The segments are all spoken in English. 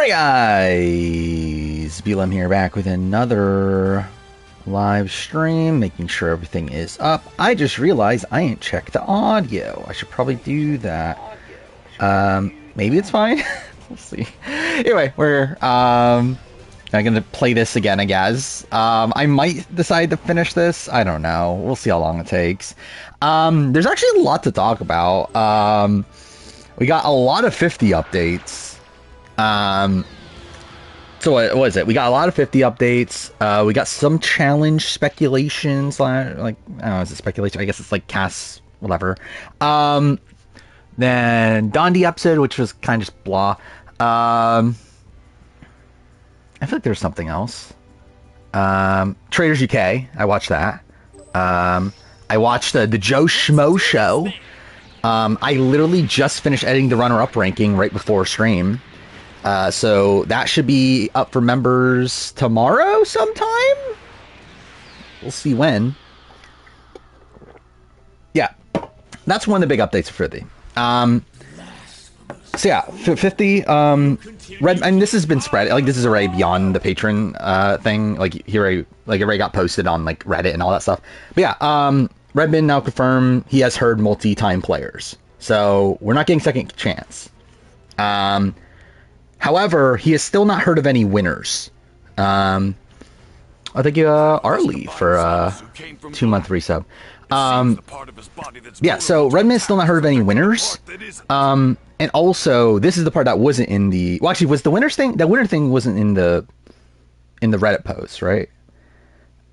Alright guys, BLM here, back with another live stream, making sure everything is up. I just realized I ain't checked the audio. I should probably do that. Maybe it's fine. We'll see. Anyway, we're I'm gonna play this again, I guess. I might decide to finish this. I don't know. We'll see how long it takes. There's actually a lot to talk about. We got a lot of 50 updates. So what is it? We got a lot of 50 updates. We got some challenge speculations, like, I don't know, is it speculation? I guess it's like cast, whatever. Then Dondi episode, which was kind of just blah. I feel like there's something else. Traitors UK, I watched that. I watched the Joe Schmo show. I literally just finished editing the runner-up ranking right before stream. So that should be up for members tomorrow sometime? We'll see when. Yeah, that's one of the big updates for the. So yeah, 50, and this has been spread, like this is already beyond the patron, thing, like here, it already got posted on like Reddit and all that stuff. But yeah, Redmond now confirmed he has heard multi-time players. So we're not getting second chance. However, he has still not heard of any winners. I thank you, Arlie, for a 2-month resub. Yeah, so Redmond has still not heard of any winners. And also, this is the part that wasn't in the... Well, actually, was the winners thing... That winner thing wasn't in the Reddit post, right?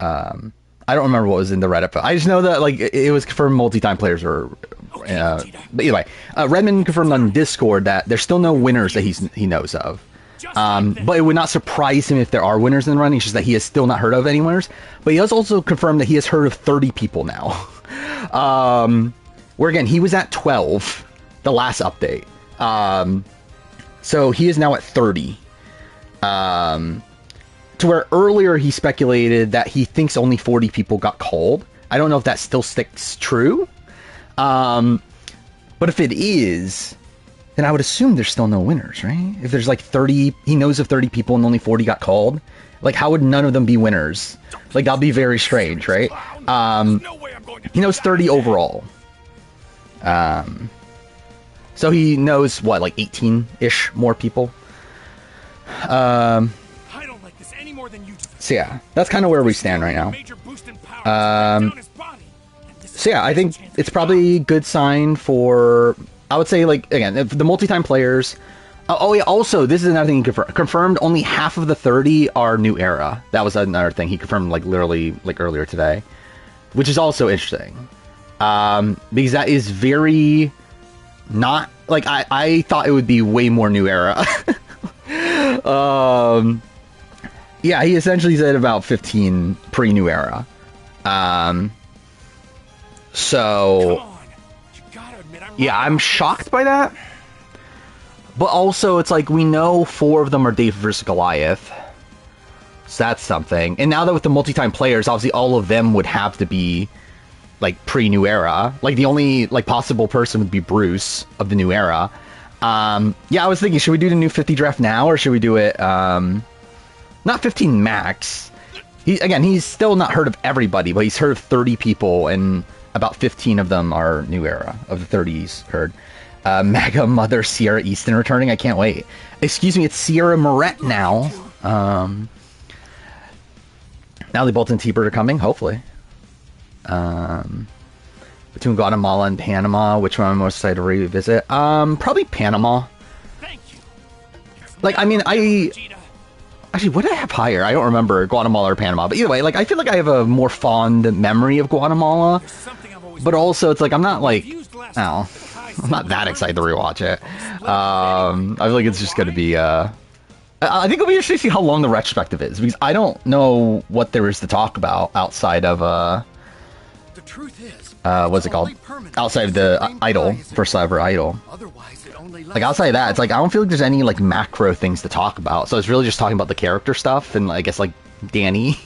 I don't remember what was in the Reddit post. I just know that, like, it was confirmed multi-time players were... but anyway, Redmond confirmed on Discord that there's still no winners that he knows of. But it would not surprise him if there are winners in the running. It's just that he has still not heard of any winners. But he has also confirmed that he has heard of 30 people now. Where again, he was at 12 the last update. So he is now at 30. To where earlier he speculated that he thinks only 40 people got called. I don't know if that still sticks true. But if it is, then I would assume there's still no winners, right? If there's like 30, he knows of 30 people and only 40 got called. Like, how would none of them be winners? Like, that'll be very strange, right? He knows 30 overall. So he knows, what, like 18-ish more people? So yeah, that's kind of where we stand right now. So yeah, I think it's probably a good sign for, I would say, like, again, if the multi-time players. Oh yeah, also, this is another thing he confirmed only half of the 30 are new era. That was another thing he confirmed, like, literally, like, earlier today. Which is also interesting. Because that is very not, like, I thought it would be way more new era. Yeah, he essentially said about 15 pre-new era. So, yeah, I'm shocked by that. But also, it's like, we know 4 of them are David versus Goliath. So that's something. And now that with the multi-time players, obviously all of them would have to be, like, pre-new era. Like, the only, like, possible person would be Bruce of the new era. Yeah, I was thinking, should we do the new 50 draft now, or should we do it, not 15 max. He's still not heard of everybody, but he's heard of 30 people, and about 15 of them are new era of the 30s heard. Mega Mother Sierra Easton returning. I can't wait. Excuse me, it's Sierra Moret now. Natalie Bolton and T-Bird are coming, hopefully. Between Guatemala and Panama, which one I'm most excited to revisit? Probably Panama. Like, I mean, actually, what did I have higher? I don't remember, Guatemala or Panama. But either way, like, I feel like I have a more fond memory of Guatemala. But also, it's like, I'm not like, I'm not that excited to rewatch it. I feel like it's just going to be, I think it'll be interesting to see how long the retrospective is. Because I don't know what there is to talk about outside of, the truth is, what's it called? Outside of the Idol, First Ever Idol. Like, outside of that, it's like, I don't feel like there's any, like, macro things to talk about. So it's really just talking about the character stuff, and I guess, like, Danny.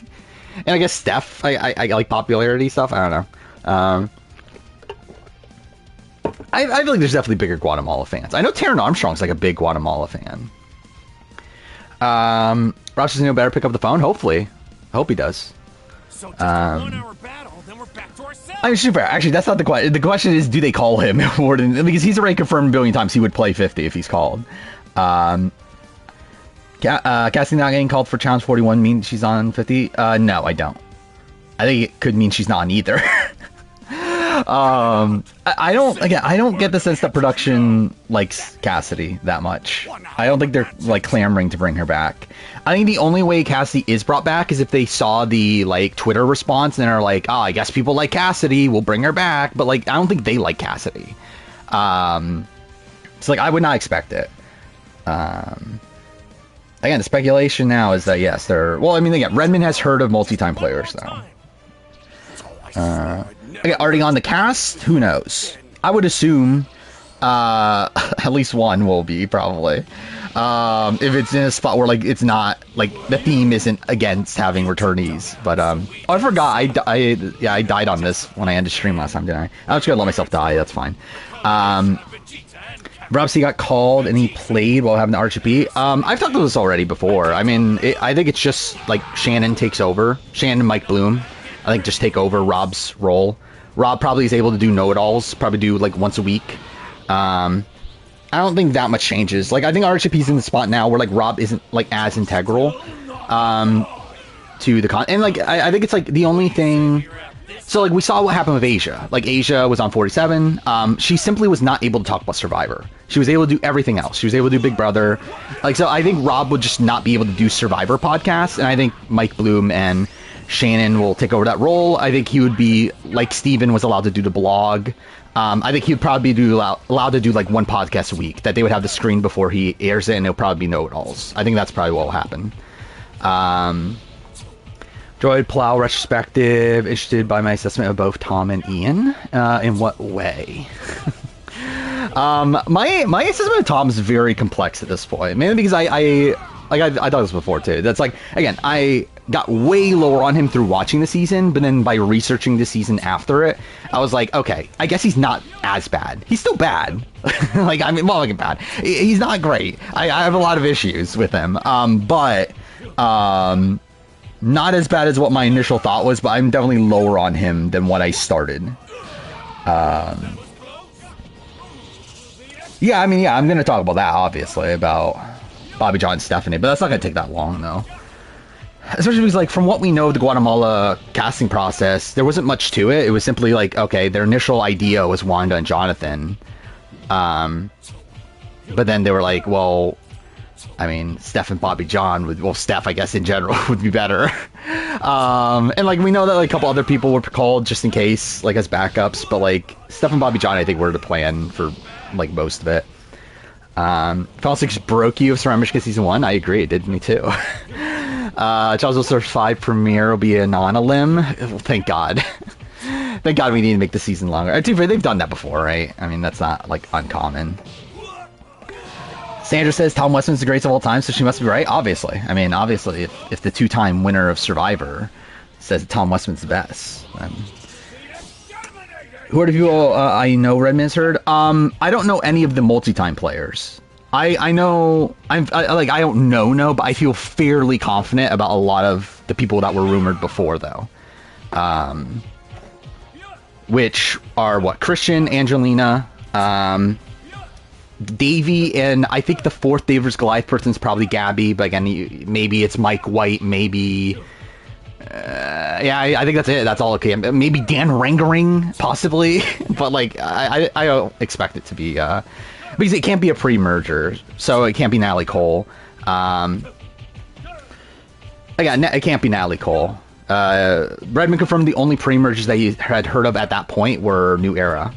And I guess Steph, I like popularity stuff, I don't know. I feel like there's definitely bigger Guatemala fans. I know Taron Armstrong's, like, a big Guatemala fan. Rob says, better pick up the phone. Hopefully. I hope he does. So just a 1 hour battle, then we're back to ourselves. I mean, super. Actually, that's not the question. The question is, do they call him more than, because he's already confirmed a billion times he would play 50 if he's called. Cassie not getting called for challenge 41 means she's on 50. No, I don't. I think it could mean she's not on either. I don't get the sense that production likes Cassidy that much. I don't think they're like clamoring to bring her back. I think the only way Cassidy is brought back is if they saw the like Twitter response and are like, oh, I guess people like Cassidy, we'll bring her back. But like, I don't think they like Cassidy. It's like, I would not expect it. Again, the speculation now is that yes, they're, well, I mean, again, Redmond has heard of multi-time players though. Okay, already on the cast? Who knows? I would assume at least one will be, probably. If it's in a spot where, like, it's not, like, the theme isn't against having returnees. But, oh, I forgot. I died on this when I ended stream last time, didn't I? I'm just gonna let myself die. That's fine. Rob C got called and he played while having the RGP. I've talked about this already before. I mean, I think it's just, like, Shannon takes over. Shannon and Mike Bloom, I think, just take over Rob's role. Rob probably is able to do know-it-alls, probably do like once a week. I don't think that much changes. Like, I think RHP's in the spot now where like Rob isn't like as integral to the and like I think it's like the only thing. So like we saw what happened with Asia. Like Asia was on 47. She simply was not able to talk about Survivor. She was able to do everything else. She was able to do Big Brother. Like, so I think Rob would just not be able to do Survivor podcasts, and I think Mike Bloom and Shannon will take over that role. I think he would be, like Steven was allowed to do the blog. I think he would probably be allowed to do like one podcast a week, that they would have the screen before he airs it, and it'll probably be know-it-alls. I think that's probably what will happen. Droid Plow retrospective, interested by my assessment of both Tom and Ian. In what way? My assessment of Tom is very complex at this point, mainly because I thought this before too. That's like, again, I got way lower on him through watching the season, but then by researching the season after it, I was like, okay, I guess he's not as bad. He's still bad. Like, I mean, well, like bad. He's not great. I have a lot of issues with him. But not as bad as what my initial thought was, but I'm definitely lower on him than what I started. Yeah, I mean, yeah, I'm going to talk about that, obviously, about Bobby John and Stephanie, but that's not going to take that long, though. Especially because, like, from what we know of the Guatemala casting process, there wasn't much to it. It was simply like, okay, their initial idea was Wanda and Jonathan. But then they were like, well, I mean, Steph and Bobby John would, well, Steph, I guess, in general, would be better. And, like, we know that, like, a couple other people were called just in case, like, as backups, but, like, Steph and Bobby John, I think, were the plan for, like, most of it. Final Six broke you of Survivor Michigan Season 1. I agree, it did me too. Charles Will Surf 5 premiere will be a non-alim. Well, thank God. Thank God we need to make the season longer. They've done that before, right? I mean, that's not, like, uncommon. Sandra says Tom Westman's the greatest of all time, so she must be right. Obviously. I mean, obviously, if the two-time winner of Survivor says Tom Westman's the best. Who are the people I know Redmond's heard? I don't know any of the multi-time players. I know, I don't know, but I feel fairly confident about a lot of the people that were rumored before, though. Which are, what, Christian, Angelina, Davey, and I think the fourth Dave vs. Goliath person is probably Gabby, but again, maybe it's Mike White, maybe... yeah, I think that's it. That's all okay. Maybe Dan Rangering, possibly, but like I don't expect it to be because it can't be a pre-merger, so it can't be Natalie Cole. Again, it can't be Natalie Cole. Redmond confirmed the only pre-mergers that he had heard of at that point were New Era.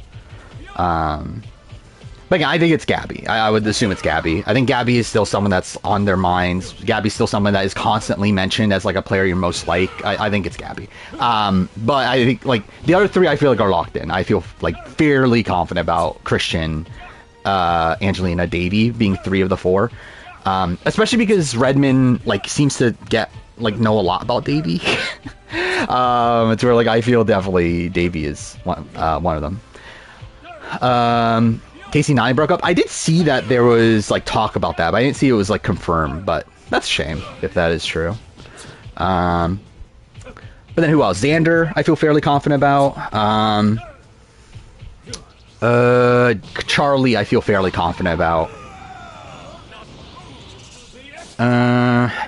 But again, I think it's Gabby. I would assume it's Gabby. I think Gabby is still someone that's on their minds. Gabby's still someone that is constantly mentioned as like a player you're most like. I think it's Gabby. But I think like the other three I feel like are locked in. I feel like fairly confident about Christian, Angelina, Davey being three of the four. Especially because Redmond like seems to know a lot about Davey. It's where like I feel definitely Davey is one of them. Casey and I broke up. I did see that there was like talk about that, but I didn't see it was like confirmed. But That's a shame if that is true. But then who else? Xander, I feel fairly confident about. Charlie, I feel fairly confident about.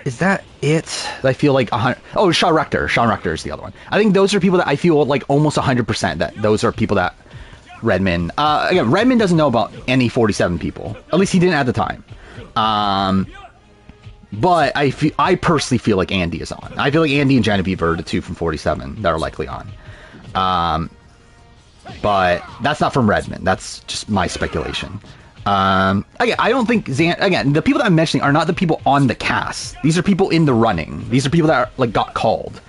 Is that it? I feel like 100. Oh, Sean Rector. Sean Rector is the other one. I think those are people that I feel like almost 100% that those are people that Redmond. Again, Redmond doesn't know about any 47 people. At least he didn't at the time. But I personally feel like Andy is on. I feel like Andy and Genevieve are the two from 47 that are likely on. But that's not from Redmond. That's just my speculation. Again, I don't think again, the people that I'm mentioning are not the people on the cast. These are people in the running. These are people that are, like, got called.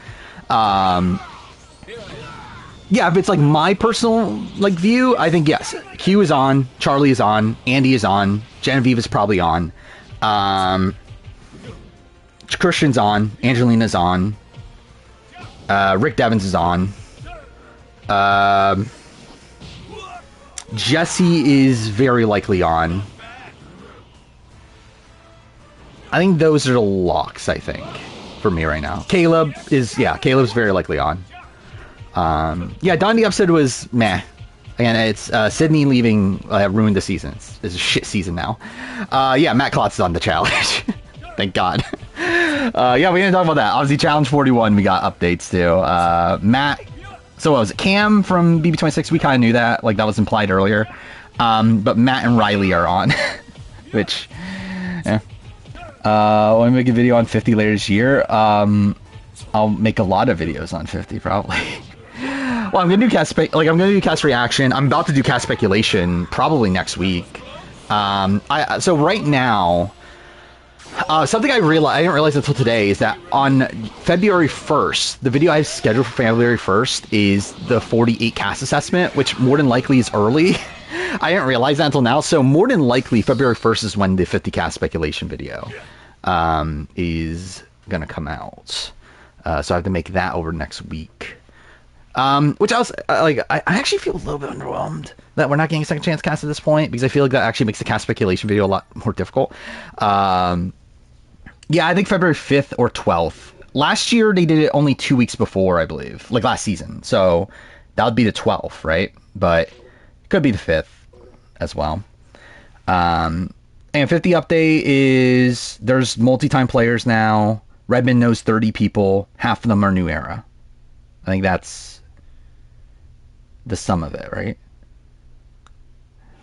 Yeah, if it's like my personal like view, I think yes. Q is on, Charlie is on, Andy is on, Genevieve is probably on. Christian's on, Angelina's on, Rick Devens is on. Jesse is very likely on. I think those are the locks, I think, for me right now. Caleb's very likely on. Yeah, Donnie episode was meh. And it's Sydney leaving ruined the season. It's a shit season now. Yeah, Matt Klotz is on the challenge. Thank God. Yeah, we didn't talk about that. Obviously, Challenge 41, we got updates too. Matt, so what was it? Cam from BB26, we kind of knew that. Like, that was implied earlier. But Matt and Riley are on. Which, yeah. I want to make a video on 50 later this year. I'll make a lot of videos on 50, probably. Well, I'm gonna do cast reaction. I'm about to do cast speculation probably next week. So right now, something I didn't realize until today is that on February 1st, the video I have scheduled for February 1st is the 48 cast assessment, which more than likely is early. I didn't realize that until now. So more than likely, February 1st is when the 50 cast speculation video is gonna come out. So I have to make that over next week. Which I was like, I actually feel a little bit underwhelmed that we're not getting a second chance cast at this point, because I feel like that actually makes the cast speculation video a lot more difficult. Yeah, I think February 5th or 12th. Last year they did it only 2 weeks before, I believe, like last season. So that would be the 12th, right? But it could be the 5th as well. And 50 update is there's multi-time players now. Redmond knows 30 people. Half of them are new era. I think that's the sum of it, right?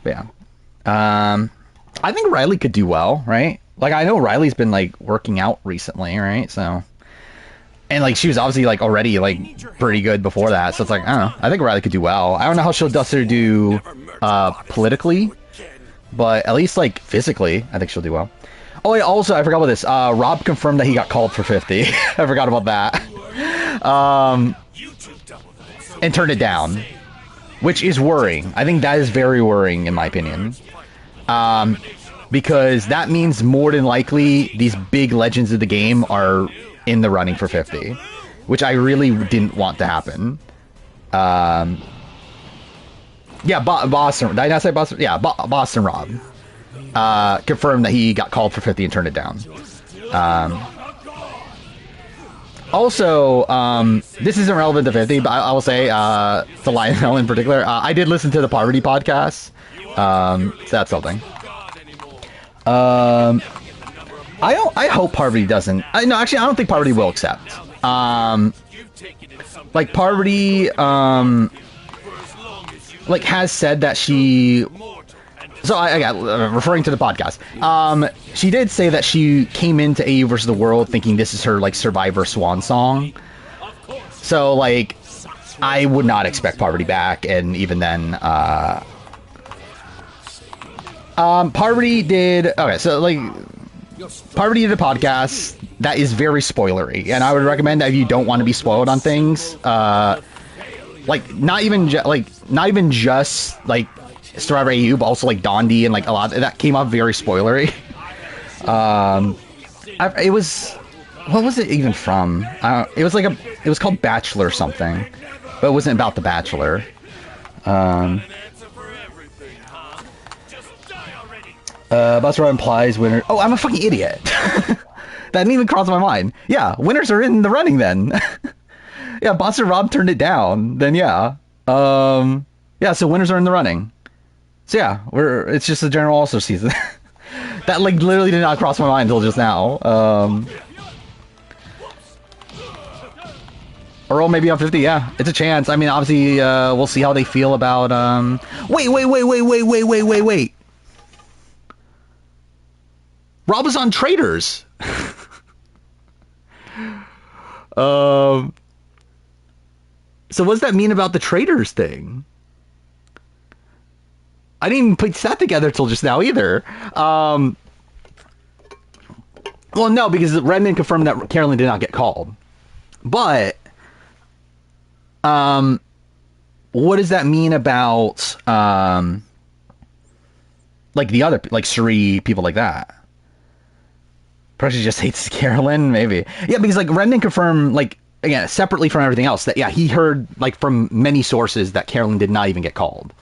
But yeah. I think Riley could do well, right? Like, I know Riley's been, like, working out recently, right? So, and, like, she was obviously, like, already, like, pretty good before that. So it's like, I don't know. I think Riley could do well. I don't know how she'll do politically, but at least, like, physically, I think she'll do well. Oh, wait, also, I forgot about this. Rob confirmed that he got called for 50. I forgot about that. And turned it down, which is worrying. I think that is very worrying, in my opinion. Because that means more than likely these big legends of the game are in the running for 50, which I really didn't want to happen. Yeah, Boston. Did I not say Boston? Yeah, Boston Rob confirmed that he got called for 50 and turned it down. Also, this isn't relevant to 50, but I will say to Lionel in particular, I did listen to the Poverty podcast. So that's something. I hope Parvati doesn't. No, actually, I don't think Parvati will accept. Like, Parvati, like, has said that she. So I got referring to the podcast. She did say that she came into AU versus the World thinking this is her, like, Survivor swan song. So, like, I would not expect Parvati back, and even then, Parvati did. Okay, so, like, Parvati did a podcast that is very spoilery, and I would recommend that if you don't want to be spoiled on things, like, not even just like Survivor AU, but also like Dondi and like a lot of, that came up very spoilery. It was, what was it even from? It was called Bachelor something, but it wasn't about the Bachelor. Bachelor implies winner. Oh, I'm a fucking idiot. didn't even cross my mind. Yeah, winners are in the running then. Yeah, Boss Rob turned it down. Then yeah. Yeah, so winners are in the running. So yeah, it's just a general All-Star season. That like literally did not cross my mind until just now. Earl maybe on 50, yeah. It's a chance. I mean, obviously, we'll see how they feel about, Wait. Rob was on Traitors. So what does that mean about the Traitors thing? I didn't even put that together till just now either. Well, no, because Redmond confirmed that Carolyn did not get called. But, what does that mean about, like the other, like Suri, people like that? Perhaps he just hates Carolyn, maybe. Yeah, because like Redmond confirmed, like, again, separately from everything else, that yeah, he heard like from many sources that Carolyn did not even get called.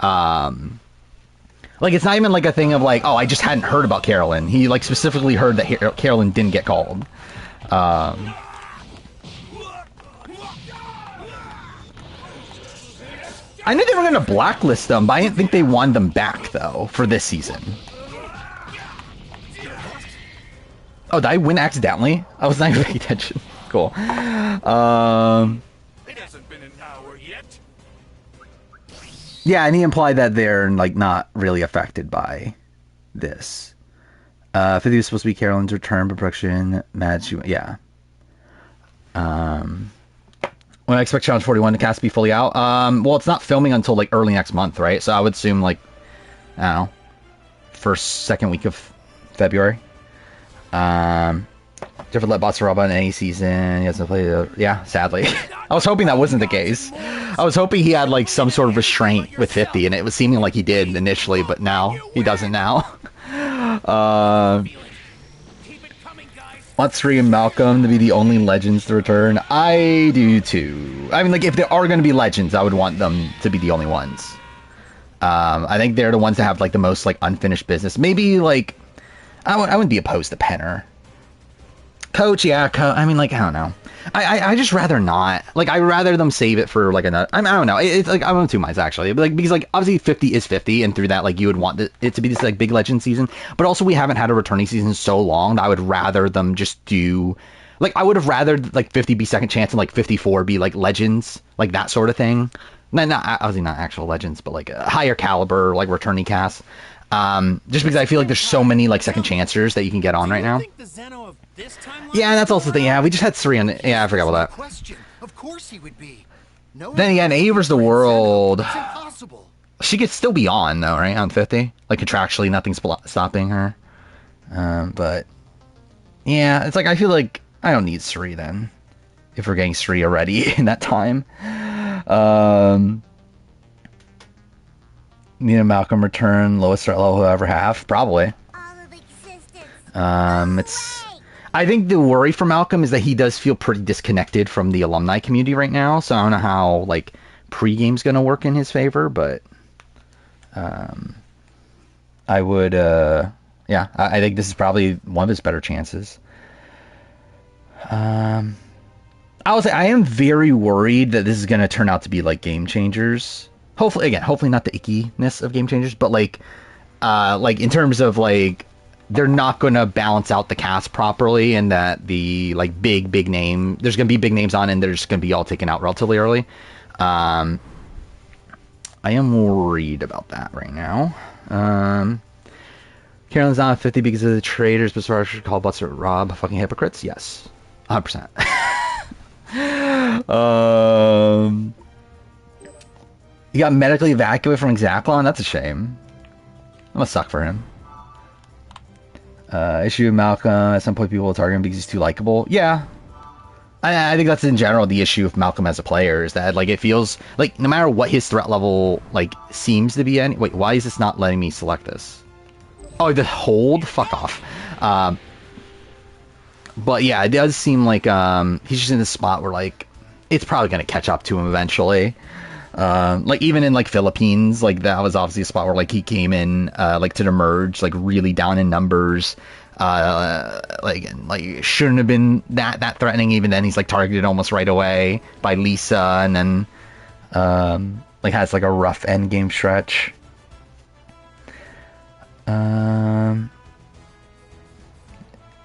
Like it's not even like a thing of like, oh, I just hadn't heard about Carolyn. He like specifically heard that Carolyn didn't get called. I knew they were going to blacklist them, but I didn't think they wanted them back though for this season. Oh, did I win accidentally? I was not even paying attention. Cool. It hasn't been an hour yet. Yeah, and he implied that they're like not really affected by this. 50 was supposed to be Carolyn's return, but production match. Yeah. When I expect Challenge 41 to cast to be fully out. Well, it's not filming until like early next month, right? So I would assume like, I don't know, second week of February. Different let bots Rob on any season. He hasn't played. Yeah, sadly. I was hoping that wasn't the case. I was hoping he had like some sort of restraint with 50, and it was seeming like he did initially, but now he doesn't now. Want Suri and Malcolm to be the only legends to return? I do too. I mean, like if there are going to be legends, I would want them to be the only ones. I think they're the ones that have like the most like unfinished business. Maybe like. I wouldn't be opposed to Penner. Coach, yeah, I mean, like, I don't know. I just rather not. Like, I'd rather them save it for, like, another... I don't know. It's, like, I'm on two minds, actually. Like, because, like, obviously 50 is 50, and through that, like, you would want it to be this, like, big legend season. But also, we haven't had a returning season so long that I would rather them just do... Like, I would have rather, like, 50 be second chance and, like, 54 be, like, legends. Like, that sort of thing. Not obviously not actual legends, but, like, a higher caliber, like, returning cast. Just because I feel like there's so many like second chancers that you can get on right now. Yeah, that's also the thing. Yeah, we just had 3 on it. Yeah, I forgot about that. Of course he would be. Then again, Aver's the world. She could still be on though, right? On 50, like contractually, nothing's stopping her. But yeah, it's like I feel like I don't need Suri then. If we're getting Suri already in that time. Need a Malcolm return, lowest threat level he'll ever have, probably. It's. I think the worry for Malcolm is that he does feel pretty disconnected from the alumni community right now. So I don't know how like pre-game's gonna work in his favor, but I would. Yeah, I think this is probably one of his better chances. I would say I am very worried that this is gonna turn out to be like Game Changers. Hopefully not the ickiness of Game Changers, but like in terms of like they're not going to balance out the cast properly, and that the like big name, there's going to be big names on, and they're just going to be all taken out relatively early. I am worried about that right now. Carolyn's not 50 because of the Traitors, but as far as call Butts or Rob fucking hypocrites, yes, 100%. He got medically evacuated from Exaklon? That's a shame. That must suck for him. Issue with Malcolm. At some point people will target him because he's too likable. Yeah. I think that's in general the issue with Malcolm as a player, is that like it feels like no matter what his threat level like seems to be any. Wait, why is this not letting me select this? Oh, the hold? Fuck off. But yeah, it does seem like he's just in this spot where like it's probably gonna catch up to him eventually. Like even in like Philippines, like that was obviously a spot where like he came in like to the merge, like really down in numbers. Like shouldn't have been that threatening. Even then, he's like targeted almost right away by Lisa, and then like has like a rough end game stretch. I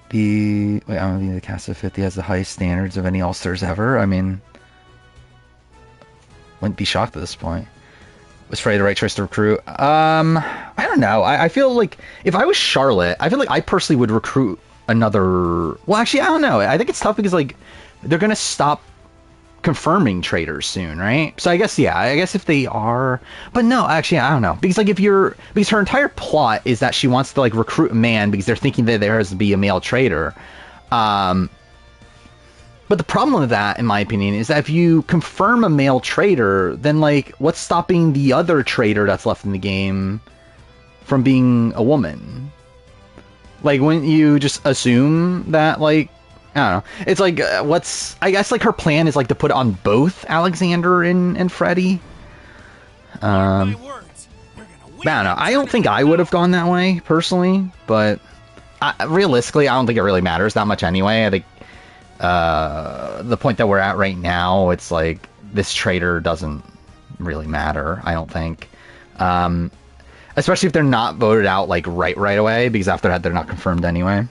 don't think the cast of 50 has the highest standards of any All-Stars ever. I mean, wouldn't be shocked at this point. Was Freddie the right choice to recruit? I don't know. I feel like if I was Charlotte, I feel like I personally would recruit another. Well, actually, I don't know. I think it's tough because like they're gonna stop confirming Traitors soon, right? So I guess if they are, but no, actually, I don't know because like because her entire plot is that she wants to like recruit a man because they're thinking that there has to be a male traitor. But the problem with that, in my opinion, is that if you confirm a male traitor, then like what's stopping the other traitor that's left in the game from being a woman? Like, wouldn't you just assume that like I don't know. It's like I guess like her plan is like to put on both Alexander and Freddy. I don't know. I don't think I would have gone that way personally, but realistically, I don't think it really matters that much anyway. I think the point that we're at right now, it's like this traitor doesn't really matter. I don't think, especially if they're not voted out like right away, because after that they're not confirmed anyway.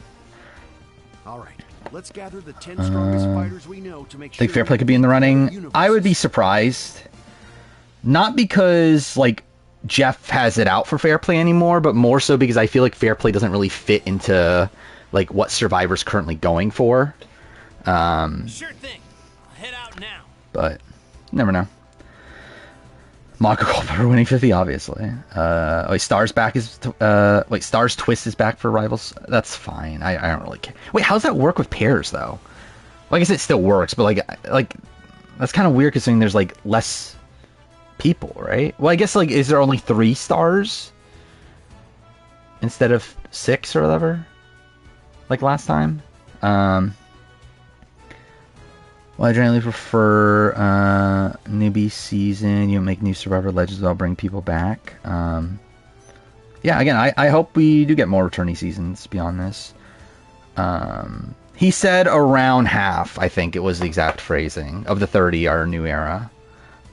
All right, let's gather the 10 strongest fighters we know to make sure. Think Fair Play could be in the running. I would be surprised, not because like Jeff has it out for Fair Play anymore, but more so because I feel like Fair Play doesn't really fit into like what Survivor's currently going for. Sure thing. I'll head out now. But never know. Monica Culper winning 50, obviously. Wait, Stars back is Stars Twist is back for Rivals. That's fine. I don't really care. Wait, how's that work with pairs though? Well, I guess it still works, but like that's kind of weird considering there's like less people, right? Well, I guess like is there only 3 stars instead of 6 or whatever? Like last time? Well, I generally prefer newbie season. You make new Survivor Legends, I'll bring people back. Yeah, again, I hope we do get more returnee seasons beyond this. He said around half, I think it was the exact phrasing, of the 30 are new era.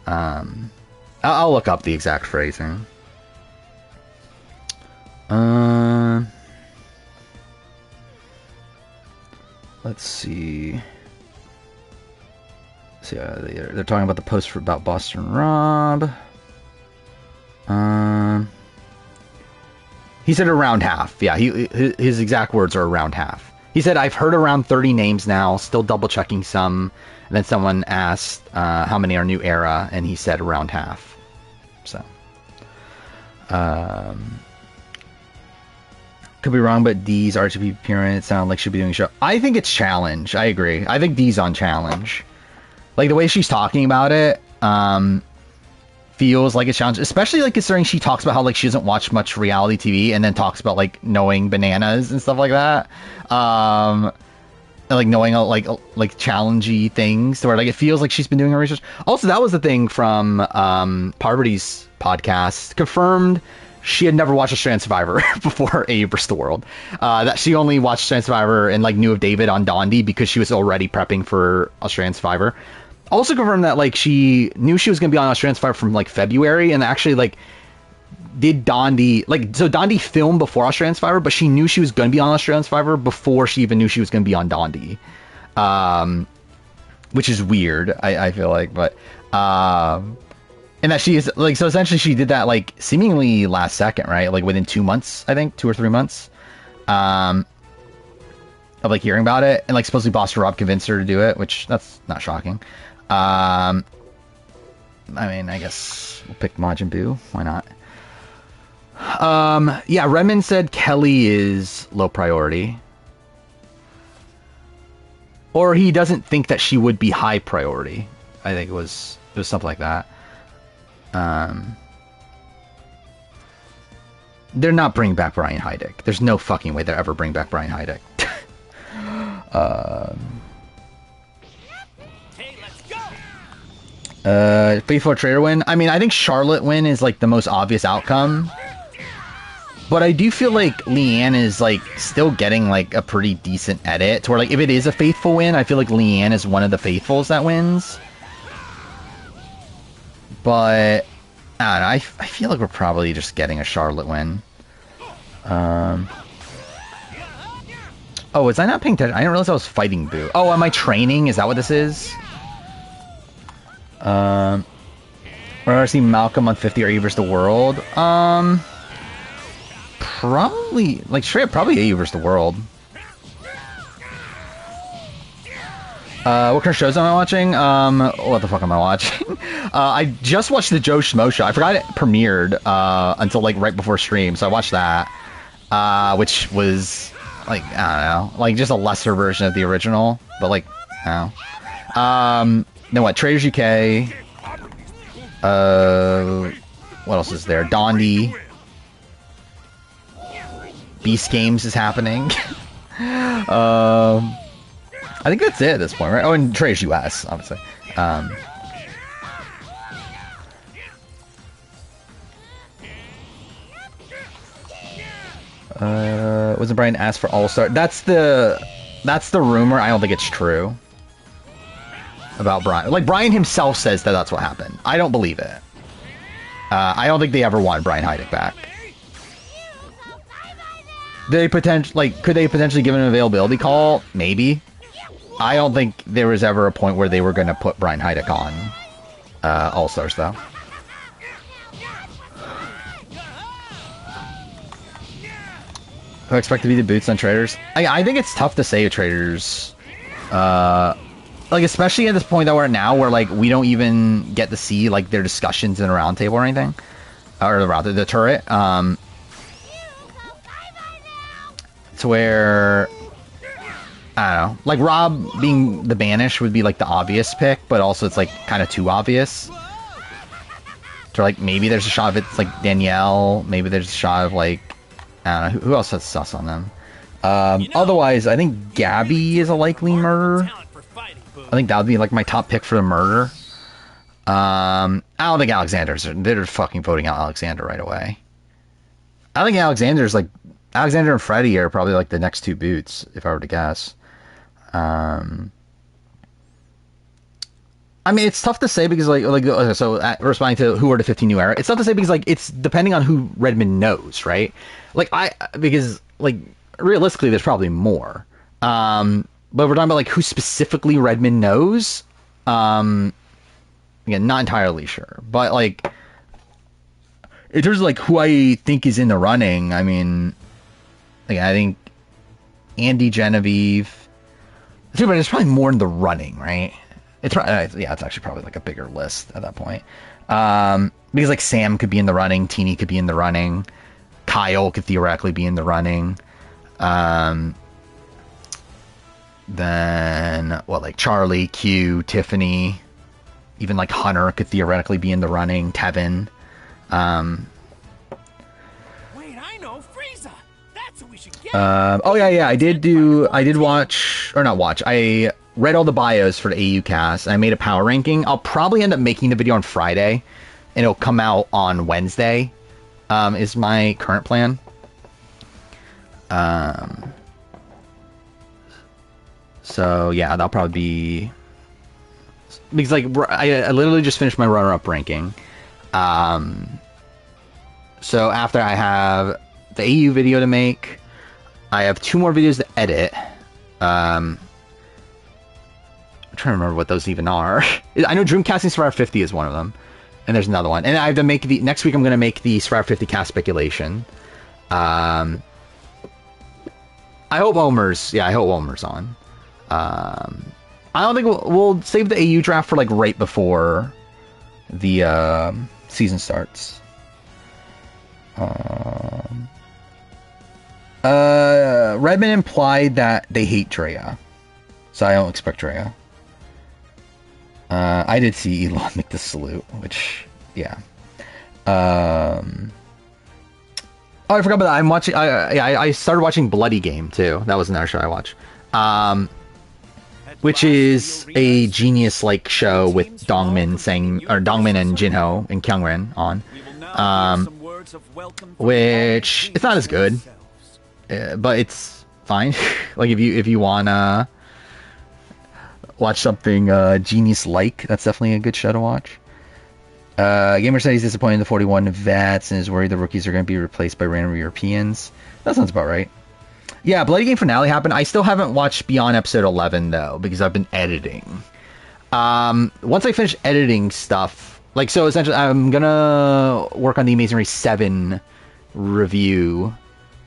I'll look up the exact phrasing. Let's see. So yeah, they're talking about the post about Boston Rob. He said around half. Yeah, his exact words are around half. He said, I've heard around 30 names now, still double checking some. And then someone asked how many are new era, and he said around half. So, could be wrong, but D's RGB appearance sound like should be doing a show. I think it's challenge. I agree. I think D's on challenge. Like the way she's talking about it, feels like a challenge, especially like considering she talks about how like she doesn't watch much reality TV, and then talks about like knowing bananas and stuff like that, and, like knowing like challengey things, to where like it feels like she's been doing her research. Also, that was the thing from Parvati's podcast, confirmed she had never watched Australian Survivor before AU vs. the World. That she only watched Australian Survivor and like knew of David on Dondi because she was already prepping for Australian Survivor. Also confirmed that like she knew she was going to be on Australian Survivor from like February, and actually like did Dondi, like, so Dondi filmed before Australian Survivor, but she knew she was going to be on Australian Survivor before she even knew she was going to be on Dondi. Which is weird, I feel like, but and that she is like, so essentially she did that like seemingly last second, right? Like within 2 months, I think 2 or 3 months of like hearing about it, and like supposedly Boston Rob convinced her to do it, which that's not shocking. I mean, I guess we'll pick Majin Buu. Why not? Yeah, Redmond said Kelly is low priority. Or he doesn't think that she would be high priority. I think it was something like that. They're not bringing back Brian Heidick. There's no fucking way they'll ever bring back Brian Heidick. Hey, let's go. Faithful Traitor win. I mean, I think Charlotte win is like the most obvious outcome. But I do feel like Leanne is like still getting like a pretty decent edit to where like if it is a faithful win, I feel like Leanne is one of the faithfuls that wins. But I don't know, I feel like we're probably just getting a Charlotte win. Oh, was I not paying attention? I didn't realize I was fighting Boo. Oh, am I training? Is that what this is? Or I see Malcolm on 50 or AU versus the world. Probably, like, straight up, probably AU versus the world. What kind of shows am I watching? What the fuck am I watching? I just watched the Joe Schmo show. I forgot it premiered, until, like, right before stream, so I watched that. Which was, like, I don't know, like, just a lesser version of the original, but, like, I don't know. Then what? Traitors UK. What else is there? Dondi. Beast Games is happening. I think that's it at this point, right? Oh, and Traitors US, obviously. Wasn't Brian asked for All-Star? That's the rumor. I don't think it's true about Brian. Like, Brian himself says that that's what happened. I don't believe it. I don't think they ever want Brian Heidick back. Could they potentially give him an availability call? Maybe. I don't think there was ever a point where they were going to put Brian Heidick on All-Stars, though. Who expect to be the boots on Traitors? I think it's tough to say Traitors. Like, especially at this point that we're at now, where, like, we don't even get to see, like, their discussions in a roundtable or anything. Or rather, the turret. To where, I don't know, like Rob being the Banish would be like the obvious pick, but also it's like kind of too obvious. So like maybe there's a shot of it's like Danielle, maybe there's a shot of like, I don't know, who else has sus on them? Otherwise, I think Gabby is a likely murder. I think that would be like my top pick for the murder. I don't think they're fucking voting out Alexander right away. I think Alexander and Freddy are probably like the next two boots, if I were to guess. I mean, it's tough to say because responding to who are the 15 new era, it's tough to say because like it's depending on who Redmond knows, right? Because realistically, there's probably more. But we're talking about like who specifically Redmond knows. Again, not entirely sure, but like in terms of like who I think is in the running, I mean. I think Andy Genevieve. There's probably more in the running, right? It's actually probably like a bigger list at that point. Because like Sam could be in the running, Teeny could be in the running, Kyle could theoretically be in the running. Then what, like Charlie, Q, Tiffany, even like Hunter could theoretically be in the running. Tevin. I read all the bios for the AU cast, and I made a power ranking. I'll probably end up making the video on Friday, and it'll come out on Wednesday, is my current plan. So yeah, that'll probably be... Because like, I literally just finished my runner-up ranking. So after I have the AU video to make, I have 2 more videos to edit. I'm trying to remember what those even are. I know Dreamcasting Survivor 50 is one of them. And there's another one. And I have to make next week I'm going to make the Survivor 50 cast speculation. I hope Omer's on. I don't think we'll save the AU draft for like right before the season starts. Redmond implied that they hate Drea, so I don't expect Drea. I did see Elon make the salute, which, yeah. Oh, I forgot about that. I'm watching. I started watching Bloody Game too. That was another show I watched. which is a genius-like show with Dongmin and Jinho and Kyungrin on. Which it's not as good, but it's fine. Like if you wanna watch something genius-like, that's definitely a good show to watch. Gamer said he's disappointed in the 41 vets and is worried the rookies are going to be replaced by random Europeans. That sounds about right. Yeah, Bloody Game finale happened. I still haven't watched beyond episode 11 though, because I've been editing. Once I finish editing stuff, like, so essentially I'm gonna work on the Amazing Race 7 review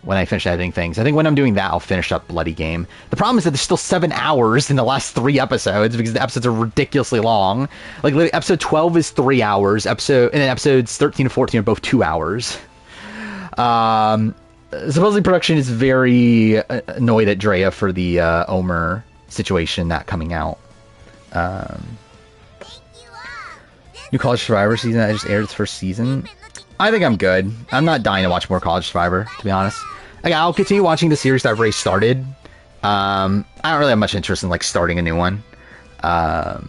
when I finish editing things. I think when I'm doing that, I'll finish up Bloody Game. The problem is that there's still 7 hours in the last 3 episodes because the episodes are ridiculously long. Like episode 12 is 3 hours, and then episodes 13 and 14 are both 2 hours. Supposedly production is very annoyed at Drea for the Omer situation not coming out. New College Survivor season that just aired its first season. I think I'm good. I'm not dying to watch more College Survivor, to be honest. Like, I'll continue watching the series that I've already started. I don't really have much interest in, like, starting a new one. The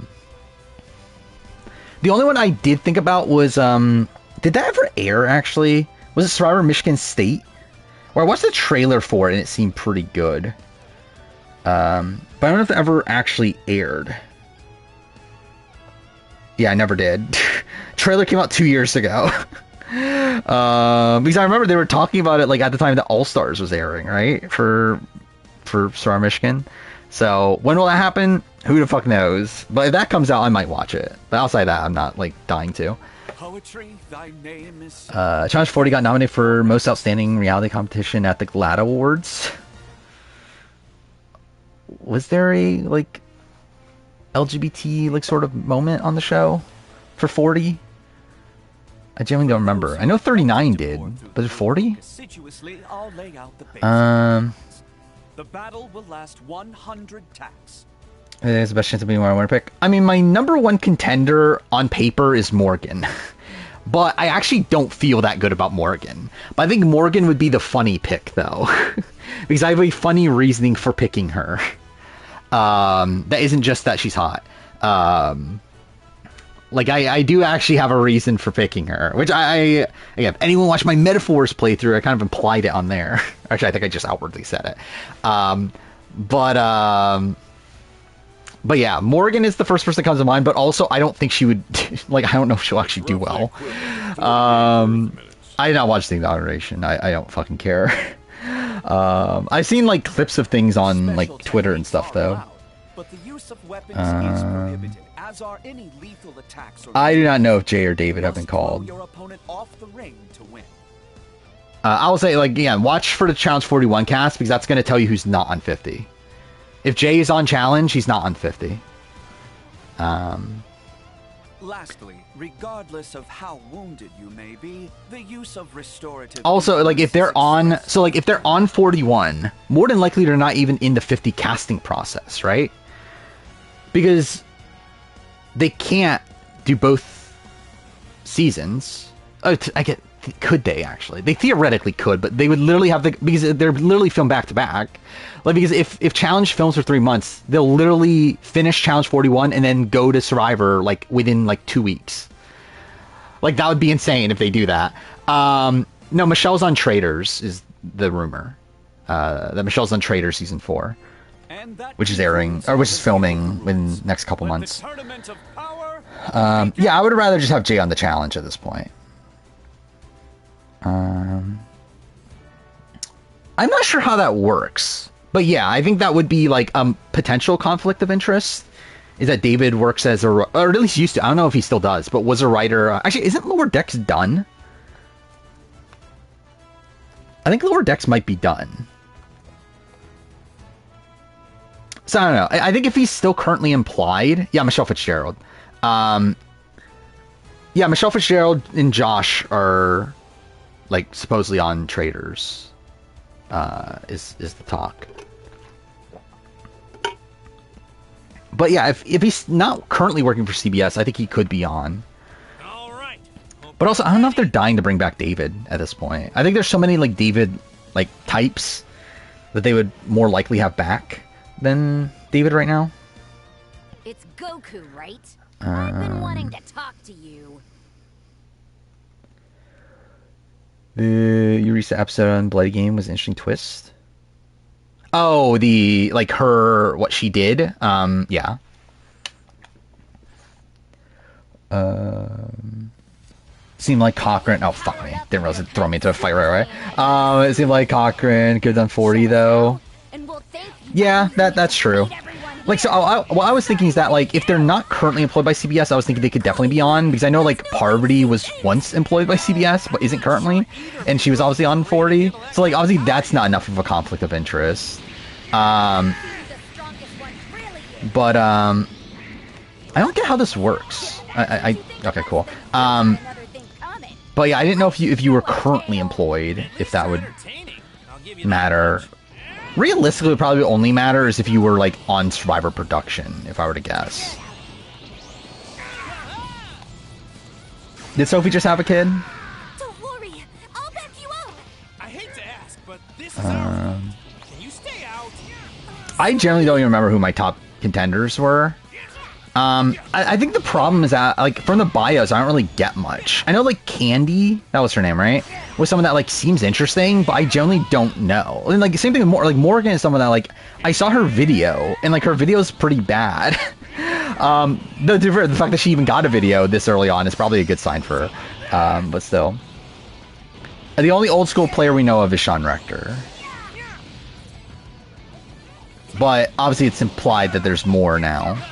only one I did think about was, did that ever air, actually? Was it Survivor Michigan State? Or I watched the trailer for it, and it seemed pretty good. But I don't know if it ever actually aired. Yeah, I never did. Trailer came out 2 years ago. Because I remember they were talking about it like at the time that All Stars was airing, right? For Survivor Michigan. So when will that happen? Who the fuck knows? But if that comes out, I might watch it. But outside that, I'm not like dying to. Poetry, thy name is... Challenge 40 got nominated for Most Outstanding Reality Competition at the GLAAD Awards. Was there a like LGBT like sort of moment on the show for 40? I genuinely don't remember. I know 39 did, but 40? The battle will last 100 tacks. There's the best chance of being where I want to pick. I mean, my number one contender on paper is Morgan. But I actually don't feel that good about Morgan. But I think Morgan would be the funny pick, though. Because I have a funny reasoning for picking her. That isn't just that she's hot. Like, I do actually have a reason for picking her. Which again, if anyone watched my Metaphors playthrough, I kind of implied it on there. Actually, I think I just outwardly said it. But yeah, Morgan is the first person that comes to mind, but also I don't think she would, like, I don't know if she'll actually do well. I did not watch the inauguration. I don't fucking care. I've seen, like, clips of things on, like, Twitter and stuff, though. But the use of weapons is prohibited, as are any lethal attacks. I do not know if Jay or David have been called. Your opponent off the ring to win. I will say, like, again, watch for the Challenge 41 cast, because that's going to tell you who's not on 50. If Jay is on Challenge, he's not on 50. Lastly, regardless of how wounded you may be, the use of restorative... Also, like, if they're on... So, like, if they're on 41, more than likely they're not even in the 50 casting process, right? Because they can't do both seasons. Oh, I get... Could they, actually? They theoretically could, but they would literally have the... Because they're literally filmed back-to-back. Like, because if Challenge films for 3 months, they'll literally finish Challenge 41 and then go to Survivor, like, within, like, 2 weeks. Like, that would be insane if they do that. No, Michelle's on Traitors, is the rumor. That Michelle's on Traitors Season 4. Which is airing, or which is filming in the next couple months. Yeah, I would rather just have Jay on the Challenge at this point. I'm not sure how that works. But yeah, I think that would be like a potential conflict of interest. Is that David works as a, or at least used to, I don't know if he still does, but was a writer. Actually, isn't Lower Decks done? I think Lower Decks might be done. So I don't know. I think if he's still currently implied, yeah, Michelle Fitzgerald. Yeah, Michelle Fitzgerald and Josh are like supposedly on Traitors. Is the talk. But yeah, if he's not currently working for CBS, I think he could be on. All right. But also, I don't know if they're dying to bring back David at this point. I think there's so many like David like types that they would more likely have back than David right now. It's Goku, right? I've been wanting to talk to you. The Eureka episode on Bloody Game was an interesting twist. Oh, the like her what she did. Yeah. Seemed like Cochran. Oh fuck me! Didn't realize it throw me into a fight right away. It seemed like Cochran could have done 40 though. Yeah, that's true. Like, so what I was thinking is that, like, if they're not currently employed by CBS, I was thinking they could definitely be on, because I know, like, Parvati was once employed by CBS, but isn't currently, and she was obviously on 40, so, like, obviously that's not enough of a conflict of interest. But, I don't get how this works. Okay, cool. But yeah, I didn't know if you were currently employed, if that would matter. Realistically, it would probably only matters if you were, like, on Survivor production, if I were to guess. Did Sophie just have a kid? Don't worry, I'll back you up. I hate to ask, but this is Can you stay out? I generally don't even remember who my top contenders were. I think the problem is that, like, from the bios, I don't really get much. I know, like, Candy, that was her name, right? Was someone that, like, seems interesting, but I generally don't know. And, like, same thing with Morgan is someone that, like, I saw her video, and, like, her video is pretty bad. The fact that she even got a video this early on is probably a good sign for her. But still. The only old school player we know of is Sean Rector. But, obviously, it's implied that there's more now.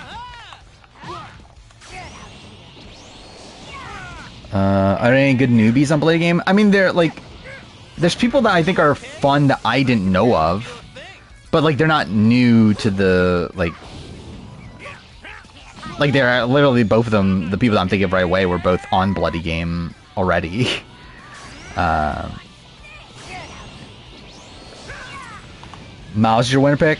Are there any good newbies on Blade Game? I mean, there's people that I think are fun that I didn't know of, but, like, they're not new to the, like, they're literally both of them, the people that I'm thinking of right away were both on Bloody Game already. Miles is your winner pick?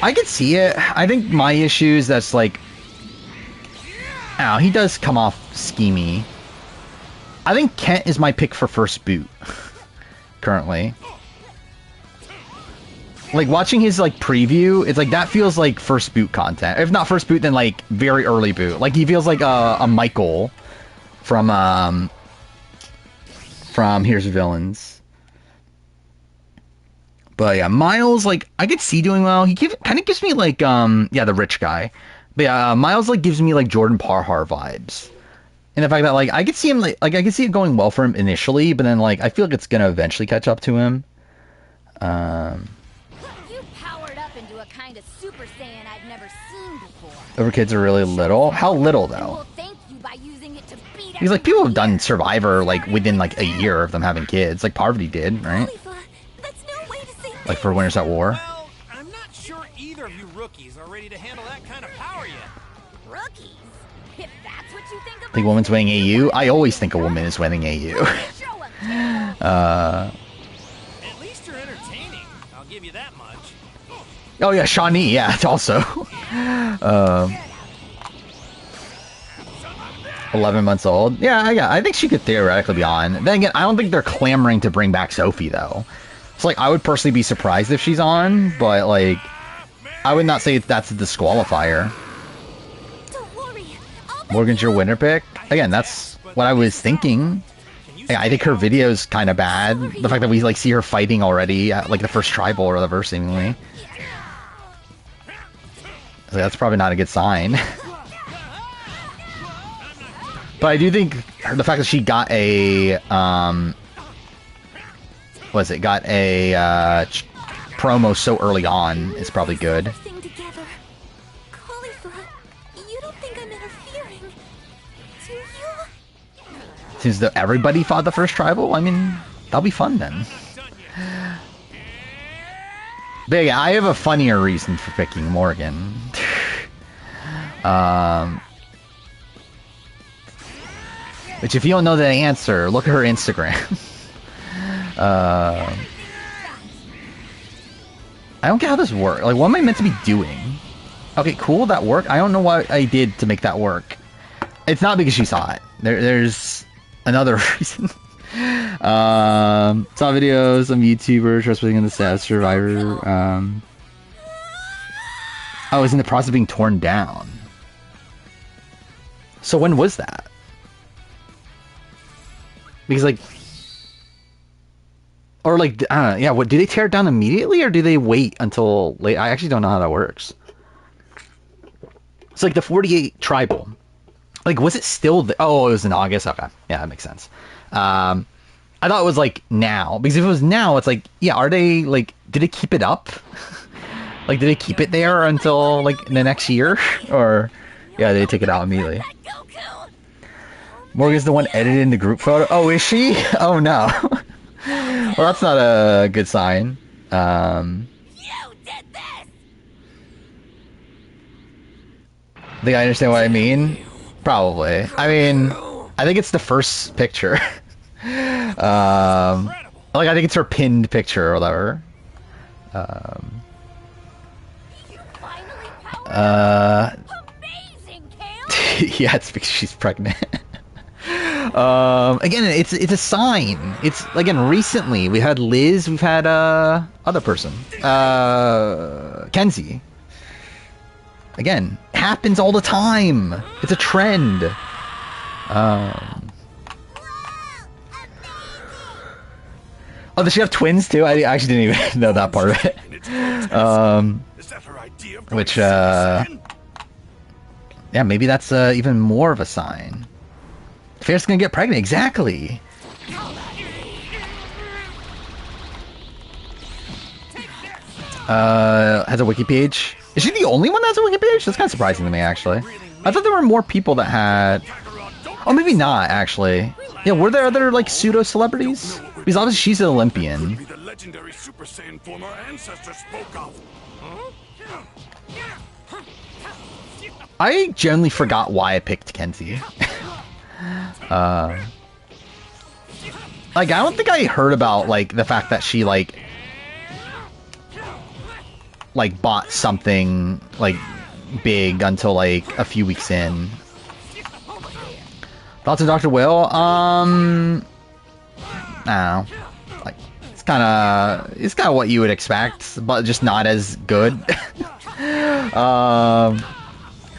I could see it. I think my issue is that's, like, oh, he does come off schemy. I think Kent is my pick for first boot, currently. Like, watching his, like, preview, it's like, that feels like first boot content. If not first boot, then, like, very early boot. Like, he feels like a Michael from Here's Villains. But, yeah, Miles, like, I could see doing well. He kind of gives me, like, yeah, the rich guy. But, yeah, Miles, like, gives me, like, Jordan Parhar vibes. And the fact that, like, I could see him, like I could see it going well for him initially, but then, like, I feel like it's gonna eventually catch up to him. You powered up into a kind of Super Saiyan I've never seen before. Over kids are really little. How little though? We'll thank you by using it to beat Because, like, people have done Survivor, like, within, like, a year of them having kids. Like, Parvati did, right? That's no way to say Like, for Winners at War. Well, I'm not sure either of you rookies are ready to handle that kind of power yet. rookies. If that's what you think of. Think a woman's winning AU? I always think a woman is winning AU. At least you're entertaining. I'll give you that much. Oh yeah, Shawnee, yeah, it's also. 11 months old. Yeah, I think she could theoretically be on. Then again, I don't think they're clamoring to bring back Sophie, though. So, like, I would personally be surprised if she's on, but, like, I would not say that's a disqualifier. Morgan's your winner pick? Again, that's what I was thinking. I think her video's kind of bad. The fact that we, like, see her fighting already at, like, the first tribal or whatever, seemingly. So that's probably not a good sign. But I do think the fact that she got a, got a, promo so early on is probably good. Seems that everybody fought the first tribal. I mean, that'll be fun then. But yeah, I have a funnier reason for picking Morgan. Which, if you don't know the answer, look at her Instagram. I don't get how this works. Like, what am I meant to be doing? Okay, cool, that worked. I don't know what I did to make that work. It's not because she saw it. There's another reason. Saw videos, some YouTuber trespassing on the status survivor. I was in the process of being torn down. So when was that? Because like, or like, yeah. What do they tear it down immediately, or do they wait until late? I actually don't know how that works. It's like the 48 tribal. Like, was it still? Oh, it was in August. Okay, yeah, that makes sense. I thought it was like now, because if it was now, it's like, yeah, are they like, did they keep it up? Like, did they keep it there until like the next year, or yeah, they take it out immediately? Morgan's the one edited in the group photo. Oh, is she? Oh no. Well, that's not a good sign. You did this! Think I understand what I mean? Probably. I mean, I think it's the first picture. Like, I think it's her pinned picture or whatever. Amazing, Kale! Yeah, it's because she's pregnant. Again, it's a sign. It's again, recently we had Liz, we've had other person, Kenzie. Again, happens all the time. It's a trend. Oh, does she have twins too? I actually didn't even know that part of it. Which yeah, maybe that's even more of a sign. Fair's gonna get pregnant, exactly. Has a wiki page. Is she the only one that has a wiki page? That's kind of surprising to me, actually. I thought there were more people that had. Oh, maybe not, actually. Yeah, were there other like pseudo celebrities? Because obviously she's an Olympian. The legendary Super Saiyan form our ancestors spoke of. I generally forgot why I picked Kenzie. Like, I don't think I heard about like the fact that she like bought something like big until like a few weeks in. Thoughts of Dr. Will? I don't know. Like, it's kind of what you would expect, but just not as good.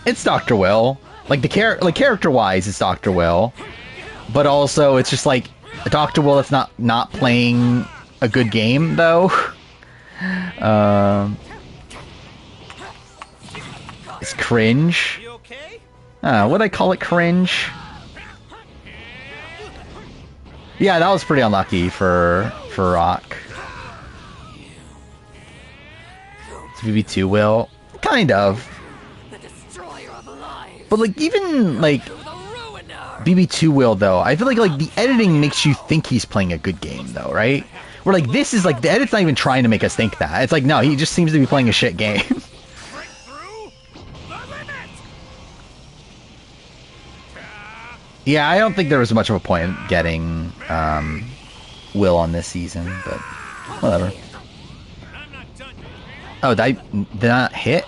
It's Dr. Will. Like character-wise, it's Dr. Will, but also it's just like Dr. Will that's not playing a good game though. It's cringe. Would I call it cringe? Yeah, that was pretty unlucky for Rock. It's VB2 Will, kind of. But like even like BB2 Will though, I feel like the editing makes you think he's playing a good game though, right? Where like this is like the edit's not even trying to make us think that. It's like no, he just seems to be playing a shit game. Yeah, I don't think there was much of a point in getting Will on this season, but whatever. Oh, did not hit?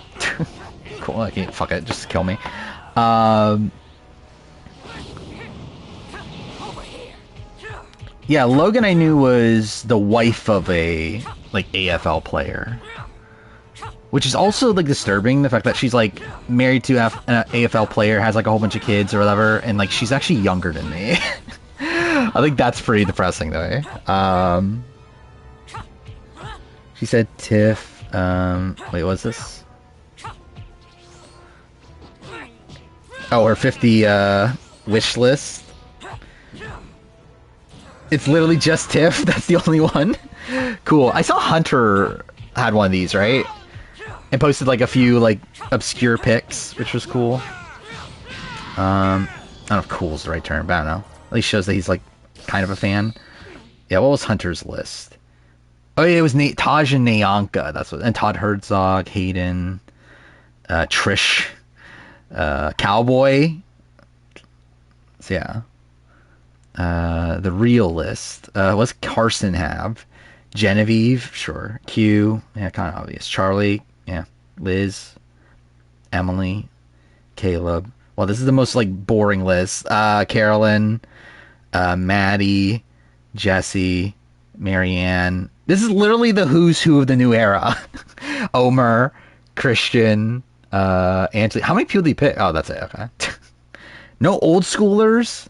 Cool, okay, fuck it, just kill me. Yeah, Logan I knew was the wife of a like AFL player, which is also like disturbing. The fact that she's like married to an AFL player, has like a whole bunch of kids or whatever, and like she's actually younger than me. I think that's pretty depressing though. She said Tiff. Wait, what's this? Oh, her 50 wish list. It's literally just Tiff. That's the only one. Cool. I saw Hunter had one of these, right? And posted like a few like obscure pics, which was cool. I don't know if cool is the right term, but I don't know. At least shows that he's like kind of a fan. Yeah, what was Hunter's list? Oh yeah, it was Taj and Nyanka. That's what, and Todd Herzog, Hayden, Trish, Cowboy. So yeah. The real list. What's Carson have? Genevieve, sure. Q, yeah, kind of obvious. Charlie, yeah. Liz, Emily, Caleb. Well, this is the most like boring list. Carolyn, Maddie, Jesse, Marianne. This is literally the who's who of the new era. Omer, Christian, Anthony. How many people did he pick? Oh, that's it. Okay. No old schoolers.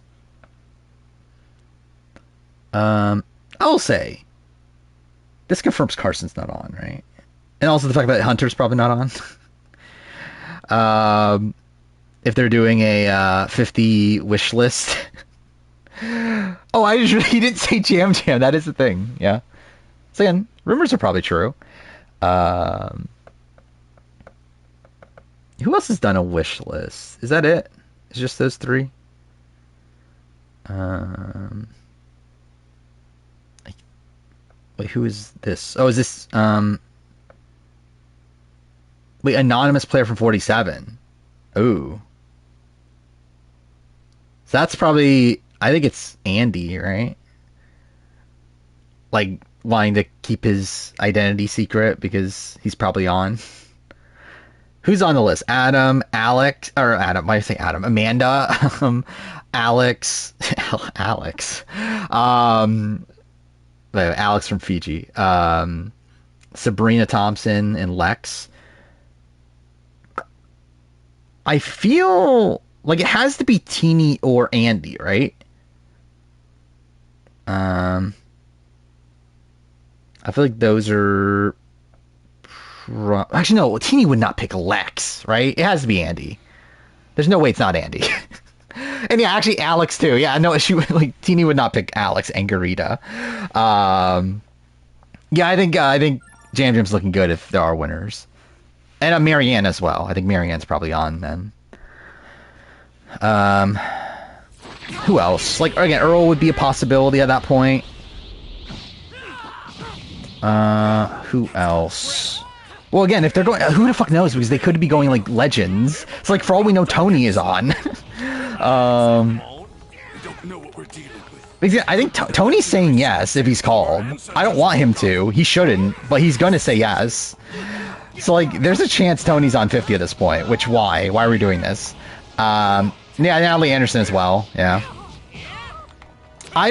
I'll say this confirms Carson's not on, right? And also the fact that Hunter's probably not on. If they're doing a 50 wish list. Oh, he didn't say Jam Jam. That is the thing. Yeah. So again, rumors are probably true. Who else has done a wish list? Is that it? It's just those three? Wait, who is this? Oh, is this wait, anonymous player from 47. Ooh. So that's probably, I think it's Andy, right? Like wanting to keep his identity secret because he's probably on. Who's on the list? Adam, Alex, or Adam, why did I say Adam? Amanda, Alex, Alex, Alex from Fiji, Sabrina Thompson, and Lex. I feel like it has to be Teeny or Andy, right? I feel like those are... Actually, no. Teeny would not pick Lex, right? It has to be Andy. There's no way it's not Andy. And yeah, actually, Alex too. Yeah, no, she would, like, Teeny would not pick Alex and Garita. Yeah, I think Jam Jam's looking good if there are winners, and Marianne as well. I think Marianne's probably on then. Who else? Like again, Earl would be a possibility at that point. Who else? Well, again, if they're going, who the fuck knows? Because they could be going like Legends. It's like for all we know, Tony is on. Don't know what we're dealing with. I think Tony's saying yes if he's called. I don't want him to. He shouldn't, but he's gonna say yes. So like, there's a chance Tony's on 50 at this point. Which why? Why are we doing this? Yeah, Natalie Anderson as well. Yeah. I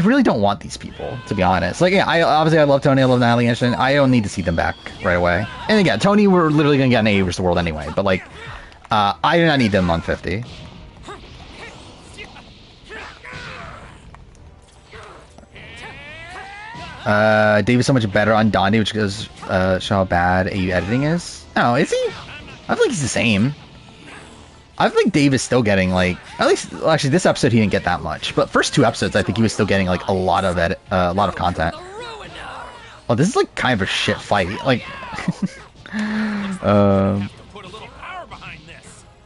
really don't want these people, to be honest. Like, yeah, I love Tony, I love Natalie Anderson. I don't need to see them back right away. And again, Tony, we're literally gonna get an AE versus the world anyway. But like, I do not need them on 50. Dave is so much better on Dondi, which goes show how bad AU editing is. Oh, is he? I feel like he's the same. I think Dave is still getting, like, at least, well, actually, this episode he didn't get that much, but first two episodes, I think he was still getting, like, a lot of content. Oh, this is, like, kind of a shit fight. Like,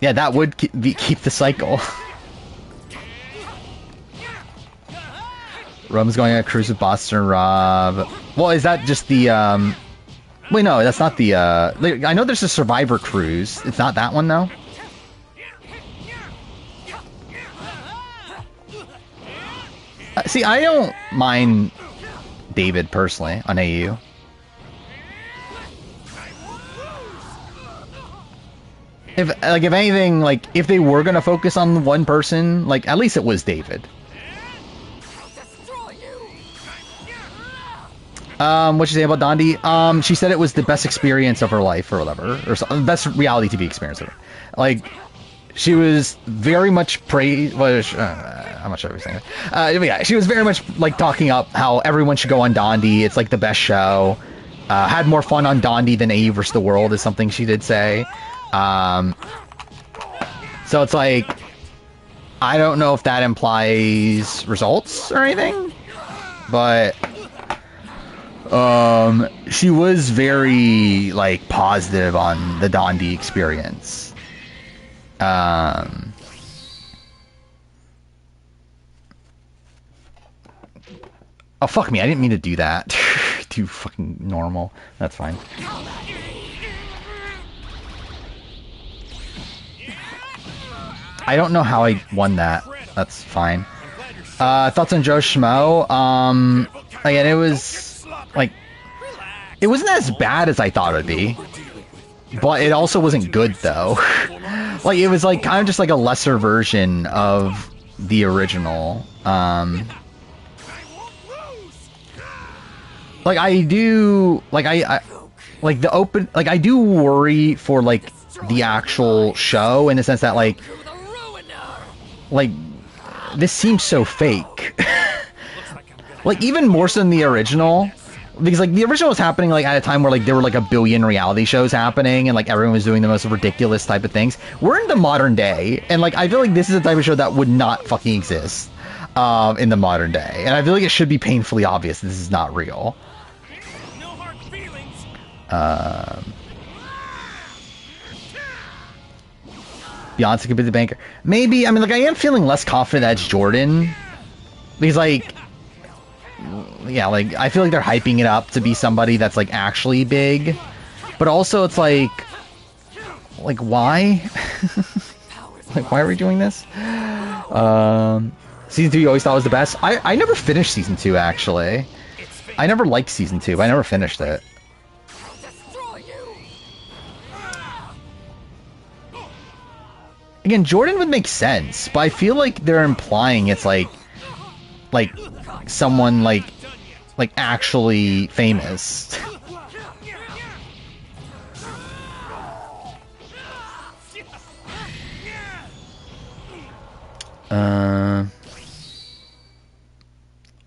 yeah, that would keep the cycle. Rum's going on a cruise with Boston Rob. Well, is that just the, wait, no, that's not the, I know there's a Survivor cruise. It's not that one, though? See, I don't mind David personally on AU. If anything, like, if they were gonna focus on one person, like, at least it was David. What'd she say about Dondi? She said it was the best experience of her life, or whatever, or best reality TV experience of her. Like, she was very much praised. Well, I'm not sure what I'm saying. Yeah, she was very much like talking up how everyone should go on Dondi. It's like the best show. Had more fun on Dondi than AU vs. the World is something she did say. So it's like, I don't know if that implies results or anything, but she was very like positive on the Dondi experience. Oh, fuck me. I didn't mean to do that. Too fucking normal. That's fine. I don't know how I won that. That's fine. Thoughts on Joe Schmo? Again, it was, like, it wasn't as bad as I thought it would be. But it also wasn't good, though. Like, it was, like, kind of just, like, a lesser version of the original. Like, I do... Like, I like, the open... Like, I do worry for, like, the actual show, in the sense that, like... like, this seems so fake. Like, even more so than the original. Because, like, the original was happening, like, at a time where, like, there were, like, a billion reality shows happening, and, like, everyone was doing the most ridiculous type of things. We're in the modern day, and, like, I feel like this is a type of show that would not fucking exist in the modern day. And I feel like it should be painfully obvious this is not real. No hard feelings. Beyonce could be the banker. Maybe, I mean, like, I am feeling less confident that it's Jordan. Because, like... Yeah, like, I feel like they're hyping it up to be somebody that's, like, actually big. But also, it's like... Like, why? Like, why are we doing this? Season 2 you always thought was the best? I never finished Season 2, actually. I never liked Season 2, but I never finished it. Again, Jordan would make sense, but I feel like they're implying it's, like someone, like, actually famous.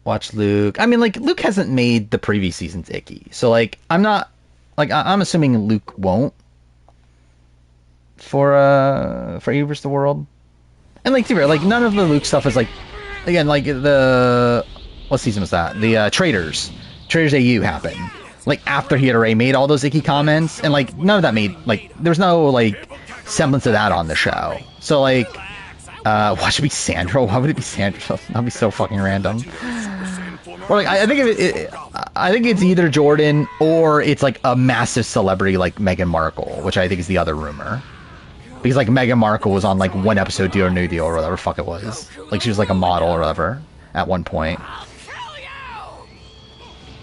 Watch Luke. I mean, like, Luke hasn't made the previous seasons icky, so, like, I'm not, like, I'm assuming Luke won't for You vs. the World. And, like, to be fair, like, none of the Luke stuff is, like, again, like, what season was that? The Traitors AU happened, like, after he had already made all those icky comments, and, like, none of that made, like, there's no, like, semblance of that on the show. So, like, watch it be Sandra? Why would it be Sandra? That'd be so fucking random. Or, like, I think I think it's either Jordan or it's, like, a massive celebrity like Meghan Markle, which I think is the other rumor. Because, like, Meghan Markle was on, like, one episode Deal or No Deal or whatever the fuck it was. Like, she was, like, a model or whatever at one point.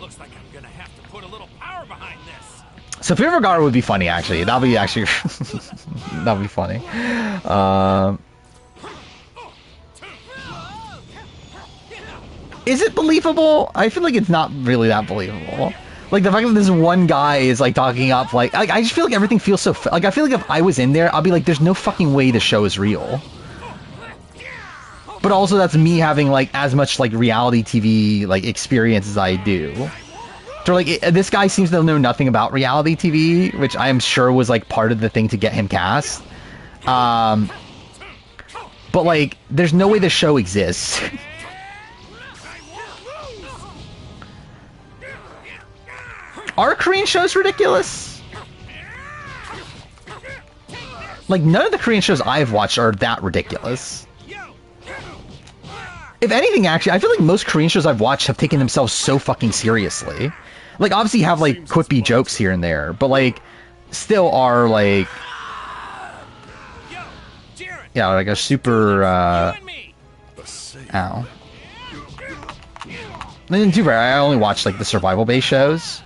Looks like I'm gonna have to put a little power behind this. Sofia Vergara would be funny, actually. That'd be actually... that'd be funny. Is it believable? I feel like it's not really that believable. Like, the fact that this one guy is, like, talking up, like I just feel like everything feels so... Like, I feel like if I was in there, I'll be like, there's no fucking way the show is real. But also, that's me having, like, as much, like, reality TV, like, experience as I do. So, like, this guy seems to know nothing about reality TV, which I am sure was, like, part of the thing to get him cast. But, like, there's no way the show exists. Are Korean shows ridiculous? Like, none of the Korean shows I've watched are that ridiculous. If anything, actually, I feel like most Korean shows I've watched have taken themselves so fucking seriously. Like, obviously you have, like, quippy jokes here and there, but, like, still are, like... Yeah, like a super, Ow. And too bad, I only watched, like, the survival-based shows.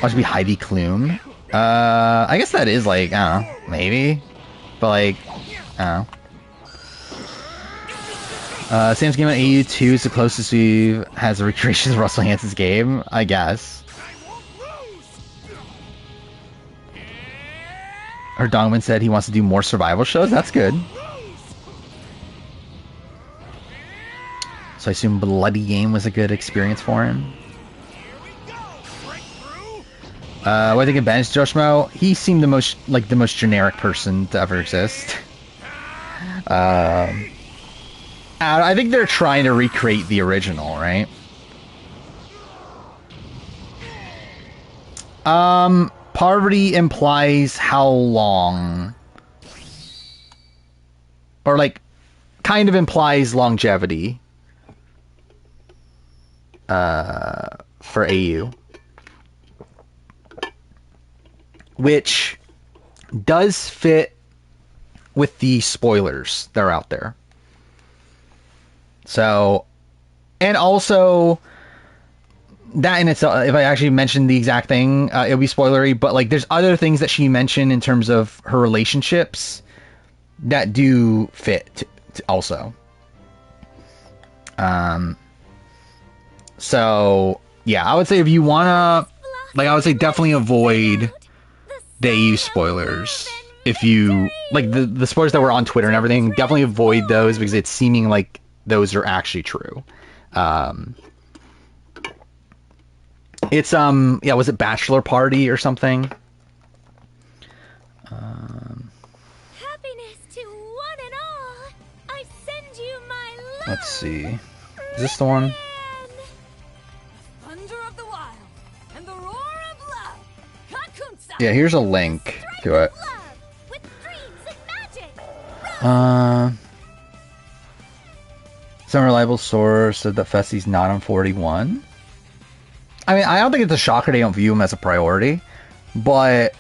Watch be Heidi Klum. I guess that is, like, I don't know, maybe. But, like, I don't know. Sam's game on AU2 is the closest we've has a recreation of Russell Hanson's game, I guess. Her Dongman said he wants to do more survival shows. That's good. So I assume Bloody Game was a good experience for him. What do you think of Ben's Josh Mo? He seemed the most generic person to ever exist. I think they're trying to recreate the original, right? Poverty implies how long? Or, like, kind of implies longevity. For AU. Which does fit with the spoilers that are out there. So, and also, that in itself, if I actually mentioned the exact thing, it would be spoilery, but, like, there's other things that she mentioned in terms of her relationships that do fit also. So, yeah, I would say if you wanna, like, I would say definitely avoid the AU spoilers if you like the spoilers that were on Twitter and everything, definitely avoid those because it's seeming like those are actually true. It's yeah, was it Bachelor Party or something? Happiness to one and all. I send you my love. Let's see. Is this the one? Thunder of the wild and the roar of love. Kakunsa. Yeah, here's a link to it. Love with dreams and magic. Some reliable source said that Fessie's not on 41. I mean, I don't think it's a shocker they don't view him as a priority, but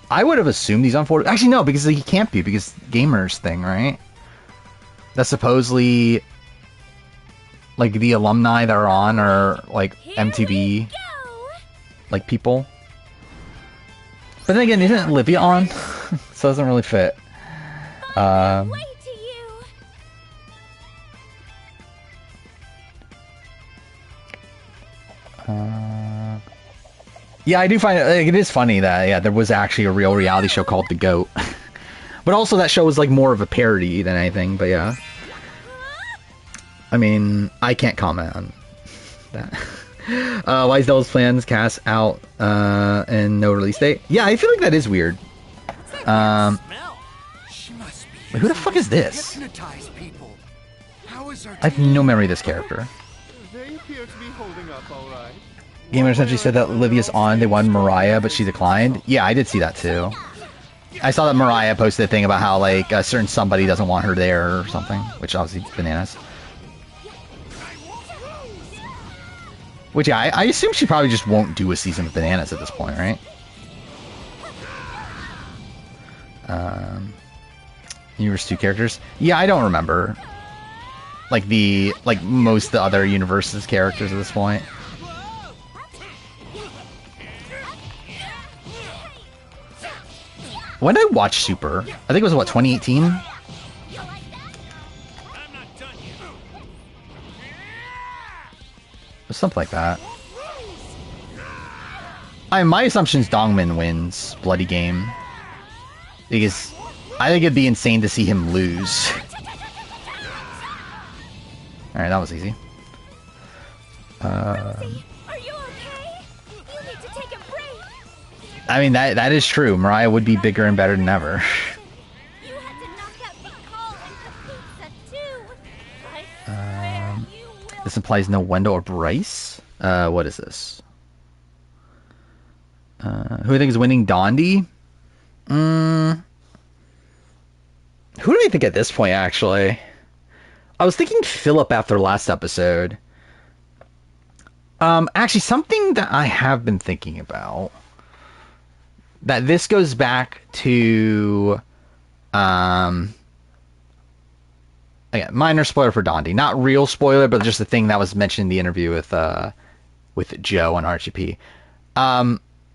I would have assumed he's on 40. Actually, no, because he can't be, because gamers thing, right? That's supposedly like the alumni that are on are like MTV like people. But then again, isn't Olivia on? So it doesn't really fit. Yeah, I do find it, like, it is funny that, yeah, there was actually a real reality show called The GOAT. But also that show was like more of a parody than anything, but yeah. I mean, I can't comment on that. Why is Devil's Plans cast out and no release date? Yeah, I feel like that is weird. Wait, who the fuck is this? I have no memory of this character. They appear to be holding up all right. Gamer essentially said that Olivia's on, they wanted Mariah, but she declined. Yeah, I did see that too. I saw that Mariah posted a thing about how, like, a certain somebody doesn't want her there or something, which obviously bananas. Which, yeah, I assume she probably just won't do a season of Bananas at this point, right? Universe 2 characters? Yeah, I don't remember. Like, most of the other Universe's characters at this point. When did I watch Super? I think it was, what, 2018? It was something like that. My assumption is Dongmin wins Bloody Game. Because I think it'd be insane to see him lose. Alright, that was easy. I mean, that is true. Mariah would be bigger and better than ever. This implies no Wendell or Bryce? What is this? Who do I think is winning Dondi? Who do I think at this point, actually? I was thinking Philip after last episode. Actually, something that I have been thinking about. That this goes back to, again, minor spoiler for Dondi. Not real spoiler, but just the thing that was mentioned in the interview with Joe on RGP.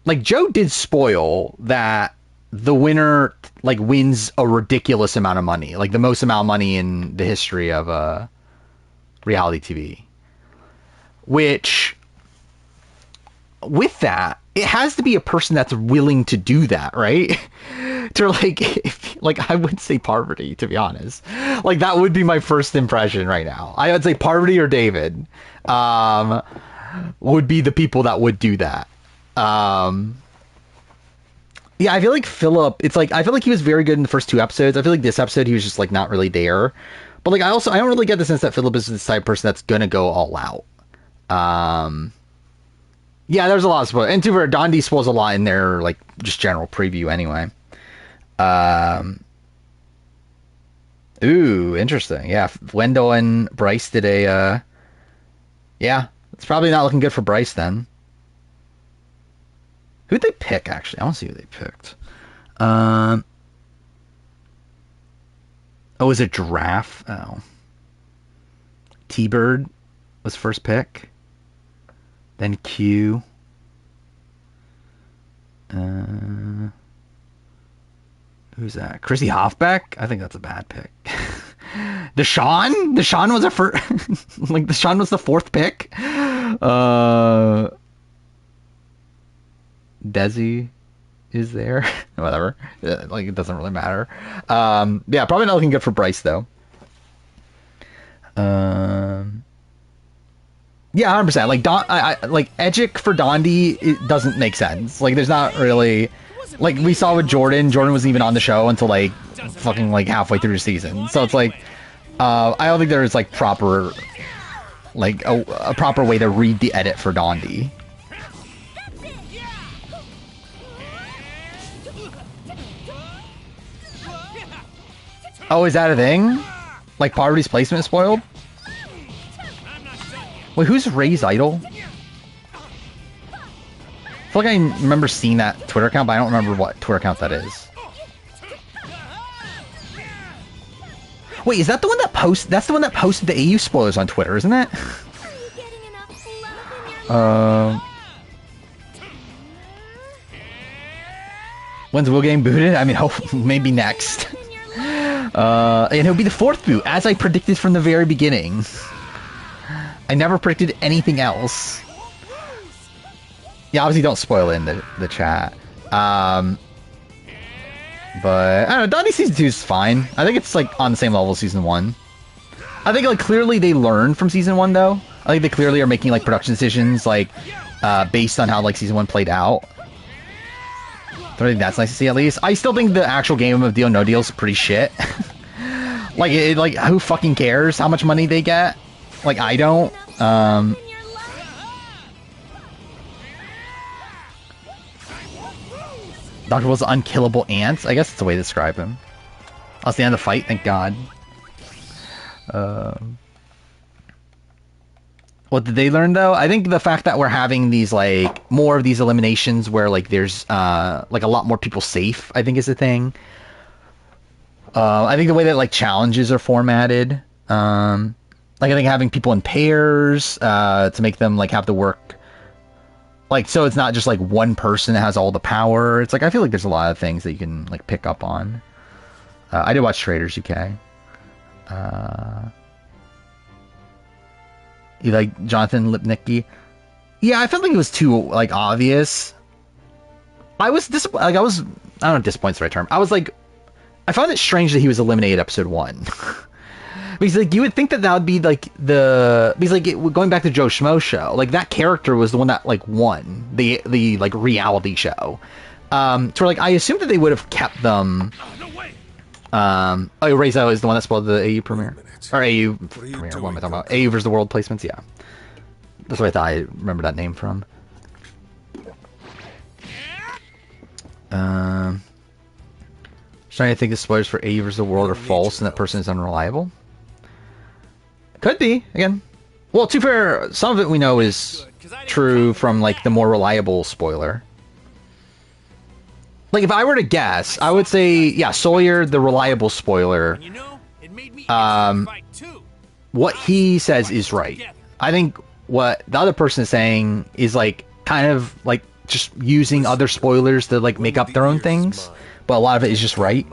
Like, Joe did spoil that the winner, like, wins a ridiculous amount of money. Like, the most amount of money in the history of, reality TV. Which, with that, it has to be a person that's willing to do that, right? To like, I would say Parvati, to be honest. Like, that would be my first impression right now. I would say Parvati or David, would be the people that would do that. Yeah, I feel like Philip, it's like, I feel like he was very good in the first 2 episodes. I feel like this episode, he was just, like, not really there. But, like, I don't really get the sense that Philip is the type of person that's gonna go all out. Yeah, there's a lot of spoilers. And to Dondi spoils a lot in their, like, just general preview anyway. Ooh, interesting. Yeah, Wendell and Bryce did a, yeah, it's probably not looking good for Bryce then. Who'd they pick, actually? I want to see who they picked. Oh, is it Giraffe? Oh. T-Bird was first pick. Then Q. Who's that? Chrissy Hoffbeck? I think that's a bad pick. Deshaun? Deshaun was a first... like, Deshaun was the 4th pick? Desi? is there. Whatever. Like, it doesn't really matter. Yeah, probably not looking good for Bryce, though. Yeah, 100%. Like, like Edgic for Dondi, it doesn't make sense. Like, there's not really... Like, we saw with Jordan. Jordan wasn't even on the show until, like, fucking, like, halfway through the season. So it's like... I don't think there's, like, proper... Like, a proper way to read the edit for Dondi. Oh, is that a thing? Like, Poverty's placement is spoiled? Wait, who's Ray's idol? I feel like I remember seeing that Twitter account, but I don't remember what Twitter account that is. Wait, is that the one that posts? That's the one that posted the AU spoilers on Twitter, isn't it? When's Will getting booted? I mean, maybe next. And he'll be the 4th boot, as I predicted from the very beginning. I never predicted anything else. Yeah, obviously don't spoil it in the chat. But, I don't know, Donnie Season 2 is fine. I think it's, like, on the same level as Season 1. I think, like, clearly they learned from Season 1, though. I think they clearly are making, like, production decisions, like, based on how, like, Season 1 played out. So I think that's nice to see, at least. I still think the actual game of Deal No Deal is pretty shit. like, who fucking cares how much money they get? Like, I don't. Dr. Will's unkillable ants? I guess that's the way to describe him. That's the end of the fight, thank God. What did they learn, though? I think the fact that we're having these, like, more of these eliminations where, like, there's, like, a lot more people safe, I think is the thing. I think the way that, like, challenges are formatted, like, I think having people in pairs, to make them, like, have to work, like, so it's not just, like, one person that has all the power. It's like, I feel like there's a lot of things that you can, like, pick up on. I did watch Traitors UK. You like Jonathan Lipnicki? Yeah, I felt like it was too, like, obvious. I was disappointed. Like, I don't know if disappointed's the right term. I was like, I found it strange that he was eliminated episode 1. Because, like, you would think that would be, like, because, like, going back to Joe Schmo show, like, that character was the one that, like, won the like, reality show. So, like, I assumed that they would have kept them. Oh, Rezo is the one that spoiled the AU premiere. Or AU premiere, what am I talking about? AU versus the World placements, yeah. That's what I thought I remember that name from. Trying to think the spoilers for AU versus the World are false and that person is unreliable. Could be, again. Well, to be fair, some of it we know is true from, like, the more reliable spoiler. Like, if I were to guess, I would say, yeah, Sawyer, the reliable spoiler, what he says is right. I think what the other person is saying is, like, kind of, like, just using other spoilers to, like, make up their own things. But a lot of it is just right.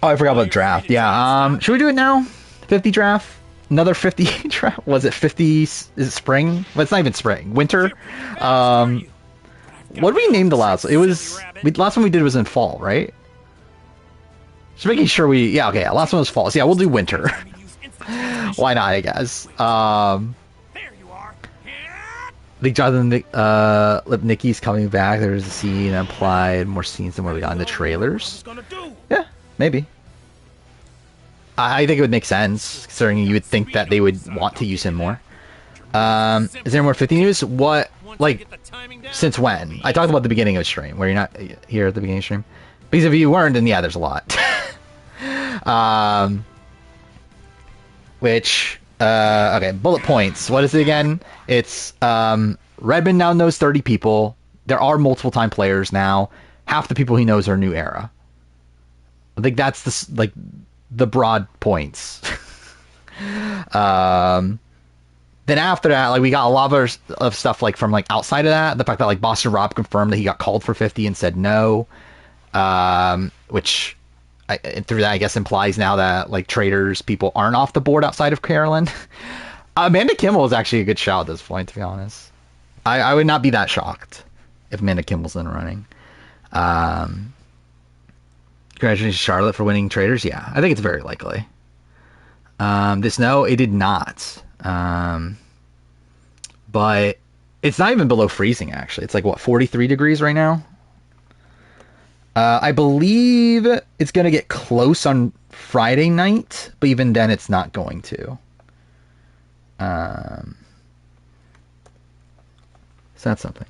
Oh, I forgot about draft. Yeah, should we do it now? 50 draft? Another 50 draft? Was it 50? Is it spring? Well, it's not even spring. Winter? What did we name the last? It was... last one we did was in fall, right? Just making sure we... Yeah, okay. Last one was fall. So yeah, we'll do winter. Why not, I guess. I think Jonathan Lipnicki's coming back. There's a scene implied, more scenes than what we got in the trailers. Yeah, maybe. I think it would make sense, considering you would think that they would want to use him more. Is there more 50 news? What, like, since when? I talked about the beginning of the stream, where you're not here at the beginning of the stream. Because if you weren't, then yeah, there's a lot. Okay, bullet points. What is it again? It's, Redmond now knows 30 people. There are multiple time players now. Half the people he knows are New Era. I think that's the broad points. Then after that, like, we got a lot of stuff, like, from, like, outside of that. The fact that, like, Boston Rob confirmed that he got called for 50 and said no. Which, through that, I guess, implies now that, like, Traitors people aren't off the board outside of Carolyn. Amanda Kimmel is actually a good shout at this point, to be honest. I would not be that shocked if Amanda Kimball's in the running. Congratulations, Charlotte, for winning Traitors. Yeah, I think it's very likely. No, it did not. But it's not even below freezing, actually. It's like, what, 43 degrees right now? I believe it's going to get close on Friday night, but even then it's not going to. So that's something.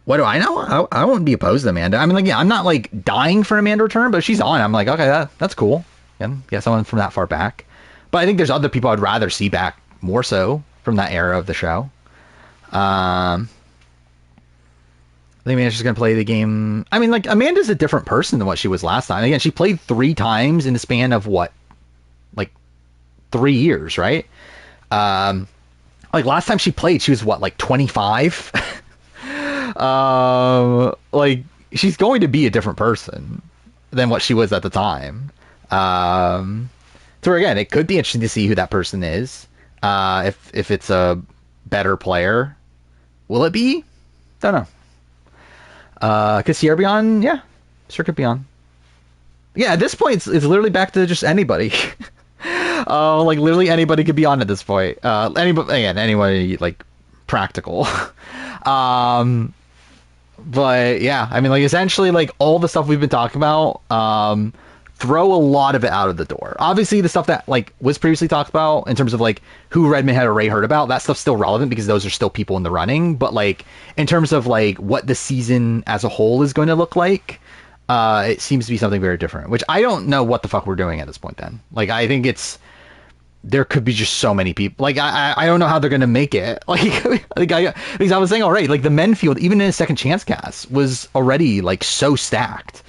What do I know? I wouldn't be opposed to Amanda. I mean, like, yeah, I'm not like dying for Amanda return, but if she's on, I'm like, okay, that's cool. Yeah, someone from that far back. But I think there's other people I'd rather see back more so from that era of the show. I think Amanda's just going to play the game. I mean, like, Amanda's a different person than what she was last time. Again, she played 3 times in the span of what? Like 3 years, right? Like, last time she played, she was what, like 25? Like, she's going to be a different person than what she was at the time. So again, it could be interesting to see who that person is. If it's a better player. Will it be? Don't know. Could Sierra be on? Yeah, sure could be on. Yeah, at this point, it's literally back to just anybody. Like, literally anybody could be on at this point. Anybody, like, practical. But, yeah, I mean, like, essentially, like, all the stuff we've been talking about, throw a lot of it out of the door. Obviously, the stuff that, like, was previously talked about in terms of, like, who Redmond had already heard about, that stuff's still relevant because those are still people in the running. But, like, in terms of, like, what the season as a whole is going to look like, it seems to be something very different, which I don't know what the fuck we're doing at this point then. Like, I think there could be just so many people. Like, I don't know how they're going to make it. Like, because I was saying already, like, the men field, even in a second chance cast, was already, like, so stacked.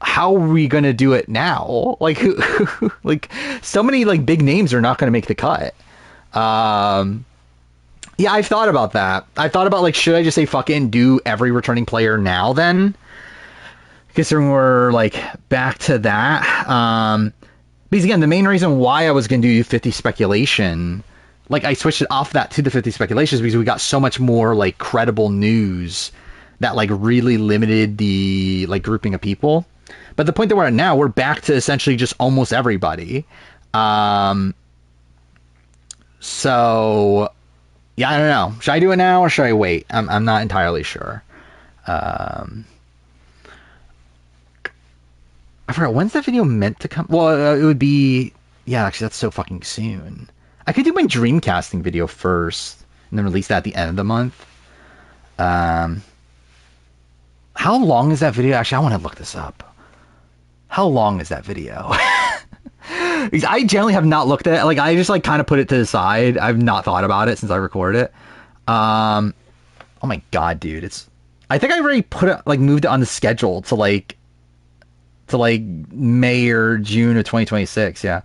How are we going to do it now? Like, like, so many, like, big names are not going to make the cut. Yeah, I've thought about that. I thought about, like, should I just say fucking do every returning player now then? Considering we're, like, back to that. Because, again, the main reason why I was going to do 50 speculation, like, I switched it off that to the 50 speculations because we got so much more, like, credible news that, like, really limited the, like, grouping of people. But the point that we're at now, we're back to essentially just almost everybody. So, yeah, I don't know. Should I do it now or should I wait? I'm not entirely sure. I forgot, when's that video meant to come? Well, it would be... Yeah, actually, that's so fucking soon. I could do my Dreamcasting video first, and then release that at the end of the month. How long is that video? Actually, I want to look this up. How long is that video? Because I generally have not looked at it. Like, I just, like, kind of put it to the side. I've not thought about it since I recorded it. Oh my god, dude. I think I already put it, like, moved it on the schedule to, like, May or June of 2026, yeah.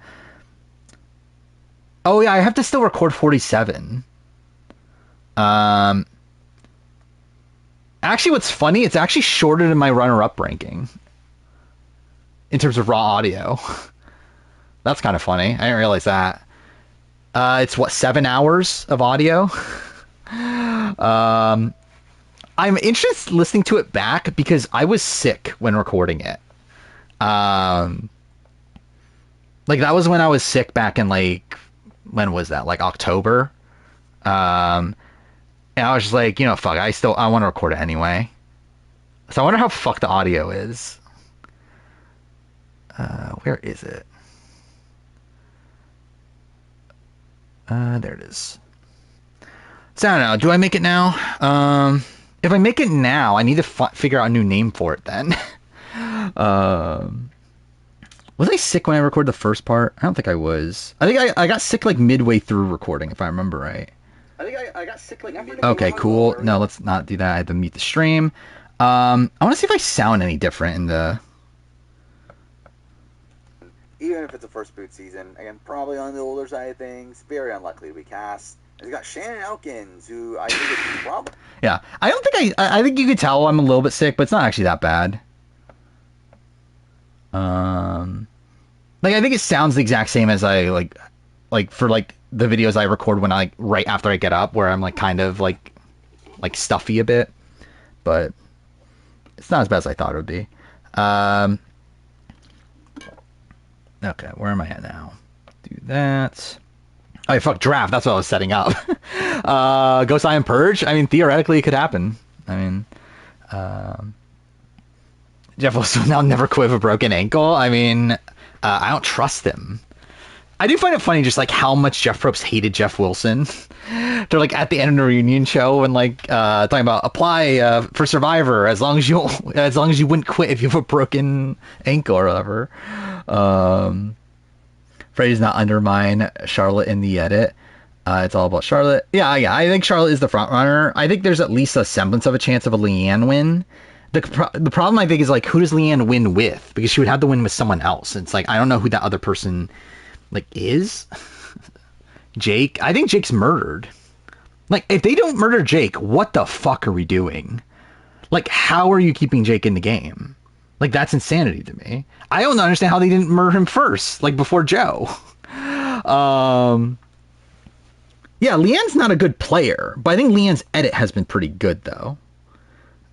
Oh, yeah, I have to still record 47. Actually, what's funny, it's actually shorter than my runner-up ranking. In terms of raw audio. That's kind of funny. I didn't realize that. It's, what, 7 hours of audio? I'm interested in listening to it back because I was sick when recording it. Like, that was when I was sick back in, like, when was that? Like, October? And I was just like, you know, fuck, I want to record it anyway. So I wonder how fucked the audio is. Where is it? There it is. So I don't know. Do I make it now? If I make it now, I need to figure out a new name for it then. Was I sick when I recorded the first part? I don't think I was. I think I got sick like midway through recording, if I remember right. I think I got sick like midway. Okay, cool. No, let's not do that. I had to mute the stream. I want to see if I sound any different in the... Even if it's a first boot season, again, probably on the older side of things, very unlikely to be cast. He's got Shannon Elkins, who I think is probably... Yeah, I don't think I think you could tell I'm a little bit sick, but it's not actually that bad. Like, I think it sounds the exact same as I, like, like for like the videos I record when I right after I get up, where I'm like kind of like stuffy a bit, but it's not as bad as I thought it would be. Okay, where am I at now? Do that. Oh, yeah, fuck, draft. That's what I was setting up. Ghost Eye and Purge. I mean, theoretically, it could happen. I mean, Jeff Wilson will never quit with a broken ankle. I mean, I don't trust him. I do find it funny just like how much Jeff Probst hated Jeff Wilson. They're like at the end of the reunion show and like talking about apply for Survivor as long as you wouldn't quit if you have a broken ankle or whatever. Freddie's not undermine Charlotte in the edit. It's all about Charlotte. Yeah. I think Charlotte is the front runner. I think there's at least a semblance of a chance of a Leanne win. The problem I think is like, who does Leanne win with? Because she would have to win with someone else. It's like, I don't know who that other person like is. Jake. I think Jake's murdered. Like, if they don't murder Jake, what the fuck are we doing? Like, how are you keeping Jake in the game? Like, that's insanity to me. I don't understand how they didn't murder him first, like before Joe. Yeah, Leanne's not a good player, but I think Leanne's edit has been pretty good though.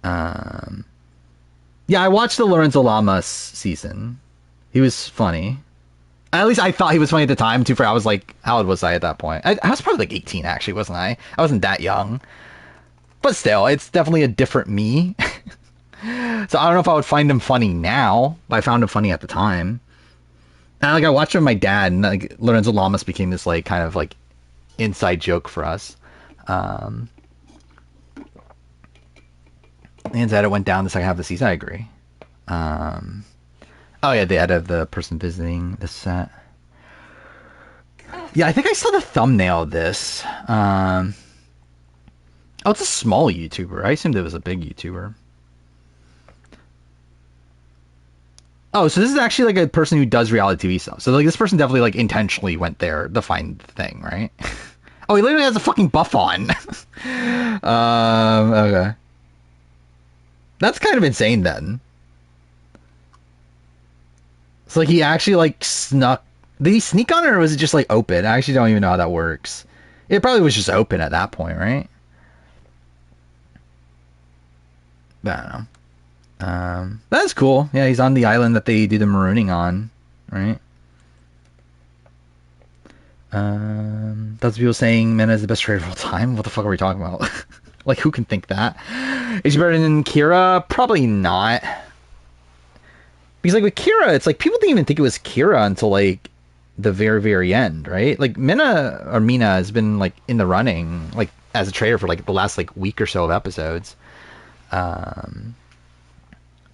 Yeah, I watched the Lorenzo Lamas season. He was funny. At least I thought he was funny at the time. Too fair, I was like, how old was I at that point? I was probably like 18, actually, wasn't I? I wasn't that young. But still, it's definitely a different me. So I don't know if I would find him funny now, but I found him funny at the time. And like I watched it with my dad, and like Lorenzo Lamas became this like kind of like inside joke for us. And that it went down the second half of the season. I agree. Oh yeah, the edit of the person visiting the set. Yeah, I think I saw the thumbnail of this. Oh, it's a small YouTuber. I assumed it was a big YouTuber. Oh, so this is actually like a person who does reality TV stuff. So like this person definitely like intentionally went there to find the thing, right? Oh, he literally has a fucking buff on. Okay. That's kind of insane then. So like he actually like snuck. Did he sneak on it or was it just like open? I actually don't even know how that works. It probably was just open at that point, right? But I don't know. That's cool. Yeah, he's on the island that they do the marooning on, right? Those people saying Mena is the best trader of all time. What the fuck are we talking about? Like, who can think that? Is he better than Kira? Probably not. Because like with Kira, it's like people didn't even think it was Kira until like the very, very end, right? Like Mina has been like in the running, like as a trader for like the last like week or so of episodes.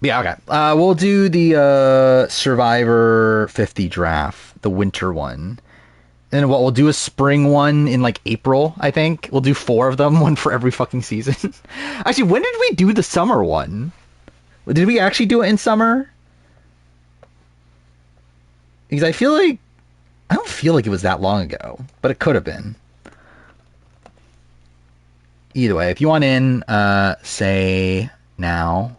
Yeah, okay. We'll do the Survivor 50 draft, the winter one. And what we'll do a spring one in like April, I think. We'll do 4 of them, one for every fucking season. Actually, when did we do the summer one? Did we actually do it in summer? Because I don't feel like it was that long ago, but it could have been. Either way, if you want in, say now.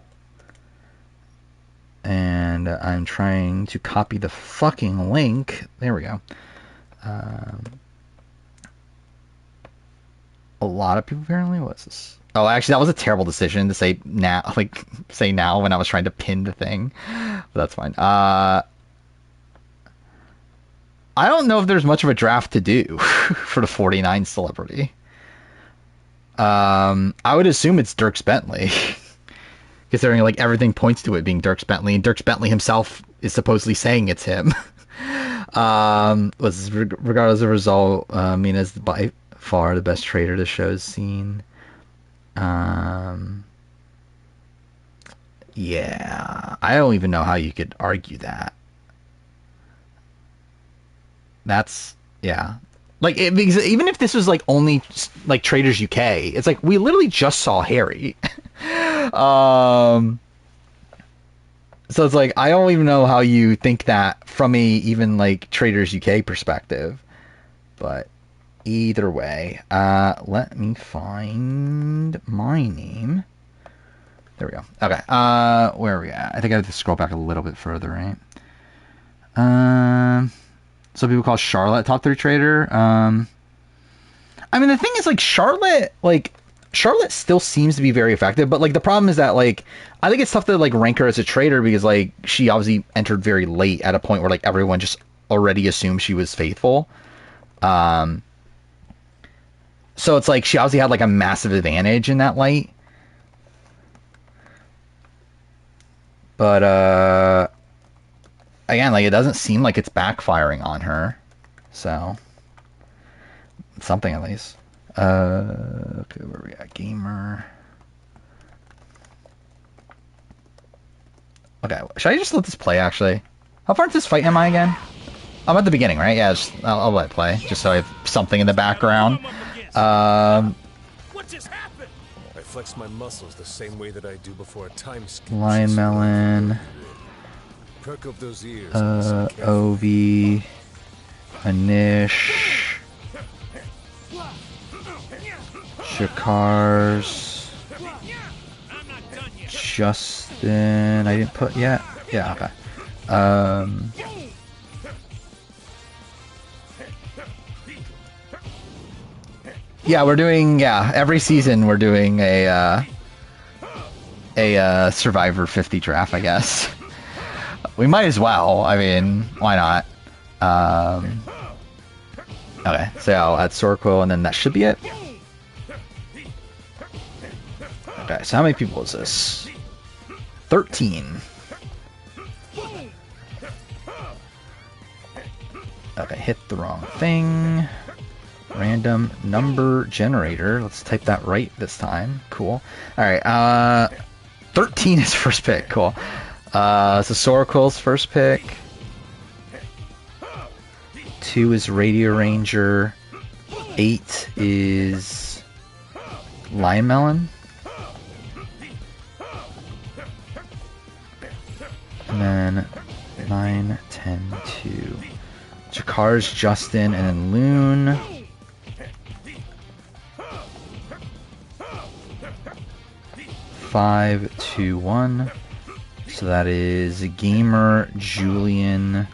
And I'm trying to copy the fucking link. There we go. A lot of people apparently. What's this? Oh, actually, that was a terrible decision to say now. Like say now when I was trying to pin the thing. But that's fine. I don't know if there's much of a draft to do for the 49 celebrity. I would assume it's Dierks Bentley. Considering like everything points to it being Dierks Bentley, and Dierks Bentley himself is supposedly saying it's him. Regardless of the result, Mina's by far the best trader the show's seen. Yeah, I don't even know how you could argue that. That's yeah. Like because even if this was like only like Traitors UK, it's like we literally just saw Harry. So it's like I don't even know how you think that from a even like Traitors UK perspective. But either way, let me find my name. There we go. Okay. Where are we at? I think I have to scroll back a little bit further, right? Some people call Charlotte top 3 trader. I mean, the thing is, like, Charlotte still seems to be very effective, but, like, the problem is that, like, I think it's tough to, like, rank her as a traitor because, like, she obviously entered very late at a point where, like, everyone just already assumed she was faithful. So it's like she obviously had, like, a massive advantage in that light. But, again, like, it doesn't seem like it's backfiring on her. So, something at least. Okay, where we at? Gamer. Okay, should I just let this play, actually? How far into this fight am I again? I'm at the beginning, right? Yeah, I'll let it play, just so I have something in the background. What just happened? I flex my muscles the same way that I do before a time skip. Lion Melon. Perk up those ears. Ovi. Anish. Shakars. Justin. I didn't put yet. Yeah, okay. Yeah, we're doing, every season we're doing a Survivor 50 draft, I guess. We might as well. I mean, why not? Okay, so I'll add Sorquil, and then that should be it. Okay, so how many people is this? 13. Okay, hit the wrong thing. Random number generator. Let's type that right this time. Cool. Alright, 13 is first pick. Cool. So Sorquil's first pick. 2 is Radio Ranger. 8 is Lion Melon. And then 9, 10, 2. Jakar's Justin, and then Loon. Five, 2, 1. So that is Gamer, Julian,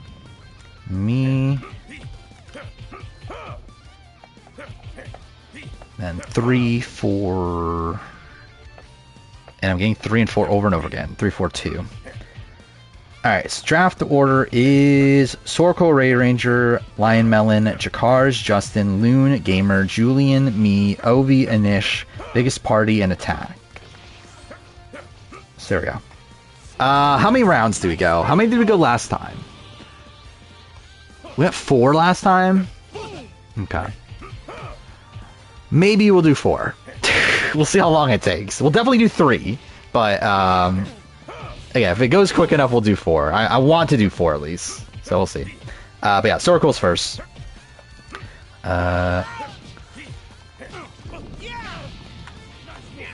me. Then 3, 4. And I'm getting 3 and 4 over and over again. 3, 4, 2. Alright, so draft order is Sorquil, Ray Ranger, Lion Melon, Jakar's, Justin, Loon, Gamer, Julian, me, Ovi, Anish, Biggest Party, and Attack. So there we go. How many rounds do we go? How many did we go last time? We got 4 last time? Okay. Maybe we'll do 4. We'll see how long it takes. We'll definitely do 3, but, yeah, if it goes quick enough, we'll do 4. I want to do 4 at least, so we'll see. But yeah, Sorquil's first.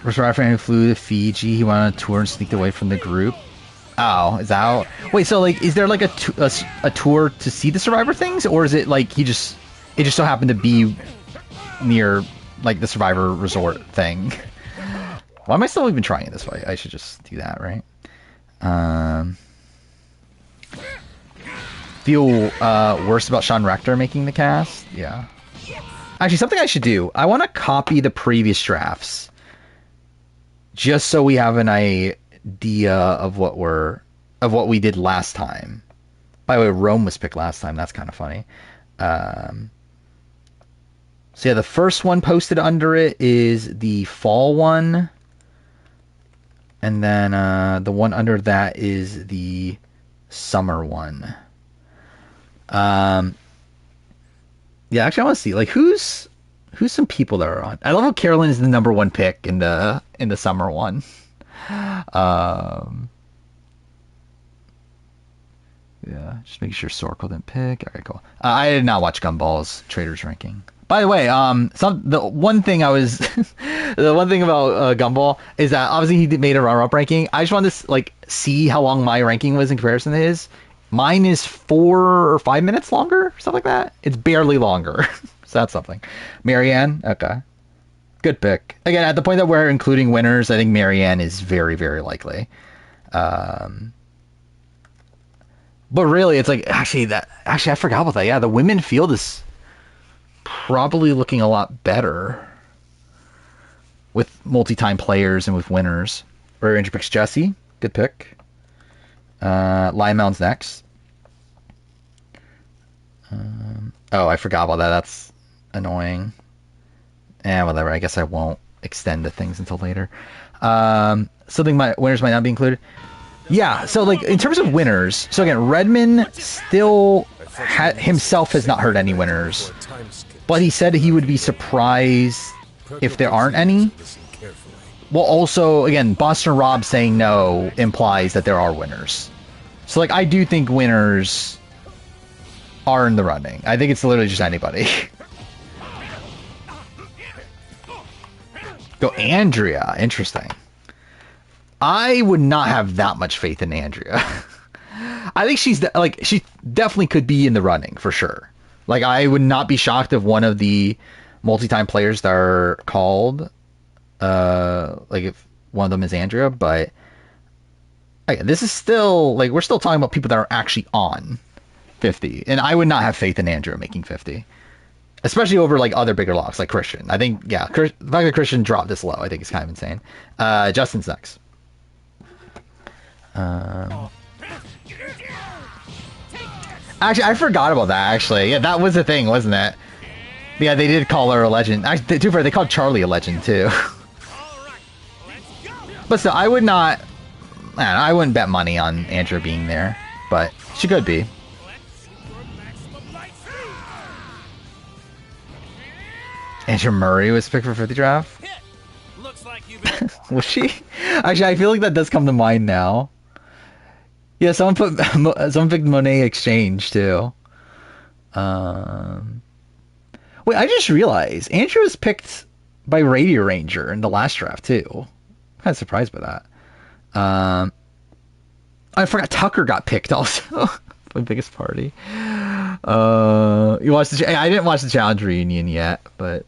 First rifleman who flew to Fiji. He went on a tour and sneaked away from the group. Oh, is that how... Wait, so, like, is there, like, a tour to see the Survivor things? Or is it, like, it just so happened to be near, like, the Survivor resort thing? Why am I still even trying this way? I should just do that, right? Feel worse about Sean Rector making the cast? Yeah. Actually, something I should do. I want to copy the previous drafts. Just so we have an idea of what we did last time. By the way, Rome was picked last time. That's kind of funny. So yeah, the first one posted under it is the fall one. And then the one under that is the summer one. Yeah, actually, I want to see, like, who's some people that are on. I love how Carolyn is the number 1 pick in the summer one. Yeah, just making sure Sorquil didn't pick. Okay, cool. I did not watch Gumball's Traitors ranking. By the way, the one thing about Gumball is that obviously he made a runner-up ranking. I just wanted to like see how long my ranking was in comparison to his. Mine is 4 or 5 minutes longer, stuff like that. It's barely longer, so that's something. Marianne, okay, good pick. Again, at the point that we're including winners, I think Marianne is very, very likely. But really, it's like, actually, I forgot about that. Yeah, the women field is probably looking a lot better with multi-time players and with winners. Rare Ranger picks Jesse. Good pick. Lionmound's next. Oh, I forgot about that. That's annoying. Whatever. I guess I won't extend the things until later. Winners might not be included. Yeah, so like in terms of winners, so again, Redman still himself has not heard any winners, but he said he would be surprised if there aren't any. Well, also, again, Boston Rob saying no implies that there are winners. So like, I do think winners are in the running. I think it's literally just anybody. Go Andrea, interesting. I would not have that much faith in Andrea. I think she definitely could be in the running for sure. Like, I would not be shocked if one of the multi-time players that are called, like if one of them is Andrea. But again, this is still like we're still talking about people that are actually on 50, and I would not have faith in Andrea making 50, especially over like other bigger locks like Christian. I think the fact that Christian dropped this low, I think is kind of insane. Justin's next. Actually, I forgot about that. Actually, yeah, that was the thing, wasn't it? Yeah, they did call her a legend. Actually, too far, they called Charlie a legend too. But still, I would not. Man, I wouldn't bet money on Andrea being there, but she could be. Andrea Murray was picked for 50 draft. Was she? Actually, I feel like that does come to mind now. Yeah, someone picked Monet Exchange too. Wait, I just realized Andrew was picked by Radio Ranger in the last draft too. I'm kind of surprised by that. I forgot Tucker got picked also. My biggest party. You watched I didn't watch the challenge reunion yet, but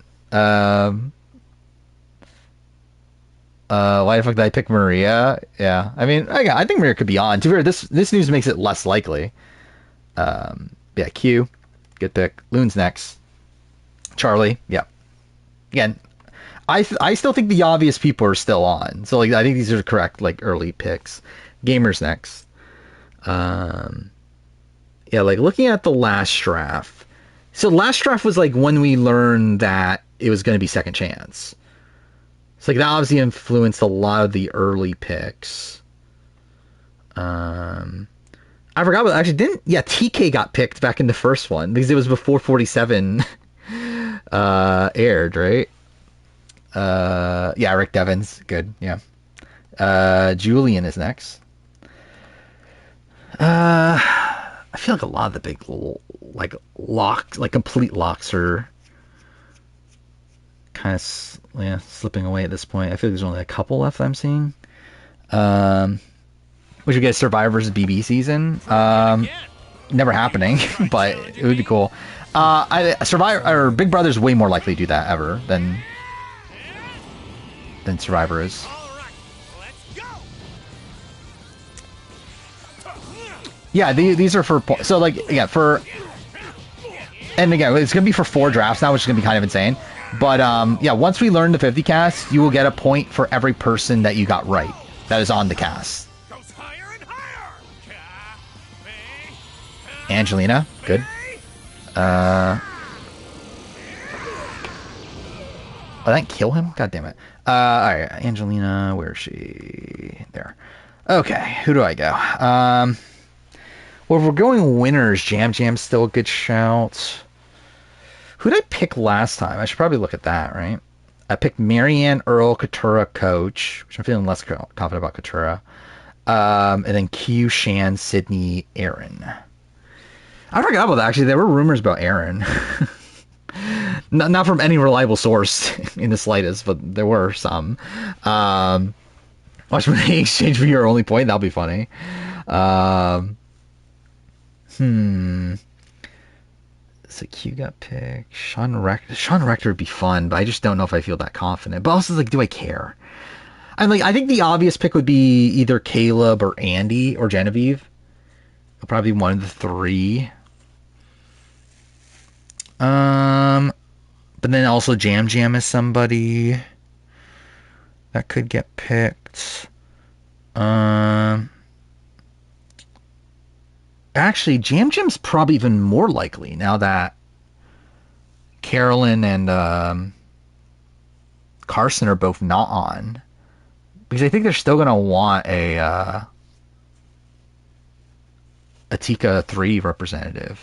why the fuck did I pick Maria? Yeah, I mean, I think Maria could be on. To be fair, this news makes it less likely. Yeah, Q, good pick. Loon's next. Charlie, yeah. Again, I still think the obvious people are still on. So like, I think these are correct like early picks. Gamers next. Yeah, like looking at the last draft. So last draft was like when we learned that it was going to be second chance. So like that obviously influenced a lot of the early picks. I forgot, but actually TK got picked back in the first one because it was before 47 aired, right? Yeah, Rick Devens, good, yeah. Julian is next. I feel like a lot of the big like locks, like complete locks, are kind of slipping away at this point. I feel like there's only a couple left I'm seeing. We should get Survivor's BB season. Never happening, but it would be cool. Survivor or Big Brother's way more likely to do that ever than Survivor is. Yeah, these are for so like yeah for, and again it's gonna be for 4 drafts now, which is gonna be kind of insane. But yeah, once we learn the 50 cast, you will get a point for every person that you got right that is on the cast. Angelina, good. Oh, I didn't kill him? God damn it. Alright, Angelina, where is she? There. Okay, who do I go? Well, if we're going winners, Jam Jam's still a good shout. Who did I pick last time? I should probably look at that, right? I picked Marianne, Earl, Katura, Coach, which I'm feeling less confident about Katura. And then Q, Shan, Sydney, Aaron. I forgot about that, actually. There were rumors about Aaron. Not from any reliable source in the slightest, but there were some. Watch when they exchange for your only point. That'll be funny. So Q got picked. Sean Rector would be fun, but I just don't know if I feel that confident. But also, like, do I care? I think the obvious pick would be either Caleb or Andy or Genevieve. It'll probably be one of the three. But then also Jam Jam is somebody that could get picked. Actually, Jam Jam's probably even more likely now that Carolyn and Carson are both not on. Because I think they're still going to want a Tika 3 representative.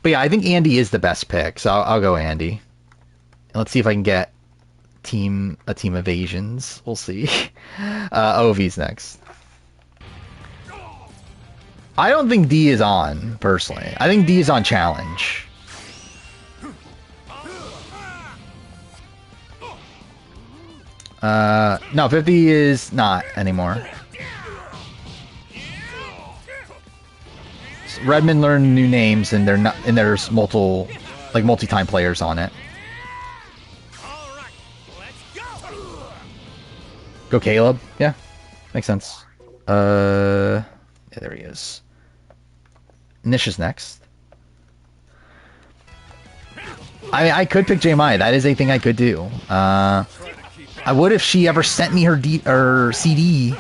But yeah, I think Andy is the best pick, so I'll go Andy. And let's see if I can get a team of Asians. We'll see. OV's next. I don't think D is on, personally. I think D is on challenge. No, 50 is not anymore. Redmond learned new names, and they're not, and there's multi-time players on it. Go Caleb. Yeah, makes sense. Yeah, there he is. Nish is next. I could pick J Mai. That is a thing I could do. I would if she ever sent me her CD.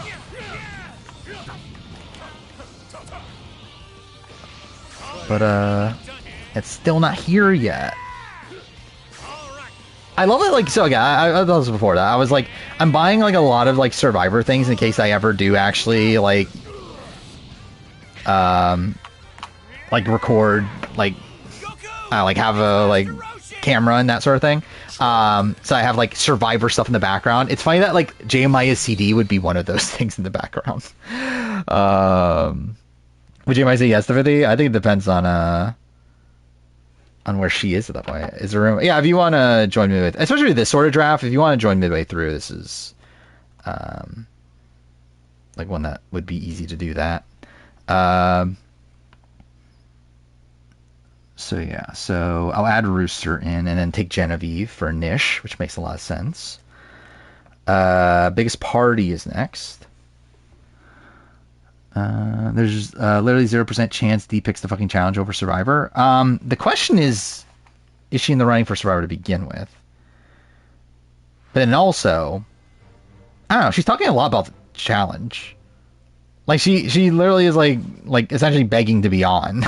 But it's still not here yet. I love it. Like, so yeah, I thought this before that. I was like, I'm buying like a lot of like Survivor things in case I ever do actually like record like have a like camera and that sort of thing. So I have like Survivor stuff in the background. It's funny that like J-Maya's CD would be one of those things in the background. Would J-Maya say yes to 50? I think it depends on where she is at that point. Is there room? Yeah, if you want to join me with, especially with this sort of draft, if you want to join midway through, this is like one that would be easy to do that. So yeah, so I'll add Rooster in and then take Genevieve for Nish, which makes a lot of sense. Biggest Party is next. There's literally 0% chance D picks the fucking challenge over Survivor. The question is she in the running for Survivor to begin with? But then also, I don't know, she's talking a lot about the challenge. Like she literally is like essentially begging to be on.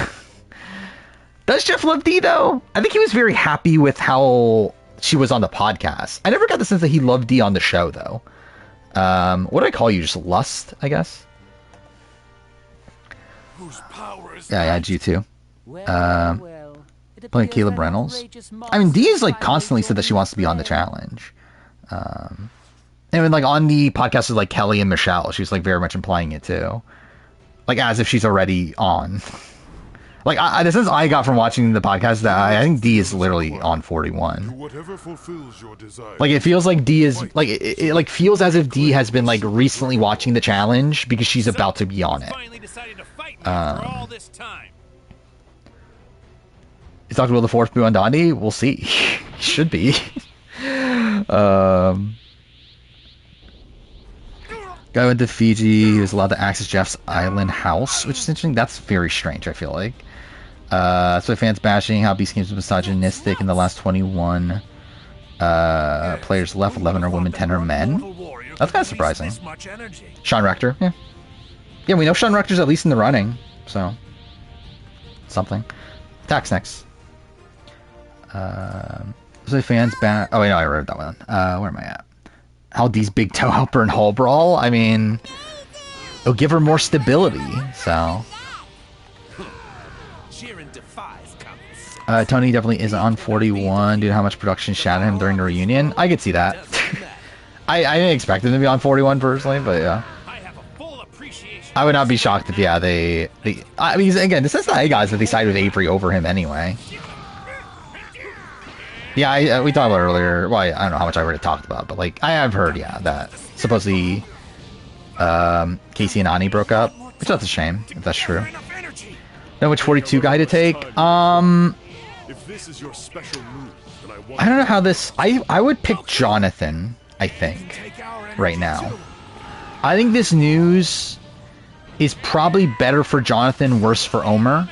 Does Jeff love D though? I think he was very happy with how she was on the podcast. I never got the sense that he loved D on the show though. What do I call you? Just Lust, I guess. Yeah, I had you too. Playing Caleb Reynolds. I mean, D is like constantly said that she wants to be on the challenge. And then like on the podcast with like Kelly and Michelle, she's like very much implying it too, like as if she's already on. Like the sense I got from watching the podcast that I think D is literally on 41. Like it feels like D is like it like feels as if D has been like recently watching the challenge because she's about to be on it. Is Dr. Will the fourth boo on Dondi? We'll see. Should be. Guy went to Fiji. He was allowed to access Jeff's island house, which is interesting. That's very strange, I feel like. So fans bashing how Beast Games was misogynistic in the last 21 players left. 11 are women, 10 are men. That's kind of surprising. Sean Rector, yeah. Yeah, we know Sean Rector's at least in the running, so something. Tax next. So fans bash. Oh wait, no, I wrote that one. Where am I at? How D's big toe helper in Hall Brawl? I mean, it'll give her more stability, so. Tony definitely is on 41 due to how much production shadowed him during the reunion. I could see that. I didn't expect him to be on 41 personally, but yeah. I would not be shocked if, yeah, they I mean, again, this is the A guys that they sided with Avery over him anyway. Yeah, we talked about it earlier. Well, I don't know how much I already talked about, but like I have heard, yeah, that supposedly Casey and Ani broke up, which that's a shame if that's true. Know which 42 guy to take? If this is your special move, then I don't know how this. I would pick Jonathan. I think right now. I think this news is probably better for Jonathan, worse for Omer.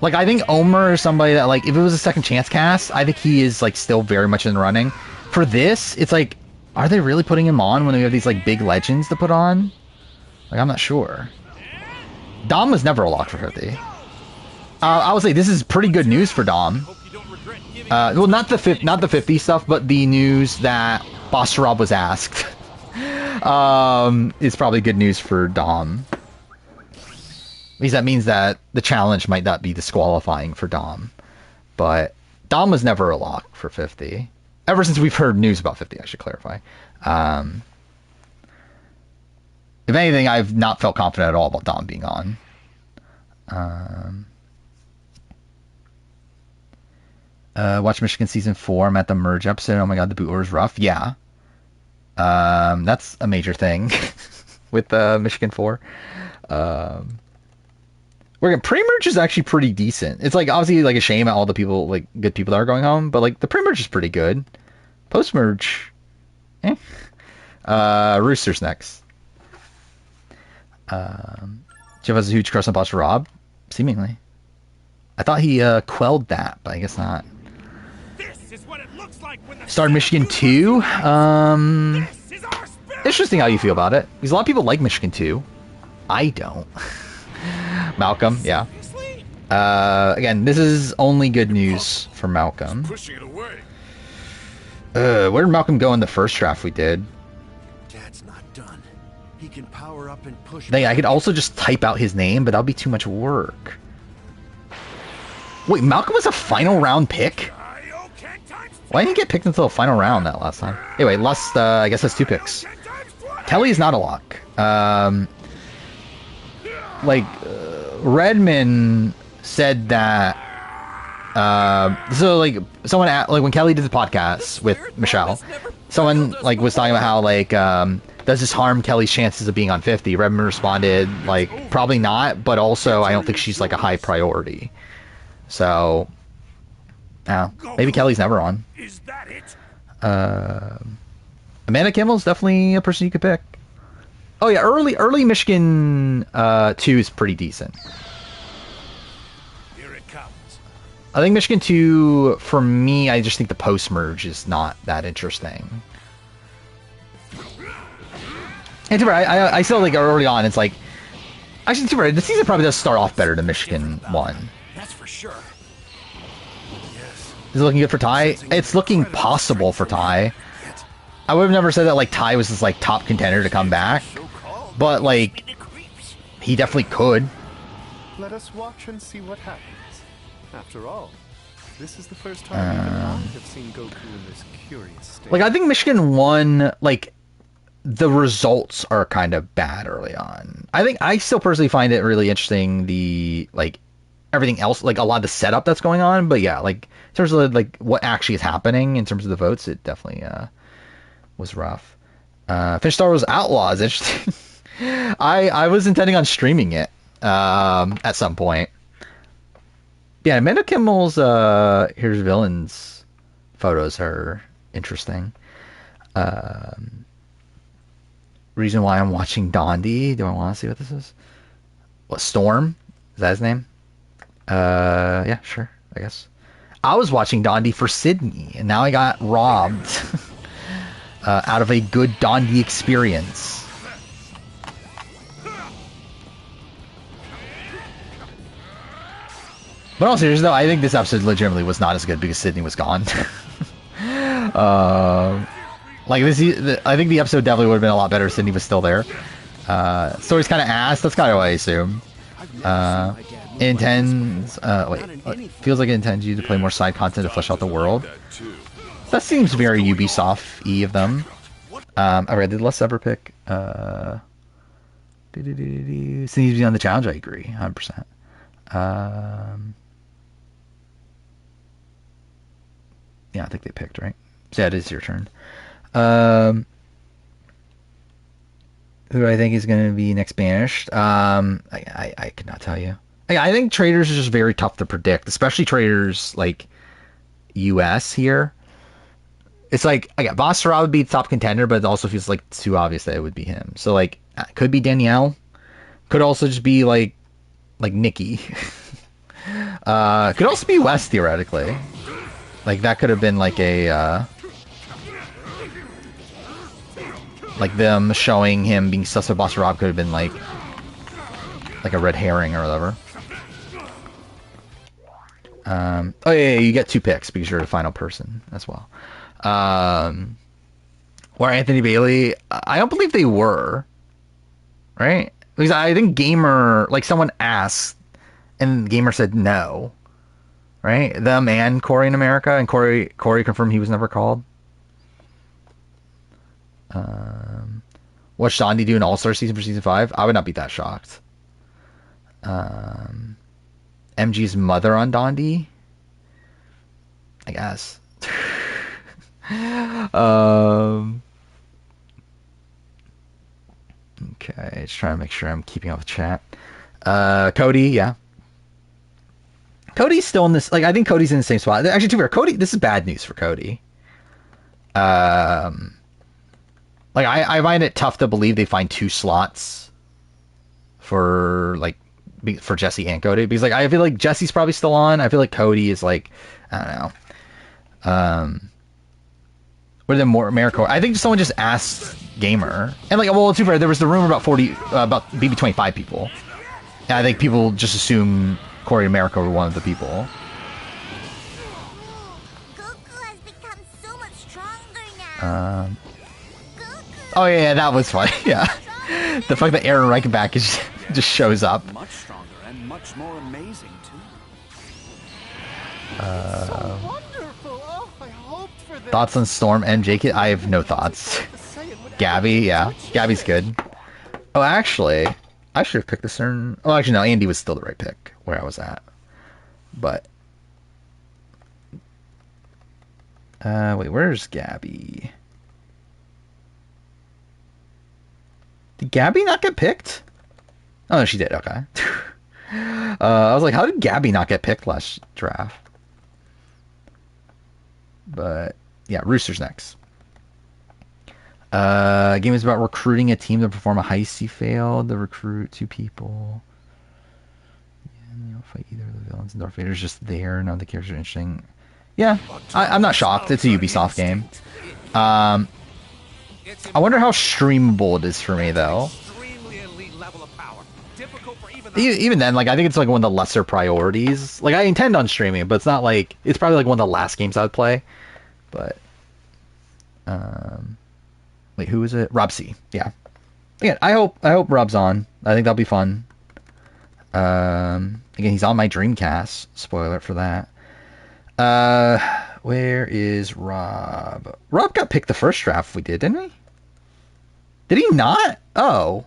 Like, I think Omer is somebody that, like, if it was a second chance cast, I think he is, like, still very much in the running. For this, it's like, are they really putting him on when we have these, like, big legends to put on? Like, I'm not sure. Dom was never a lock for 50. I would say this is pretty good news for Dom. Well, not the 50 stuff, but the news that Boss Rob was asked. Is probably good news for Dom. Because that means that the challenge might not be disqualifying for Dom. But Dom was never a lock for 50. Ever since we've heard news about 50, I should clarify. If anything, I've not felt confident at all about Dom being on. Watch Michigan Season 4. I'm at the merge episode. Oh my god, the boot order is rough. Yeah. That's a major thing with Michigan 4. Pre-merge is actually pretty decent. It's like obviously like a shame at all the people, like good people that are going home, but like the pre-merge is pretty good. Post-merge, Rooster's next. Jeff has a huge crush on Boss Rob, seemingly. I thought he quelled that, but I guess not. This is what it looks like when the Started Michigan 2. Interesting how you feel about it. Because a lot of people like Michigan 2. I don't. Malcolm, yeah. Again, this is only good news for Malcolm. Pushing it away. Where did Malcolm go in the first draft we did? Dad's not done. He can power up and push. I could also just type out his name, but that'll be too much work. Wait, Malcolm was a final round pick? Why didn't he get picked until the final round that last time? Anyway, last, I guess that's 2 picks. Kelly is not a lock. Redman said that, so, like, someone, like, when Kelly did the podcast with Michelle, someone, like, was talking about how, like, does this harm Kelly's chances of being on 50? Redman responded, like, probably not, but also I don't think she's, like, a high priority. So, maybe Kelly's never on. Is that it? Amanda Kimmel's definitely a person you could pick. Oh yeah, early Michigan 2 is pretty decent. Here it comes. I think Michigan 2, for me, I just think the post-merge is not that interesting. And I still think early on, it's like... Actually, the season probably does start off better than Michigan 1. That's for sure. Is it looking good for Ty? It's looking possible for Ty. I would have never said that, like, Ty was this, like, top contender to come back. But, like, he definitely could. Let us watch and see what happens. After all, this is the first time even I have seen Goku in this curious state. Like, I think Michigan 1, like, the results are kind of bad early on. I still personally find it really interesting, the, like, everything else, like, a lot of the setup that's going on. But, yeah, like, in terms of, like, what actually is happening in terms of the votes, it definitely, was rough. Fish Star Wars Outlaw is interesting. I was intending on streaming it at some point. Yeah, Amanda Kimmel's Here's Villains photos are interesting. Reason why I'm watching Dondi. Do I want to see what this is? What, Storm? Is that his name? Yeah, sure, I guess. I was watching Dondi for Sydney, and now I got robbed out of a good Dondi experience. But all seriously though, I think this episode legitimately was not as good because Sydney was gone. Like this, I think the episode definitely would have been a lot better if Sydney was still there. Story's kind of ass. That's kind of what I assume. Intends. Feels like it intends you to play more side content to flesh out the world. That seems very Ubisoft-y of them. Alright, did let's ever pick. Seems to be on the challenge. I agree, 100%. Yeah, I think they picked, right? So yeah, it is your turn. Who do I think is going to be next banished? I could not tell you. I think Traitors is just very tough to predict, especially Traitors like US here. it's like, again, Basara would be top contender, but it also feels like too obvious that it would be him. So like, could be Danielle. Could also just be like Nikki. Could also be Wes theoretically. Like that could have been like a like them showing him being sus of Boss Rob could have been like a red herring or whatever. Oh yeah, you get 2 picks because you're the final person as well. Or Anthony Bailey, I don't believe they were, right? Because I think Gamer, like someone asked, and Gamer said no, right? Them and Corey in America, and Corey confirmed he was never called. What's Dondi do an All-Star season for season 5? I would not be that shocked. MG's mother on Dondi? I guess. Okay, just trying to make sure I'm keeping up with chat. Cody, yeah. Cody's still in this, like, I think Cody's in the same spot. Actually, to be fair, Cody, this is bad news for Cody. Like, I find it tough to believe they find 2 slots for Jesse and Cody, because like I feel like Jesse's probably still on. I feel like Cody is like, I don't know. What are the more AmeriCorps? I think someone just asked Gamer, and like, well, too fair, there was the rumor about maybe 25 people, and I think people just assume Corey and AmeriCorps were one of the people. Goku has become so much stronger now. Oh yeah, that was funny. Yeah, the fact that Aaron Reichenbach just shows up. Much stronger and much more amazing too. So wonderful. Oh, I hoped for this. Thoughts on Storm and JK? I have no thoughts. Gabby, yeah, Gabby's good. Oh, actually, I should have picked a certain. Oh, actually, no, Andy was still the right pick where I was at. But wait, where's Gabby? Did Gabby not get picked? Oh, no, she did. Okay. I was like, how did Gabby not get picked last draft? But yeah, Rooster's next. Game is about recruiting a team to perform a heist you failed. To recruit 2 people. Yeah, you don't fight either of the villains. And Darth Vader's just there. None of the characters are interesting. Yeah, I'm not shocked. It's a Ubisoft game. I wonder how streamable it is for me, though. Even then, like, I think it's like one of the lesser priorities. Like, I intend on streaming, but it's not like, it's probably like one of the last games I would play. But, wait, who is it? Rob C. Yeah. Again, I hope Rob's on. I think that'll be fun. Again, he's on my Dreamcast. Spoiler for that. Where is Rob? Rob got picked the first draft we did, didn't we? Did he not? Oh.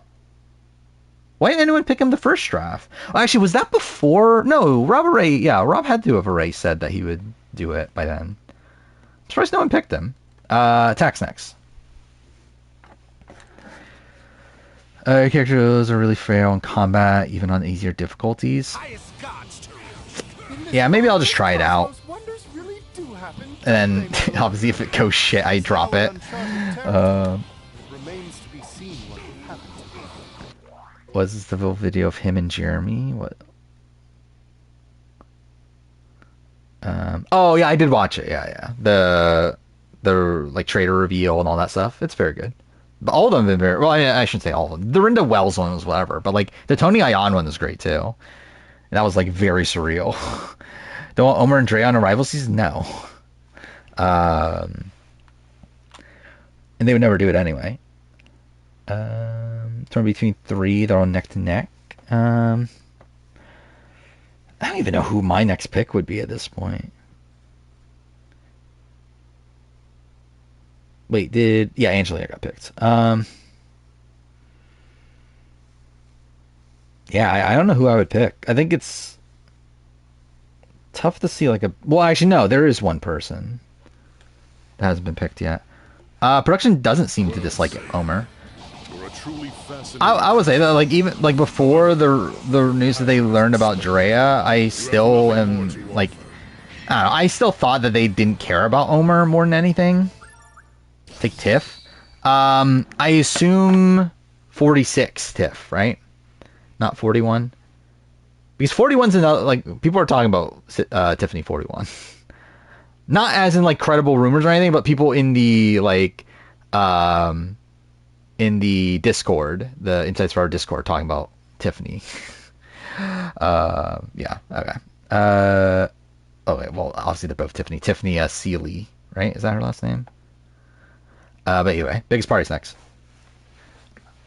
Why didn't anyone pick him the first draft? Oh, actually, was that before? No, Rob Array. Yeah, Rob had to have already said that he would do it by then. I'm surprised no one picked him. Tax next. Characters are really frail in combat, even on easier difficulties. Yeah, maybe I'll just try it out. And then, obviously, if it goes shit, I drop it. Was this the full video of him and Jeremy? What? Oh yeah, I did watch it. Yeah. The like traitor reveal and all that stuff. It's very good. But all of them have been very well. I shouldn't say all of them. The Rinda Wells one was whatever, but like the Tony Ion one was great too. And that was like very surreal. Don't want Omer and Dre on a rival season? No. And they would never do it anyway. Torn between 3, they're all neck to neck. I don't even know who my next pick would be at this point. Wait, yeah, Angelina got picked. Yeah, I don't know who I would pick. I think it's tough to see like a. Well, actually, no, there is one person that hasn't been picked yet. Production doesn't seem to dislike Omer. I would say that, like, even like before the news that they learned about Drea, I still am like, I don't know, I still thought that they didn't care about Omer more than anything. Take Tiff. I assume 46 Tiff, right? Not 41. Because 41's another, like, people are talking about Tiffany 41. Not as in, like, credible rumors or anything, but people in the, like, in the Discord, the Insights for our Discord, talking about Tiffany. Yeah, okay. Okay, well, obviously they're both Tiffany. Tiffany Seeley, right? Is that her last name? But anyway, biggest party's next.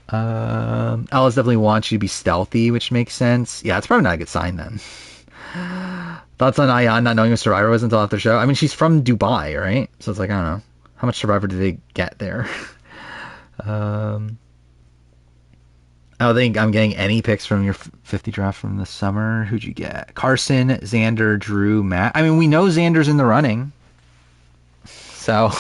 Alice definitely wants you to be stealthy, which makes sense. Yeah, it's probably not a good sign then. Thoughts on Ayan not knowing who Survivor was until after the show? I mean, she's from Dubai, right? So it's like, I don't know. How much Survivor did they get there? I don't think I'm getting any picks from your 50 draft from the summer. Who'd you get? Carson, Xander, Drew, Matt. I mean, we know Xander's in the running. So,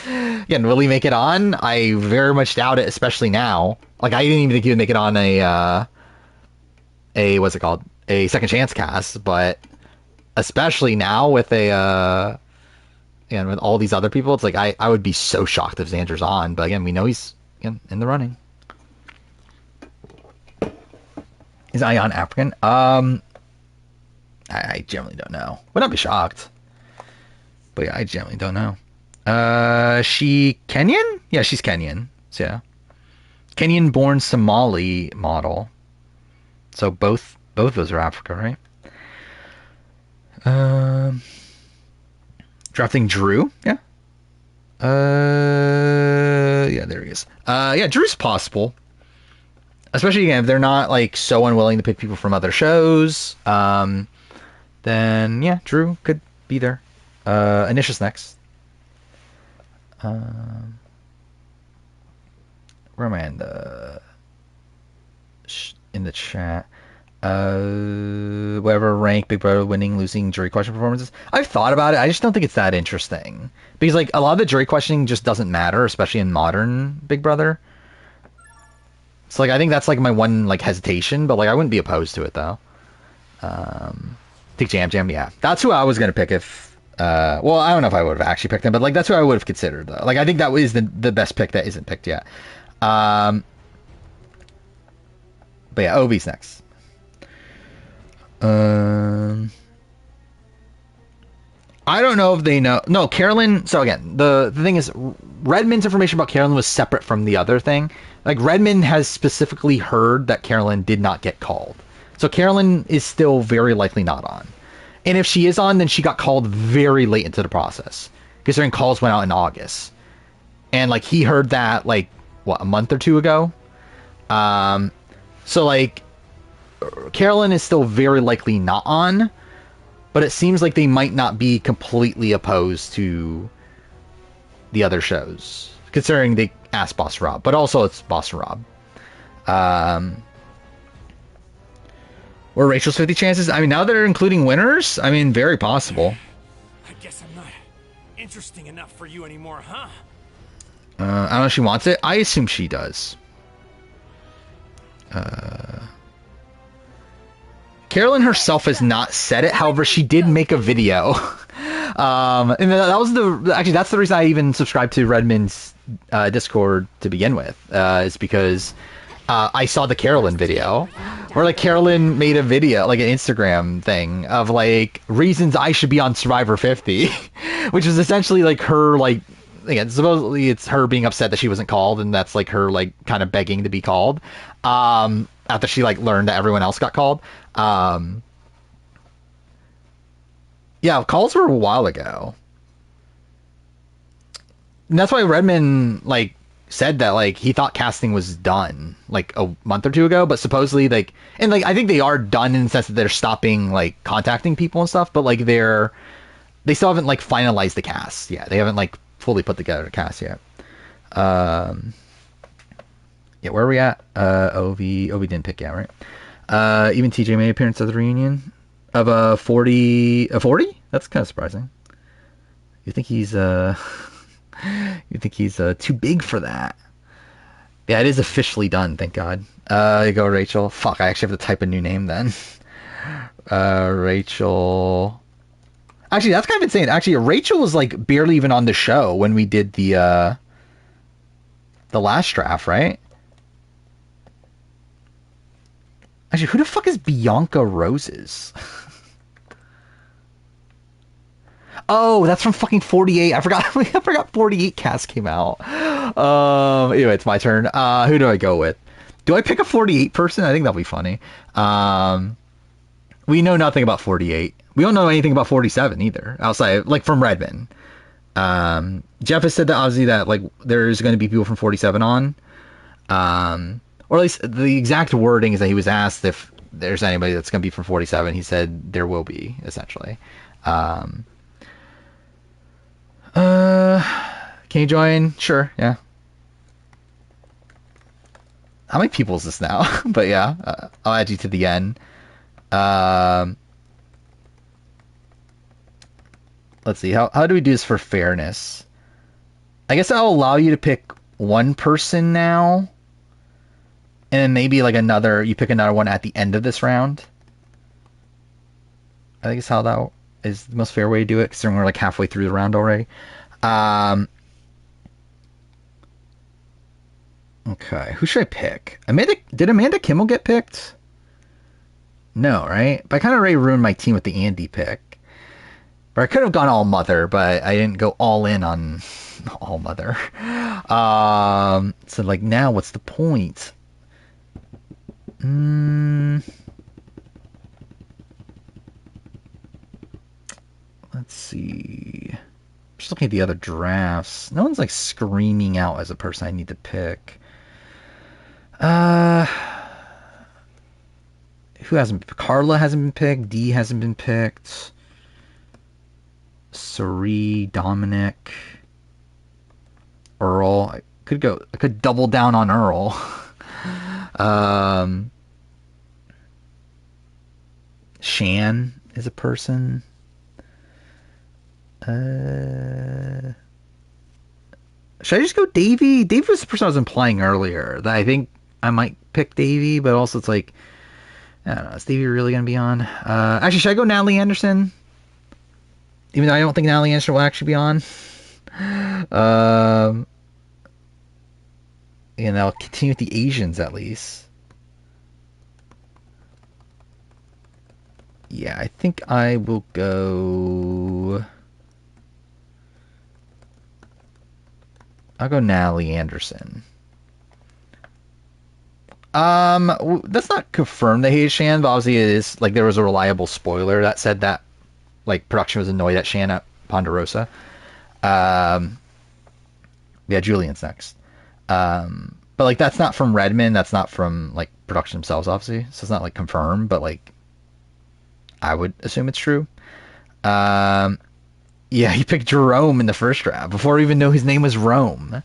again, will he make it on? I very much doubt it, especially now. Like, I didn't even think he would make it on what's it called? A second chance cast, but especially now with and with all these other people, it's like, I would be so shocked if Xander's on. But again, we know he's in the running. Is Ayan African? I generally don't know. Would not be shocked. But yeah, I generally don't know. She Kenyan? Yeah, she's Kenyan. So yeah. Kenyan-born Somali model. So both those are Africa, right? Drafting Drew? Yeah. Yeah, there he is. Yeah, Drew's possible. Especially, again, if they're not, like, so unwilling to pick people from other shows, then, yeah, Drew could be there. Anicia's next. Where am I in the chat? Whatever rank Big Brother winning, losing jury question performances. I've thought about it. I just don't think it's that interesting. Because, like, a lot of the jury questioning just doesn't matter, especially in modern Big Brother. So, like, I think that's, like, my one, like, hesitation, but, like, I wouldn't be opposed to it, though. Take Jam Jam, yeah. That's who I was going to pick if, well, I don't know if I would have actually picked him, but, like, that's who I would have considered, though. Like, I think that was the best pick that isn't picked yet. But, yeah, Ovi's next. I don't know if they know. No, Carolyn. So again, the thing is, Redmond's information about Carolyn was separate from the other thing. Like, Redmond has specifically heard that Carolyn did not get called. So Carolyn is still very likely not on. And if she is on, then she got called very late into the process, considering calls went out in August. And, like, he heard that, like, what, a month or two ago? So, like, Carolyn is still very likely not on, but it seems like they might not be completely opposed to the other shows, considering they asked Boss Rob, but also it's Boss Rob. Or Rachel's 50 chances? I mean, now they're including winners? I mean, very possible. I guess I'm not interesting enough for you anymore, huh? I don't know if she wants it. I assume she does. Carolyn herself has not said it. However, she did make a video. And that was actually, that's the reason I even subscribed to Redmond's Discord to begin with, is because I saw the Carolyn video where, like, Carolyn made a video, like an Instagram thing of, like, reasons I should be on Survivor 50, which is essentially, like, her, like, again, supposedly it's her being upset that she wasn't called, and that's, like, her, like, kind of begging to be called, after she, like, learned that everyone else got called. Yeah, calls were a while ago. And that's why Redmond, like, said that, like, he thought casting was done, like, a month or two ago, but supposedly, like, and, like, I think they are done in the sense that they're stopping, like, contacting people and stuff, but, like, they still haven't, like, finalized the cast yet. They haven't, like, fully put together the cast yet. Yeah, where are we at? Ovi didn't pick yet, right? Even TJ made an appearance at the reunion of a 40. That's kind of surprising. You think he's too big for that? Yeah, it is officially done. Thank God. You go, Rachel. Fuck, I actually have to type a new name then. Rachel. Actually, that's kind of insane. Actually, Rachel was, like, barely even on the show when we did the the last draft, right? Actually, who the fuck is Bianca Roses? Oh, that's from fucking 48. I forgot. I forgot 48 cast came out. Anyway, it's my turn. Who do I go with? Do I pick a 48 person? I think that'll be funny. We know nothing about 48. We don't know anything about 47 either, outside, like, from Redmond. Jeff has said that obviously that, like, there's going to be people from 47 on. Or at least the exact wording is that he was asked if there's anybody that's going to be from 47. He said there will be, essentially. Can you join? Sure, yeah. How many people is this now? But yeah, I'll add you to the end. Let's see, how do we do this for fairness? I guess I'll allow you to pick one person now, and then maybe like you pick another one at the end of this round. I think it's how that is the most fair way to do it, considering we're like halfway through the round already. Okay, who should I pick? Did Amanda Kimmel get picked? No, right? But I kind of already ruined my team with the Andy pick. Or I could have gone all mother, but I didn't go all in on all mother. So like now, what's the point? Let's see. Just looking at the other drafts. No one's like screaming out as a person I need to pick. Who hasn't? Carla hasn't been picked. Dee hasn't been picked. Sari, Dominic, Earl. I could double down on Earl. Shan is a person. Should I just go Davey? Davey was the person I was implying earlier. That I think I might pick Davey, but also it's like, I don't know, is Davey really going to be on? Actually, should I go Natalie Anderson? Even though I don't think Natalie Anderson will actually be on. And I'll continue with the Asians at least. Yeah, I think I will go... I'll go Natalie Anderson. That's not confirmed that he is Shan, but obviously it is, like, there was a reliable spoiler that said that, like, production was annoyed at Shan at Ponderosa. Yeah, Julian's next. But, like, that's not from Redmond, that's not from, like, production themselves, obviously, so it's not, like, confirmed, but, like, I would assume it's true. Yeah, he picked Jerome in the first draft before I even know his name was Rome.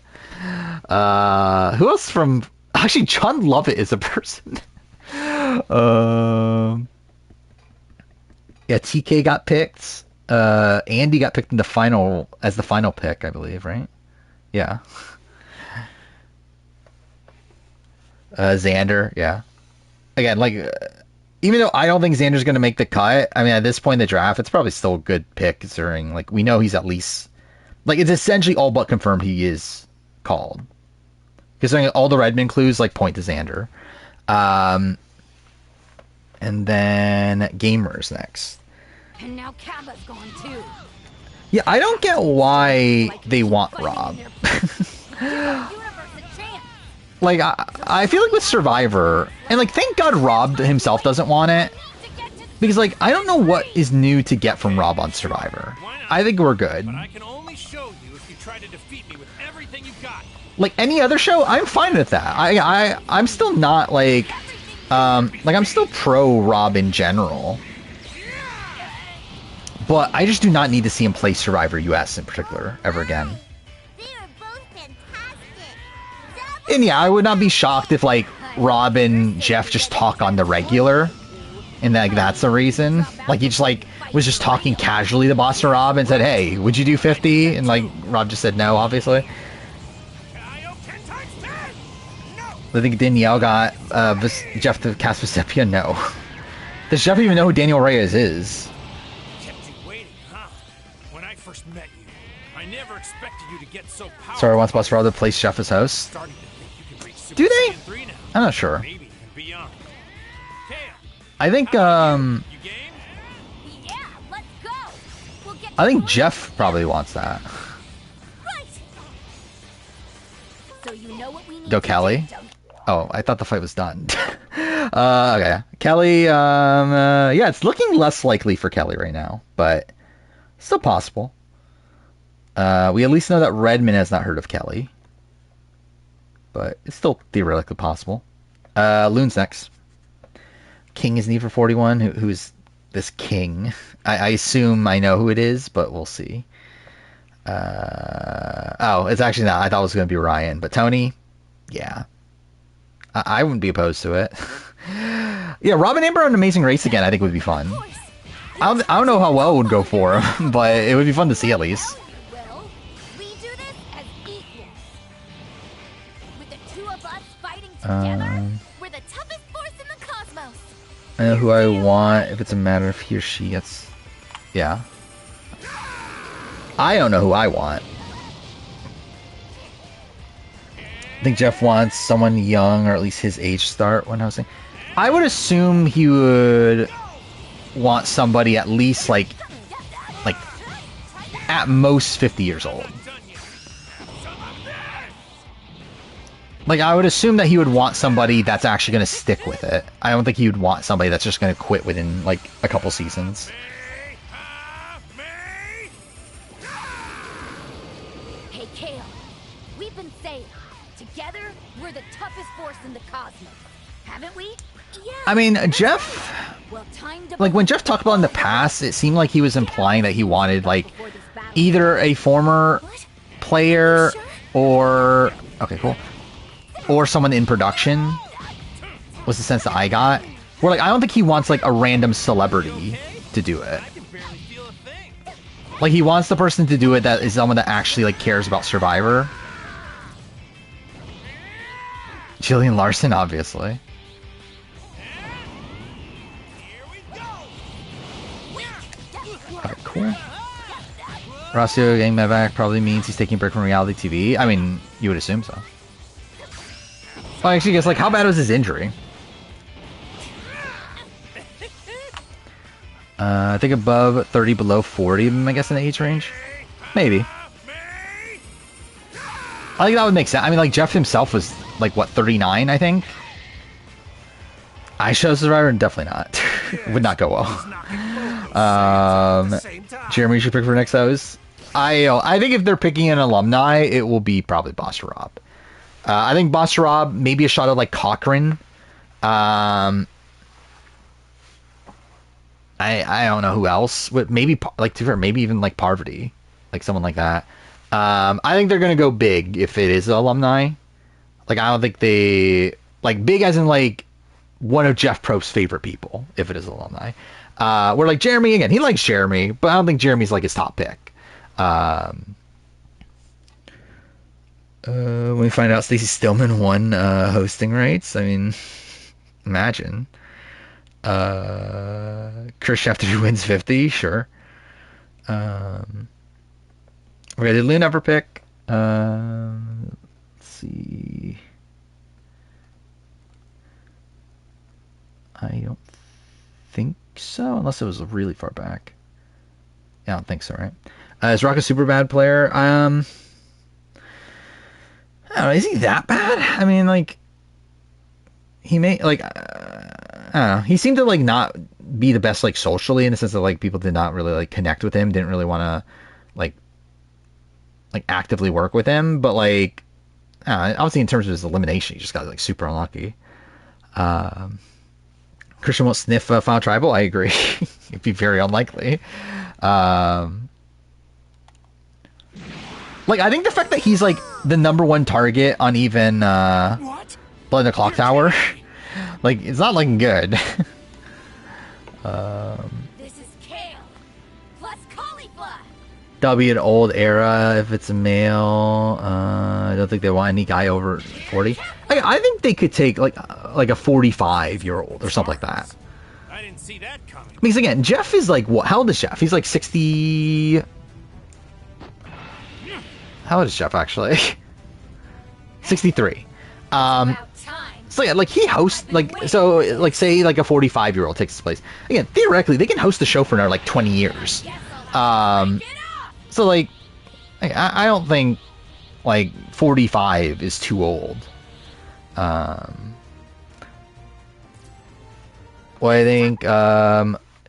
Who else from... Actually, John Lovett is a person. Yeah, TK got picked. Andy got picked in the final as the final pick, I believe, right? Yeah. Xander, yeah. Again, like, even though I don't think Xander's going to make the cut, I mean, at this point in the draft, it's probably still a good pick, considering, like, we know he's at least... Like, it's essentially all but confirmed he is called. Considering all the Redmond clues, like, point to Xander. And then Gamers next. And now Cabba's gone too. Yeah, I don't get why they want Rob. Like, I feel like with Survivor, and, like, thank God Rob himself doesn't want it. Because, like, I don't know what is new to get from Rob on Survivor. I think we're good. But I can only show you if you try to defeat me with everything you've got. Like, any other show, I'm fine with that. I'm still not, like, I'm still pro Rob in general. But I just do not need to see him play Survivor US in particular ever again. And yeah, I would not be shocked if, like, Rob and Jeff just talk on the regular, and, like, that's the reason. Like, he just, like, was just talking casually to Boston Rob and said, hey, would you do 50? And, like, Rob just said no, obviously. I think Danielle got Jeff to cast Vesepia. No. Does Jeff even know who Daniel Reyes is? Kept you waiting, huh? When I first met you, I never expected you to get so powerful. Sorry, wants Buster Rob to place Jeff as host. Starting to think you can reach Super Do they? Saiyan 3 now. I'm not sure. Maybe even beyond. Kale, I think you game? Yeah, let's go. We'll get I think to Jeff probably wants that. right. So you know what we need Go to Kelly. do, don't you? Oh, I thought the fight was done. Okay. Kelly, yeah, it's looking less likely for Kelly right now, but still possible. We at least know that Redmond has not heard of Kelly, but it's still theoretically possible. Loon's next. King is need for 41. Who's this King? I assume I know who it is, but we'll see. Oh, it's actually not. I thought it was going to be Ryan, but Tony, yeah. I wouldn't be opposed to it. Yeah, Robin Amber on Amazing Race again, I think would be fun. I don't know how well it would go for him, but it would be fun to see at least. Well, we do this as equals. With the two of us fighting together, we're the toughest force in the cosmos. I know who I want if it's a matter of he or she gets... Yeah. I don't know who I want. I think Jeff wants someone young, or at least his age start when housing. I would assume he would want somebody at least like at most 50 years old. Like, I would assume that he would want somebody that's actually going to stick with it. I don't think he would want somebody that's just going to quit within like a couple seasons. Hey, Kale, we've been saying, together, we're the toughest force in the cosmos. Haven't we? Yeah. I mean, Jeff, Well, time to like when Jeff talked about in the past, it seemed like he was implying that he wanted like either a former player or okay, cool, or someone in production. Was the sense that I got. Where like I don't think he wants like a random celebrity to do it. I can barely feel a thing. Like he wants the person to do it that is someone that actually like cares about Survivor. Jillian Larson, obviously. Alright, cool. Rossio getting that back probably means he's taking a break from reality TV. I mean, you would assume so. Well, actually, I guess, like, how bad was his injury? I think above 30, below 40, I guess, in the age range? Maybe. I think that would make sense. I mean, like, Jeff himself was, like, what, 39, I think? I chose Survivor, definitely not. Would not go well. Jeremy should pick for next host. I think if they're picking an alumni, it will be probably Boss Rob. I think Boss Rob, maybe a shot of, like, Cochran. I don't know who else. Maybe, like, to be fair, maybe even, like, Parvati. Like, someone like that. I think they're going to go big if it is alumni. Like, I don't think they... Like, big as in, like, one of Jeff Probst's favorite people, if it is alumni. Where, like, Jeremy, again, he likes Jeremy, but I don't think Jeremy's, like, his top pick. When we find out Stacey Stillman won hosting rights, I mean, imagine. Chris after he wins 50, sure. Okay, did Loon ever pick? Let's see. I don't think so, unless it was really far back. Yeah, I don't think so, right? Is Rock a super bad player? I don't know, is he that bad? I mean, like, he may, like, I don't know. He seemed to, like, not be the best, like, socially, in the sense that, like, people did not really, like, connect with him, didn't really want to, like, actively work with him, but, like, obviously in terms of his elimination, he just got, like, super unlucky. Christian won't sniff Final Tribal. I agree. It'd be very unlikely. Like, I think the fact that he's, like, the #1 target on even Blood in the Clock Tower, like, it's not looking good. This is kale plus cauliflower. That'll be an old era if it's a male. I don't think they want any guy over 40. I think they could take like a 45-year-old or something like that. I didn't see that coming. Because again, Jeff is like what? How old is Jeff? He's like 60. How old is Jeff actually? 63. So yeah, like he hosts like say like a 45-year-old takes his place. Again, theoretically, they can host the show for another like 20 years. So like, I don't think like 45 is too old. Well, I think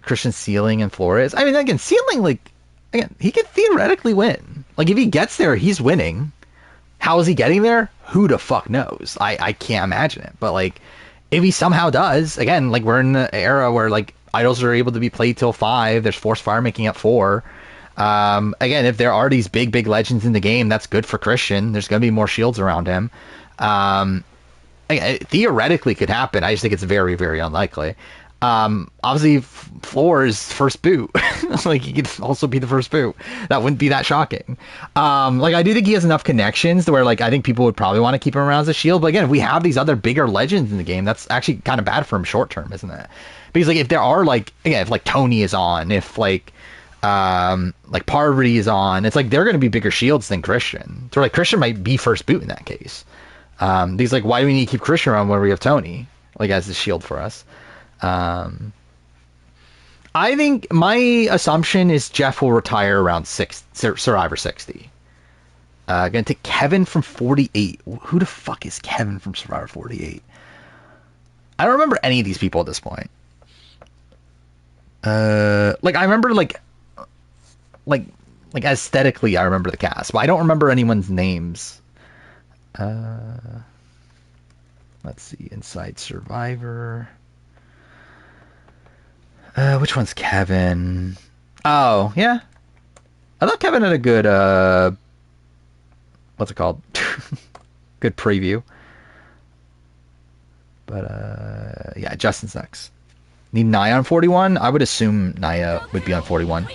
Christian Sealing and Flores. I mean, again, Sealing, like, again, he could theoretically win. Like, if he gets there, he's winning. How is he getting there? Who the fuck knows? I can't imagine it. But, like, if he somehow does, again, like, we're in the era where, like, idols are able to be played till 5. There's Force Fire making up 4. Again, if there are these big legends in the game, that's good for Christian. There's going to be more shields around him. It theoretically could happen. I just think it's very, very unlikely. Obviously, Floor's first boot. Like, he could also be the first boot. That wouldn't be that shocking. Like, I do think he has enough connections to where, like, I think people would probably want to keep him around as a shield. But again, if we have these other bigger legends in the game, that's actually kind of bad for him short term, isn't it? Because, like, if there are, like, again, if, like, Tony is on, if, like Parvati is on, it's like they're going to be bigger shields than Christian. So, like, Christian might be first boot in that case. Because, like, why do we need to keep Christian around when we have Tony, like, as the shield for us? I think my assumption is Jeff will retire around Survivor 60. Gonna take Kevin from 48. Who the fuck is Kevin from Survivor 48? I don't remember any of these people at this point. Like, I remember, like aesthetically, I remember the cast, but I don't remember anyone's names. Let's see, Inside Survivor. Which one's Kevin? Oh, yeah. I thought Kevin had a good, what's it called? Good preview. But, yeah, Justin's next. Need Naya on 41? I would assume Naya would be on 41.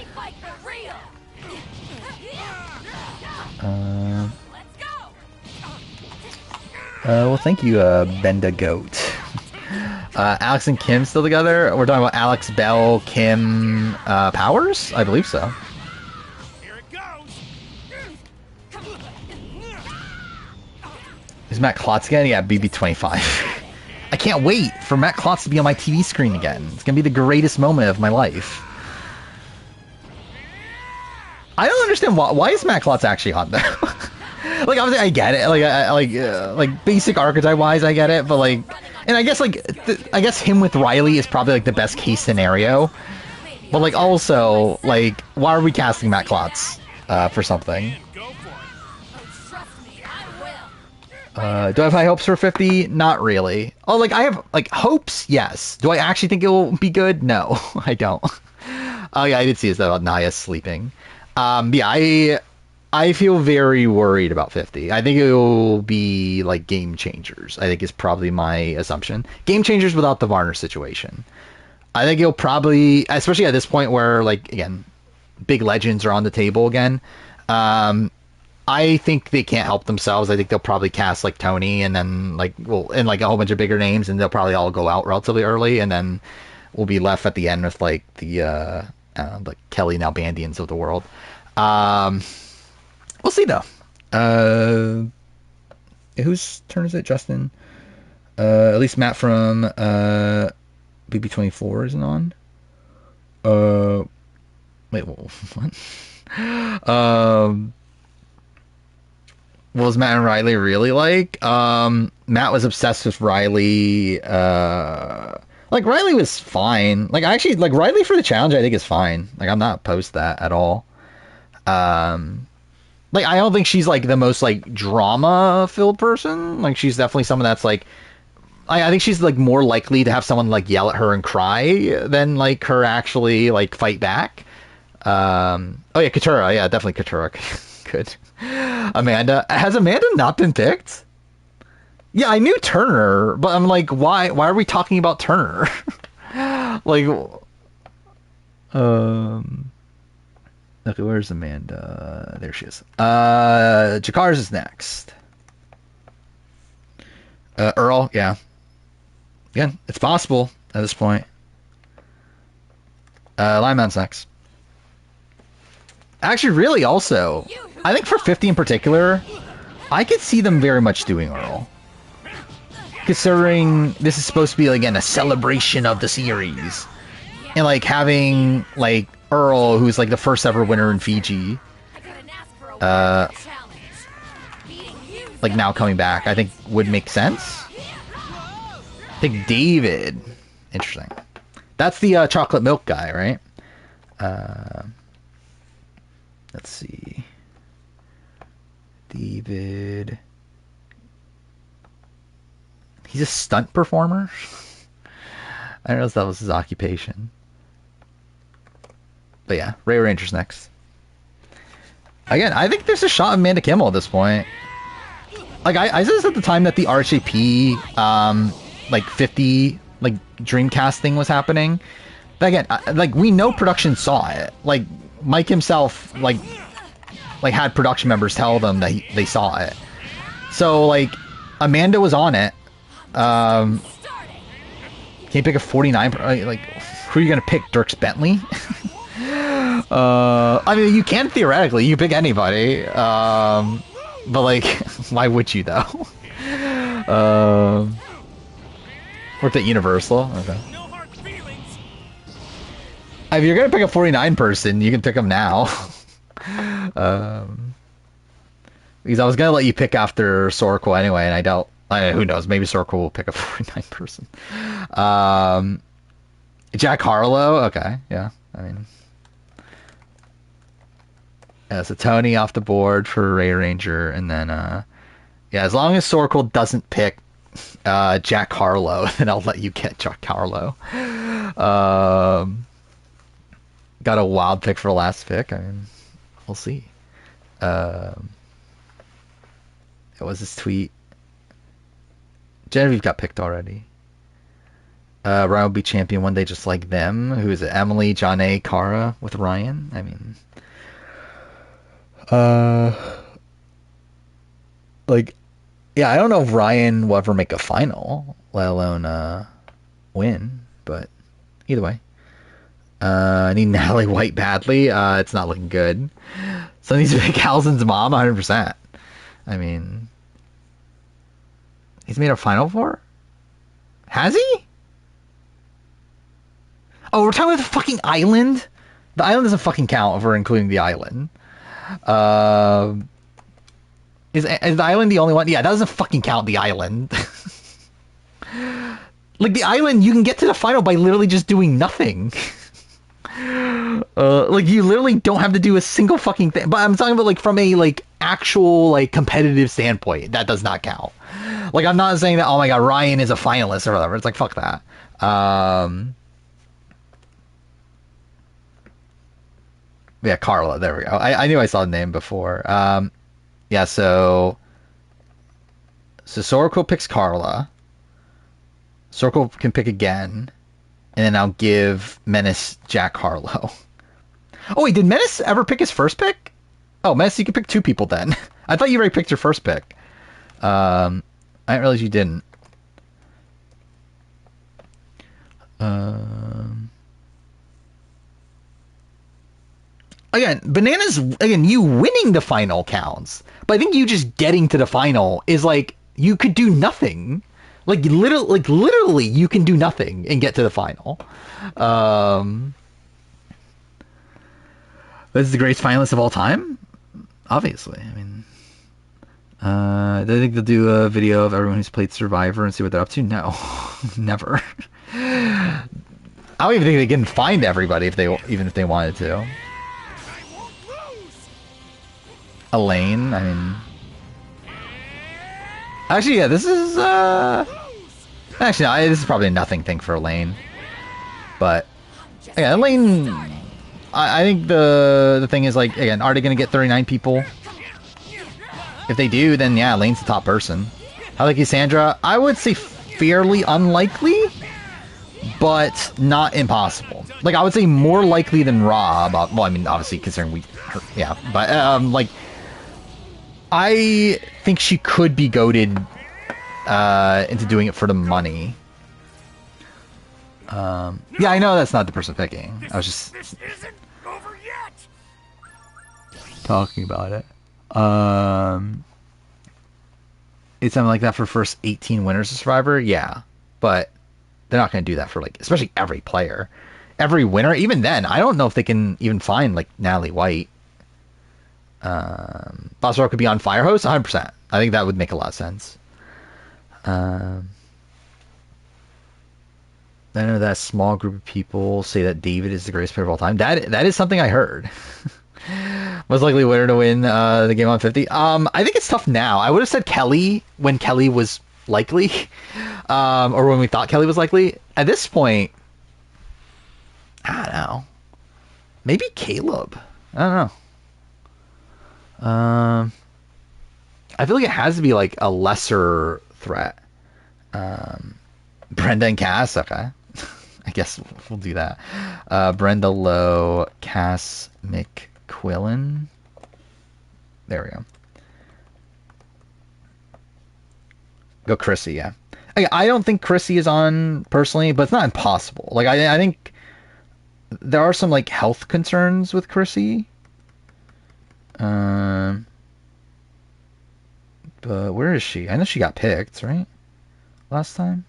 Well, thank you, Benda Goat. Alex and Kim still together? We're talking about Alex, Bell, Kim, Powers? I believe so. Here it goes. Is Matt Klotz again? Yeah, BB25. I can't wait for Matt Klotz to be on my TV screen again. It's going to be the greatest moment of my life. I don't understand why is Matt Klotz actually on there? Like, obviously, I get it. Like basic archetype wise, I get it. But like, and I guess I guess him with Riley is probably like the best case scenario. But like, also, like, why are we casting Matt Klotz for something? Do I have high hopes for 50? Not really. Oh, like, I have like hopes. Yes. Do I actually think it will be good? No, I don't. Oh yeah, I did see this about Naya sleeping. Yeah, I feel very worried about 50. I think it will be like Game Changers. I think is probably my assumption. Game Changers without the Varner situation. I think it'll probably, especially at this point where, like, again, big legends are on the table again. I think they can't help themselves. I think they'll probably cast like Tony and then like, well, and like a whole bunch of bigger names, and they'll probably all go out relatively early, and then we'll be left at the end with like the like Kelly Nalbandians of the world. We'll see though. Whose turn is it? Justin. At least Matt from BB24 isn't on. Wait, what? What was Matt and Riley really like? Matt was obsessed with Riley. Like, Riley was fine. Like, actually, like, Riley for the challenge, I think is fine. Like, I'm not opposed to that at all. Like, I don't think she's like the most like drama filled person. Like, she's definitely someone that's like, I think she's like more likely to have someone like yell at her and cry than like her actually like fight back. Oh yeah, Katura. Yeah, definitely Katura. Good. Amanda. Has Amanda not been picked? Yeah, I knew Turner, but I'm like, why are we talking about Turner? Like, okay, where's Amanda? There she is. Jakar's is next. Earl, yeah. Again, it's possible at this point. Lineman's next. Actually, really, also, I think for 50 in particular, I could see them very much doing Earl. Considering this is supposed to be, again, a celebration of the series. And, like, having, like, Earl, who's, like, the first ever winner in Fiji, like, now coming back, I think would make sense. I think David. Interesting. That's the chocolate milk guy, right? Let's see. David. He's a stunt performer? I don't know if that was his occupation. But yeah, Ray Ranger's next. Again, I think there's a shot of Amanda Kimmel at this point. Like, I said this at the time that the RHAP, like, 50, like, Dreamcast thing was happening. But again, like, we know production saw it. Like, Mike himself, like had production members tell them that they saw it. So, like, Amanda was on it. Can you pick a 49? Like, who are you gonna pick? Dirks Bentley? I mean, you can theoretically. You can pick anybody. But, like, why would you, though? Worked at Universal. Okay. If you're gonna pick a 49 person, you can pick them now. Because I was gonna let you pick after Sorko anyway, and I doubt. Who knows? Maybe Sorko will pick a 49 person. Jack Harlow. Okay, yeah. I mean, yeah. So Tony off the board for Ray Ranger, and then yeah, as long as Sorko doesn't pick Jack Harlow, then I'll let you get Jack Harlow. Got a wild pick for the last pick. I mean, we'll see. It was this tweet. Genevieve got picked already. Ryan will be champion one day just like them. Who is it? Emily, John A, Kara with Ryan? I mean... like... Yeah, I don't know if Ryan will ever make a final, let alone win, but either way. I need Natalie White badly. It's not looking good. So needs to pick Allison's mom 100%. I mean... He's made a final for? Has he? Oh, we're talking about the fucking island? The island doesn't fucking count if we're including the island. Is the island the only one? Yeah, that doesn't fucking count, the island. Like, the island, you can get to the final by literally just doing nothing. Like, you literally don't have to do a single fucking thing. But I'm talking about, like, from a, like, actual, like, competitive standpoint. That does not count. Like, I'm not saying that, oh my god, Ryan is a finalist or whatever. It's like, fuck that. Yeah, Carla, there we go. I knew I saw the name before. Yeah, so Sorko picks Carla. Sorko can pick again. And then I'll give Menace Jack Harlow. Oh, wait, did Menace ever pick his first pick? Oh, Menace, you can pick two people then. I thought you already picked your first pick. I didn't realize you didn't. Again, Bananas, you winning the final counts. But I think you just getting to the final is like, you could do nothing. Like, literally, you can do nothing and get to the final. This is the greatest finalist of all time? Obviously. I mean, I think they'll do a video of everyone who's played Survivor and see what they're up to. No, never. I don't even think they can find everybody even if they wanted to. Elaine, I mean... Actually, yeah, this is, Actually, no, this is probably a nothing thing for Elaine. But, yeah, Elaine... I think the thing is, like, again, are they going to get 39 people? If they do, then, yeah, Elaine's the top person. How like you, Sandra? I would say fairly unlikely, but not impossible. Like, I would say more likely than Rob. Well, I mean, obviously, considering yeah. But, like... I think she could be goaded into doing it for the money. Yeah, I know that's not the person picking. I was just This isn't over yet. talking about it. It's something like that for first 18 winners of Survivor, yeah, but they're not going to do that for like, especially every player, every winner. Even then, I don't know if they can even find like Natalie White. Bossaro could be on Firehouse, 100%. I think that would make a lot of sense. I know that small group of people say that David is the greatest player of all time. That is something I heard. Most likely winner to win the game on 50. I think it's tough now. I would have said Kelly when Kelly was likely, or when we thought Kelly was likely. At this point, I don't know. Maybe Caleb. I don't know. I feel like it has to be like a lesser threat. Brenda and Cass, okay. I guess we'll do that. Brenda Lowe, Cass McQuillan. There we go. Go Chrissy, yeah. I don't think Chrissy is on personally, but it's not impossible. Like I think there are some like health concerns with Chrissy. But where is she? I know she got picked, right? Last time.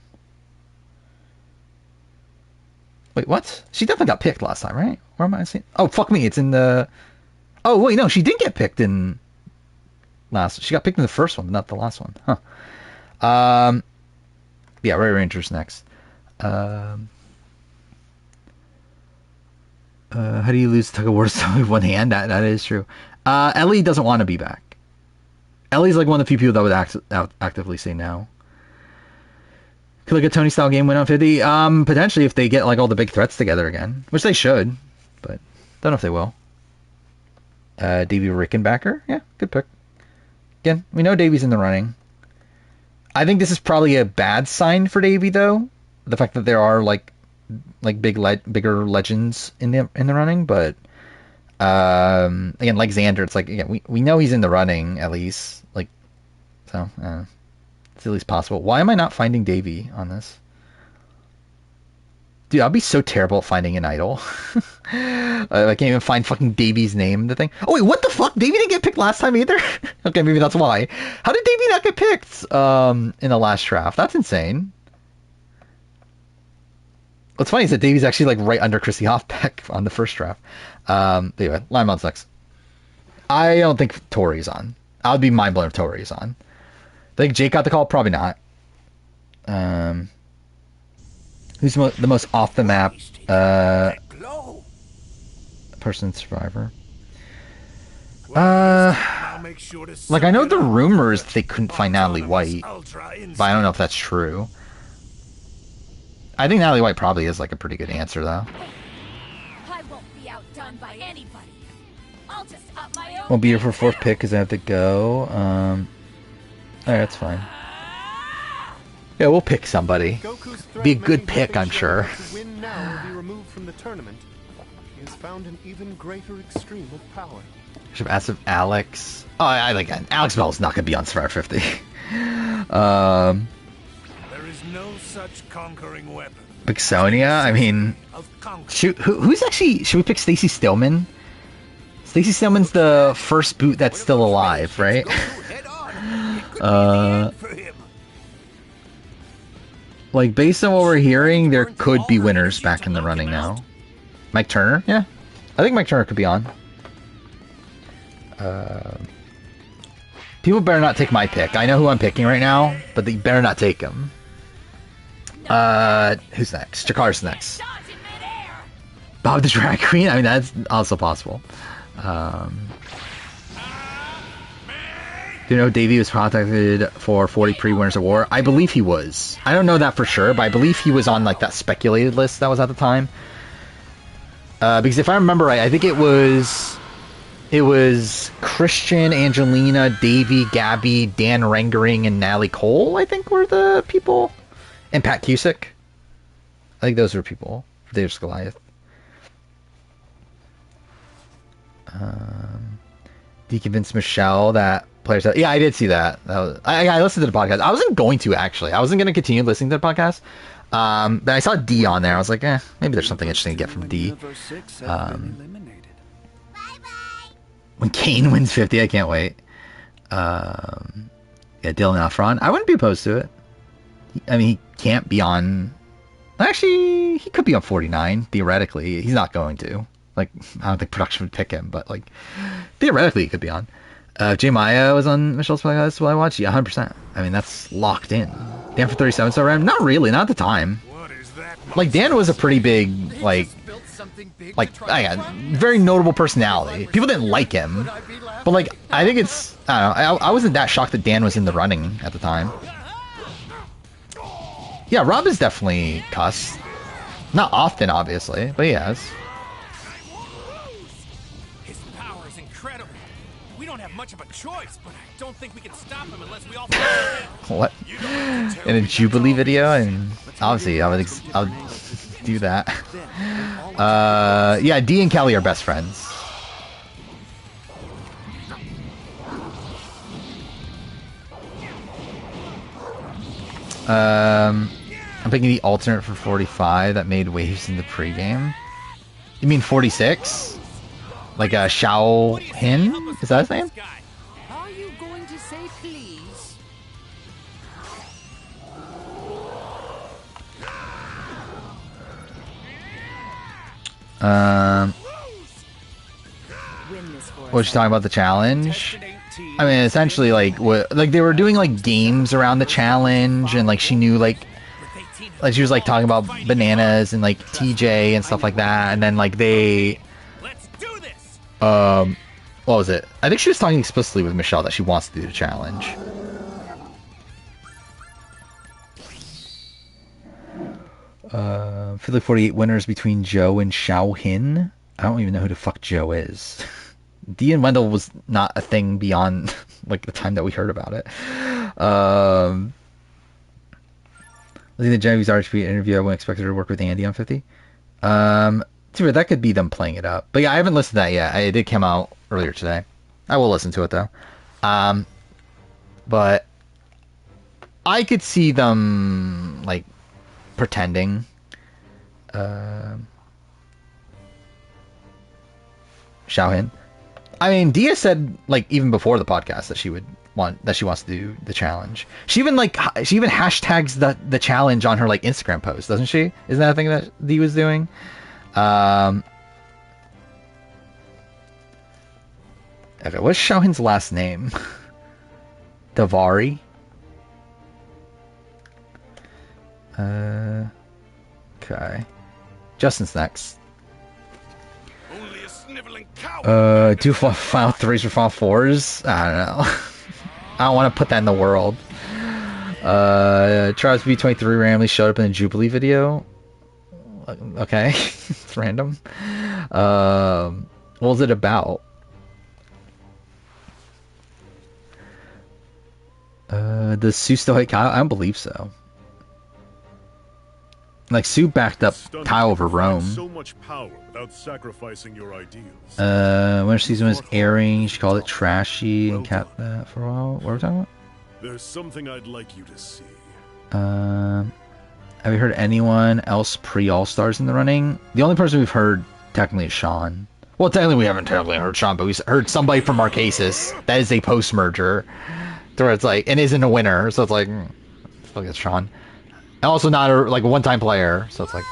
Wait, what? She definitely got picked last time, right? Where am I seeing? Oh, fuck me. It's in the... Oh, wait, no. She did get picked in... She got picked in the first one, but not the last one. Huh. Yeah, Ray Ranger's next. How do you lose tug of war with one hand? That is true. Ellie doesn't want to be back. Ellie's like one of the few people that would actively say no. Could like a Tony style game win on 50? Potentially if they get like all the big threats together again, which they should, but don't know if they will. Davey Rickenbacker, yeah, good pick. Again, we know Davey's in the running. I think this is probably a bad sign for Davey though, the fact that there are like bigger legends in the running, but again, like Xander, it's like again we know he's in the running at least, like so. It's at least possible. Why am I not finding Davey on this? Dude, I'll be so terrible at finding an idol. I can't even find fucking Davey's name in the thing. Oh wait, what the fuck? Davey didn't get picked last time either? Okay, maybe that's why. How did Davey not get picked in the last draft? That's insane. What's funny is that Davey's actually like right under Chrissy Hoffbeck on the first draft. Anyway, Limemon's next. I don't think Tori's on. I would be mind blown if Tori's on. Think Jake got the call? Probably not. Who's the most off the map person Survivor? Like I know the rumors they couldn't find Natalie White, but I don't know if that's true. I think Natalie White probably is like a pretty good answer though. I won't be outdone by anybody. I'll just up my own. Won't be here for fourth pick because I have to go. Alright, that's fine. Yeah, we'll pick somebody. Be a good pick, I'm sure. Win now will be removed from the tournament. He has found an even greater extreme of power. Should have asked if Alex. Oh, I like that. Alex Bell's not going to be on Survivor 50. There is no such conquering weapon. Pick Sonya. I mean, who's actually? Should we pick Stacey Stillman? Stacey Stillman's the first boot that's still alive, right? Like based on what we're hearing, there could be winners back in the running now. Mike Turner, yeah, I think Mike Turner could be on. People better not take my pick. I know who I'm picking right now, but they better not take him. Who's next? Jakar's next. Bob the Drag Queen. I mean, that's also possible. Do you know Davey was contacted for 40 pre-winners of war? I believe he was. I don't know that for sure, but I believe he was on like that speculated list that was at the time. Because if I remember right, I think it was Christian, Angelina, Davey, Gabby, Dan Rengering, and Natalie Cole, I think were the people. And Pat Cusick. I think those were people for Dave's Goliath. Do you convince Michelle that players... Yeah, I did see that. I listened to the podcast. I wasn't going to, actually. I wasn't going to continue listening to the podcast. But I saw D on there. I was like, maybe there's something interesting to get from D. When Kane wins 50, I can't wait. Yeah, Dylan Alfron. I wouldn't be opposed to it. I mean, he can't be on. Actually, he could be on 49 theoretically. He's not going to. Like, I don't think production would pick him, but like theoretically, he could be on. Jay Maya was on Michelle's podcast while I watched. Yeah, 100%. I mean, that's locked in. Dan for 37 star round? Not really. Not at the time. Like, Dan was a pretty big, like, very notable personality. People didn't like him, but like, I think it's, I don't know. I wasn't that shocked that Dan was in the running at the time. Yeah, Rob is definitely cussed. Not often, obviously, but he has. His power is incredible. We don't have much of a choice, but I don't think we can stop him unless we all. What? In a Jubilee video, and obviously I would do that. Yeah, Dee and Kelly are best friends. I'm picking the alternate for 45 that made waves in the pregame. You mean 46? Like a Xiao Hin? Is that his name? Are you going to say please? Was she talking about the challenge? I mean, essentially, like, like they were doing like games around the challenge, and like she knew like she was like talking about bananas and like TJ and stuff like that, and then like they, what was it? I think she was talking explicitly with Michelle that she wants to do the challenge. Feel like 48 winners between Joe and Xiao Hin. I don't even know who the fuck Joe is. Dee and Wendell was not a thing beyond like the time that we heard about it. I think the Genevieve's RHP interview, I wouldn't expect her to work with Andy on 50. That could be them playing it up. But yeah, I haven't listened to that yet. It did come out earlier today. I will listen to it though. But I could see them like pretending. Xiaohin. I mean, Dia said like even before the podcast that she wants to do the challenge. She even hashtags the challenge on her like Instagram post, doesn't she? Isn't that a thing that Dia was doing? Okay, what's Xiaohin's last name? Davari. Okay. Justin's next. Do Final 3s or Final 4s? I don't know. I don't want to put that in the world. Travis B23 randomly showed up in a Jubilee video. Okay. It's random. What was it about? Does Sue still hate Kyle? I don't believe so. Like, Sue backed up Kyle over Rome. So much power without sacrificing your ideals. Winter season was airing. She called it trashy and kept that for a while. What are we talking about? There's something I'd like you to see. Have you heard anyone else pre-All-Stars in the running? The only person we've heard technically is Sean. Well, technically we haven't technically heard Sean, but we heard somebody from Marquesas that is a post-merger. Where it's like, and isn't a winner, so it's like, fuck, it's Sean. And also not a one-time player, so it's like.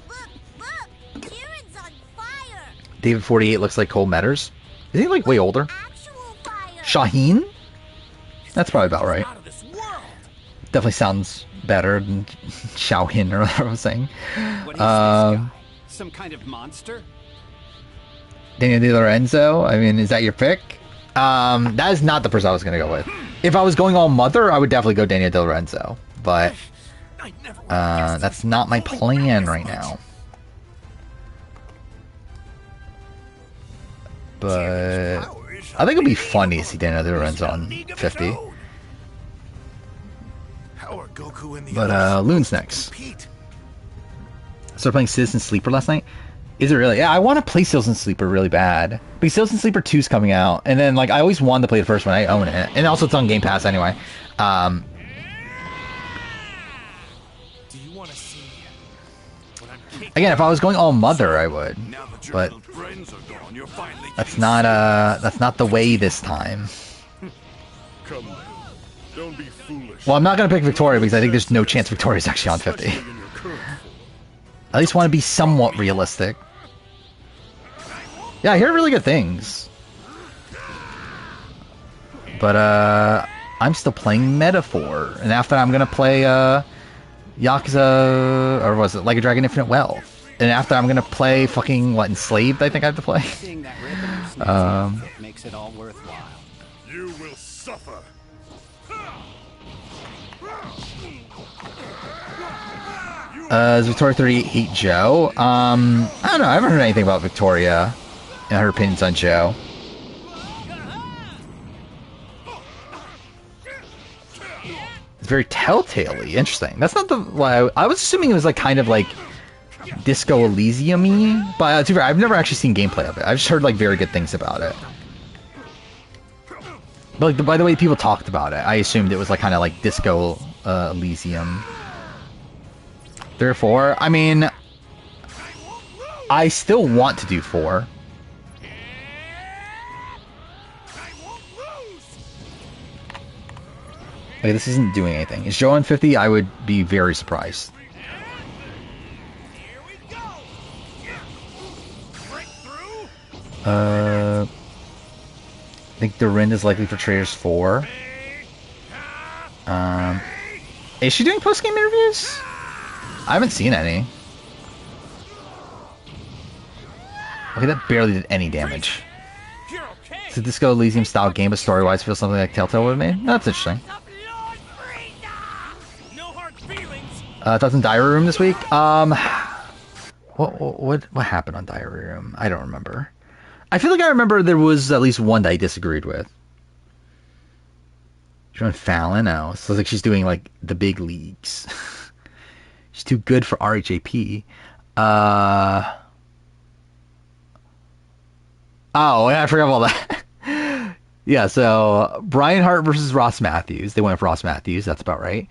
Look, Kieran's on fire. David 48 looks like Cole Metters. Is he like way older? Shaheen? That's probably about right. Definitely sounds better than Xiaohin or whatever I was saying. What is this guy? Some kind of monster? Daniel Di Lorenzo. I mean, is that your pick? That is not the person I was gonna go with. If I was going all mother, I would definitely go Daniel Di Lorenzo, but that's not my plan right now. But I think it'd be funny to see Daniel Di Lorenzo on 50. But Loon's next. Started playing Citizen Sleeper last night. Is it really? Yeah, I want to play Citizen Sleeper really bad. Because Citizen Sleeper 2's coming out. And then, like, I always wanted to play the first one. I own it. And also it's on Game Pass anyway. Do you want to see what I'm capable? Again, if I was going all mother, I would. But that's not the way this time. Come then. Don't be foolish. Well, I'm not going to pick Victoria because I think there's no chance Victoria's actually on 50. Especially in your current form. At least want to be somewhat realistic. Yeah, I hear really good things. But, I'm still playing Metaphor. And after that, I'm going to play, Yakuza, or was it Like a Dragon Infinite Wealth? And after I'm going to play fucking, what, Enslaved, I think I have to play? Seeing that ribbon of snakes makes it all worthwhile. You will suffer. Is Victoria 38 Joe? I don't know, I haven't heard anything about Victoria and her opinions on Joe. It's very telltale-y. Interesting. That's not the... Well, I was assuming it was like kind of like Disco Elysium-y, but to be fair, I've never actually seen gameplay of it. I've just heard like very good things about it. But like by the way people talked about it, I assumed it was like kind of like Disco Elysium. 3 or 4. I mean, I still want to do 4. Like, this isn't doing anything. Is Joe on 50? I would be very surprised. I think Dorin is likely for Traitors 4. Is she doing post-game interviews? I haven't seen any. Okay, that barely did any damage. It's a Disco Elysium style game, but story-wise feels something like Telltale would have made. That's interesting. Thoughts on Diary Room this week? What happened on Diary Room? I don't remember. I feel like I remember there was at least one that I disagreed with. Joan Fallon? Oh, so it's like she's doing like the big leagues. She's too good for RHAP. Oh, yeah, I forgot all that. Yeah, so Brian Hart versus Ross Matthews. They went with Ross Matthews. That's about right.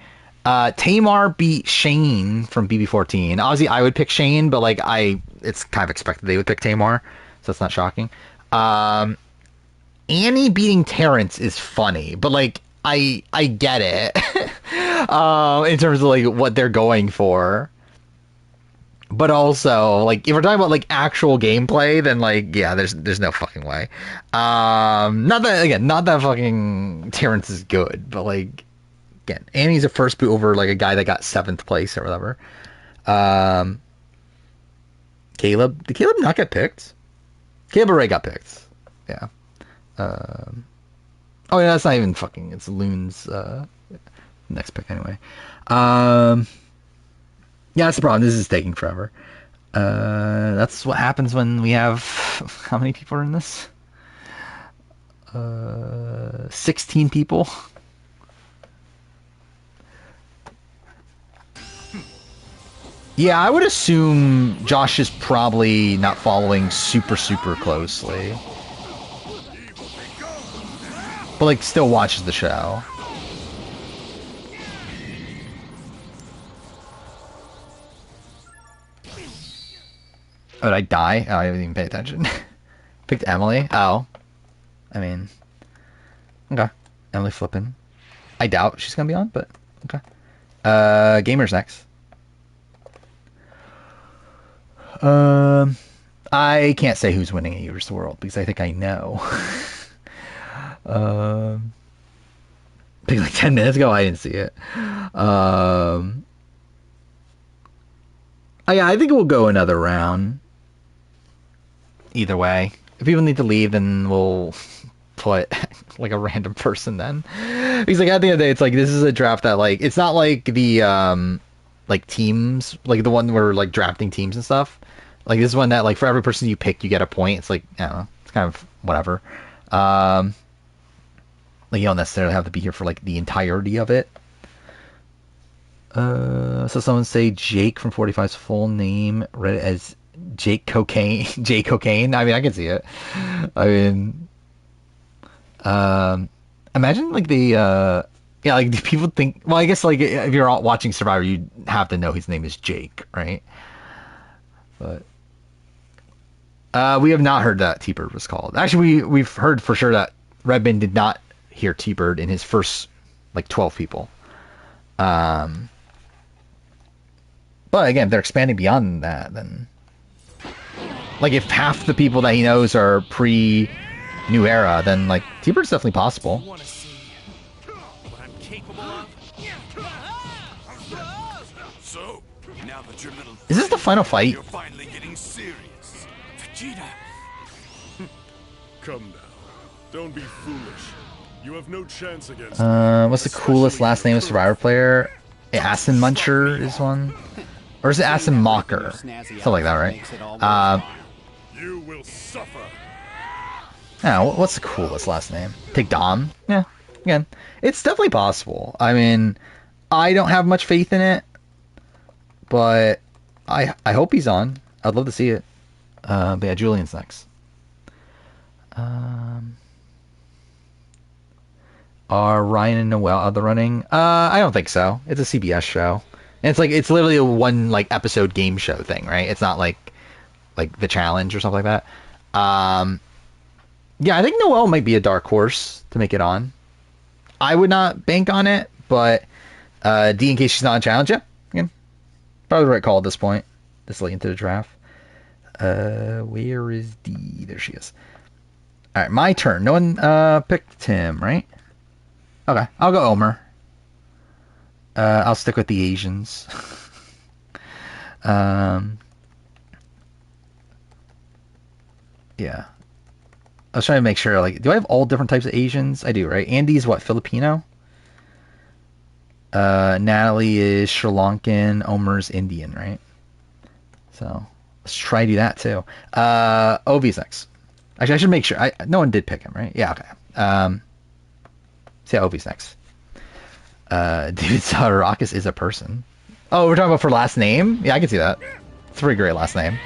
Tamar beat Shane from BB14. Obviously, I would pick Shane, but like it's kind of expected they would pick Tamar, so that's not shocking. Annie beating Terrence is funny, but like I get it in terms of like what they're going for. But also, like, if we're talking about like actual gameplay, then like, yeah, there's no fucking way. Not that fucking Terrence is good, but like, again, Annie's a first boot over like a guy that got 7th place or whatever. Caleb, did Caleb not get picked? Caleb already got picked. Yeah. Oh yeah, that's not even fucking. It's Loon's next pick anyway. Yeah, that's the problem. This is taking forever. That's what happens when we have... How many people are in this? 16 people. Yeah, I would assume Josh is probably not following super closely. But, like, still watches the show. Oh, did I die? Oh, I didn't even pay attention. Picked Emily. Oh. I mean... Okay. Emily flipping. I doubt she's gonna be on, but... Okay. Gamers next. I can't say who's winning at Universe World, because I think I know. Picked like 10 minutes ago, I didn't see it. Yeah, I think we'll go another round. Either way. If people need to leave, then we'll put like a random person then. Because like at the end of the day, it's like this is a draft that like it's not like the like teams, like the one where we're like drafting teams and stuff. Like this is one that like for every person you pick you get a point. It's like, I don't know, it's kind of whatever. Like you don't necessarily have to be here for like the entirety of it. So someone say Jake from 45's full name, read it as Jake Cocaine. Jay Cocaine. I mean, I can see it. I mean, imagine like the yeah, like do people think? Well, I guess like if you're all watching Survivor, you have to know his name is Jake, right? But we have not heard that T-Bird was called. Actually, we've heard for sure that Redmond did not hear T-Bird in his first like 12 people. But again, if they're expanding beyond that, then like if half the people that he knows are pre New Era, then like T-Bird's definitely possible. You want to see what I'm capable of? So, now that your little Is this the final fight? you're finally getting serious. Vegeta. Come now. Don't be foolish. You have no chance against What's the coolest last name of Survivor player? Asin Muncher is one, or is it Asin Mocker? Something like that, right? You will suffer. Yeah, what's the coolest last name? Take Dom? Yeah, again, it's definitely possible. I mean, I don't have much faith in it, but I hope he's on. I'd love to see it. But yeah, Julian's next. Are Ryan and Noel out of the running? I don't think so. It's a CBS show. And it's literally a one like episode game show thing, right? It's not like the challenge or something like that. Yeah, I think Noel might be a dark horse to make it on. I would not bank on it, but D, in case she's not on challenge, yeah, again, probably the right call at this point. This late into the draft. Where is D? There she is. All right, my turn. No one picked Tim, right? Okay, I'll go Omer. I'll stick with the Asians. Yeah. I was trying to make sure, like, do I have all different types of Asians? I do, right? Andy's what, Filipino? Natalie is Sri Lankan. Omer's Indian, right? So, let's try to do that, too. Ovi's next. Actually, I should make sure. No one did pick him, right? Yeah, okay. So, yeah, Ovi's next. David Sadarakis is a person. Oh, we're talking about for last name? Yeah, I can see that. It's a pretty great last name.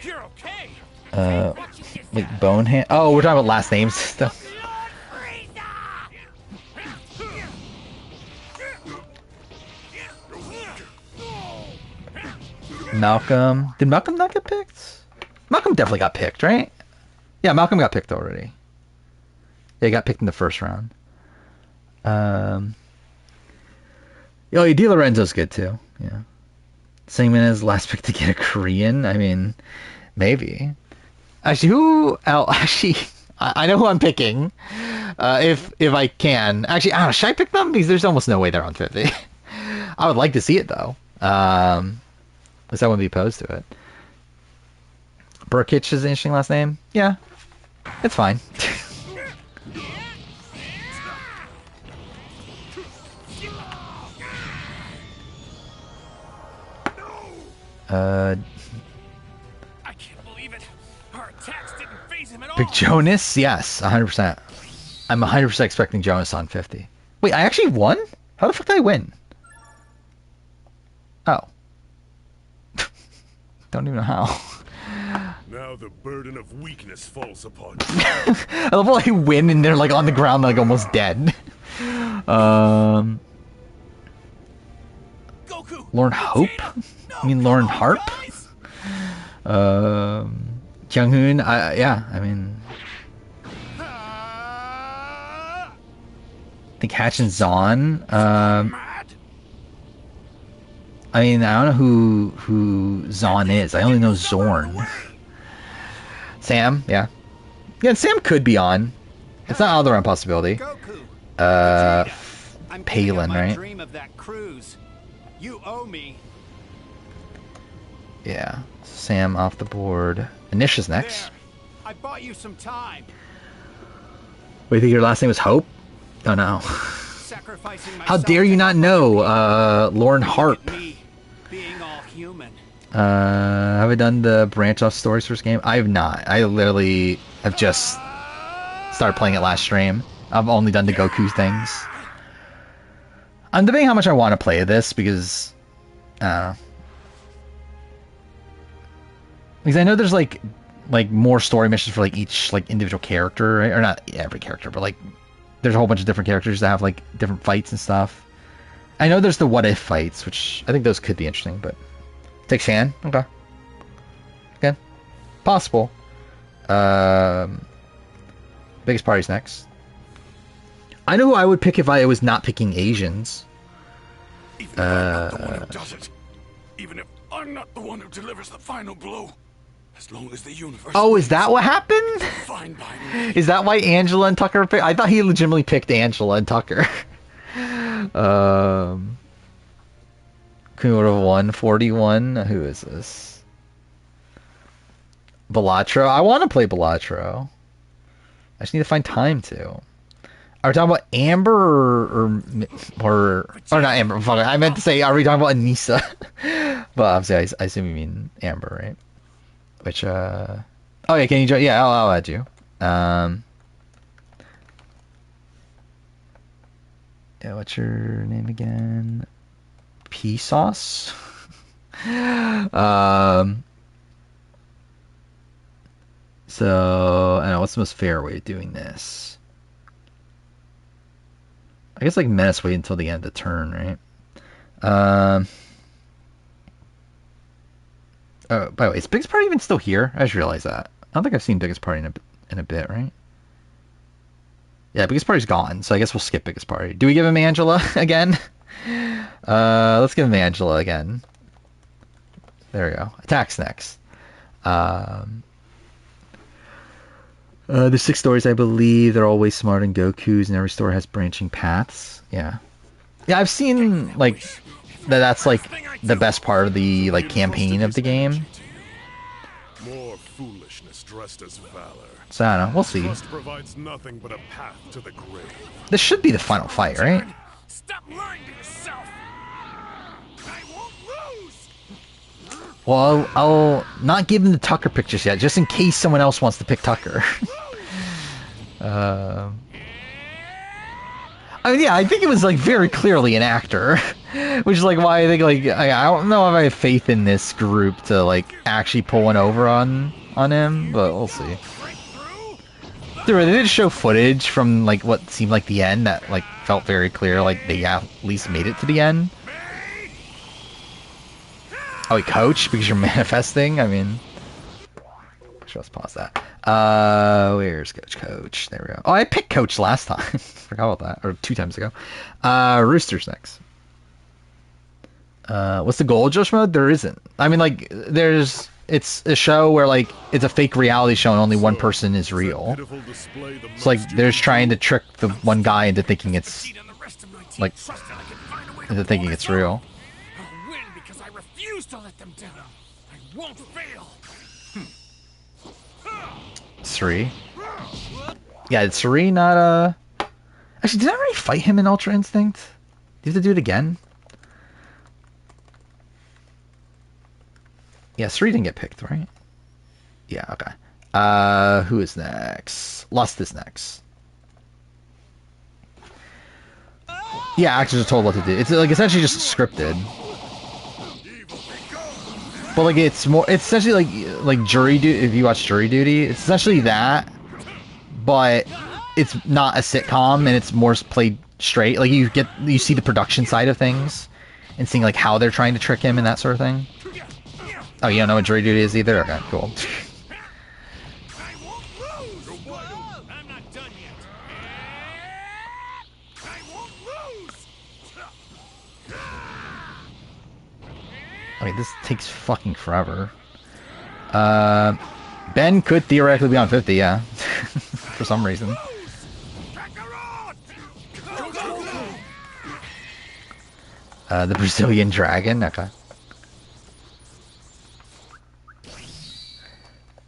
You're okay. Like Bonehand. Oh, we're talking about last names stuff. Malcolm. Did Malcolm not get picked? Malcolm definitely got picked, right? Yeah, Malcolm got picked already. Yeah, he got picked in the first round. Oh, yeah, Di Lorenzo's good too. Yeah. Singman is last pick to get a Korean. I mean, maybe. Actually, who? Actually, I know who I'm picking. If I can. Actually, I don't know. Should I pick them? Because there's almost no way they're on 50. I would like to see it though. At least I wouldn't be opposed to it. Burkich is an interesting last name. Yeah, it's fine. I can't believe it. Our attacks didn't phase him at all. Pick Jonas? Yes, 100%. I'm 100% expecting Jonas on 50. Wait, I actually won? How the fuck did I win? Oh. Don't even know how. Now the burden of weakness falls upon you. I love how I win and they're like on the ground like almost dead. Goku. Lauren Hope? I mean Lauren Harp? Kyung-hoon? Yeah, I mean... I think Hatch and Zahn. I mean, I don't know who Zahn is. I only know Zorn. Sam, yeah. Yeah, Sam could be on. It's not out of the realm possibility. Palin, right? Dream of that cruise. You owe me. Yeah. Sam off the board. Anisha's next. There. I bought you some time. Wait, you think your last name was Hope? Oh no. How dare you not know? Lauren Harp. Being all human. Have I done the branch off stories first game? I have not. I literally have just started playing it last stream. I've only done the Goku things. I'm debating how much I want to play this because because I know there's like more story missions for like each like individual character, right? Or not every character, but like there's a whole bunch of different characters that have like different fights and stuff. I know there's the what if fights, which I think those could be interesting, but Take Shan. Okay. Okay. Possible. Biggest party's next. I know who I would pick if I was not picking Asians. Even if I'm not the one who does it. Even if I'm not the one who delivers the final blow. As long as the universe. Oh, is that what happened? Fine by me. Is that why Angela and Tucker picked? I thought he legitimately picked Angela and Tucker. Could have 141. Who is this? Balatro. I want to play Balatro. I just need to find time to. Are we talking about Amber or not Amber? Fuck, I meant to say, are we talking about Anissa? But obviously, I assume you mean Amber, right? Which oh yeah, can you join? Yeah, I'll add you. Yeah, what's your name again? Pea sauce. So I don't know what's the most fair way of doing this. I guess like Menace wait until the end of the turn, right? Oh, by the way, is Biggest Party even still here? I just realized that. I don't think I've seen Biggest Party in a bit, right? Yeah, Biggest Party's gone, so I guess we'll skip Biggest Party. Do we give him Angela again? Let's give him Angela again. There we go. Attack's next. There's 6 stories, I believe. They're always smart and Goku's, and every story has branching paths. Yeah. Yeah, I've seen, like, that's, like, the best part of the, like, campaign of the game. More foolishness dressed as valor. So, I don't know. We'll see. Trust provides nothing but a path to the grave. This should be the final fight, right? Stop lying to yourself. I won't lose. Well, I'll not give him the Tucker pictures yet, just in case someone else wants to pick Tucker. I mean, yeah, I think it was, like, very clearly an actor. Which is, like, why I think, like, I don't know if I have faith in this group to, like, actually pull one over on him, but we'll see. They did show footage from, like, what seemed like the end that, like, felt very clear, like, they at least made it to the end. Oh, wait, Coach? Because you're manifesting? I mean... Sure, let's pause that. Where's Coach? There we go. Oh, I picked Coach last time. Forgot about that. Or 2 times ago. Rooster's next. What's the goal, Josh Mode? There isn't. I mean, like, it's a show where, like, it's a fake reality show and only one person is real. It's like, they're trying to trick the one guy into thinking it's, like, into thinking it's real. I'll win because I refuse to let them down. I won't fail. 3. Yeah, it's 3, not Actually, did I already fight him in Ultra Instinct? Do you have to do it again? Yeah, 3 didn't get picked, right? Yeah, okay. Who is next? Lust is next. Yeah, actors are told what to do. It's like essentially just scripted. But like it's essentially like jury duty. If you watch Jury Duty, it's essentially that, but it's not a sitcom and it's more played straight. Like you see the production side of things and seeing like how they're trying to trick him and that sort of thing. Oh, you don't know what Jury Duty is either? Okay, cool. I mean, this takes fucking forever. Ben could theoretically be on 50, yeah. For some reason. The Brazilian Dragon, okay.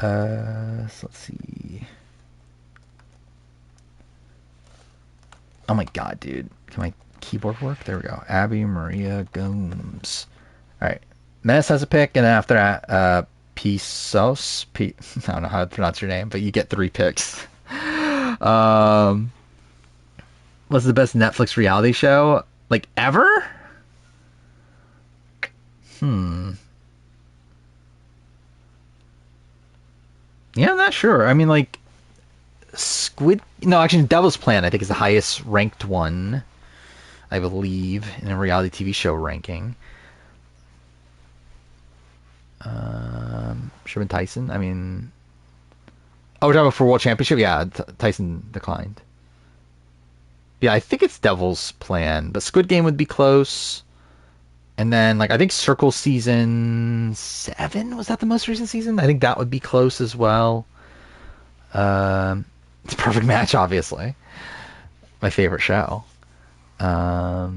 So let's see. Oh my god, dude. Can my keyboard work? There we go. Abby Maria Gomes. Alright. Menace has a pick, and then after that, Pisos. I don't know how to pronounce your name, but you get 3 picks. What's the best Netflix reality show? Like, ever? Yeah, I'm not sure. I mean, like, No, actually, Devil's Plan, I think, is the highest ranked one, I believe, in a reality TV show ranking. Should have been Tyson. I mean, oh, we're talking about for World Championship. Yeah, Tyson declined. Yeah, I think it's Devil's Plan, but Squid Game would be close. And then, like, I think Circle Season 7, was that the most recent season? I think that would be close as well. It's a perfect match, obviously. My favorite show. I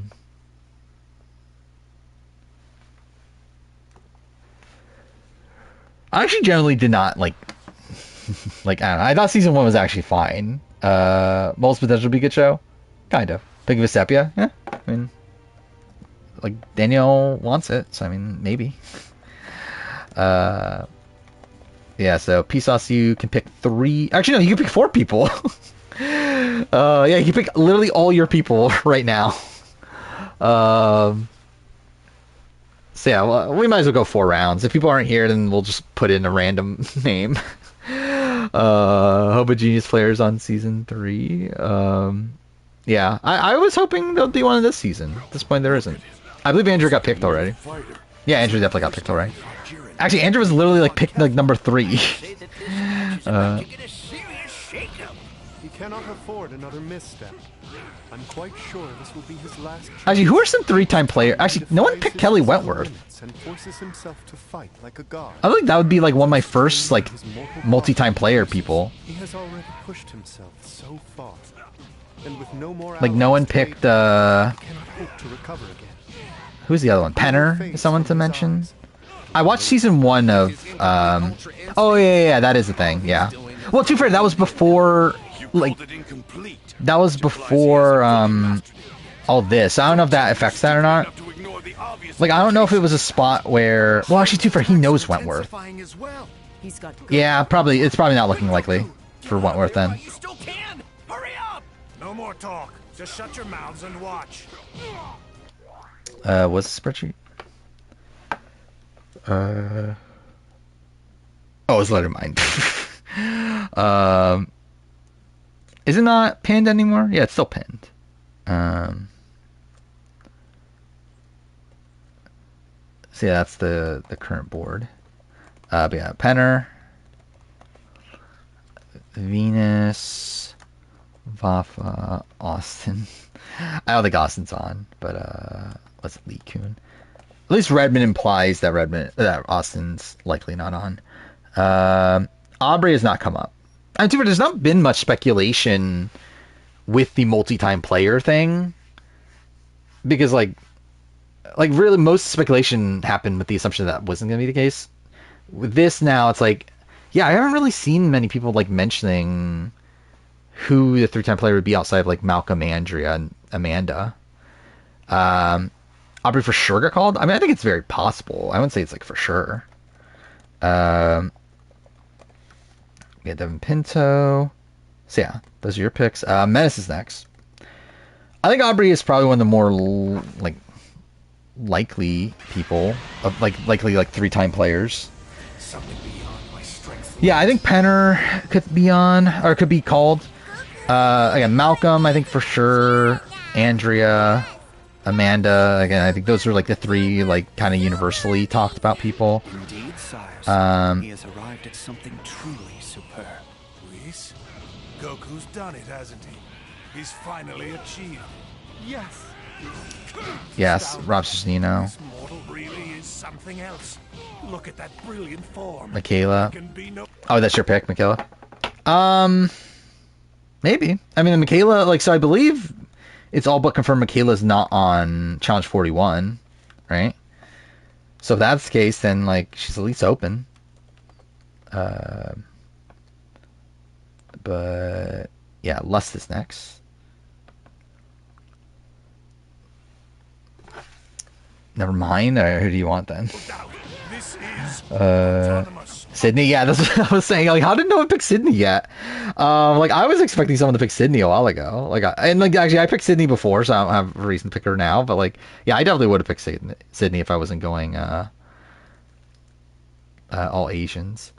actually generally did not, like, I don't know. I thought season 1 was actually fine. Most Potential to be a good show? Kind of. Pig of Vesepia? Yeah, I mean... Like, Danielle wants it, so I mean, maybe. Yeah, so Peace you can pick 3... Actually, no, you can pick 4 people. Yeah, you can pick literally all your people right now. So yeah, well, we might as well go 4 rounds. If people aren't here, then we'll just put in a random name. Homogeneous players on season 3. Yeah, I was hoping there'll be one in this season. At this point, there isn't. I believe Andrew got picked already. Yeah, Andrew definitely got picked already. Actually, Andrew was literally like picked like number 3. He cannot afford another misstep. I'm quite sure this will be his last chance. Actually, who are some 3-time players? Actually, no one picked Kelly Wentworth. And forces himself to fight like a god. I think that would be like one of my first like multi-time player people. He has already pushed himself so far. And with no more like no one picked cannot hope to recover again. Who's the other one? Penner is someone to mention. I watched season 1 of oh yeah, that is a thing. Yeah. Well, to be fair, that was before like that was before all this. I don't know if that affects that or not. Like, I don't know if it was a spot where... Well, actually, to be fair, he knows Wentworth. Yeah, probably. It's probably not looking likely for Wentworth then. You still can. Hurry up. No more talk. Just shut your mouths and watch. What's the spreadsheet? Oh, it's Lettermind. Is it not pinned anymore? Yeah, it's still pinned. So yeah, that's the current board. But yeah, Penner, Venus, Vafa, Austin. I don't think Austin's on, but what's Lee Kuhn? At least Redmond implies that Austin's likely not on. Aubrey has not come up. And there's not been much speculation with the multi-time player thing, because like really most speculation happened with the assumption that wasn't going to be the case. With this now, it's like, yeah, I haven't really seen many people like mentioning who the 3-time player would be outside of like Malcolm, Andrea, and Amanda. Aubrey for sure got called. I mean, I think it's very possible. I wouldn't say it's like for sure. We got Devin Pinto. So yeah, those are your picks. Menace is next. I think Aubrey is probably one of the more like likely people of likely 3-time players. Yeah, I think Penner could be on or could be called. Again, Malcolm, I think for sure. Andrea, Amanda. Again, I think those are like the 3 like kind of universally talked about people. Indeed, sire. He has arrived at something truly superb. Whis? Goku's done it, hasn't he? He's finally achieved. Yes. Yes, Rob Cesternino. This mortal really is something else. Look at that brilliant form. Michaela. Oh, that's your pick, Michaela? Maybe. I mean, Michaela, like, so I believe it's all but confirmed Michaela's not on Challenge 41, right? So if that's the case, then, like, she's at least open. But, yeah, Lust is next. Never mind. Who do you want then? Sydney. Yeah, that's what I was saying. Like, how did no one pick Sydney yet? Like, I was expecting someone to pick Sydney a while ago. Like, actually, I picked Sydney before, so I don't have a reason to pick her now. But like, yeah, I definitely would have picked Sydney if I wasn't going all Asians.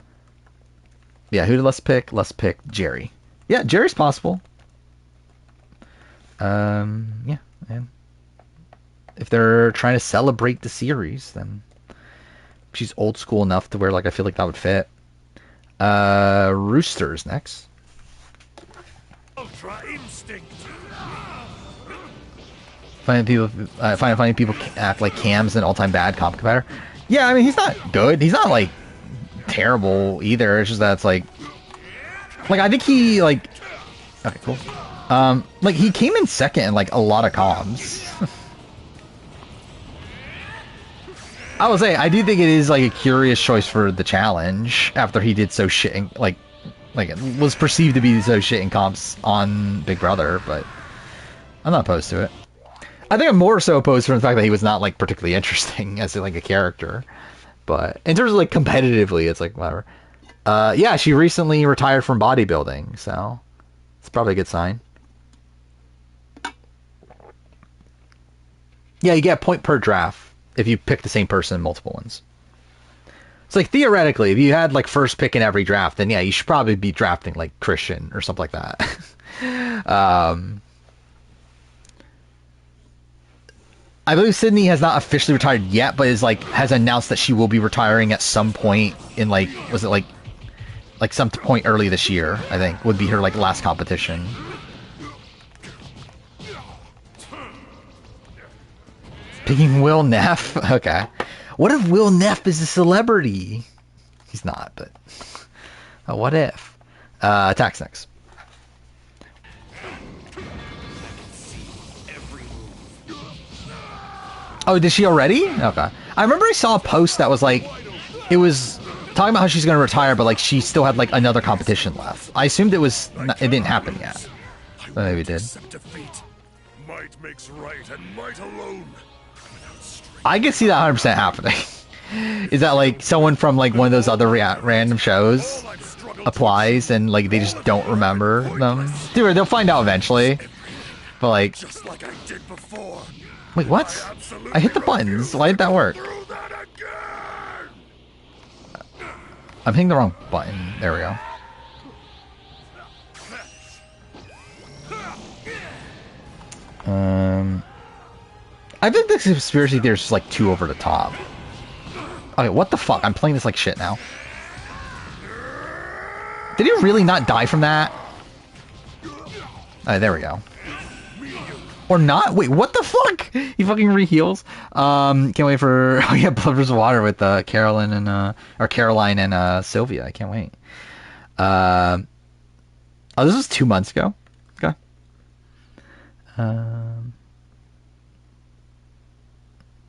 Yeah, who did let's pick? Let's pick Jerry. Yeah, Jerry's possible. Yeah, and if they're trying to celebrate the series, then She's old school enough to where like I feel like that would fit. Roosters next. Ultra instinct. Finding people act like Cam's an all-time bad comp competitor. Yeah, I mean he's not good. He's not like terrible either. It's just that it's like I think he like okay, cool. Like he came in second in like a lot of comps. I will say I do think it is like a curious choice for the challenge after he did so shit in, like it was perceived to be so shit in comps on Big Brother, but I'm not opposed to it. I think I'm more so opposed to the fact that he was not like particularly interesting as like a character. But in terms of like competitively, it's like whatever. Yeah, she recently retired from bodybuilding, so it's probably a good sign. Yeah, you get a point per draft if you pick the same person in multiple ones. It's like theoretically, if you had like first pick in every draft, then yeah, you should probably be drafting like Christian or something like that. I believe Sydney has not officially retired yet, but is like has announced that she will be retiring at some point in like was it like some point early this year, I think, would be her like last competition. Picking Will Neff? Okay. What if Will Neff is a celebrity? He's not, but what if? Attacks next. Oh, did she already? Okay. I remember I saw a post that was like, it was talking about how she's going to retire, but like she still had like another competition left. I assumed it didn't happen yet. But maybe it did. Might makes right and might alone. I can see that 100% happening. Is that like someone from like one of those other random shows applies and like they just don't remember them? Dude, they'll find out eventually. But like, just like I did before. Wait, what? I hit the buttons. Why did that work? I'm hitting the wrong button. There we go. I think this conspiracy theory is just like too over the top. Okay, what the fuck? I'm playing this like shit now. Did he really not die from that? Alright, there we go. Or not? Wait, what the fuck? He fucking re-heals. Can't wait for Blood vs. Water with Caroline and Sylvia. I can't wait. Oh, this was 2 months ago. Okay.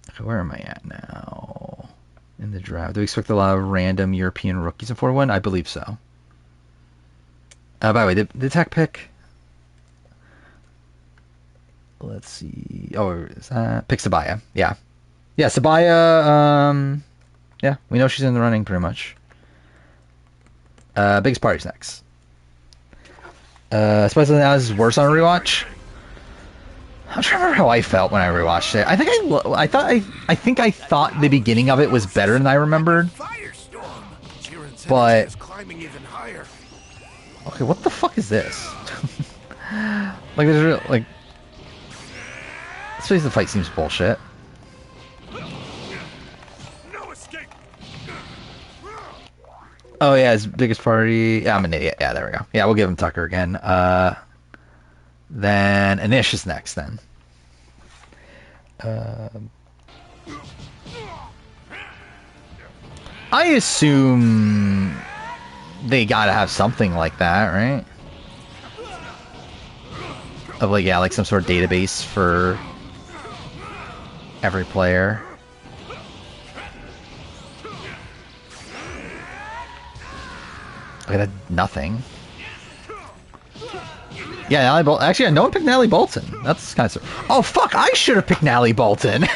Okay, where am I at now? In the draft. Do we expect a lot of random European rookies in 4-1? I believe so. By the way, did Tech pick? Let's see. Oh, is that pick Sabaya? Yeah, Sabaya. Yeah, we know she's in the running pretty much. Biggest party's next. Especially now this is worse on rewatch. I'm trying to remember how I felt when I rewatched it. I think I thought the beginning of it was better than I remembered. But okay, what the fuck is this? Like there's real like. The fight seems bullshit. Oh yeah, his biggest party. Yeah, I'm an idiot. Yeah, there we go. Yeah, we'll give him Tucker again. Then Anish is next. Then. I assume they gotta have something like that, right? Of like like some sort of database for every player. Okay, that's nothing. Yeah, Natalie Bolton. Actually, no one picked Natalie Bolton. That's kind of... Oh, fuck! I should have picked Natalie Bolton!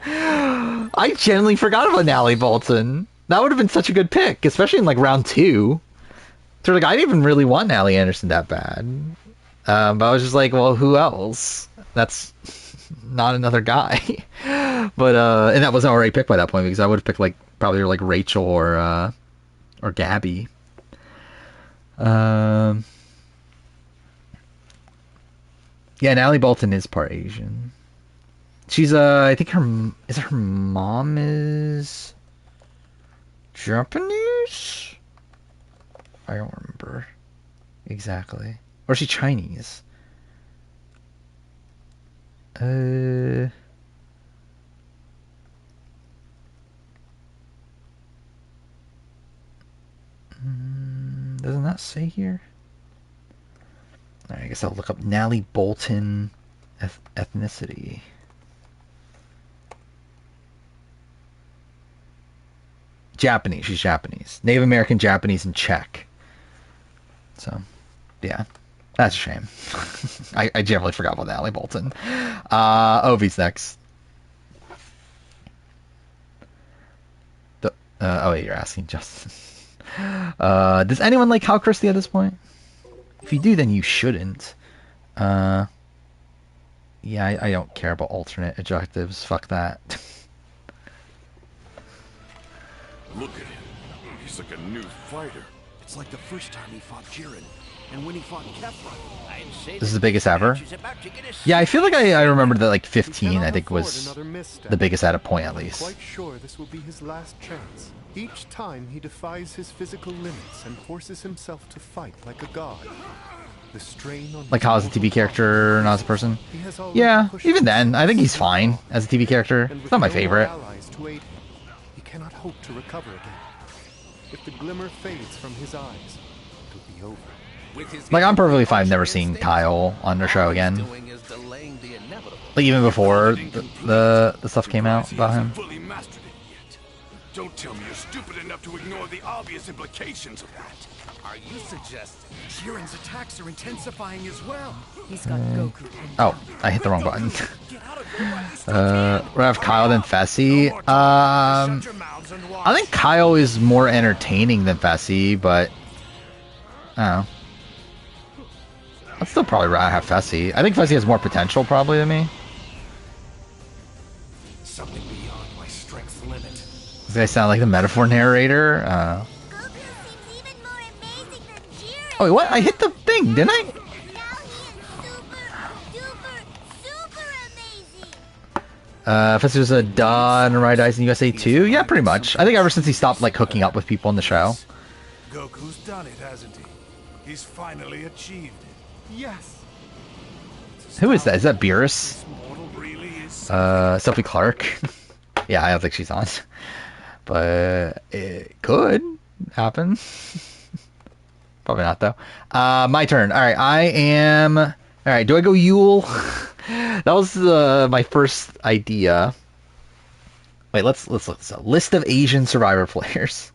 I genuinely forgot about Natalie Bolton. That would have been such a good pick, especially in, like, round 2. So, like, I didn't even really want Natalie Anderson that bad. But I was just like, well, who else? That's not another guy. But, and that wasn't already picked by that point, because I would have picked, like, probably, like, Rachel or Gabby. Yeah, Natalie Bolton is part Asian. She's I think her mom is Japanese? I don't remember exactly. Or is she Chinese? Doesn't that say here? Alright, I guess I'll look up Nally Bolton ethnicity. Japanese. She's Japanese. Native American, Japanese, and Czech. So, yeah. That's a shame. I generally forgot about Natalie Bolton. Ovi's next. Oh, wait, you're asking Justin. Does anyone like Hal Christie at this point? If you do, then you shouldn't. Yeah, I don't care about alternate adjectives. Fuck that. Look at him. He's like a new fighter. It's like the first time he fought Jiren. And when he fought Kefra, I'd say this is the biggest ever. Yeah, I feel like I remember that like 15. I think was the biggest at a point at least. Quite sure this will be his last chance. Each time he defies his physical limits and forces himself to fight like a god. The strain on like how as a TV character, not as a person. Yeah, even then, I think he's fine as a TV character. It's not my favorite. He cannot hope to recover again. If the glimmer fades from his eyes, it'll be over. Like, I'm perfectly fine never seeing Kyle on the show again. Like, even before the stuff came out about him. Don't tell me you're stupid enough to ignore the obvious implications of that. Are you suggesting Jiren's attacks are intensifying as well? He's got Goku. Oh, I hit the wrong button. We have Kyle than Fessy. I think Kyle is more entertaining than Fessy, but I don't know. I'd still probably rather have Fessy. I think Fessy has more potential probably than me. Something beyond my strength's limit. Does I sound like the metaphor narrator? Oh wait, what? I hit the thing, didn't I? Fessy was a duh and a Ride Eyes in USA too? Yeah, pretty much. I think ever since he stopped like hooking up with people in the show. Goku's done it, hasn't he? He's finally achieved it. Yes. Who is that? Is that Beerus? Sophie Clark? Yeah, I don't think she's on. But it could happen. Probably not, though. My turn. Alright, I am... Alright, do I go Yule? That was my first idea. Wait, let's look this up. List of Asian Survivor players.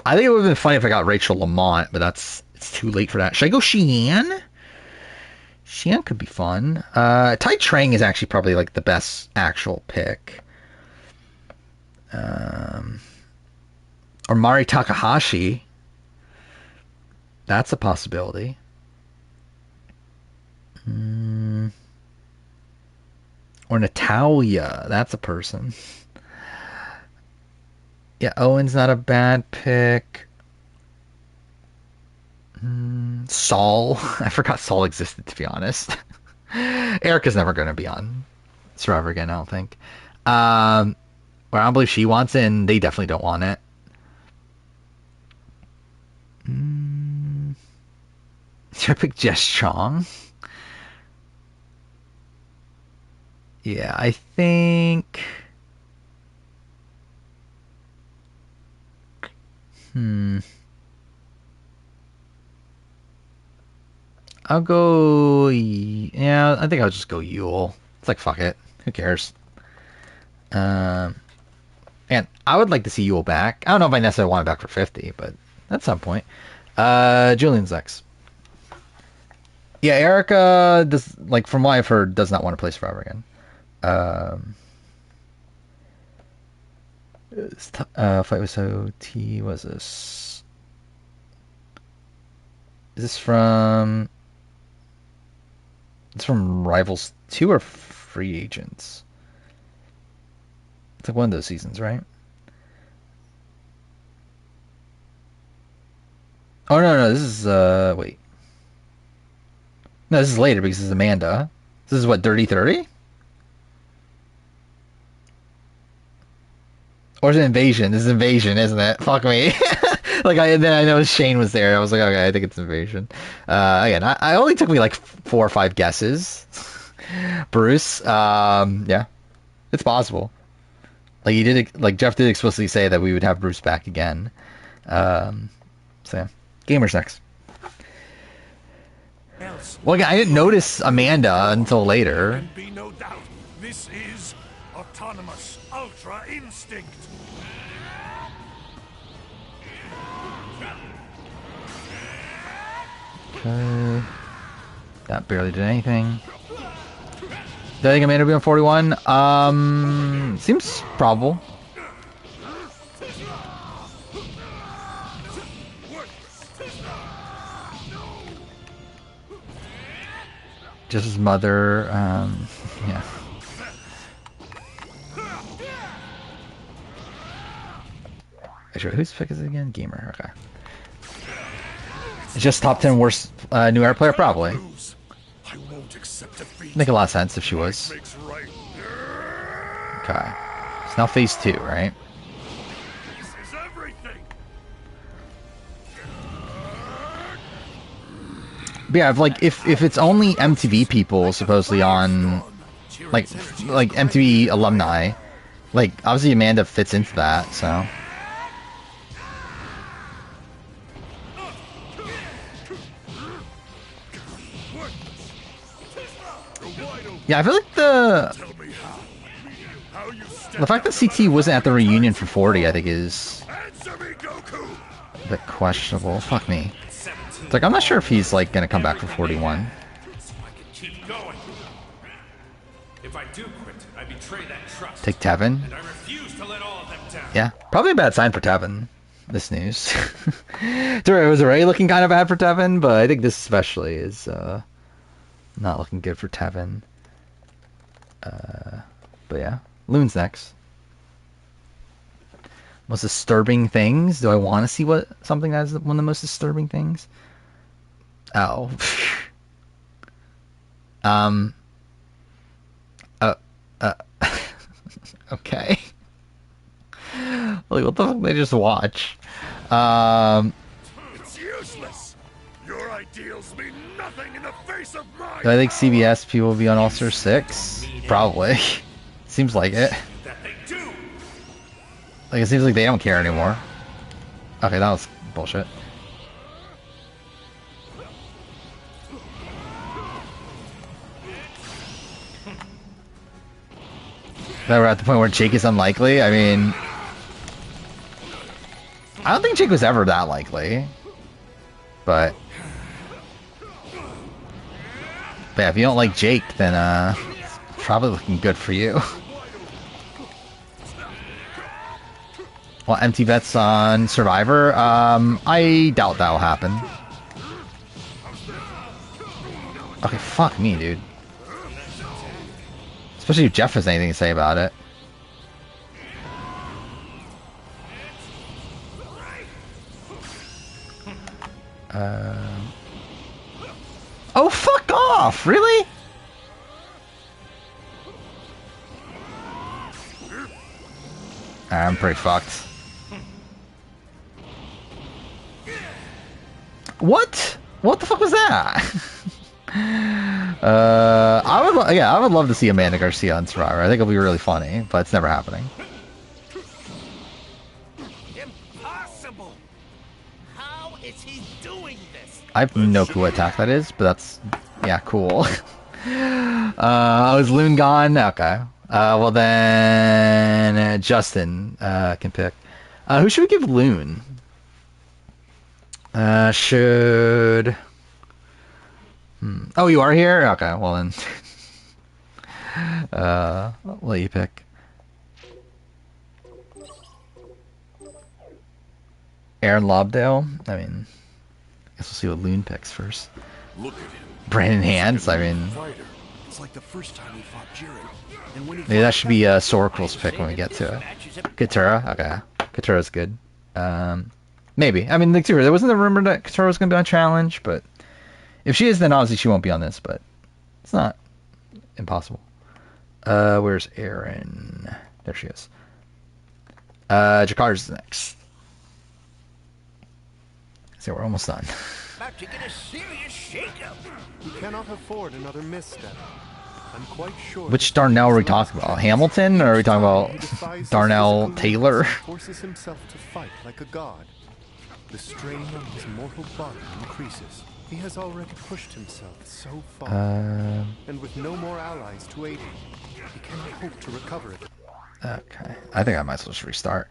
I think it would have been funny if I got Rachel Lamont, but it's too late for that. Should I go Xian? Xian could be fun. Tai Trang is actually probably like the best actual pick. Or Mari Takahashi. That's a possibility. Or Natalia. That's a person. Yeah, Owen's not a bad pick. Saul. I forgot Saul existed, to be honest. Erica's never going to be on Survivor again, I don't think. Well, I don't believe she wants it, and they definitely don't want it. Should I pick Jess Chong? Yeah, I think... I'll go... Yeah, I think I'll just go Yule. It's like, fuck it. Who cares? And I would like to see Yule back. I don't know if I necessarily want it back for 50, but at some point. Julian's next. Yeah, Erica, does, like, from what I've heard, does not want to play Survivor again. Fight with OT was this? Is this from... It's from Rivals 2 or Free Agents? It's like one of those seasons, right? Oh, no, this is, wait. No, this is later because this is Amanda. This is what, Dirty 30? Or is it Invasion? This is Invasion, isn't it? Fuck me. Then I know Shane was there. I was like, okay, I think it's Invasion. Again, I only took me like 4 or 5 guesses. Bruce, yeah, it's possible. Jeff did explicitly say that we would have Bruce back again. So yeah. Gamers next. Well, again, I didn't notice Amanda until later. Can be no doubt. This is autonomous ultra instinct. Okay. That barely did anything. Do I think Amanda will be on 41? Seems probable. Just his mother, yeah. Actually, whose pick is it again? Gamer, okay. It's just top 10 worst new era player, probably. Make a lot of sense if she was. Okay. It's now phase 2, right? But yeah, if it's only MTV people supposedly on, like MTV alumni, like obviously Amanda fits into that, so. Yeah, I feel like the fact that CT wasn't at the reunion for 40, I think is a bit questionable. Fuck me. It's like, I'm not sure if he's like gonna come back for 41. If I do quit, I betray that trust. Take Tevin. And I refuse to let all of them down. Yeah, probably a bad sign for Tevin. This news. It was already looking kind of bad for Tevin, but I think this especially is not looking good for Tevin. But yeah, Loon's next. Most disturbing things? Do I want to see something that's one of the most disturbing things? Oh. Okay. Like, what the fuck did I just watch? It's useless. Your ideals mean nothing in the face of mine. Do I think CBS people will be on All-Star 6? Probably. Seems like it. Like, it seems like they don't care anymore. Okay, that was bullshit. Now we're at the point where Jake is unlikely. I mean, I don't think Jake was ever that likely. But yeah, if you don't like Jake, then it's probably looking good for you. Well, empty vets on Survivor. I doubt that will happen. Okay, fuck me, dude. Especially if Jeff has anything to say about it. Oh, fuck off! Really? I'm pretty fucked. What? What the fuck was that? I would love to see Amanda Garcia on Survivor. I think it'll be really funny, but it's never happening. Impossible! How is he doing this? I have no clue what attack that is, but that's, yeah, cool. Is Loon gone? Okay. Well then, Justin can pick. Who should we give Loon? Should... Oh, you are here? Okay, well then. I'll let you pick. Aaron Lobdell? I mean, I guess we'll see what Loon picks first. Look at him. Brandon Hands? I mean... It's like the first time he fought Jiren. Maybe that should be Soracle's pick when we get to it. Katura? Okay. Katura's good. Maybe. I mean, like, there wasn't a rumor that Katura was going to be on Challenge, but if she is, then obviously she won't be on this, but it's not impossible. Where's Aaron? There she is. Jakarta's next. So we're almost done. About to get a serious shakeup. He cannot afford another misstep. I'm quite sure. Which Darnell are we talking about? Hamilton, or are we talking about Darnell Taylor? Forces himself to fight like a god. The strain on his mortal body increases. He has already pushed himself so far, and with no more allies to aid him, he cannot hope to recover it. Okay, I think I might as well just restart.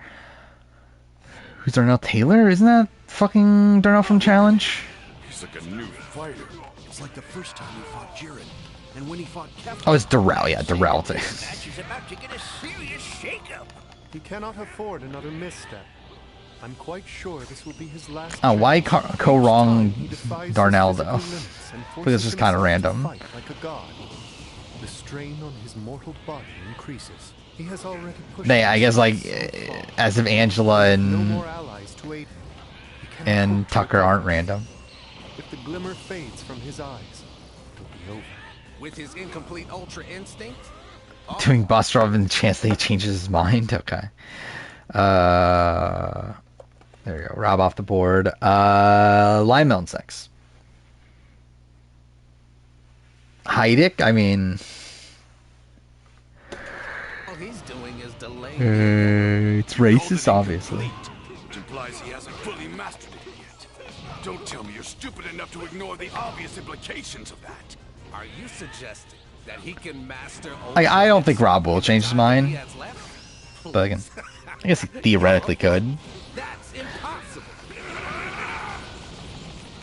Who's Darnell Taylor? Isn't that fucking Darnell from Challenge? He's like a new fighter. It's like the first time he fought Jiren, and when he fought Kefla. Oh, it's Darrell. Yeah, Darrell. The match is about to get a serious shakeup. He cannot afford another misstep. I'm quite sure this will be his last. Oh, why go wrong Darnell though? Because it's just kind of random. Like a god. The strain on his mortal body increases. He has already pushed. I guess like as if Angela and Tucker aren't random. If the glimmer fades from his eyes, it'll be over. With his incomplete ultra instinct. Doing Buster off and the chance that he changes his mind. Okay. There you go. Rob off the board. Lime Melon Sex. Heidick, I mean. All he's doing is delaying. It's racist, obviously. Which implies he hasn't fully mastered it yet. Don't tell me you're stupid enough to ignore the obvious implications of that. Are you suggesting that he can master? I don't think Rob will change his mind. But again, I guess he theoretically could. That's impossible.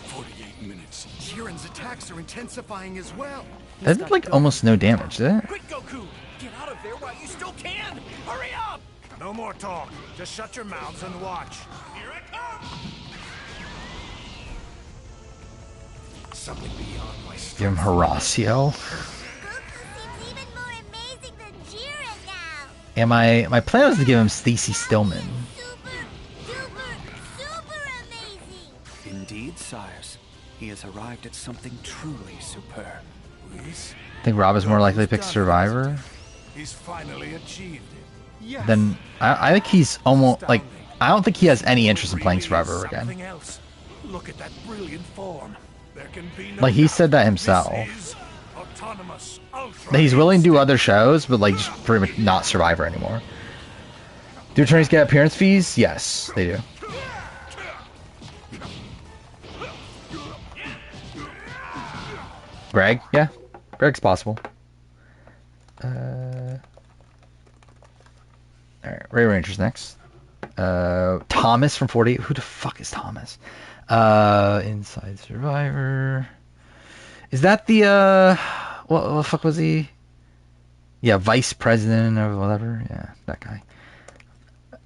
48 minutes. Jiren's attacks are intensifying as well. That did like almost no damage, did it? Quick, Goku! Get out of there while you still can! Hurry up! No more talk. Just shut your mouths and watch. Here I come! Something beyond my strength. Give him Horacio. Goku seems even more amazing than Jiren now. And my plan was to give him Stacy Stillman. Super amazing. Indeed, sires. He has arrived at something truly superb. I think Rob is more likely to pick Survivor. He's finally achieved it. Yes. Then I think he's almost like I don't think he has any interest in playing Survivor again. Something else. Look at that brilliant form. There can be no Like he said that himself. autonomous, That he's willing to do other shows, but like just pretty much not Survivor anymore. Do attorneys get appearance fees? Yes, they do. Greg? Yeah. Greg's possible. Alright, Ray Ranger's next. Thomas from 48. Who the fuck is Thomas? Inside Survivor. Is that the, what the fuck was he? Yeah, vice president or whatever. Yeah, that guy.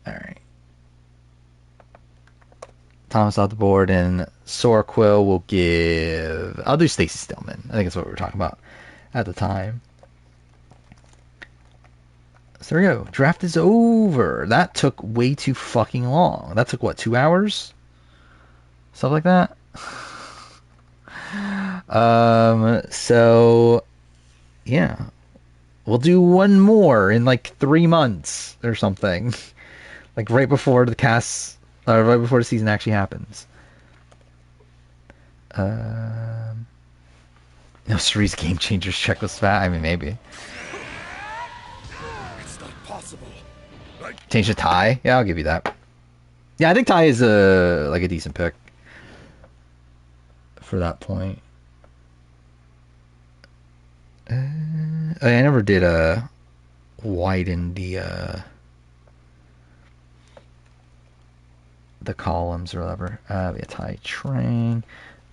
Alright. Thomas off the board, and Sora Quill will give... I'll do Stacy Stillman. I think that's what we were talking about at the time. So there we go. Draft is over. That took way too fucking long. That took, what, 2 hours? Stuff like that? So, yeah. We'll do one more in like 3 months or something. Like right before the cast... right before the season actually happens. Cerise Game Changers checklist fat. I mean, maybe. It's not possible. Change the tie. Yeah, I'll give you that. Yeah, I think tie is a decent pick for that point. I never did widen the columns or whatever. The tie train.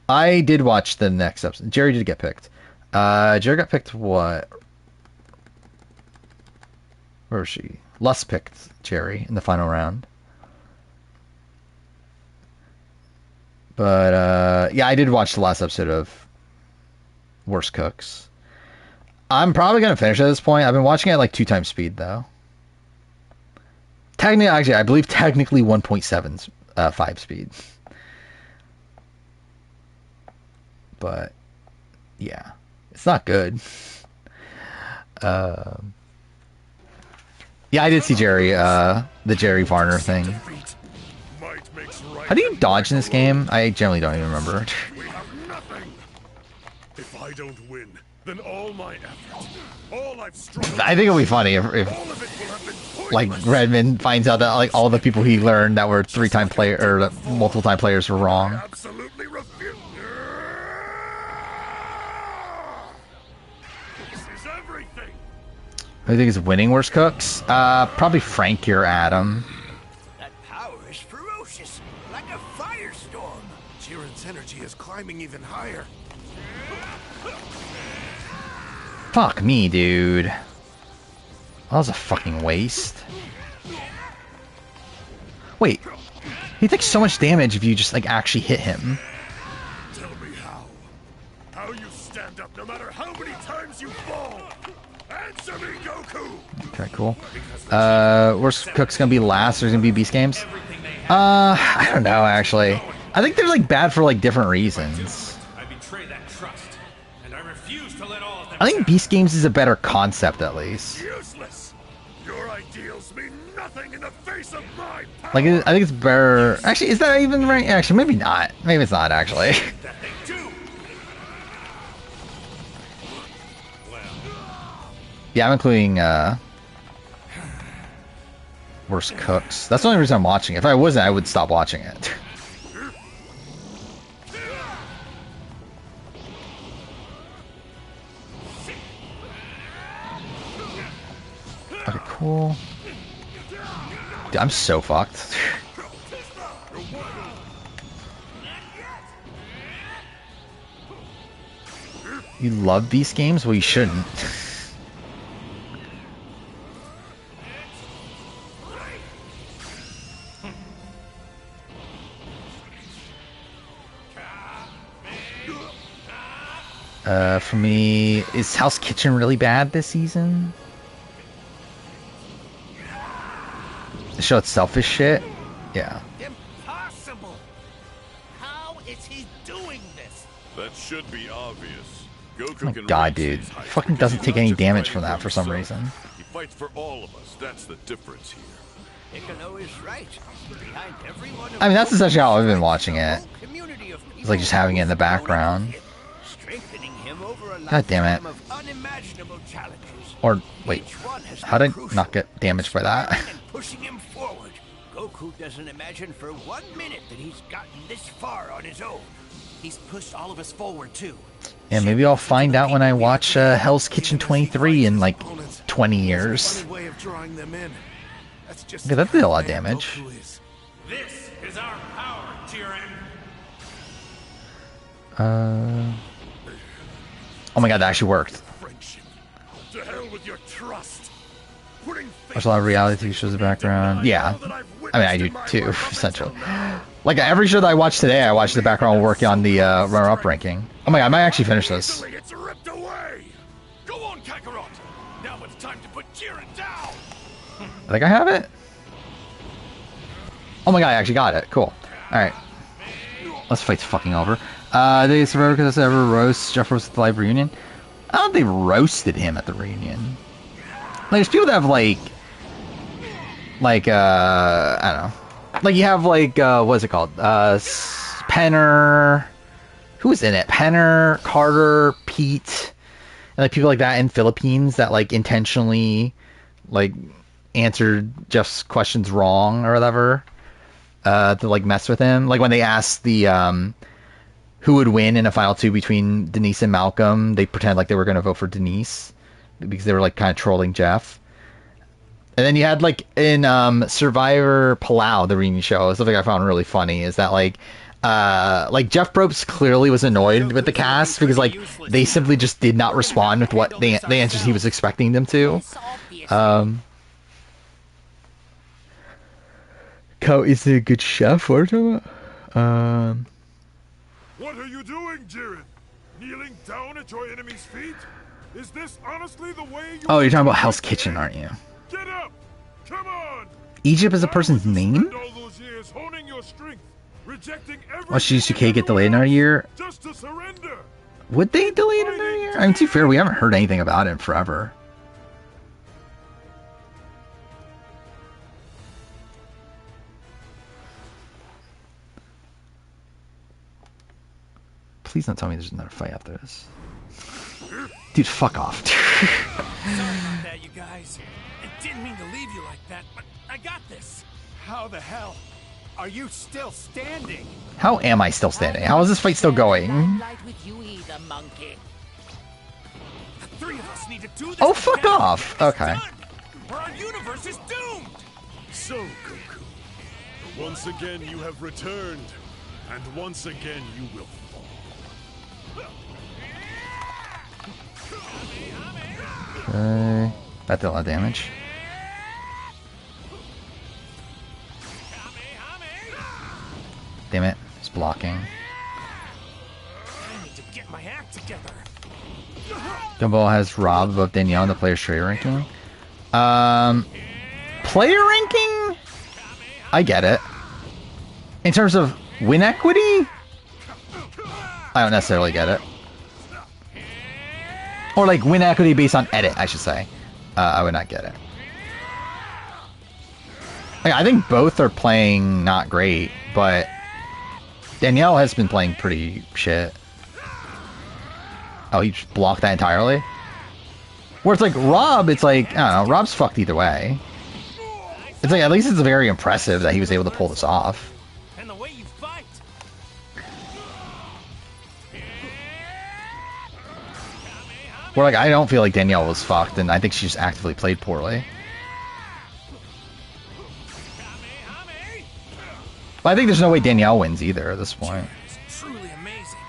I did watch the next episode. Jerry did get picked. Jerry got picked what? Where was she? Lus picked Jerry in the final round. But yeah, I did watch the last episode of Worst Cooks. I'm probably gonna finish at this point. I've been watching it at like 2 times speed though. Technically, actually, I believe technically 1.7's 5 speed. But yeah, it's not good. Yeah, I did see Jerry, the Jerry Varner thing. How do you dodge in this game? I generally don't even remember. We have nothing. If I don't win, then all my effort, all I've struggled. I think it'll be funny if like Redmond finds out that like all the people he learned that were three-time player or multiple-time players were wrong. Absolutely refuse. This is everything. Who do you think is winning worst cooks? Probably Frankie or Adam. That power is ferocious, like a firestorm. Jiren's energy is climbing even higher. Fuck me, dude. That was a fucking waste. Wait, he takes so much damage if you just like actually hit him. Tell me how. How you stand up no matter how many times you fall. Answer me, Goku. Okay, cool. Worst cook's gonna be last. There's gonna be Beast Games. I don't know actually. I think they're like bad for like different reasons. I betray that trust, and I refuse to let all of them. I think Beast Games is a better concept at least. Useless. Your ideals mean nothing in the face of my power. Like I think it's better. Actually, is that even right? Actually, maybe not. Maybe it's not actually. That they do. Yeah, I'm including worst cooks. That's the only reason I'm watching it. If I wasn't, I would stop watching it. Okay, cool. Dude, I'm so fucked. You love Beast Games? Well, you shouldn't. For me, is Hell's Kitchen really bad this season? The show itself is shit. Yeah. Impossible! How is he doing this? That should be obvious. Goku Oh my can god, raise dude. his height Fucking because doesn't he's take not any just damage fighting from that for some himself. reason. He fights for all of us. That's the difference here. Piccolo is right. Behind every one of I mean, that's essentially how I've been watching it. whole community of It's like just having it in the background. strengthening him over a God damn it. lifetime of unimaginable challenges. Or, wait. Each one has How been did I crucial, not get damaged by that? and pushing him forward. Goku doesn't imagine for 1 minute that he's gotten this far on his own. He's pushed all of us forward too. Yeah, maybe I'll find out when I watch Hell's Kitchen 23 in like 20 years. Funny way of drawing them in. That's just Okay, that did a lot of damage. Goku is. This is our power, Jiren. Oh my god, that actually worked. Friendship. To hell with your trust. Putting Watch a lot of reality TV shows in the background. Yeah. I mean, I do too, essentially. Like, every show that I watch today, I watch in the background working on the runner-up ranking. Oh my god, I might actually finish this. It's ripped away. Go on, Kakarot. Now it's time to put Jiren down. I think I have it. Oh my god, I actually got it. Cool. Alright. Let's fight's fucking over. They survived because I ever roast Jeff Rose at the live reunion. I don't think they roasted him at the reunion. Like, there's people that have like I don't know. Like you have like what's it called? Penner. Who's in it? Penner, Carter, Pete, and like people like that in Philippines that like intentionally like answered Jeff's questions wrong or whatever. To like mess with him. Like when they asked the who would win in a final two between Denise and Malcolm, they pretended like they were gonna vote for Denise because they were like kind of trolling Jeff. And then you had like in Survivor Palau, the reunion show, something I found really funny is that like Jeff Probst clearly was annoyed with the cast because like they simply just did not respond with what the answers he was expecting them to. Cow is a good chef, or What are you doing, Jiren? Kneeling down at your enemy's feet? Is this honestly the way you... Oh, you're talking about Hell's Kitchen, aren't you? Get up! Come on! Egypt is a person's name? All those years honing your strength, rejecting Watch GC2K get delayed another year? just to surrender. Would they delay it another year? I mean, to be fair, we haven't heard anything about it in forever. please don't tell me there's another fight after this. Dude, fuck off. Sorry about that, you guys. I didn't mean to leave you like that, but I got this. How the hell are you still standing? How am I still standing? How is this fight still going? With you either, monkey. The three of us need to do this. Oh, fuck off. Okay. Or our universe is doomed. So, Goku, once again you have returned, and once again you will fall. Okay. That did a lot of damage. Damn it. It's blocking. I need to get my act together. Gumball has Rob above Danielle in the player's trader ranking. Player ranking? I get it. In terms of win equity? I don't necessarily get it. Or like win equity based on edit, I should say. I would not get it. Like, I think both are playing not great, but Danielle has been playing pretty shit. Oh, he just blocked that entirely? Where it's like, Rob, it's like, I don't know, Rob's fucked either way. It's like, at least it's very impressive that he was able to pull this off. And the way you fight. Where, like, I don't feel like Danielle was fucked, and I think she just actively played poorly. But I think there's no way Danielle wins either at this point. It's truly amazing.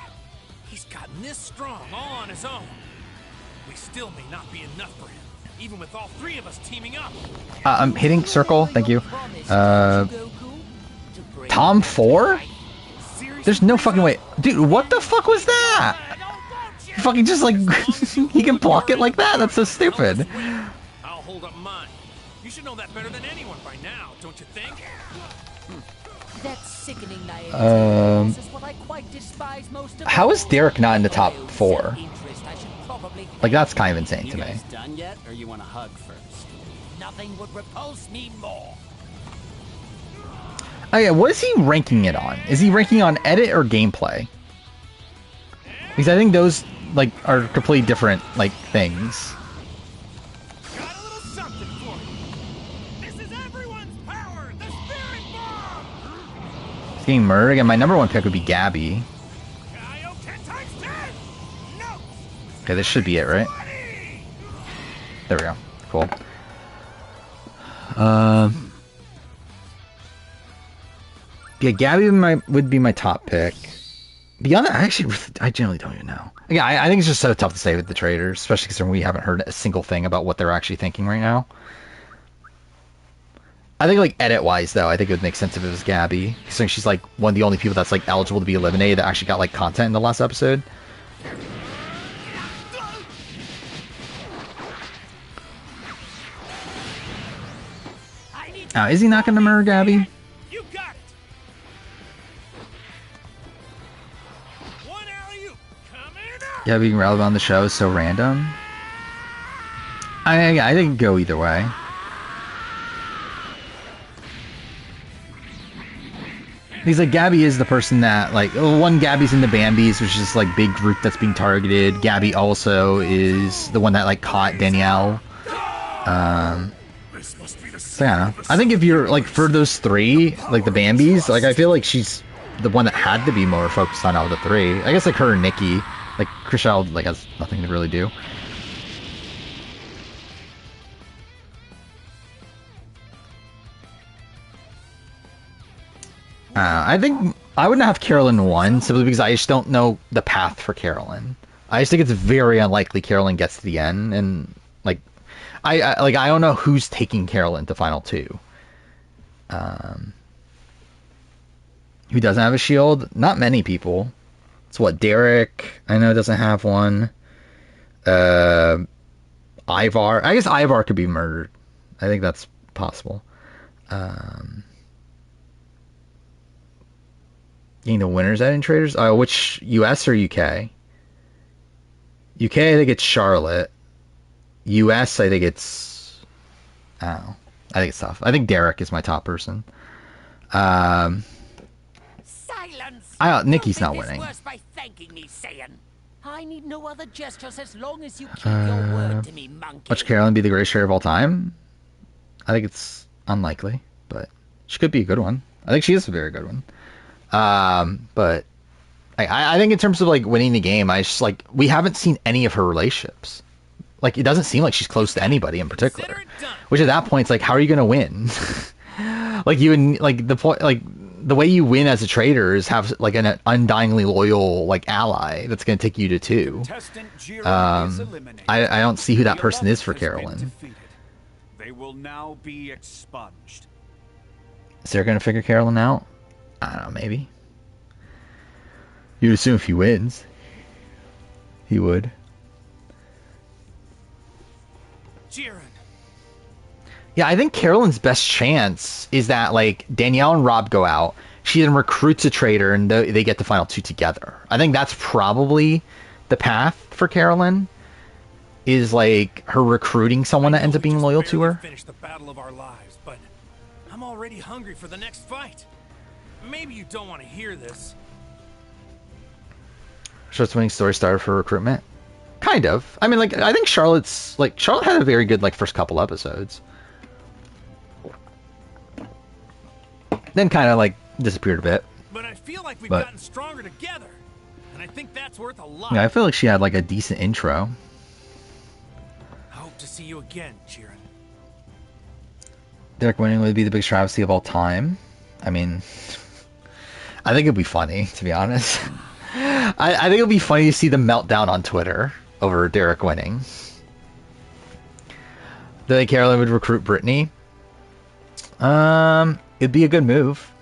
He's gotten this strong all on his own. We still may not be enough for him, even with all three of us teaming up. I'm hitting circle, thank you. Tom 4? There's no fucking way. Dude, what the fuck was that? Fucking just like, he can block it like that? That's so stupid. I'll hold up mine. You should know that better than anyone by now, don't you think? That sickening naivety is what I quite despise most of How is Derek not in the top 4? I should probably Like, that's kind of insane to me. Done yet, or you want a hug first? Nothing would repulse me more. Oh yeah, what is he ranking it on? Is he ranking on edit or gameplay? Because I think those, like, are completely different, like, things. Got a little something for you. This is everyone's power, the spirit bomb. He's getting murdered again. My number 1 pick would be Gabby. Okay, this should be it, right? There we go. Cool. Yeah, Gabby would be my top pick. Beyond that, I generally don't even know. Yeah, I think it's just so tough to say with the Traitors, especially because we haven't heard a single thing about what they're actually thinking right now. I think, like, edit-wise, though, I think it would make sense if it was Gabby. Because she's, like, one of the only people that's, like, eligible to be eliminated that actually got, like, content in the last episode. Is he not going to murder Gabby? You got it. One alley-oop coming up. Gabby being relevant on the show is so random. I think go either way. Because, like, Gabby is the person that, like, one, Gabby's in the Bambies, which is this, like, big group that's being targeted. Gabby also is the one that, like, caught Danielle. So, yeah, I think if you're, like, for those three, like, the Bambies, like, I feel like she's the one that had to be more focused on out of the three. I guess, like, her and Nikki, like, Chriselle, like, has nothing to really do. I think I would not have Carolyn 1, simply because I just don't know the path for Carolyn. I just think it's very unlikely Carolyn gets to the end, and, like, I don't know who's taking Carolyn to Final 2. Who doesn't have a shield? Not many people. It's what, Derek, I know, doesn't have one. Ivar. I guess Ivar could be murdered. I think that's possible. Getting the winners out in Traitors? Which, US or UK? UK, I think it's Charlotte. US, I think it's... I don't know. I think it's tough. I think Derek is my top person. Silence! Nikki's not winning. By thanking me, Saiyan. I need no other gestures as long as you keep your word to me, monkey. Watch Carolyn be the greatest trader of all time? I think it's unlikely, but she could be a good one. I think she is a very good one. But I think in terms of like winning the game, I just like we haven't seen any of her relationships. Like it doesn't seem like she's close to anybody in particular. Which at that point, it's like, how are you gonna win? Like you and like the point, like the way you win as a trader is have like an undyingly loyal like ally that's gonna take you to 2. I don't see who that person is for Carolyn. They will now be expunged. Is Sarah gonna figure Carolyn out? I don't know, maybe. You'd assume if he wins, he would. Jiren. Yeah, I think Carolyn's best chance is that like Danielle and Rob go out. She then recruits a traitor, and they get the final 2 together. I think that's probably the path for Carolyn. Is like her recruiting someone that ends up being loyal to her. Finish the battle of our lives, but I'm already hungry for the next fight. Maybe you don't want to hear this. Charlotte's winning story started for recruitment. Kind of. I mean, like I think Charlotte had a very good like first couple episodes. Then kind of like disappeared a bit. But I feel like we've gotten stronger together, and I think that's worth a lot. Yeah, I feel like she had like a decent intro. I hope to see you again, Jiren. Derek winning would be the biggest travesty of all time. I mean, I think it'd be funny, to be honest. I think it'd be funny to see the meltdown on Twitter over Derek winning. Do you think Carolyn would recruit Brittany? It'd be a good move.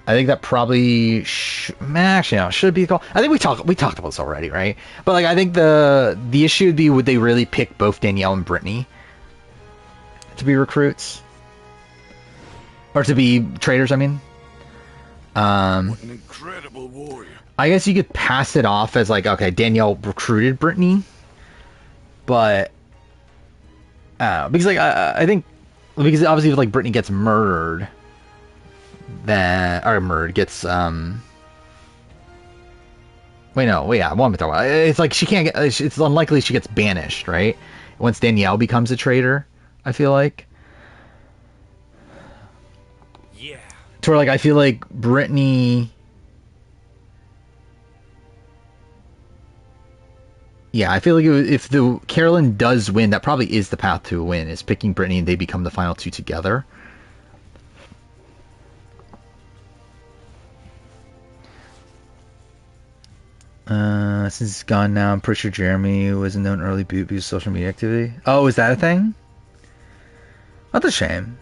I think that probably actually no, should be a call. I think we talked about this already, right? But like I think the issue would be, would they really pick both Danielle and Brittany to be recruits? Or to be traitors, I mean. What an incredible warrior. I guess you could pass it off as like, okay, Danielle recruited Brittany, but because like I think because obviously if like Brittany gets murdered, then gets what am I talking about? It's like she can't get. It's unlikely she gets banished, right? Once Danielle becomes a traitor, I feel like. Yeah. To where like I feel like Brittany. Yeah, I feel like if the Carolyn does win, that probably is the path to a win, is picking Brittany and they become the final 2 together. Since it's gone now, I'm pretty sure Jeremy was a known early boot because of social media activity. Oh, is that a thing? That's a shame.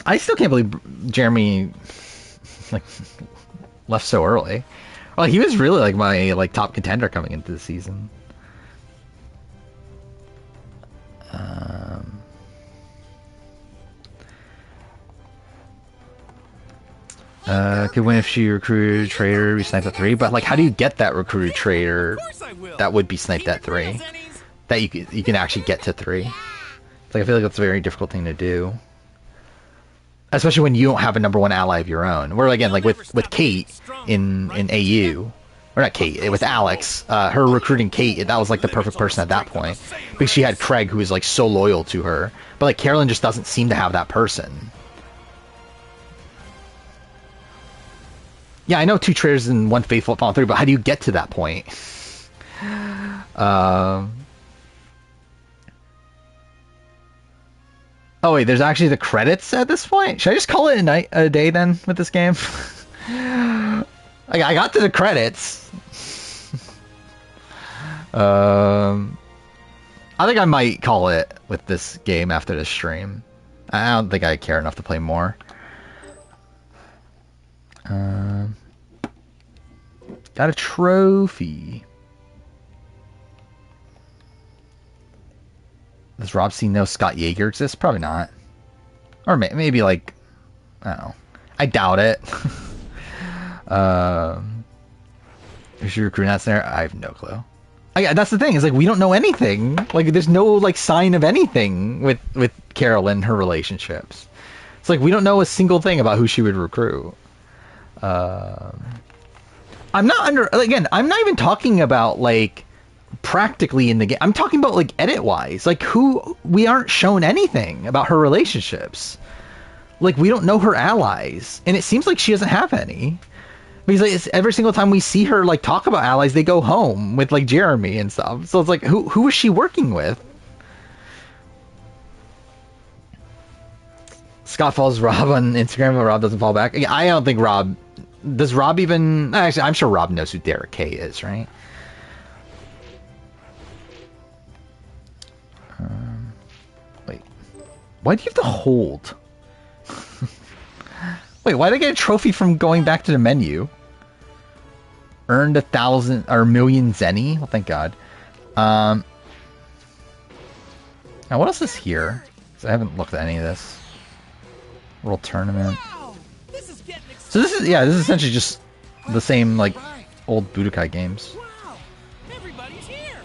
I still can't believe Jeremy like left so early. Well, he was really like my top contender coming into the season. Could win if she recruited a traitor, be sniped at 3. But like, how do you get that recruited traitor that would be sniped at 3? That you can actually get to 3. It's like I feel like that's a very difficult thing to do. Especially when you don't have a number 1 ally of your own. Where again, like with Kate in AU, or not Kate, with Alex, her recruiting Kate, that was like the perfect person at that point, because she had Craig, who was like so loyal to her. But like Carolyn just doesn't seem to have that person. Yeah, I know 2 traitors and 1 faithful at Final 3, but how do you get to that point? Oh wait, there's actually the credits at this point? Should I just call it a day then with this game? I got to the credits. I think I might call it with this game after this stream. I don't think I care enough to play more. Got a trophy. Does Rob C know Scott Yeager exists? Probably not. Or maybe like, I don't know. I doubt it. Is your recruiting that's there? I have no clue. That's the thing, is like we don't know anything. Like there's no like sign of anything with Carolyn, her relationships. It's like we don't know a single thing about who she would recruit. I'm not I'm not even talking about like practically in the game. I'm talking about like edit wise. Like we aren't shown anything about her relationships. Like we don't know her allies, and it seems like she doesn't have any. Because like, every single time we see her like talk about allies, they go home with like Jeremy and stuff. So it's like who is she working with? Scott follows Rob on Instagram, but Rob doesn't follow back. I don't think Rob... Does Rob even... Actually, I'm sure Rob knows who Derek K is, right? Wait. Why do you have to hold? Wait, why did I get a trophy from going back to the menu? Earned 1,000 or million zenny? Well, thank God. Now, what else is here? I haven't looked at any of this. World Tournament. Wow, this is getting exciting. So this is essentially just the same like old Budokai games. Wow, everybody's here.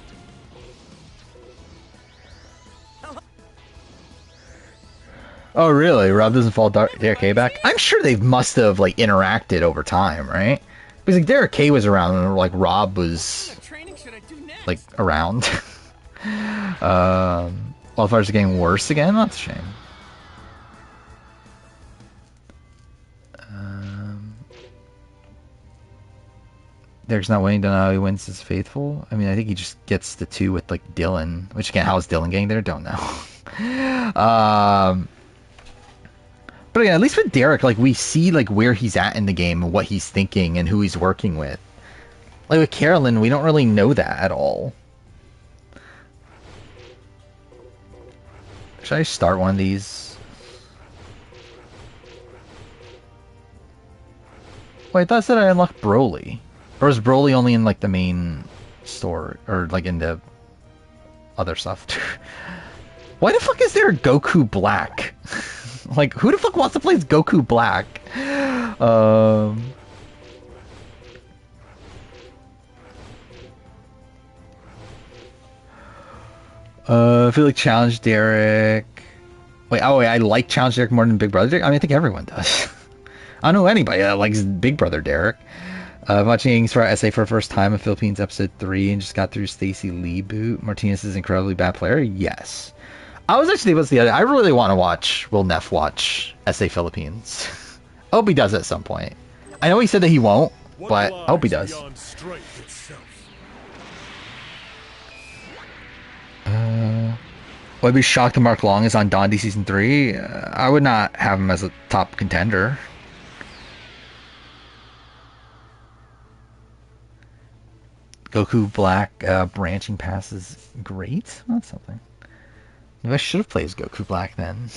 Oh really? Rob doesn't follow Derek K back? I'm sure they must have like interacted over time, right? Because like Derek K was around and like Rob was like around. Wildfires are getting worse again? That's a shame. Derek's not winning, don't know how he wins his faithful. I mean, I think he just gets the 2 with like Dylan, which again, how is Dylan getting there? Don't know. But again, at least with Derek, like we see like where he's at in the game and what he's thinking and who he's working with. Like with Carolyn, we don't really know that at all. Should I start one of these? Wait, I thought it said I unlocked Broly. Or is Broly only in like the main store or like in the other stuff? Why the fuck is there a Goku Black? Like who the fuck wants to play as Goku Black? I feel like Challenge Derek. Wait, I like Challenge Derek more than Big Brother Derek. I mean, I think everyone does. I don't know anybody that likes Big Brother Derek. Watching Sprout essay for the first time in Philippines episode 3 and just got through Stacy Lee boot. Martinez is an incredibly bad player. Yes. I was actually able to the other. I really want to watch Will Neff watch SA Philippines. I hope he does at some point. I know he said that he won't, but I hope he does. Would I be shocked if Mark Long is on Dondi season 3? I would not have him as a top contender. Goku Black branching pass is great. That's something. Maybe I should have played as Goku Black then.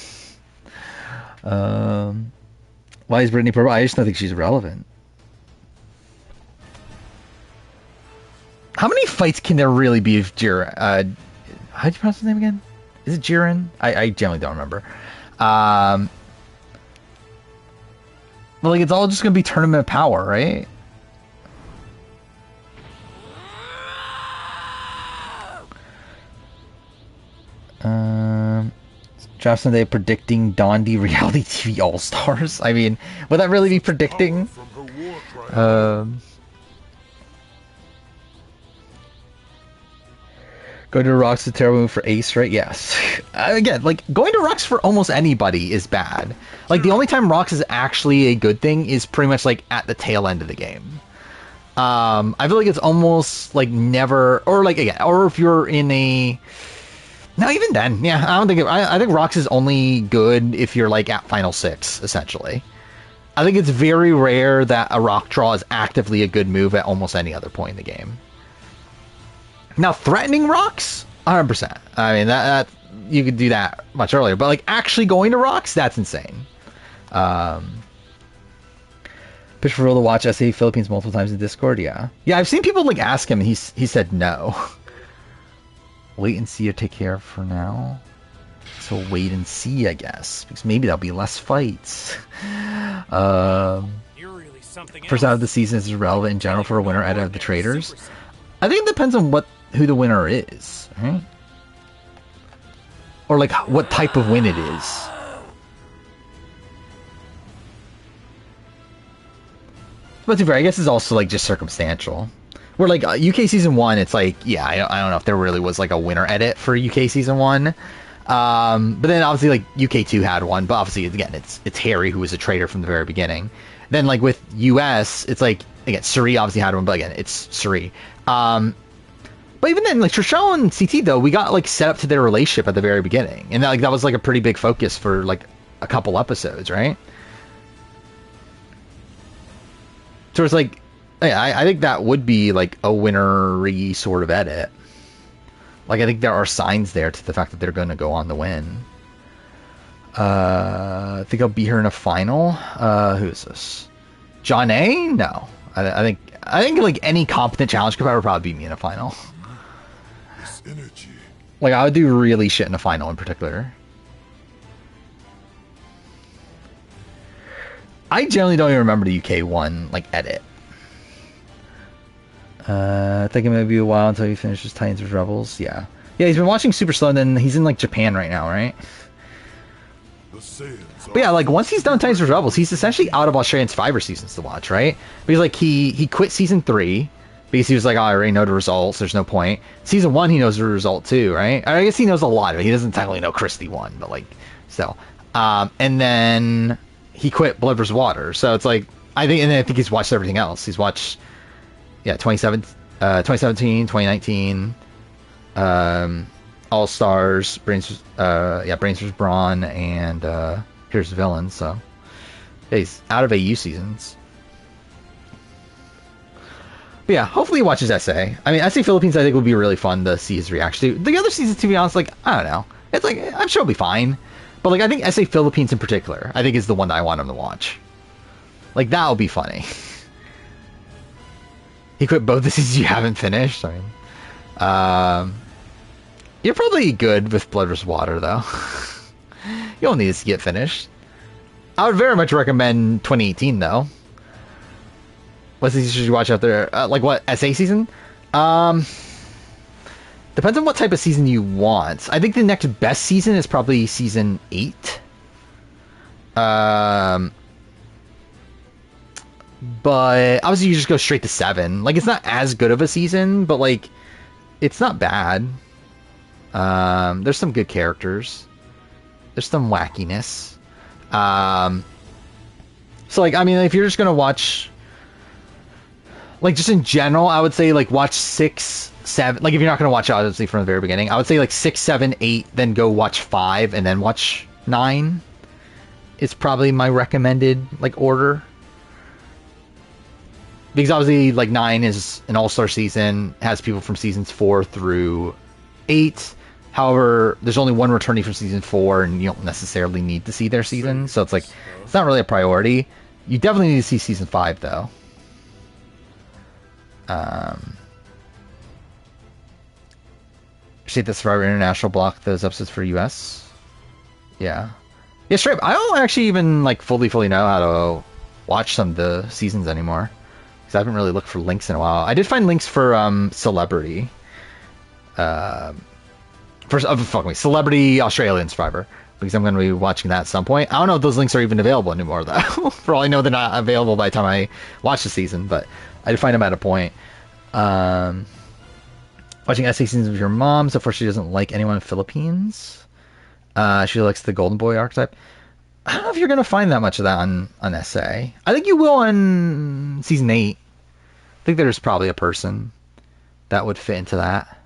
Why is Brittany purple? I just don't think she's relevant. How many fights can there really be if Jiren? How do you pronounce his name again? Is it Jiren? I generally don't remember. But like it's all just gonna be tournament of power, right? Draft Sunday predicting Dondi reality TV All Stars. I mean, would that really be predicting? Go to Rocks is a terrible move for Ace, right? Yes. Again, like going to Rocks for almost anybody is bad. Like the only time Rocks is actually a good thing is pretty much like at the tail end of the game. I feel like it's almost like never, or like again, or if you're in a. No, even then, yeah, I don't think I think Rox is only good if you're like at Final 6, essentially. I think it's very rare that a rock draw is actively a good move at almost any other point in the game. Now, threatening rocks, 100%. I mean, that you could do that much earlier, but like actually going to rocks, that's insane. Pitch for real to watch SA Philippines multiple times in Discord, yeah. Yeah, I've seen people like ask him, and he said no. Wait and see or take care for now. So wait and see, I guess. Because maybe there'll be less fights. First out of the season is relevant in general for a winner out of the Traitors. I think it depends on who the winner is, right? Or like what type of win it is. But to be fair, I guess it's also like just circumstantial. Where like UK season 1, it's like, yeah, I don't know if there really was like a winter edit for UK season 1. But then obviously like UK2 had one, but obviously again it's Harry who was a traitor from the very beginning. Then like with US, it's like again Suri obviously had one, but again it's Suri. But even then, like Trishelle and CT though, we got like set up to their relationship at the very beginning, and that was like a pretty big focus for like a couple episodes, right? So it's like, yeah, I think that would be like a winnery sort of edit. Like, I think there are signs there to the fact that they're going to go on the win. I think I'll be here in a final. Who is this? John A? No. I think like any competent challenge competitor would probably beat me in a final. This energy. Like, I would do really shit in a final in particular. I generally don't even remember the UK one, like, edit. I think it may be a while until he finishes Titans vs. Rebels. Yeah. Yeah, he's been watching super slow, and then he's in, like, Japan right now, right? But yeah, like, once he's done Titans vs. Rebels, he's essentially out of Australian Survivor seasons to watch, right? Because, like, he quit Season 3, because he was like, oh, I already know the results, there's no point. Season 1, he knows the result, too, right? I guess he knows a lot of it. He doesn't technically know Christie won, but, like, still. And then he quit Blood vs. Water, so it's like, I think he's watched everything else. He's watched, yeah, 2017, 2019, All Stars, Brains vs. Brawn, and Here's the Villain. So yeah, he's out of AU seasons. But yeah, hopefully he watches SA. I mean, SA Philippines, I think would be really fun to see his reaction to. The other seasons, to be honest, like, I don't know. It's like, I'm sure it'll be fine. But like, I think SA Philippines in particular, I think is the one that I want him to watch. Like, that'll be funny. He quit both the seasons you haven't finished. I mean, you're probably good with Blood vs. Water, though. You don't need to get finished. I would very much recommend 2018, though. What season should you watch out there? Like what, SA season? Depends on what type of season you want. I think the next best season is probably season 8. But obviously you just go straight to 7. Like, it's not as good of a season, but like, it's not bad. There's some good characters. There's some wackiness. So like, I mean, if you're just gonna watch, like, just in general, I would say like watch 6, 7. Like, if you're not gonna watch it obviously from the very beginning, I would say like 6, 7, 8, then go watch 5, and then watch 9. It's probably my recommended like order. Because obviously, like, 9 is an all-star season, has people from seasons 4 through 8. However, there's only one returnee from season 4, and you don't necessarily need to see their season, so it's like, it's not really a priority. You definitely need to see season 5, though. State that Survivor International blocked those episodes for US. Yeah. Yeah, straight up, I don't actually even, like, fully know how to watch some of the seasons anymore. I haven't really looked for links in a while. I did find links for Celebrity. Celebrity Australian Survivor. Because I'm going to be watching that at some point. I don't know if those links are even available anymore, though. For all I know, they're not available by the time I watch the season. But I did find them at a point. Watching SA seasons with your mom. So far, she doesn't like anyone in the Philippines. She likes the Golden Boy archetype. I don't know if you're going to find that much of that on SA. I think you will on season 8. I think there's probably a person that would fit into that.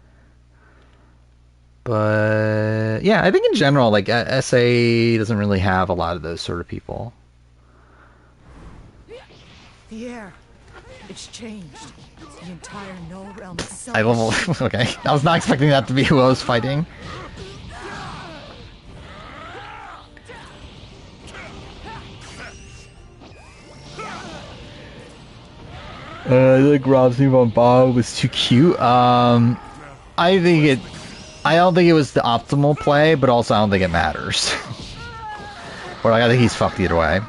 But yeah, I think in general, like, SA doesn't really have a lot of those sort of people. The air, it's changed. The entire null realm is I love. Okay, I was not expecting that to be who I was fighting. I think Rob's move on Bob was too cute. I don't think it was the optimal play, but also I don't think it matters. Or like, I think he's fucked either way.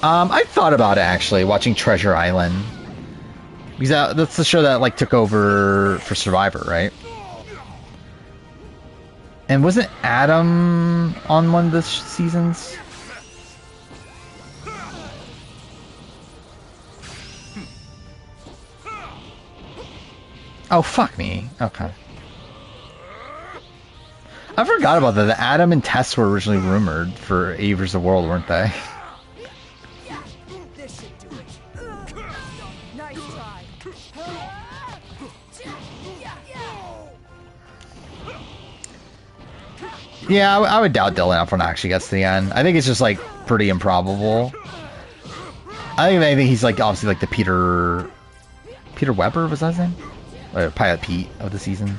I thought about it actually, watching Treasure Island, because that's the show that like took over for Survivor, right? And wasn't Adam on one of the seasons? Oh, fuck me. Okay. I forgot about that. The Adam and Tess were originally rumored for AE vs. the World, weren't they? This should do it. Nice try. Yeah, I would doubt Dylan Efron actually gets to the end. I think it's just, like, pretty improbable. I think he's, like, obviously, like, the Peter Weber, was that his name? Or Pilot Pete of the season.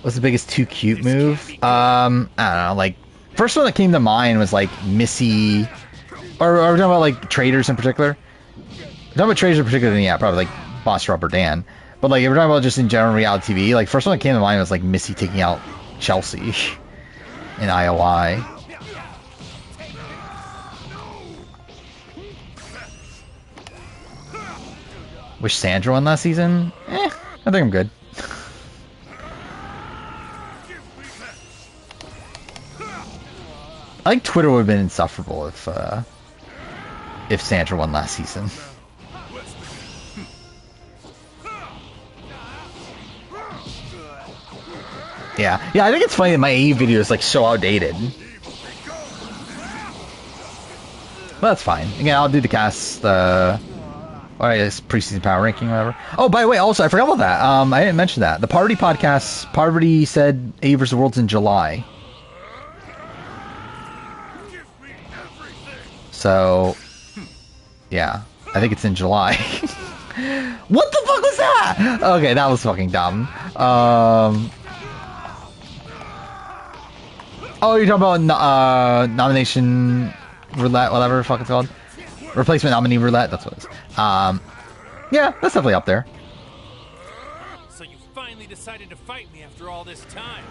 What's the biggest too cute move? I don't know, like, first one that came to mind was, like, Missy, or are we talking about, like, Traitors in particular? We're talking about Traitors in particular, then yeah, probably, like, Boss Rubber Dan. But, like, if we're talking about just in general reality TV, like, first one that came to mind was, like, Missy taking out Chelsea in IOI. Wish Sandra won last season? I think I'm good. I think Twitter would have been insufferable if Sandra won last season. Yeah, I think it's funny that my AE video is like so outdated. But that's fine. Again, I'll do the cast, or I guess preseason power ranking, whatever. Oh, by the way, also I forgot about that. I didn't mention that. The Parvati podcast, Parvati said AE vs. the World's in July. So, yeah, I think it's in July. What the fuck was that? Okay, that was fucking dumb. Oh, you're talking about nomination roulette, whatever the fuck it's called. Replacement nominee roulette, that's what it is. Yeah, that's definitely up there. So you finally decided to fight me after all this time.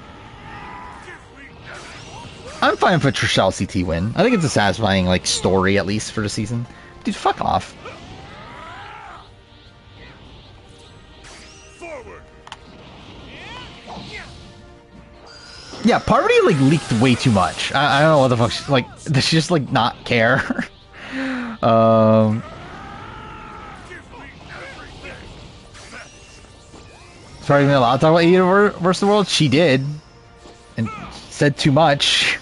I'm fine for Trishelle CT win. I think it's a satisfying, like, story, at least, for the season. Dude, fuck off. Yeah, Parvati, like, leaked way too much. I don't know what the fuck she, like, does she just, like, not care? Sorry, even allowed to talk about AE vs. the World? She did. And said too much.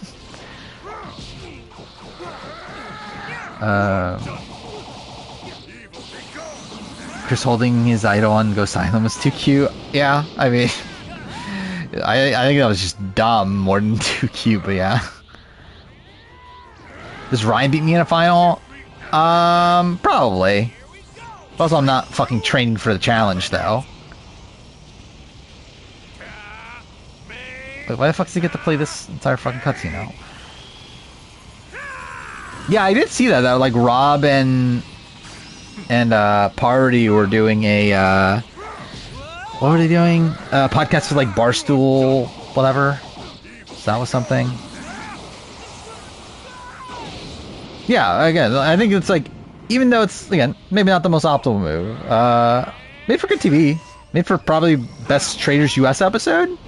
Chris holding his idol on Go Silent was too cute. Yeah, I mean, I think that was just dumb more than too cute, but yeah. Does Ryan beat me in a final? Probably. Also, I'm not fucking training for the challenge, though. Wait, why the fuck does he get to play this entire fucking cutscene now? Yeah, I did see that, though. Like, Rob and Parvati were doing a, what were they doing? Podcast with, like, Barstool, whatever. So that was something. Yeah, again, I think it's, like, even though it's, again, maybe not the most optimal move, made for good TV. Made for probably best Traitors US episode.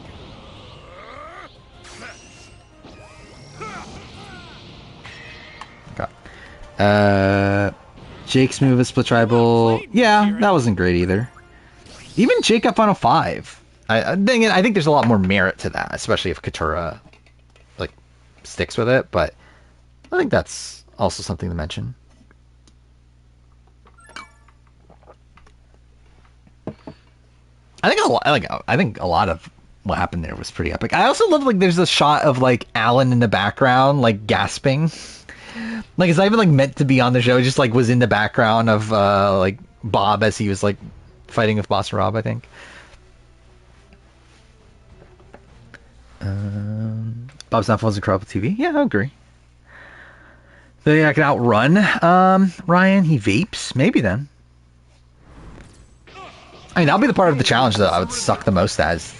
Jake's move is split tribal. Yeah, that wasn't great either. Even Jake up Final 5. I think there's a lot more merit to that, especially if Katura, like, sticks with it, but I think that's also something to mention. I think a lot of what happened there was pretty epic. I also love, like, there's a shot of, like, Alan in the background, like, gasping. Like, it's not even, like, meant to be on the show. It just, like, was in the background of, like, Bob as he was, like, fighting with Boss Rob, I think. Bob's not phones incredible TV. Yeah, I agree. So yeah, I can outrun Ryan. He vapes. Maybe then. I mean, that'll be the part of the challenge that I would suck the most as.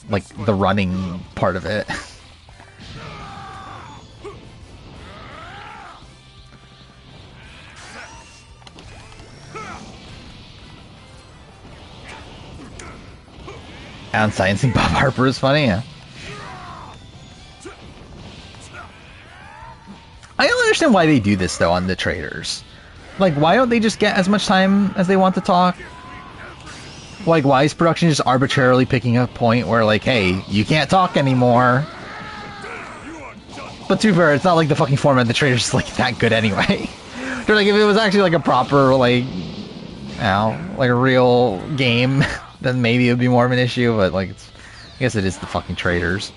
Like, the running part of it. And sciencing Bob Harper is funny, yeah. I don't understand why they do this, though, on the Traitors. Like, why don't they just get as much time as they want to talk? Like, why is production just arbitrarily picking a point where, like, hey, you can't talk anymore? But to be fair, it's not like the fucking format of the Traitors is, like, that good anyway. They're like, if it was actually, like, a proper, like, you know, like a real game, then maybe it would be more of an issue, but, like, it's, I guess it is the fucking Traitors.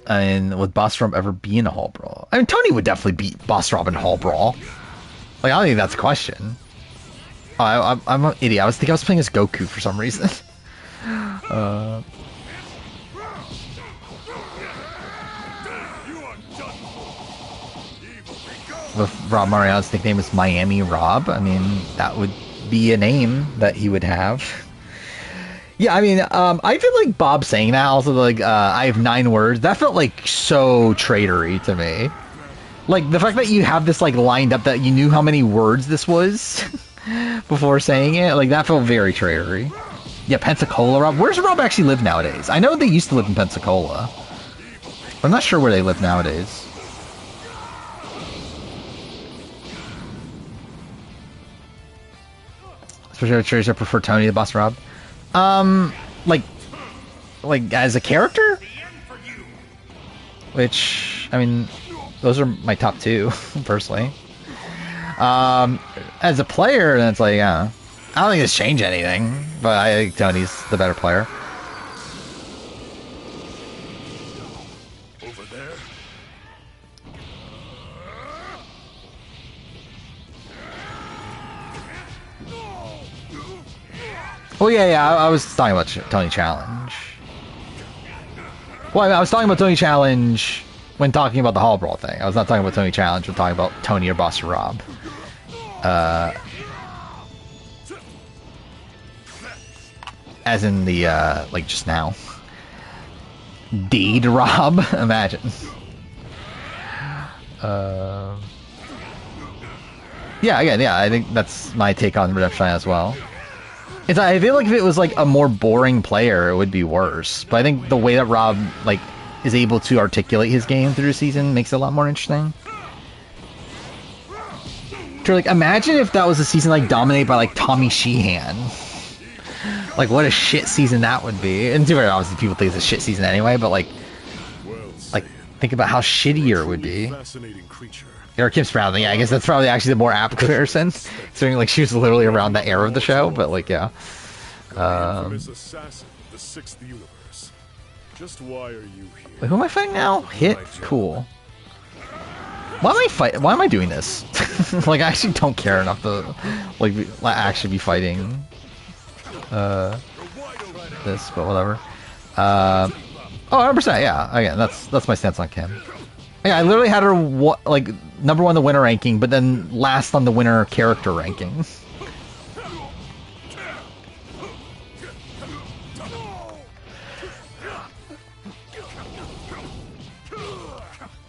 And would Boss Rob ever be in a Hall Brawl? I mean, Tony would definitely beat Boss Rob in Hall Brawl. Like, I don't think that's a question. Oh, I'm an idiot. I was playing as Goku for some reason. If Rob Mariano's nickname is Miami Rob, I mean, that would be a name that he would have. Yeah, I mean, I feel like Bob saying that, also, like, I have 9 words, that felt, like, so traitory to me. Like, the fact that you have this, like, lined up that you knew how many words this was before saying it, like, that felt very traitory. Yeah, Pensacola Rob. Where's Rob actually live nowadays? I know they used to live in Pensacola. But I'm not sure where they live nowadays. Especially with Traitors, I prefer Tony to Boss Rob. Like as a character? Which, I mean, those are my top 2, personally. As a player, then it's like, I don't think it's changed anything, but I think Tony's the better player. Over there. Oh yeah, I was talking about Tony Challenge. Well, I was talking about Tony Challenge when talking about the Hall Brawl thing. I was not talking about Tony Challenge when talking about Tony or Boss Rob. As in the, like just now. Deed Rob? Imagine. Yeah, again, yeah, I think that's my take on Redemption as well. I feel like if it was like a more boring player, it would be worse. But I think the way that Rob like is able to articulate his game through the season makes it a lot more interesting. So, like, imagine if that was a season like dominated by like Tommy Sheehan. Like, what a shit season that would be. And too bad, obviously, people think it's a shit season anyway. But like, think about how shittier it would be. Or Kim Spradlin, yeah, I guess that's probably actually the more apt comparison. Considering, like, she was literally around the era of the show, but, like, yeah. Assassin of the 6th universe. Just why are you here? Wait, who am I fighting now? Hit? Cool. Why am I doing this? Like, I actually don't care enough to, like, actually be fighting, this, but whatever. Oh, 100%, yeah. Again, that's my stance on Kim. Yeah, I literally had her like #1 in the winner ranking, but then last on the winner character ranking.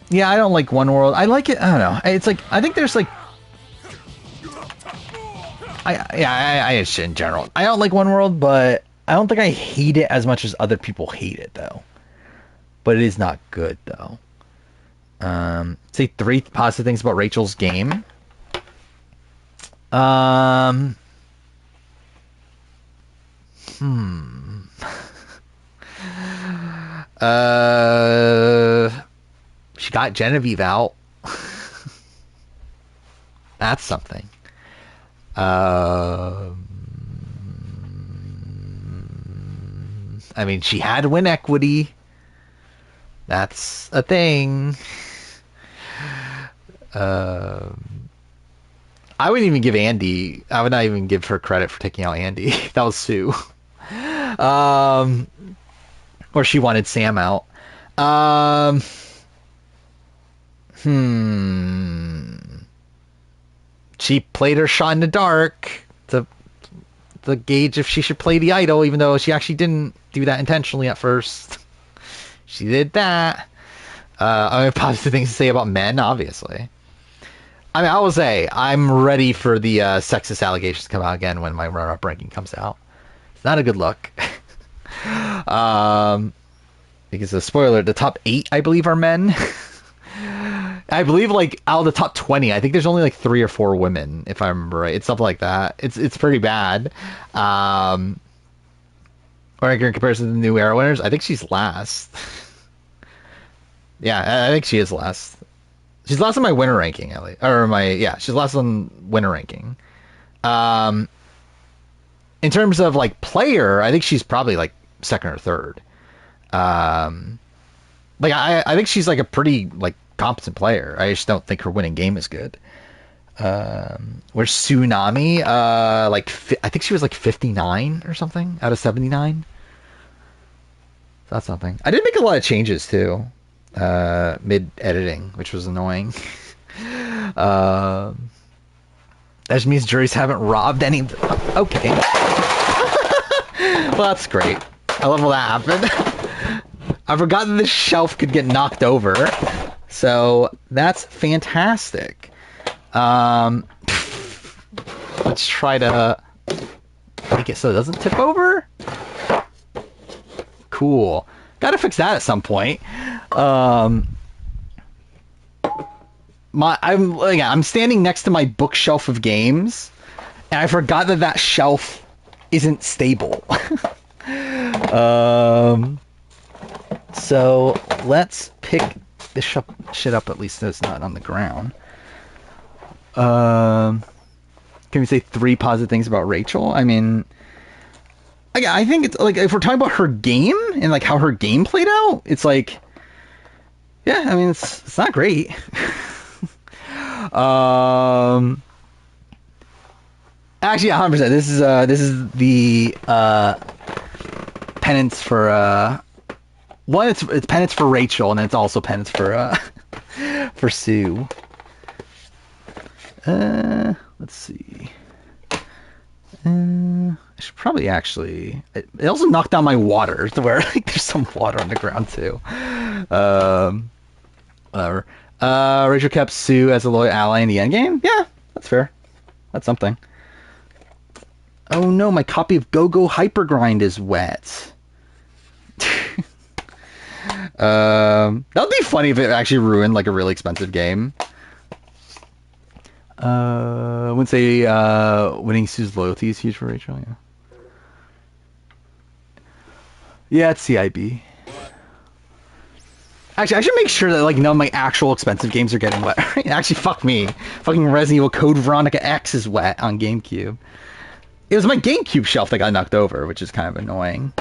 Yeah, I don't like One World. I like it. I don't know. It's like I think there's like I just in general. I don't like One World, but I don't think I hate it as much as other people hate it though. But it is not good though. Say 3 positive things about Rachel's game. She got Genevieve out. That's something. I mean, she had win equity. That's a thing. I wouldn't even give Andy. I would not even give her credit for taking out Andy. That was Sue. Or she wanted Sam out. She played her shot in the dark to gauge if she should play the idol, even though she actually didn't do that intentionally at first. She did that. I have positive things to say about men, obviously. I mean, I will say, I'm ready for the sexist allegations to come out again when my runner-up ranking comes out. It's not a good look. because the spoiler, the top 8, I believe, are men. I believe, like, out of the top 20, I think there's only, like, 3 or 4 women, if I remember right. It's something like that. It's pretty bad. Or in comparison to the New Era winners, I think she's last. Yeah, I think she is last. She's last on my winner ranking, at least. She's last on winner ranking. In terms of, like, player, I think she's probably, like, second or third. Like, I think she's, like, a pretty, like, competent player. I just don't think her winning game is good. Where's Tsunami? I think she was, like, 59 or something out of 79. So that's something. I did make a lot of changes, too. Mid-editing, which was annoying. That just means juries haven't robbed any... Okay. Well, that's great. I love how that happened. I forgot that this shelf could get knocked over. So, that's fantastic. Let's try to make it so it doesn't tip over. Cool. Gotta fix that at some point. I'm standing next to my bookshelf of games, and I forgot that shelf isn't stable. So let's pick this shit up, at least so it's not on the ground. Can we say 3 positive things about Rachel? I mean, I think it's like, if we're talking about her game and like how her game played out, it's like, yeah, I mean, it's not great. Actually, 100%. This is the penance for one. It's penance for Rachel, and it's also penance for Sue. Let's see. I should probably actually... It also knocked down my water, to where like there's some water on the ground, too. Whatever. Rachel kept Sue as a loyal ally in the endgame? Yeah, that's fair. That's something. Oh no, my copy of Go-Go Hypergrind is wet. That would be funny if it actually ruined like a really expensive game. I wouldn't say winning Sue's loyalty is huge for Rachel, yeah. Yeah, it's CIB. Actually, I should make sure that like none of my actual expensive games are getting wet. Actually, fuck me. Fucking Resident Evil Code Veronica X is wet on GameCube. It was my GameCube shelf that got knocked over, which is kind of annoying.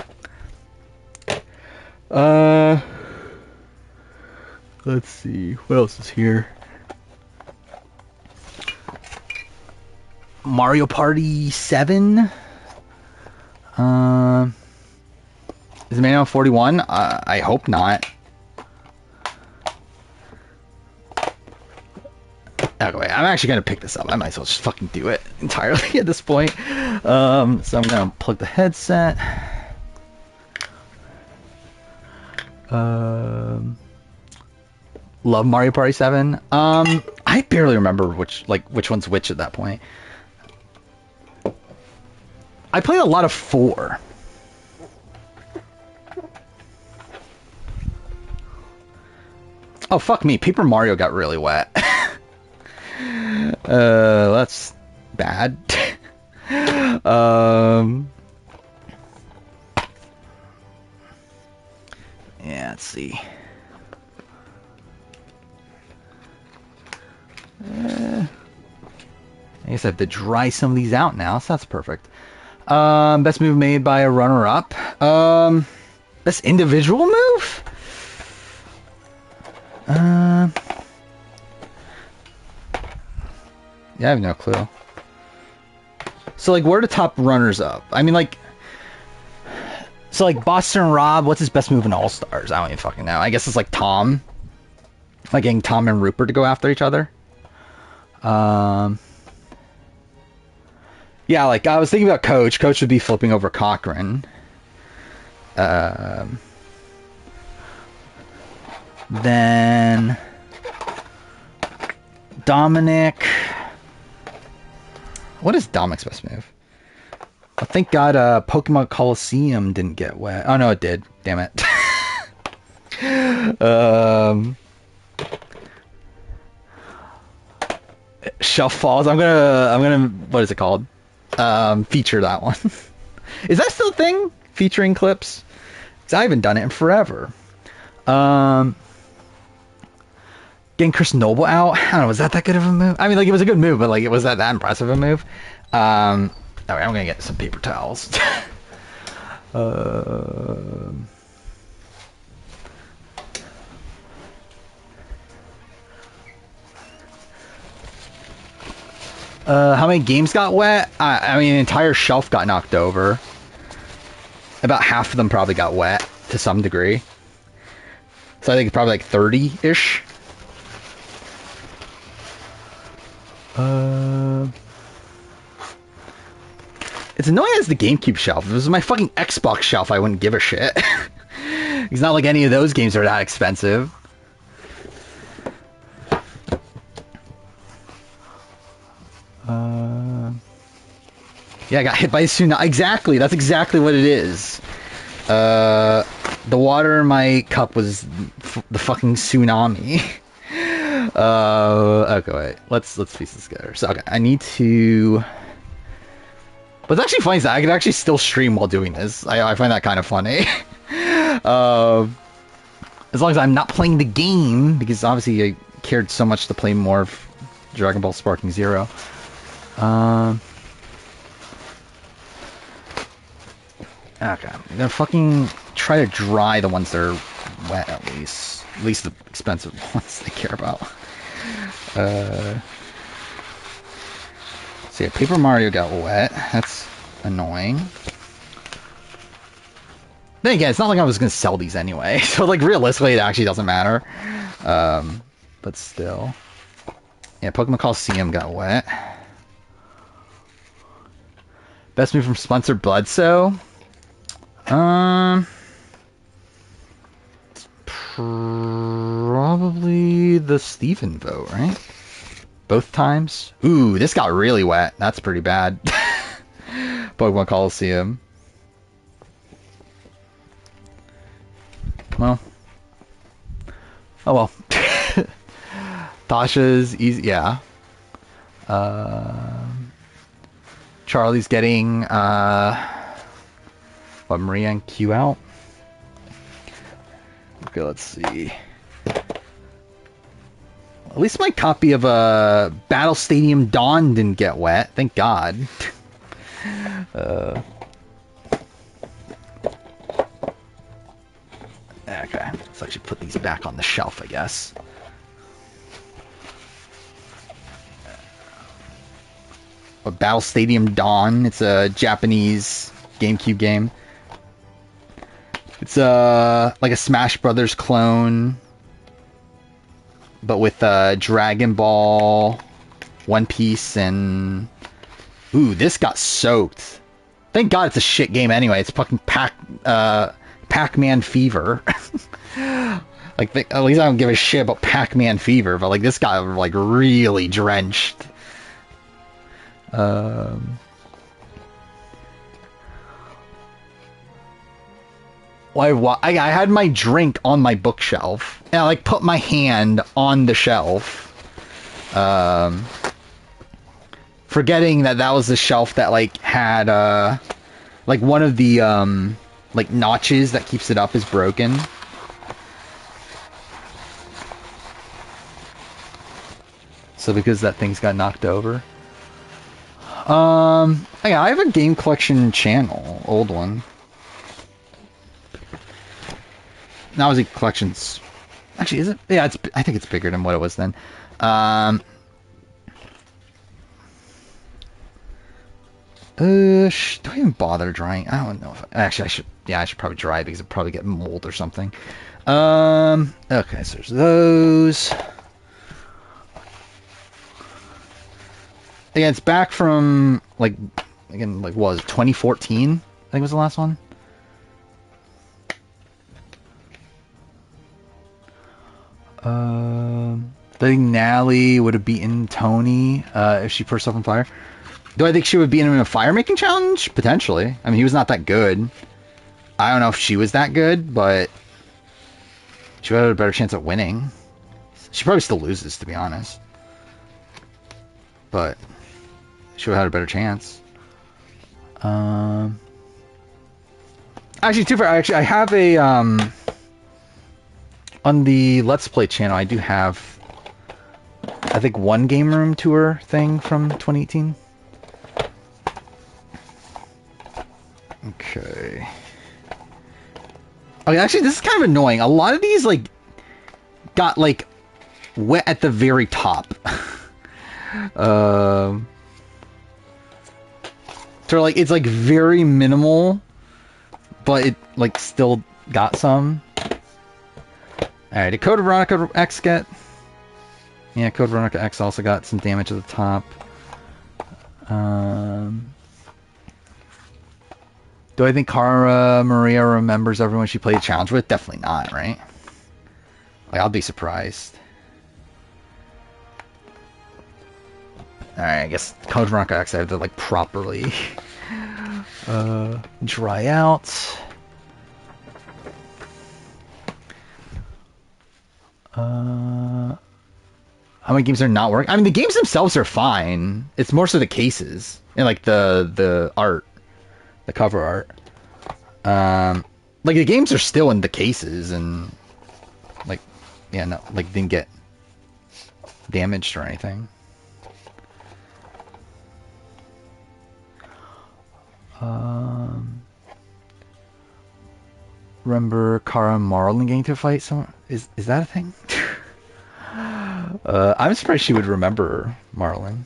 Let's see. What else is here? Mario Party 7. Is the man on 41? I hope not. Anyway, I'm actually going to pick this up. I might as well just fucking do it entirely at this point. So I'm going to plug the headset. Love Mario Party 7. I barely remember which one's which at that point. I played a lot of 4. Oh, fuck me. Paper Mario got really wet. That's bad. Yeah, let's see. I guess I have to dry some of these out now, so that's perfect. Best move made by a runner-up. Best individual move? Yeah, I have no clue. So, like, what are the top runners-up? I mean, like... So, like, Boston Rob, what's his best move in All-Stars? I don't even fucking know. I guess it's, like, Tom. Like, getting Tom and Rupert to go after each other. Yeah, like, I was thinking about Coach. Coach would be flipping over Cochran. Then... Dominic... What is Dominic's best move? Oh, thank God Pokemon Coliseum didn't get wet. Oh, no, it did. Damn it. Shelf Falls. I'm gonna. What is it called? Feature that one. Is that still a thing? Featuring clips? 'Cause I haven't done it in forever. Getting Chris Noble out. I don't know. Was that good of a move? I mean, like, it was a good move, but like, it was that impressive a move. Alright, I'm gonna get some paper towels. How many games got wet? I mean, an entire shelf got knocked over. About half of them probably got wet to some degree. So I think probably like 30-ish. It's annoying as the GameCube shelf. If it was my fucking Xbox shelf, I wouldn't give a shit. It's not like any of those games are that expensive. Yeah, I got hit by a tsunami. Exactly, that's exactly what it is. The water in my cup was the fucking tsunami. Okay, wait. Let's piece this together. So, okay, I need to... What's actually funny is that I could actually still stream while doing this. I find that kind of funny. As long as I'm not playing the game, because obviously I cared so much to play more of Dragon Ball Sparking Zero. Okay, I'm gonna fucking try to dry the ones that are wet at least. At least the expensive ones they care about. So yeah, Paper Mario got wet. That's annoying. Then again, it's not like I was gonna sell these anyway. So like realistically, it actually doesn't matter. But still. Yeah, Pokemon Coliseum got wet. Best move from Spencer Bledsoe? Probably the Steven vote, right? Both times? Ooh, this got really wet. That's pretty bad. Pokemon Coliseum. Well. Oh well. Tasha's easy, yeah. Charlie's getting, what, Maria and Q out? Okay, let's see. At least my copy of Battle Stadium Dawn didn't get wet. Thank God. Okay, so I should put these back on the shelf, I guess. Battle Stadium Dawn. It's a Japanese GameCube game. It's like a Smash Brothers clone, but with Dragon Ball, One Piece, and ooh, this got soaked. Thank God it's a shit game anyway. It's fucking Pac-Man Fever. Like, at least I don't give a shit about Pac-Man Fever, but like this got like really drenched. I had my drink on my bookshelf, and I like put my hand on the shelf, forgetting that was the shelf that like had like one of the like notches that keeps it up is broken. So because that thing's got knocked over. Yeah, I have a game collection channel, old one. Now is it collections? Actually, is it? Yeah, I think it's bigger than what it was then. Do I even bother drying? I don't know if actually I should. Yeah, I should probably dry it because it'll probably get mold or something. Okay, so there's those. Again, it's back from like what was it, 2014? I think was the last one. I think Nally would have beaten Tony if she put herself on fire. Do I think she would beat him in a fire making challenge? Potentially. I mean, he was not that good. I don't know if she was that good, but She would have a better chance at winning. She probably still loses, to be honest. But she would have had a better chance. Actually, too far. Actually, I have a on the Let's Play channel. I do have, I think, one game room tour thing from 2018. Okay. Okay, actually, this is kind of annoying. A lot of these like got like wet at the very top. So like it's like very minimal, but it like still got some. Alright, did Code Veronica X get? Yeah, Code Veronica X also got some damage at the top. Do I think Cara Maria remembers everyone she played a challenge with? Definitely not, right? Like, I'll be surprised. Alright, I guess Code Veronica X I have to like properly dry out. How many games are not working? I mean, the games themselves are fine. It's more so the cases and like the art, the cover art. Like the games are still in the cases and like, yeah, no, like didn't get damaged or anything. Remember Cara and Marlon getting to fight someone? Is that a thing? I'm surprised she would remember Marlon.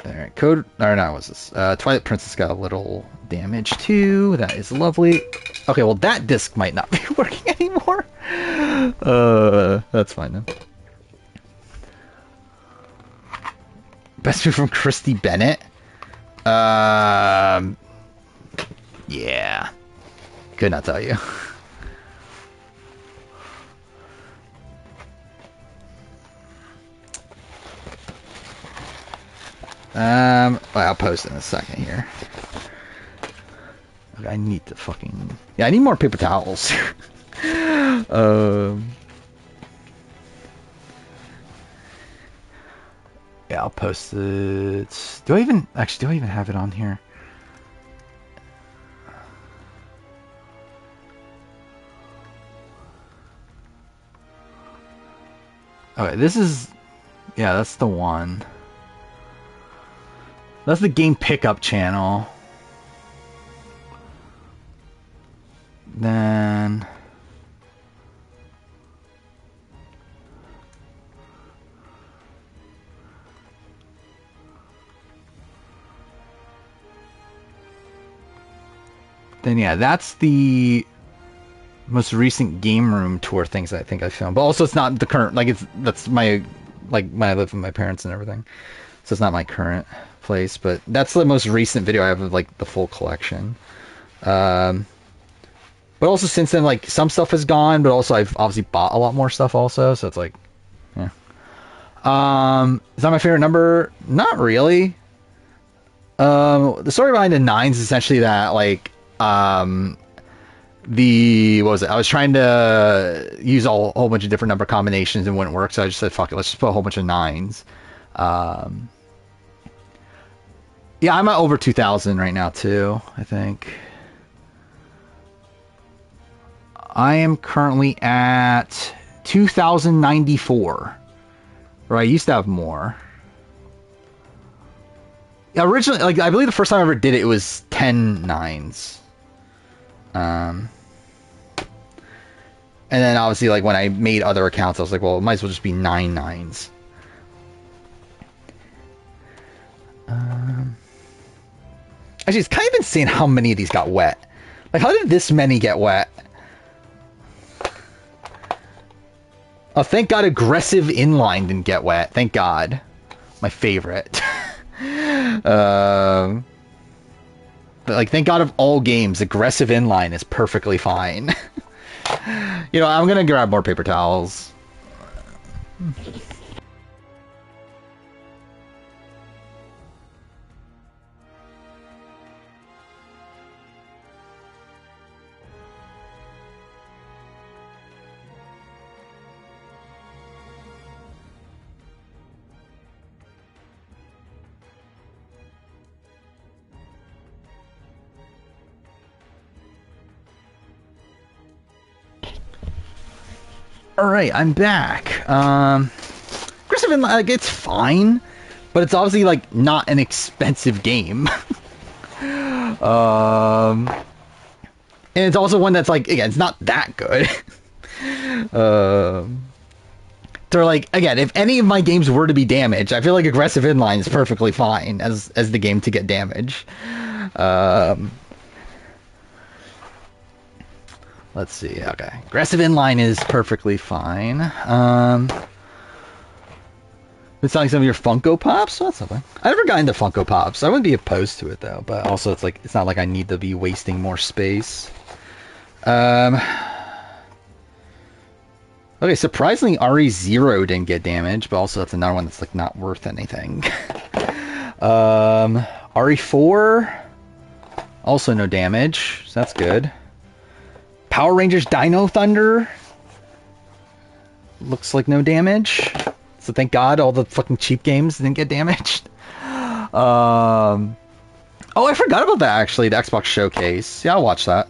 Alright, Code... Or no, what's this? Twilight Princess got a little damage too. That is lovely. Okay, well that disc might not be working anymore. That's fine then. Best move from Christy Bennett? Yeah. Could not tell you. Well, I'll post in a second here. I need to fucking... Yeah, I need more paper towels. Yeah, I'll post it. Do I even... Actually, do I even have it on here? Okay, this is... Yeah, that's the one. That's the game pickup channel. Then... Then yeah, that's the most recent game room tour things I think I filmed. But also it's not the current, like that's my, like when I live with my parents and everything. So it's not my current place, but that's the most recent video I have of like the full collection. But also since then, like some stuff is gone, but also I've obviously bought a lot more stuff also. So it's like, yeah. Is that my favorite number? Not really. The story behind the 9s is essentially that like, what was it? I was trying to use a whole bunch of different number combinations and it wouldn't work, so I just said, fuck it, let's just put a whole bunch of 9s. Yeah, I'm at over 2,000 right now, too, I think. I am currently at 2,094. Or I used to have more. Yeah, originally, like, I believe the first time I ever did it, it was 10 9s. And then obviously, like, when I made other accounts, I was like, well, it might as well just be 9 9s. Actually, it's kind of insane how many of these got wet. Like, how did this many get wet? Oh, thank God aggressive inline didn't get wet. Thank God. My favorite. But, like, thank God of all games, aggressive inline is perfectly fine. You know, I'm gonna grab more paper towels. Alright, I'm back. Aggressive Inline, like, it's fine, but it's obviously, like, not an expensive game. And it's also one that's, like, again, it's not that good. So, like, again, if any of my games were to be damaged, I feel like Aggressive Inline is perfectly fine as the game to get damaged. Let's see, okay. Aggressive Inline is perfectly fine. It's selling some of your Funko Pops? So that's something. I never got into Funko Pops. I wouldn't be opposed to it, though. But also, it's like, it's not like I need to be wasting more space. Okay, surprisingly, RE0 didn't get damaged, but also that's another one that's, like, not worth anything. RE4, also no damage, so that's good. Power Rangers Dino Thunder, looks like no damage. So thank God all the fucking cheap games didn't get damaged. Oh, I forgot about that, actually, the Xbox Showcase. Yeah, I'll watch that.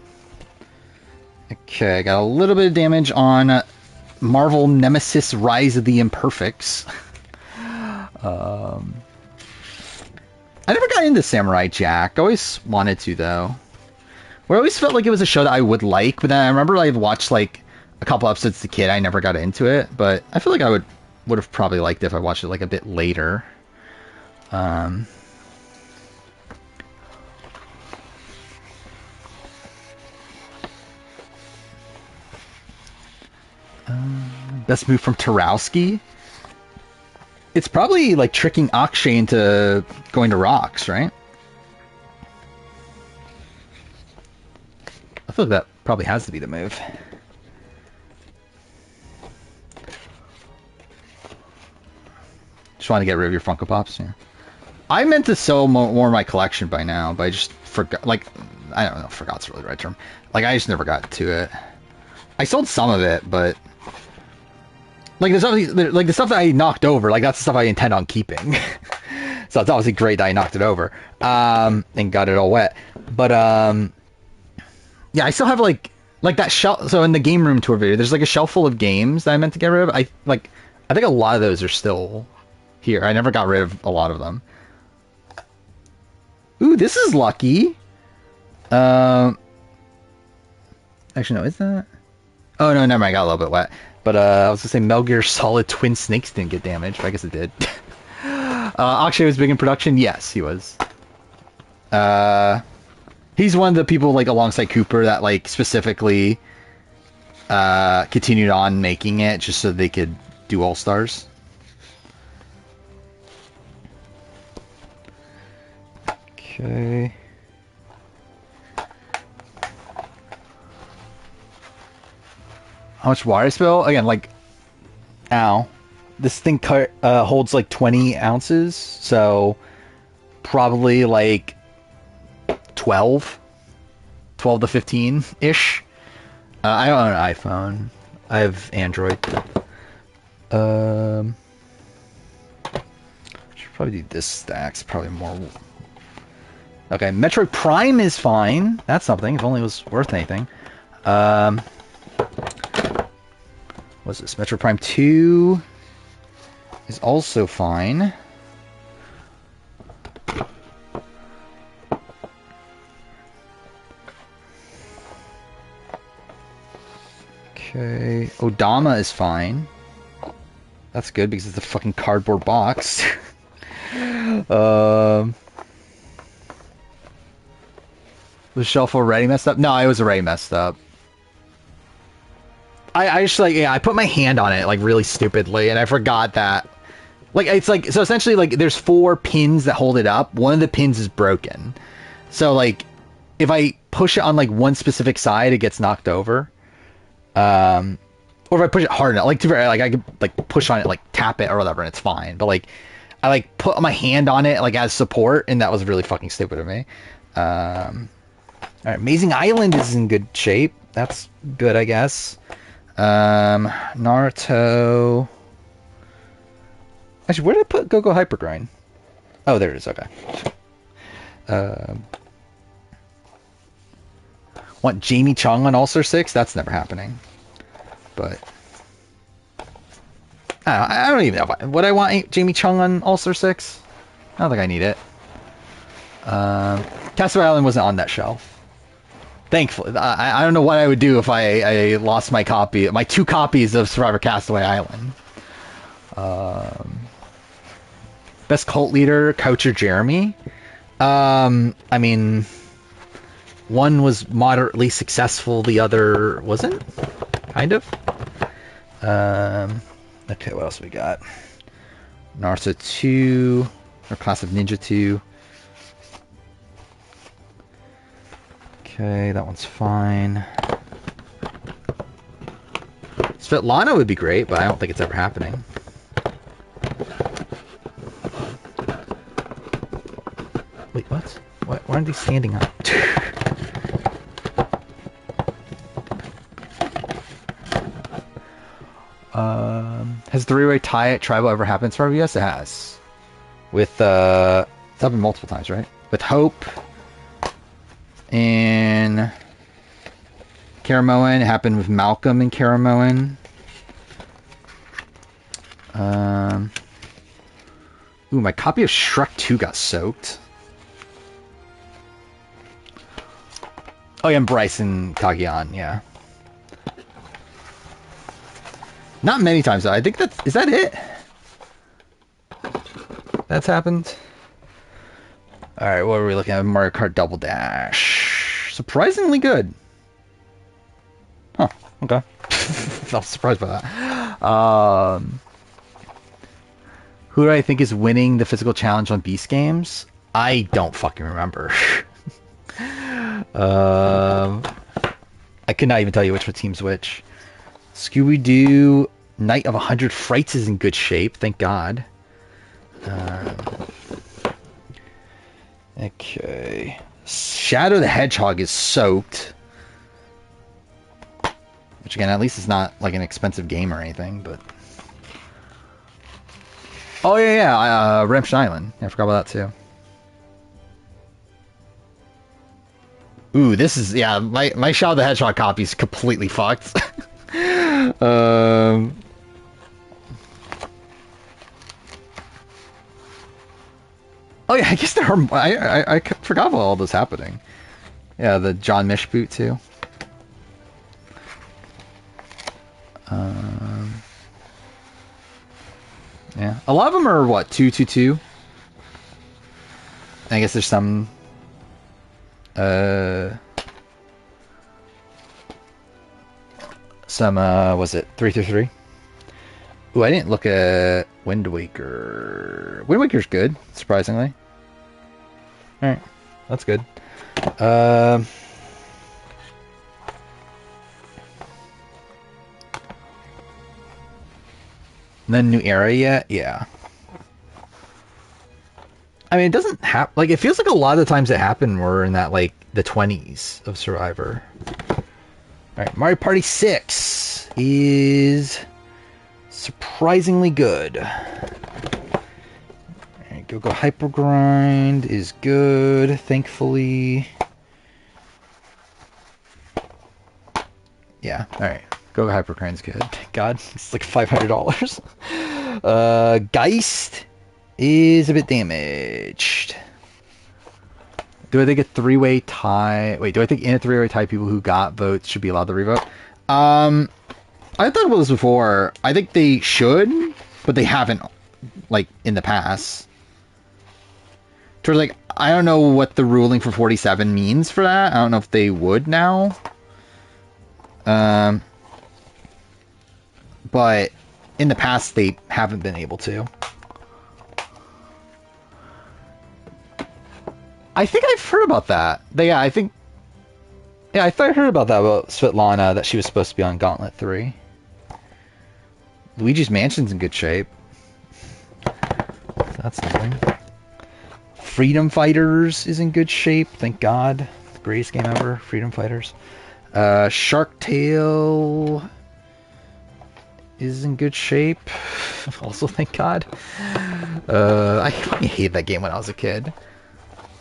Okay, got a little bit of damage on Marvel Nemesis Rise of the Imperfects. I never got into Samurai Jack. I always wanted to, though. I always felt like it was a show that I would like, but then I remember I watched like a couple episodes as a kid. I never got into it, but I feel like I would have probably liked it if I watched it like a bit later. Best move from Tarowski? It's probably like tricking Akshay into going to rocks, right? I feel like that probably has to be the move. Just want to get rid of your Funko Pops. Yeah. I meant to sell more of my collection by now, but I just forgot. Like, I don't know, forgot's really the right term. Like, I just never got to it. I sold some of it, but like the stuff that I knocked over, like that's the stuff I intend on keeping. So it's obviously great that I knocked it over and got it all wet. But yeah, I still have like that shelf. So in the game room tour video, there's like a shelf full of games that I meant to get rid of. I think a lot of those are still here. I never got rid of a lot of them. Ooh, this is lucky. Actually, no, is that? Oh no, never mind. I got a little bit wet. But I was gonna say Metal Gear Solid Twin Snakes didn't get damaged. But I guess it did. Akshay was big in production. Yes, he was. He's one of the people like alongside Cooper that like specifically continued on making it just so they could do All Stars. Okay. How much water spill? Again, like, ow. This thing holds like 20 ounces, so probably like 12 to 15-ish. I don't own an iPhone. I have Android. Should probably do this stack. Probably more. Okay, Metroid Prime is fine. That's something. If only it was worth anything. What's this? Metroid Prime 2 is also fine. Okay, Odama is fine. That's good because it's a fucking cardboard box. Was the shelf already messed up? No, it was already messed up. I just like, yeah, I put my hand on it like really stupidly and I forgot that. Like, it's like, so essentially like there's 4 pins that hold it up. One of the pins is broken. So like, if I push it on like one specific side, it gets knocked over. Or if I push it hard enough, like I could like push on it, like tap it or whatever, and it's fine. But like, I like put my hand on it like as support, and that was really fucking stupid of me. All right, Amazing Island is in good shape. That's good, I guess. Naruto. Actually, where did I put Go-Go Hyperdrive? Oh, there it is. Okay. Want Jamie Chung on All-Star 6? That's never happening. But I don't even know. Would I want Jamie Chung on All-Star 6? I don't think I need it. Castaway Island wasn't on that shelf. Thankfully. I don't know what I would do if I lost my 2 copies of Survivor Castaway Island. Best cult leader, Coach or Jeremy? I mean, one was moderately successful, the other wasn't? Kind of. Okay, what else we got? Naruto 2, or Class of Ninja 2. Okay, that one's fine. Svetlana would be great, but I don't think it's ever happening. Wait, what? Why aren't they standing up? Has the 3-way tie at Tribal ever happened in Survivor? Yes, it has. With, it's happened multiple times, right? With Hope and Karamoan. It happened with Malcolm and Karamoan. Ooh, my copy of Shrek 2 got soaked. Oh yeah, and Bryce and Kagian, yeah. Not many times though. I think is that it? That's happened. Alright, what are we looking at? Mario Kart Double Dash. Surprisingly good. Huh, okay. I was surprised by that. Who do I think is winning the physical challenge on Beast Games? I don't fucking remember. I could not even tell you which team's which. Scooby-Doo Night of 100 Frights is in good shape, thank God. Okay. Shadow the Hedgehog is soaked. Which again, at least it's not like an expensive game or anything, but... Oh yeah, Redemption Island. Yeah, I forgot about that too. Ooh, this is... Yeah, my Shadow the Hedgehog copy is completely fucked. Oh yeah, I guess there are... I forgot about all this happening. Yeah, the John Mish boot too. Yeah, a lot of them are what, 222. I guess there's some. Was it 333? Ooh, I didn't look at Wind Waker. Wind Waker's good, surprisingly. Alright, that's good. And then New Era yet? Yeah. I mean, it doesn't happen. Like, it feels like a lot of the times that happen were in that, like, the 20s of Survivor. Alright, Mario Party 6 is surprisingly good. Alright, Go Hyper Grind is good, thankfully. Yeah, alright. Go Hyper Grind's good. Thank God. It's like $500. Geist is a bit damaged. Do I think a 3-way tie... Wait, do I think in a 3-way tie people who got votes should be allowed to revote? I thought about this before. I think they should, but they haven't, like, in the past. Towards, like, I don't know what the ruling for 47 means for that. I don't know if they would now. But in the past, they haven't been able to. I think I've heard about that. I thought I heard about that about Svetlana, that she was supposed to be on Gauntlet 3. Luigi's Mansion's in good shape. That's something. Freedom Fighters is in good shape, thank God. The greatest game ever, Freedom Fighters. Shark Tale is in good shape. Also, thank God. I fucking hated that game when I was a kid.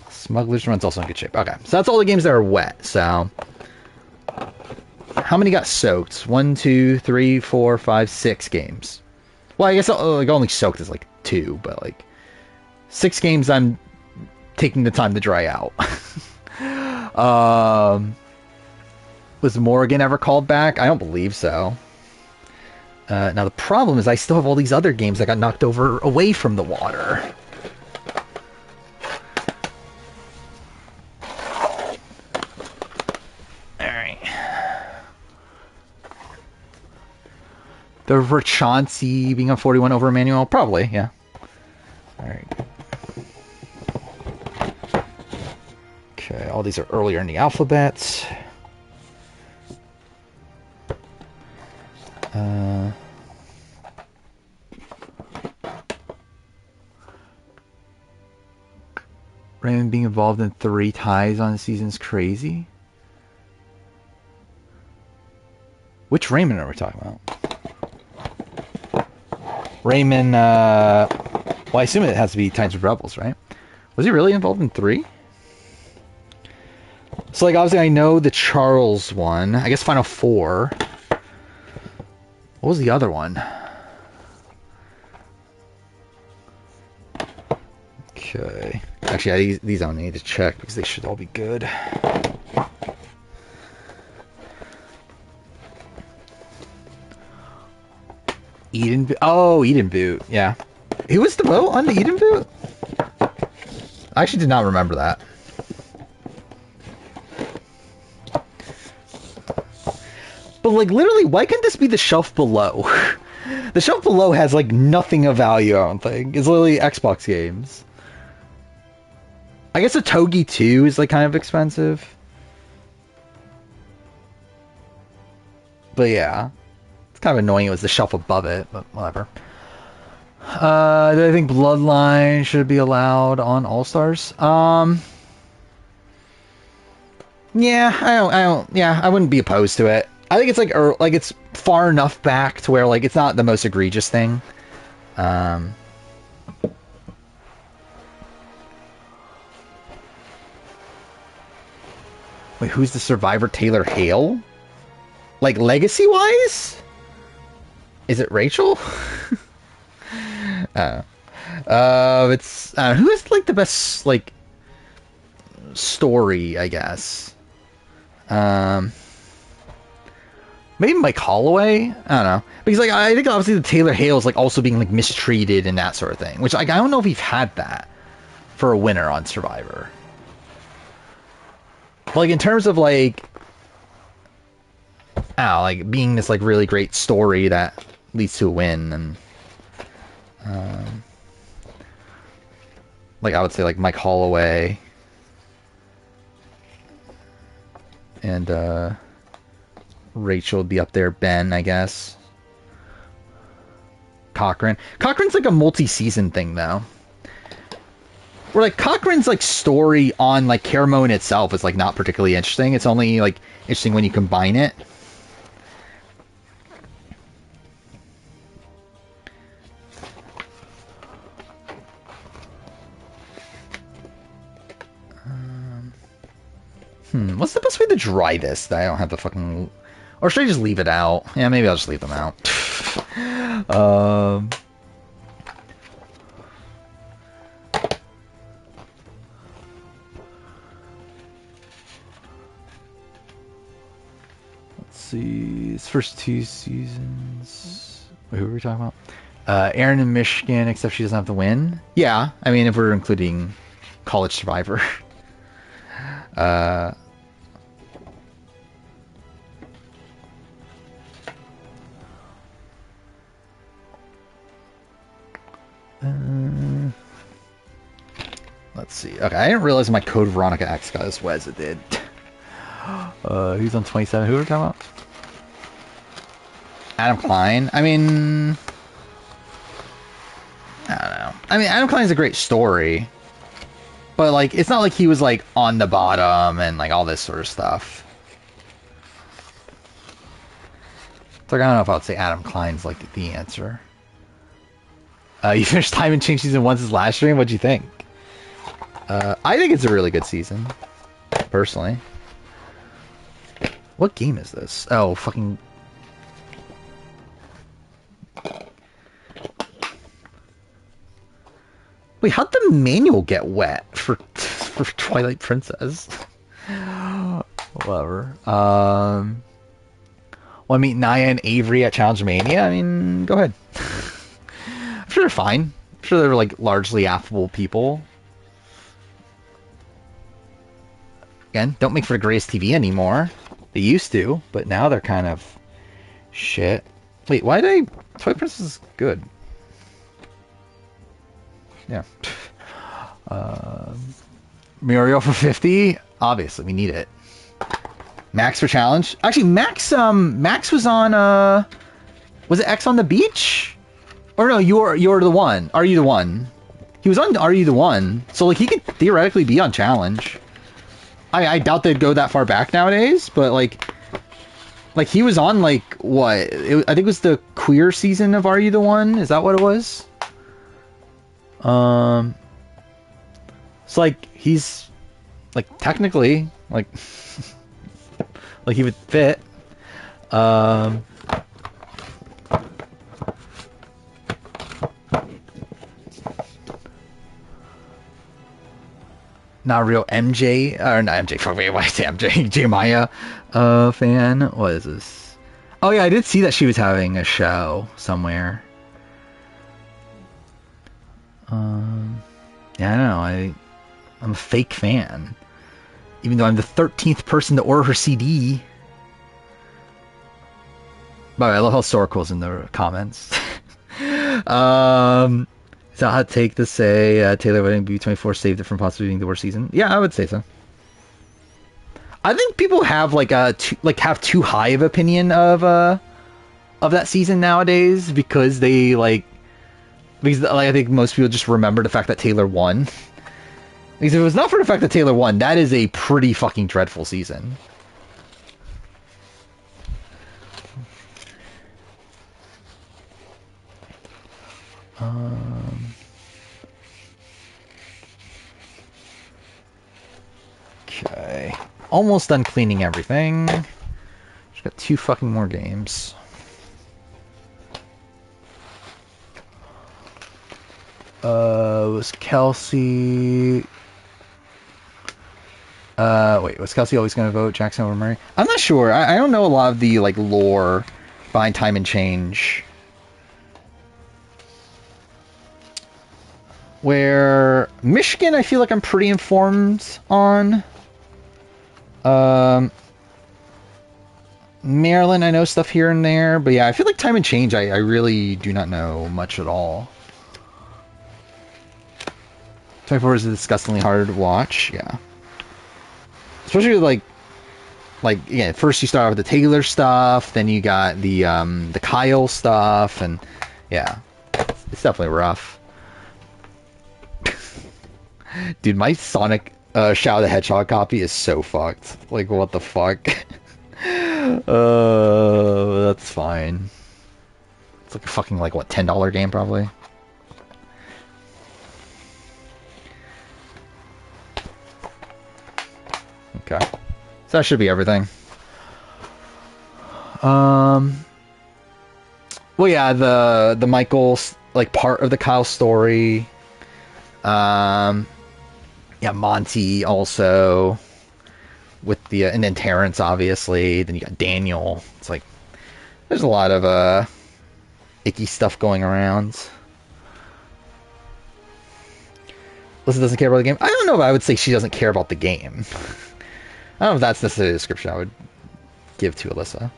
Smuggler's Run's also in good shape. Okay, so that's all the games that are wet, so... How many got soaked? 1, 2, 3, 4, 5, 6 games. Well, I guess like only soaked is like 2, but like 6 games I'm taking the time to dry out. Was Morgan ever called back? I don't believe so. Now the problem is I still have all these other games that got knocked over away from the water. Alright. The Chauncey being on 41 over Emmanuel? Probably, yeah. Alright. Okay, all these are earlier in the alphabet. Raymond being involved in 3 ties on the season is crazy. Which Raymond are we talking about? Raymond, well, I assume it has to be Times of Rebels, right? Was he really involved in 3? So, like, obviously I know the Charles one. I guess Final 4. What was the other one? Okay. Actually, these I don't need to check because they should all be good. Eden... Oh, Eden Boot. Yeah. Who was the boat on the Eden Boot? I actually did not remember that. But, like, literally, why can't this be the shelf below? The shelf below has, like, nothing of value, I don't think. It's literally Xbox games. I guess a Togi 2 is, like, kind of expensive. But, yeah. It's kind of annoying it was the shelf above it, but whatever. Do I think Bloodline should be allowed on All-Stars? Yeah, I wouldn't be opposed to it. I think it's like it's far enough back to where like it's not the most egregious thing. Wait, who's the survivor? Taylor Hale? Like legacy wise? Is it Rachel? It's who is like the best like story, I guess. Maybe Mike Holloway? I don't know. Because, like, I think obviously the Taylor Hale is, like, also being, like, mistreated and that sort of thing. Which, like, I don't know if we've had that for a winner on Survivor. But, like, in terms of, like, I don't know, like, being this, like, really great story that leads to a win, and, like, I would say, like, Mike Holloway, and, Rachel would be up there. Ben, I guess. Cochran. Cochran's like a multi-season thing, though. Where, like, Cochran's, like, story on, like, Care in itself is, like, not particularly interesting. It's only, like, interesting when you combine it. What's the best way to dry this that I don't have the fucking... Or should I just leave it out? Yeah, maybe I'll just leave them out. Let's see. His first 2 seasons... Wait, who were we talking about? Erin in Michigan, except she doesn't have to win. Yeah, I mean, if we're including College Survivor. Let's see. Okay, I didn't realize my code Veronica X got as wet as it did. Who's on 27? Who are we talking about? Adam Klein. I mean, I don't know. I mean, Adam Klein's a great story, but like, it's not like he was like on the bottom and like all this sort of stuff. It's like I don't know if I would say Adam Klein's like the answer. You finished Time and Change Season 1's last stream. What'd you think? I think it's a really good season, personally. What game is this? Oh, fucking... Wait, how'd the manual get wet for Twilight Princess? Whatever. Want to meet Naya and Avery at Challenge Mania? I mean, go ahead. I'm sure they're fine. I'm sure they're like largely affable people. Again, don't make for the greatest TV anymore. They used to, but now they're kind of shit. Wait, why did Twilight Princess is good? Yeah. Muriel for 50? Obviously, we need it. Max for challenge? Actually, Max was on, was it X on the Beach? Or no, you're the one. Are You the One? He was on Are You the One? So, like, he could theoretically be on challenge. I doubt they'd go that far back nowadays, but, like he was on, like, what? I think it was the queer season of Are You the One? Is that what it was? So, like, he's, like, technically, like, like he would fit. Not real MJ, or not MJ, fuck me, why did I say MJ? J Maya, fan. What is this? Oh yeah, I did see that she was having a show somewhere. Yeah, I don't know, I'm a fake fan. Even though I'm the 13th person to order her CD. By the way, I love how Soracle's in the comments. It's a hot take to say Taylor wedding B24 saved it from possibly being the worst season. Yeah, I would say so. I think people have have too high of opinion of that season nowadays because they I think most people just remember the fact that Taylor won. Because if it was not for the fact that Taylor won, that is a pretty fucking dreadful season. Okay. Almost done cleaning everything. Just got 2 fucking more games. Was Kelsey... wait, was Kelsey always going to vote Jackson over Murray? I'm not sure. I don't know a lot of the, like, lore behind Time and Change. Where Michigan, I feel like I'm pretty informed on. Maryland, I know stuff here and there. But yeah, I feel like Time and Change, I really do not know much at all. 24 is disgustingly hard to watch, yeah. Especially like yeah, first you start off with the Taylor stuff, then you got the Kyle stuff, and yeah, it's definitely rough. Dude, my Sonic Shadow the Hedgehog copy is so fucked. Like, what the fuck? That's fine. It's like a fucking, like, what, $10 game, probably? Okay. So that should be everything. Well, yeah, the Michael, like, part of the Kyle story. Yeah, Monty also with the and then Terrence, obviously. Then you got Daniel. It's like there's a lot of icky stuff going around. Alyssa doesn't care about the game. I don't know if I would say she doesn't care about the game. I don't know if that's necessarily the description I would give to Alyssa.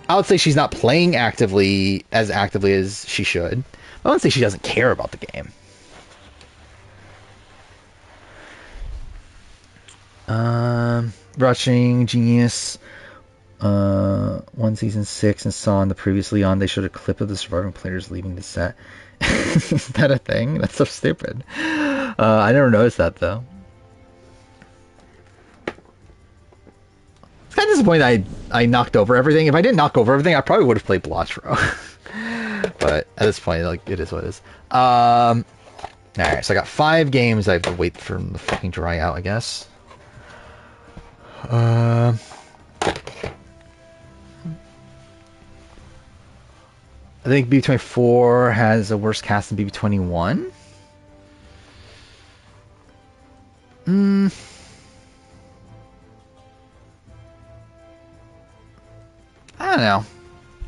I would say she's not playing actively as she should. I wouldn't say she doesn't care about the game. Watching Genius 1 season 6 and saw in the previously on they showed a clip of the surviving players leaving the set. Is that a thing? That's so stupid. I never noticed that though. It's kind of disappointing that I knocked over everything. If I didn't knock over everything, I probably would have played Blotro. But at this point, like, it is what it is. Alright, so I got 5 games I have to wait for them to fucking dry out, I guess. I think BB24 has a worse cast than BB21.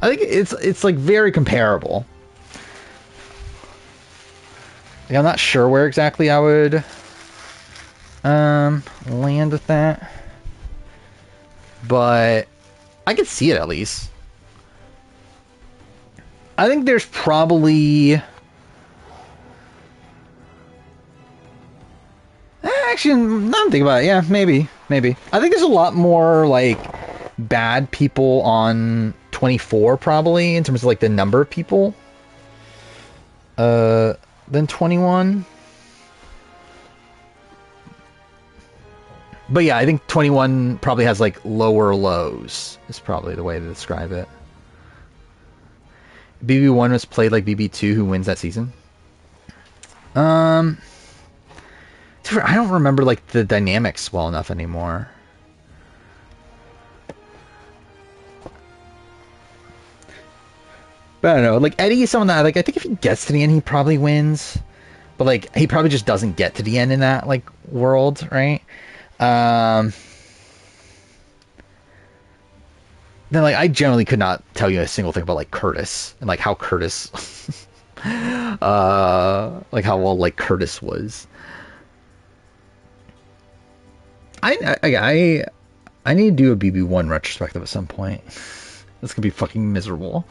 I think it's like very comparable. Like, I'm not sure where exactly I would land with that, but I could see it at least. I think there's probably actually, now I'm thinking about it, yeah, maybe. I think there's a lot more like bad people on 24 probably in terms of like the number of people than 21. But yeah, I think 21 probably has like lower lows is probably the way to describe it. BB1 was played like BB2, who wins that season? I don't remember like the dynamics well enough anymore. But I don't know, like Eddie is someone that like I think if he gets to the end he probably wins. But like he probably just doesn't get to the end in that like world, right? Then like I generally could not tell you a single thing about like Curtis and like how Curtis like how well like Curtis was. I need to do a BB1 retrospective at some point. This could be fucking miserable.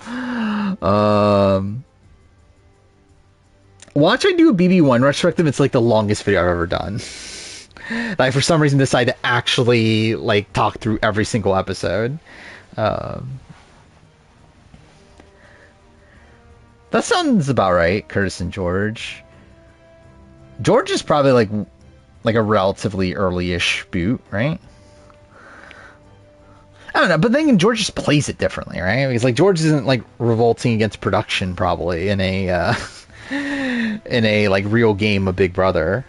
Watch I do a BB1 retrospective, it's like the longest video I've ever done. Like for some reason decide to actually like talk through every single episode. That sounds about right, Curtis and George. George is probably like a relatively early-ish boot, right? I don't know, but then George just plays it differently, right? Because like George isn't like revolting against production probably in a in a like real game of Big Brother.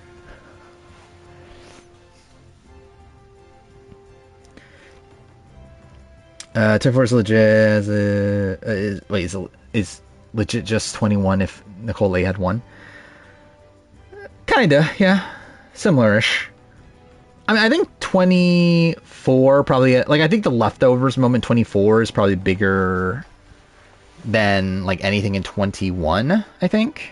Tech Force legit is legit just 21 if Nicole Lay had won. Kinda, yeah. Similar-ish. I mean, I think 24 probably, like, I think the leftovers moment 24 is probably bigger than, like, anything in 21, I think.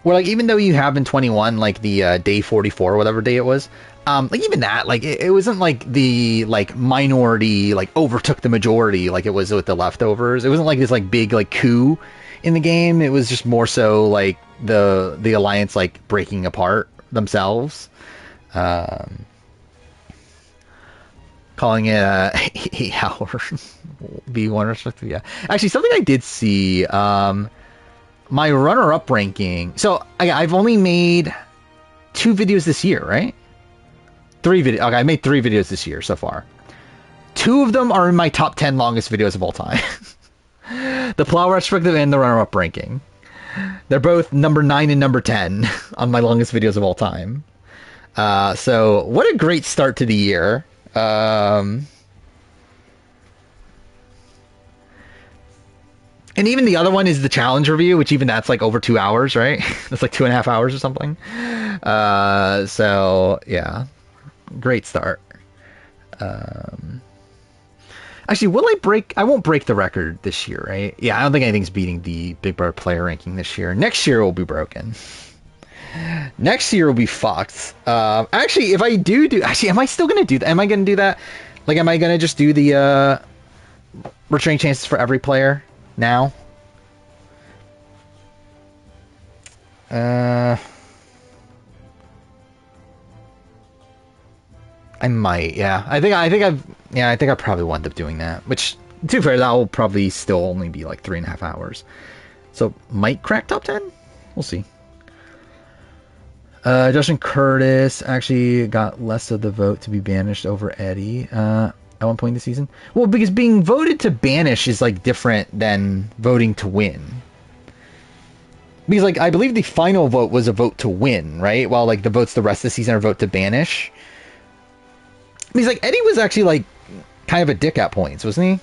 Where, like, even though you have in 21, like, the day 44, whatever day it was, like, even that, like, it wasn't, like, the, like, minority, like, overtook the majority like it was with the leftovers. It wasn't, like, this, like, big, like, coup in the game. It was just more so, like, the Alliance, like, breaking apart themselves. Calling it a 8-hour B1 retrospective, yeah. Actually, something I did see, my runner-up ranking. So, I've only made 2 videos this year, right? 3 videos. Okay, I made 3 videos this year so far. 2 of them are in my top 10 longest videos of all time. The Plow retrospective and the runner-up ranking. They're both number 9 and number 10 on my longest videos of all time. So, what a great start to the year. And even the other one is the challenge review, which even that's like over 2 hours, right? That's like 2.5 hours or something. So, yeah. Great start. Actually, I won't break the record this year, right? Yeah, I don't think anything's beating the Big Brother player ranking this year. Next year it will be broken. Next year will be fucked. Actually, if I actually, am I still gonna do that? Am I gonna do that? Like, am I gonna just do the returning chances for every player now? I might, yeah. I think I probably will end up doing that. Which, to be fair, that will probably still only be like 3.5 hours. So, might crack top 10? We'll see. Justin Curtis actually got less of the vote to be banished over Eddie at one point in the season. Well, because being voted to banish is like different than voting to win. Because like I believe the final vote was a vote to win, right? While like the votes the rest of the season are vote to banish. Because like Eddie was actually like kind of a dick at points, wasn't he?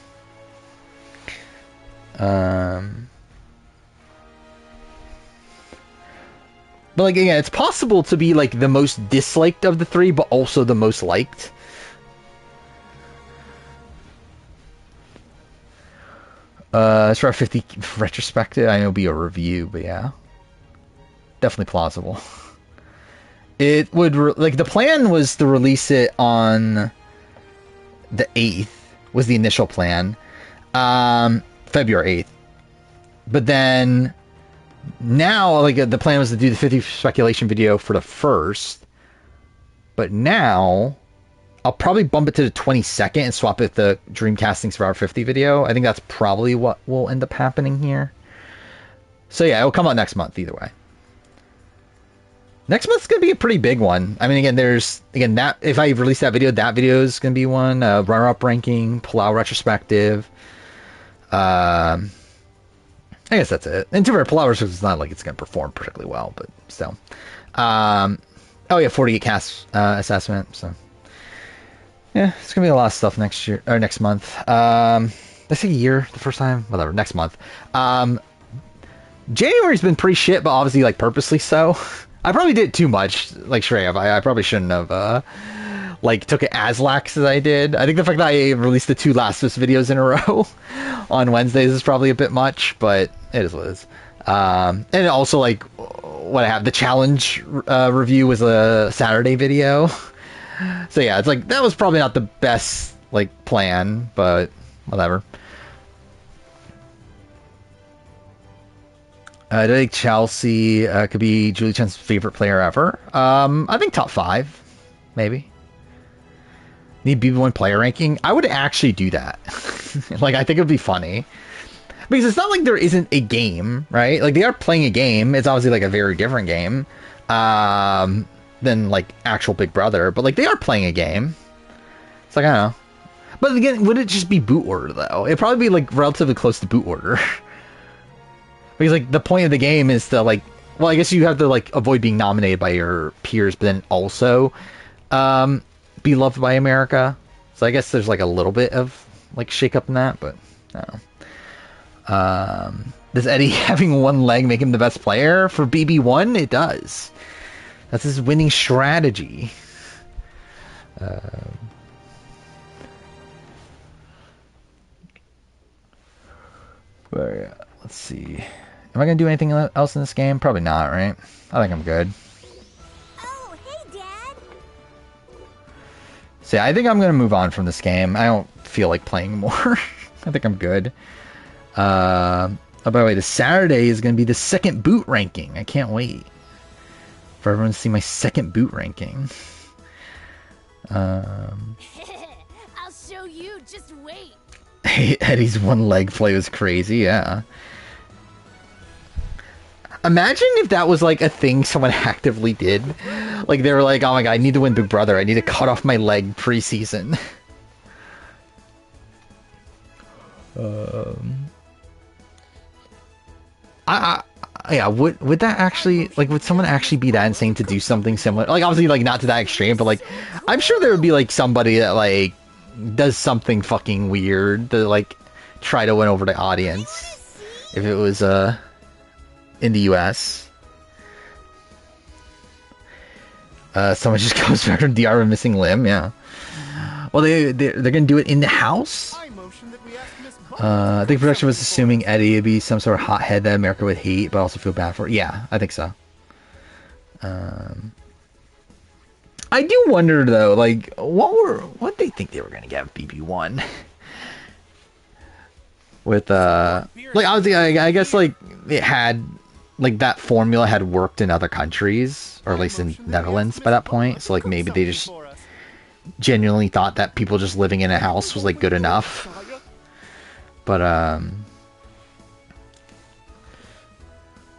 But like, again, it's possible to be like the most disliked of the 3, but also the most liked. It's for a 50 retrospective. I know it'll be a review, but yeah. Definitely plausible. It would, like, the plan was to release it on the 8th, was the initial plan. February 8th. But then, now, like, the plan was to do the 50 speculation video for the 1st. But now, I'll probably bump it to the 22nd and swap it with the Dreamcasting Survivor 50 video. I think that's probably what will end up happening here. So yeah, it'll come out next month either way. Next month's going to be a pretty big one. I mean, again, that if I release that video is going to be one. Runner-up ranking, Palau retrospective. I guess that's it. And to be fair, Palau retrospective is not like it's going to perform particularly well, but still. Oh yeah, 48 cast assessment. So yeah, it's going to be a lot of stuff next year or next month. Let's say a year the first time, whatever. Next month. January's been pretty shit, but obviously like purposely so. I probably did too much, like Shreya. I probably shouldn't have, like, took it as lax as I did. I think the fact that I released the 2 Last of Us videos in a row on Wednesdays is probably a bit much, but it is what it is. And also, like, what I have, the challenge review was a Saturday video. So yeah, it's like, that was probably not the best, like, plan, but whatever. I think Chelsea could be Julie Chen's favorite player ever. I think top 5, maybe. Need BB1 player ranking? I would actually do that. Like, I think it would be funny. Because it's not like there isn't a game, right? Like, they are playing a game. It's obviously, like, a very different game than, like, actual Big Brother. But, like, they are playing a game. It's like, I don't know. But, again, would it just be boot order, though? It'd probably be, like, relatively close to boot order. Because, like, the point of the game is to, like... Well, I guess you have to, like, avoid being nominated by your peers, but then also be loved by America. So I guess there's, like, a little bit of, like, shake-up in that, but I don't know. Does Eddie having one leg make him the best player? For BB1, it does. That's his winning strategy. Let's see. Am I going to do anything else in this game? Probably not, right? I think I'm good. Oh, hey, Dad. So I think I'm going to move on from this game. I don't feel like playing more. I think I'm good. Oh, by the way, the Saturday is going to be the second boot ranking. I can't wait for everyone to see my second boot ranking. I'll show you. Just wait. Eddie's one leg play was crazy. Yeah. Imagine if that was, like, a thing someone actively did. Like, they were like, oh my god, I need to win Big Brother. I need to cut off my leg pre-season. Yeah, would that actually, like, would someone actually be that insane to do something similar? Like, obviously, like, not to that extreme, but, like, I'm sure there would be, like, somebody that, like, does something fucking weird to, like, try to win over the audience. If it was, in the US. Someone just goes back from DR with a missing limb, yeah. Well, they're gonna do it in the house? I think production was assuming Eddie would be some sort of hothead that America would hate, but also feel bad for. Yeah, I think so. I do wonder, though, like, what they think they were gonna get with BB1? With, like, obviously, I guess, like, it had... Like, that formula had worked in other countries, or at least in Netherlands by that point. So, like, maybe they just genuinely thought that people just living in a house was, like, good enough. But,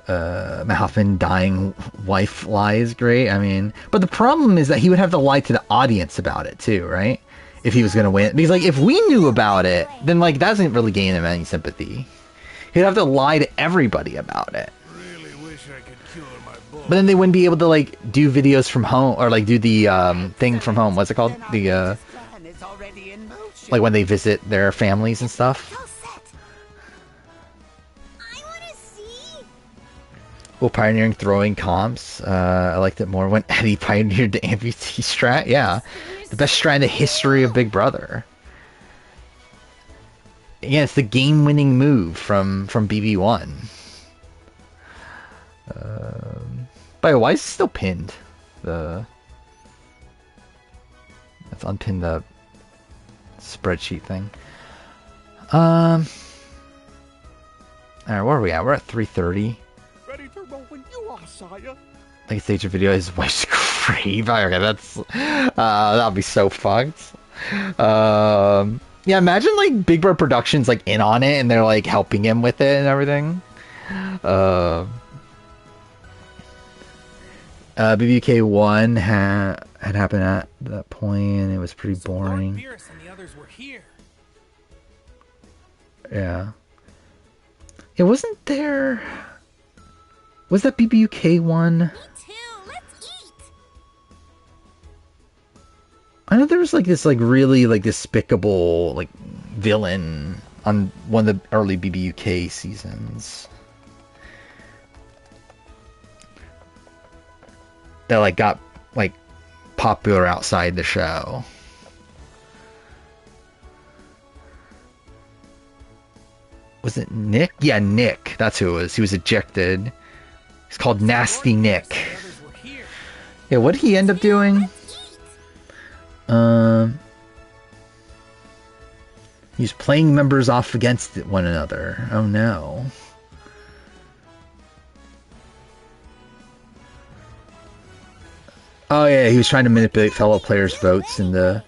Hoffman dying wife lie is great. I mean, but the problem is that he would have to lie to the audience about it, too, right? If he was going to win. Because, like, if we knew about it, then, like, that doesn't really gain him any sympathy. He'd have to lie to everybody about it. But then they wouldn't be able to, like, do videos from home, or, like, do the, thing from home. What's it called? The, like, when they visit their families and stuff. Well, pioneering throwing comps. I liked it more when Eddie pioneered the amputee strat. Yeah. The best strat in the history of Big Brother. Yeah, it's the game-winning move from BB1. By the way, why is it still pinned? Let's unpin the spreadsheet thing. Alright, where are we at? We're at 3:30. Ready to roll when you are, sire. Like stage a video his wife's grave. Okay, that's that'll be so fucked. Yeah, imagine like Big Brother Productions like in on it and they're like helping him with it and everything. BBK 1 had happened at that point and it was pretty boring. Lord Beerus and the others were here. Yeah. It wasn't there. Was that BBUK 1? Me too. Let's eat. I know there was like this like really like despicable like villain on one of the early BBUK seasons that like got like popular outside the show. Was it Nick? Yeah, Nick. That's who it was. He was ejected. He's called Nasty Nick. Yeah, what did he end up doing? He was playing members off against one another. Oh no. Oh yeah, he was trying to manipulate fellow players' votes in the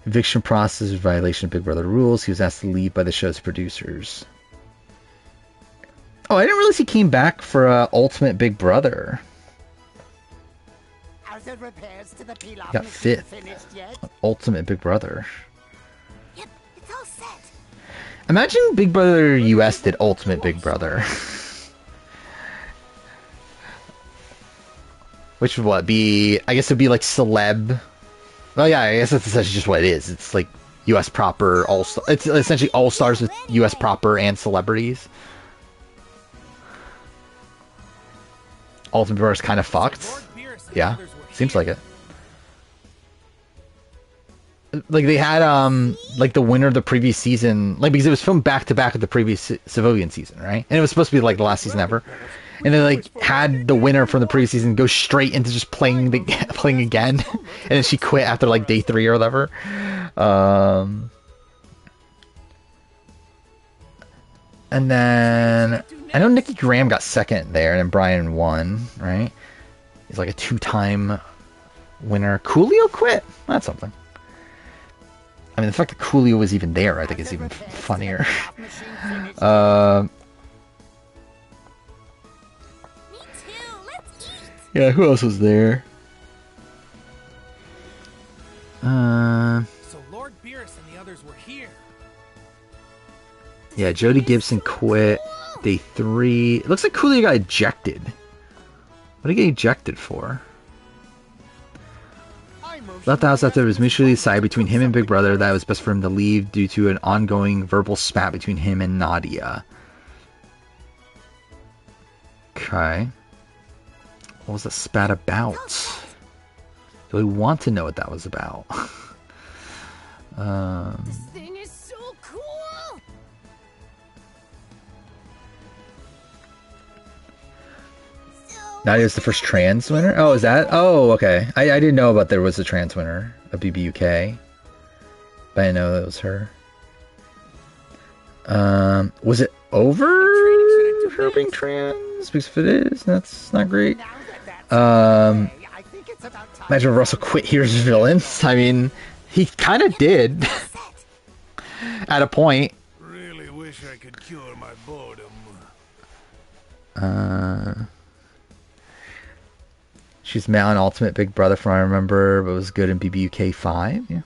eviction process in violation of Big Brother rules. He was asked to leave by the show's producers. Oh, I didn't realize he came back for Ultimate Big Brother. Are the repairs to the Pilaf Got machine fifth. finished yet? Ultimate Big Brother. Yep, it's all set. Imagine Big Brother US did Ultimate Big Brother. Which would what be? I guess it'd be like celeb. Oh yeah, I guess that's essentially just what it is. It's like US proper all. It's essentially all stars with US proper and celebrities. Ultimate Big Brother's kind of fucked. Yeah, seems like it. Like they had like the winner of the previous season, like because it was filmed back to back with the previous civilian season, right? And it was supposed to be like the last season ever. And they like had the winner from the previous season go straight into just playing again, and then she quit after like day 3 or whatever. And then I know Nikki Graham got second there, and then Brian won, right? He's like a 2-time winner. Coolio quit. That's something. I mean, the fact that Coolio was even there, I think, is even funnier. Yeah, who else was there? So Lord Beerus and the others were here. Yeah, Jody Gibson quit day 3. It looks like Coolio got ejected. What did he get ejected for? Left the house after it was mutually decided between him and Big Brother that it was best for him to leave due to an ongoing verbal spat between him and Nadia. Okay. What was the spat about? Do we want to know what that was about? This thing is so cool. Nadia's the first trans winner? Oh, is that? Oh, okay. I didn't know about there was a trans winner of BBUK. But I didn't know that was her. Was it over her being trans? Because if it is, that's not great. Imagine if Russell quit here as villains. I mean, he kind of did. At a point. Really wish I could cure my boredom. She's met on Ultimate Big Brother from what I remember, but was good in BBUK 5. Yeah.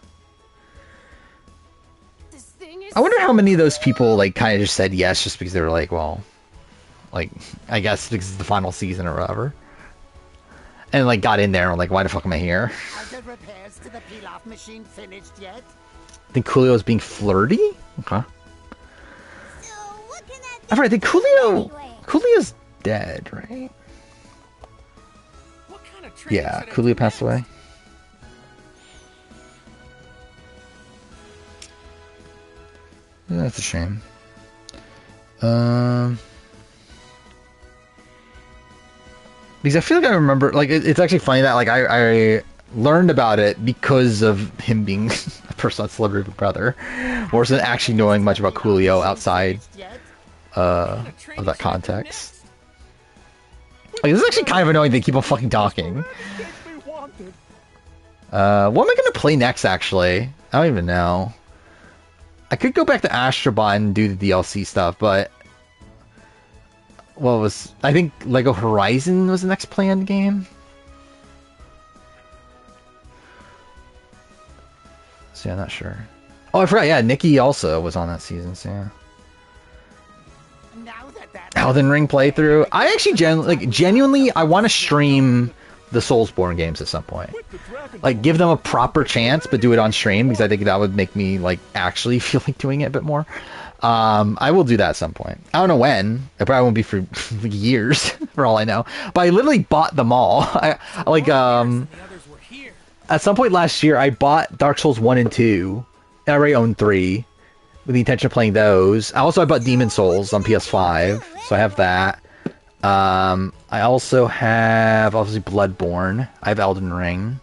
I wonder how many of those people like kind of just said yes just because they were like, well, like I guess because it's the final season or whatever, and like got in there and were like, why the fuck am I here? Are the repairs to the Pilaf machine finished yet? I think Coolio was being flirty. Okay. I think Coolio's dead, right? Yeah, Coolio passed away. That's a shame. Because I feel like I remember, like, it's actually funny that, like, I learned about it because of him being a personal celebrity brother, wasn't actually knowing much about Coolio outside of that context. Like, this is actually kind of annoying. They keep on fucking talking. What am I gonna play next, actually? I don't even know. I could go back to Astrobot and do the DLC stuff, but... I think Lego Horizon was the next planned game? So yeah, not sure. Oh, I forgot, yeah, Nikki also was on that season, so yeah. Elden Ring playthrough. I actually genuinely I want to stream the Soulsborne games at some point. Like, give them a proper chance, but do it on stream, because I think that would make me, like, actually feel like doing it a bit more. I will do that at some point. I don't know when. It probably won't be for years, for all I know. But I literally bought them all. At some point last year, I bought Dark Souls 1 and 2. And I already own 3. With the intention of playing those. I bought Demon Souls on PS5. So I have that. I also have, obviously, Bloodborne. I have Elden Ring.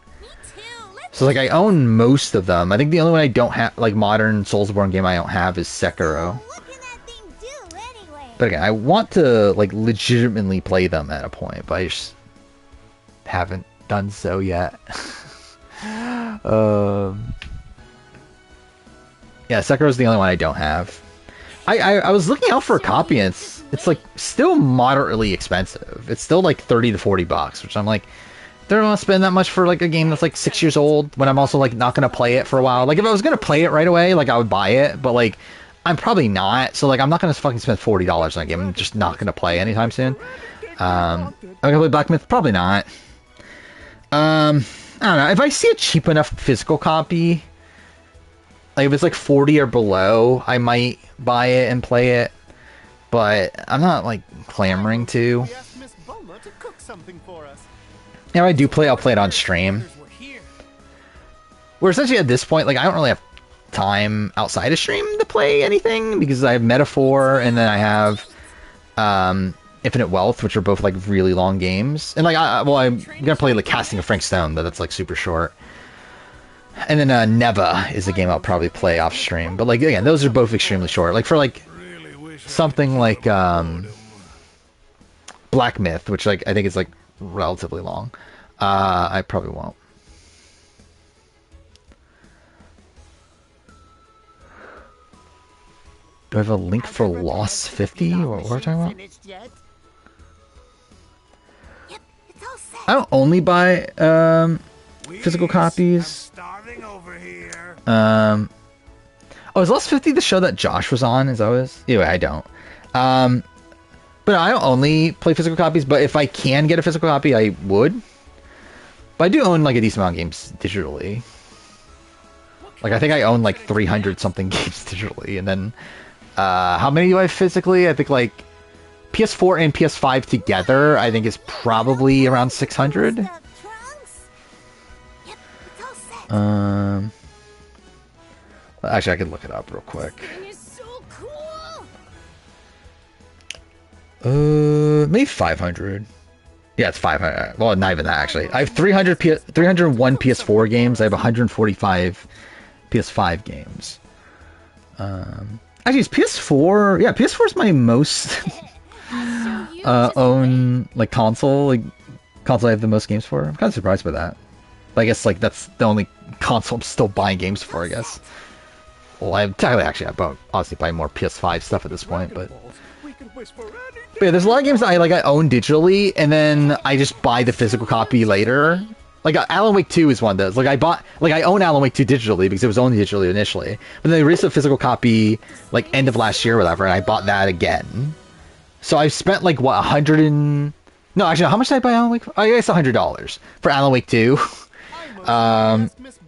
So, like, I own most of them. I think the only one I don't have, like, modern Soulsborne game I don't have is Sekiro. But again, I want to, like, legitimately play them at a point, but I just haven't done so yet. Yeah, Sekiro's the only one I don't have. I was looking out for a copy, and it's like, still moderately expensive. It's still, like, 30 to 40 bucks, which I'm like... don't want to spend that much for, like, a game that's, like, 6 years old, when I'm also, like, not going to play it for a while. Like, if I was going to play it right away, like, I would buy it, but, like, I'm probably not, so, like, I'm not going to fucking spend $40 on a game I'm just not going to play anytime soon. I'm going to play Black Myth? Probably not. I don't know, if I see a cheap enough physical copy, like, if it's, like, 40 or below, I might buy it and play it, but I'm not, like, clamoring to. Yeah, I do play, I'll play it on stream. We're essentially at this point, like, I don't really have time outside of stream to play anything, because I have Metaphor, and then I have Infinite Wealth, which are both, like, really long games. And, like, I'm gonna play, like, Casting of Frank Stone, but that's, like, super short. And then Neva is a game I'll probably play off stream. But, like, again, those are both extremely short. Like, for, like, something like Black Myth, which, like, I think is, like, relatively long. I probably won't. Do I have a link for Lost 50? Or what are we talking about? I don't only buy physical copies. Oh, is Lost 50 the show that Josh was on? Is that what it is? Anyway, I don't. But I don't only play physical copies, but if I can get a physical copy, I would. But I do own, like, a decent amount of games digitally. Like, I think I own, like, 300-something games digitally, and then... how many do I have physically? I think, like, PS4 and PS5 together, I think is probably around 600. Actually, I can look it up real quick. Maybe 500. Yeah, it's 500. Well, not even that, actually. I have 301 PS4 games. I have 145 PS5 games. Actually, it's PS4. Yeah, PS4 is my most own, like, console. Like, console I have the most games for. I'm kind of surprised by that. But I guess, like, that's the only console I'm still buying games for, I guess. Well, I obviously buy more PS5 stuff at this point, but yeah, there's a lot of games that I own digitally, and then I just buy the physical copy later. Like, Alan Wake 2 is one of those. Like, I own Alan Wake 2 digitally because it was only digitally initially. But then they released a physical copy, like, end of last year or whatever, and I bought that again. So I've spent, like, what, No, actually, how much did I buy Alan Wake? I guess $100 for Alan Wake 2.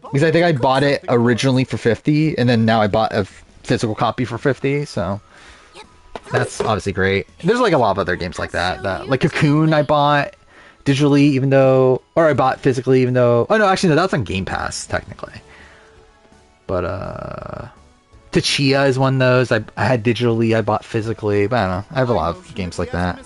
Because I think I bought it originally for $50, and then now I bought a physical copy for $50, so... That's obviously great. There's, like, a lot of other games like that. Like, Cocoon I bought digitally, even though... Or I bought physically, even though... Oh, no, actually, no, that's on Game Pass, technically. But, Tachia is one of those. I had digitally, I bought physically, but I don't know. I have a lot of games like that.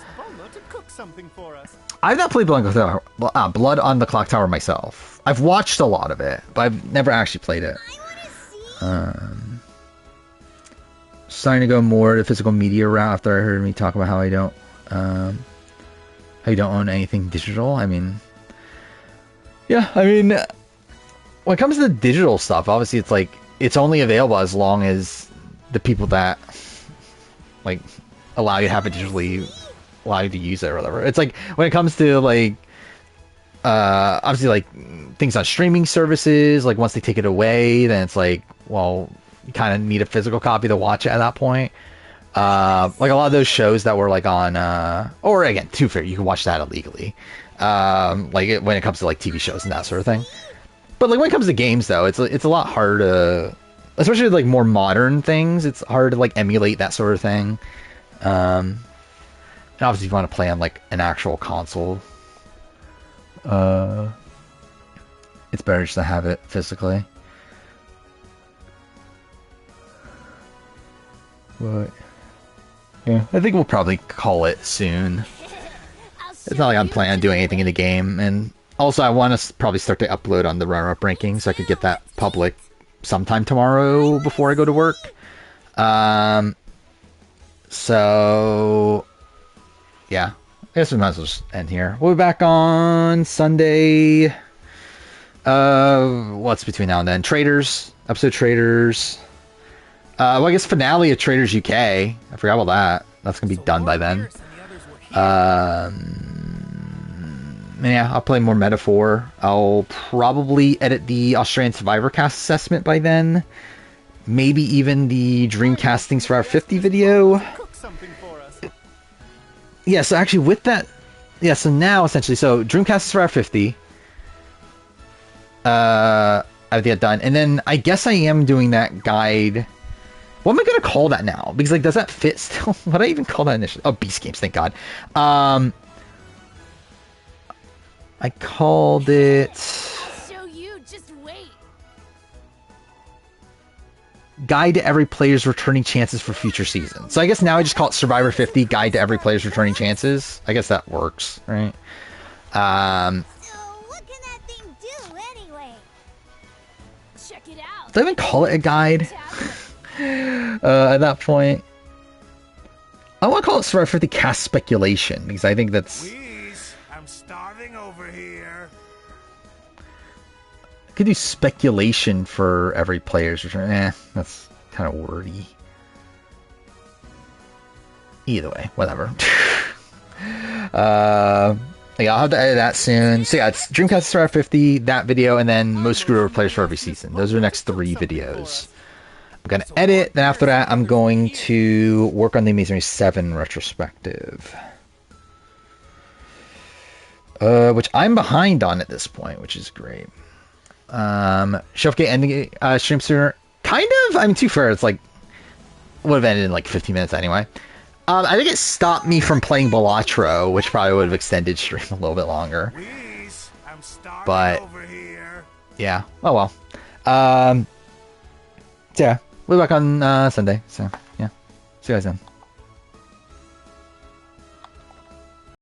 I've not played Blood on the Clock Tower myself. I've watched a lot of it, but I've never actually played it. Starting to go more to physical media route after I heard me talk about how you don't own anything digital. I mean, yeah, I mean, when it comes to the digital stuff, obviously it's like it's only available as long as the people that like allow you to have it digitally allow you to use it or whatever. It's like when it comes to like obviously like things on streaming services, like once they take it away, then it's like, well, you kind of need a physical copy to watch it at that point. Like a lot of those shows that were like on or again, too fair, you can watch that illegally. When it comes to like TV shows and that sort of thing. But like when it comes to games though, it's a lot harder to, especially with, like more modern things, it's hard to like emulate that sort of thing. And obviously if you want to play on like an actual console, it's better just to have it physically. But yeah, I think we'll probably call it soon. It's not like I'm planning on doing anything in the game, and also I want to probably start to upload on the runner-up ranking so I could get that public sometime tomorrow before I go to work. So yeah, I guess we might as well just end here. We'll be back on Sunday. What's between now and then? Traitors, episode Traitors. Well, I guess finale of Traitors UK. I forgot about that. That's gonna be done by then. Yeah, I'll play more Metaphor. I'll probably edit the Australian Survivor Cast assessment by then. Maybe even the Dreamcasting Survivor 50 video. Yeah, so actually with that... Yeah, so now essentially... So, Dreamcast Survivor 50. I have that done. And then I guess I am doing that guide... What am I going to call that now? Because, like, does that fit still? What did I even call that initially? Oh, Beast Games, thank God. I called it... I'll show you, just wait. Guide to every player's returning chances for future seasons. So I guess now I just call it Survivor 50, Guide to every player's returning chances. I guess that works, right? So, what can that thing do anyway? Check it out. Do I even call it a guide? At that point, I want to call it Survivor 50 Cast Speculation, because I think that's... Please, I'm starving over here. I could do speculation for every player's return. That's kind of wordy. Either way, whatever. Yeah, I'll have to edit that soon. So yeah, it's Dreamcast Survivor 50, that video, and then most screwed over players for every season. Those are the next 3 videos. I'm going to edit, then after that I'm going to work on the Amazing Race 7 retrospective. Which I'm behind on at this point, which is great. Shelfgate ending stream sooner. Kind of, I mean, too fair, it's like, would have ended in like 15 minutes anyway. I think it stopped me from playing Balatro, which probably would have extended stream a little bit longer. But, yeah, oh well. So yeah, we'll be back on Sunday, so yeah, see you guys then.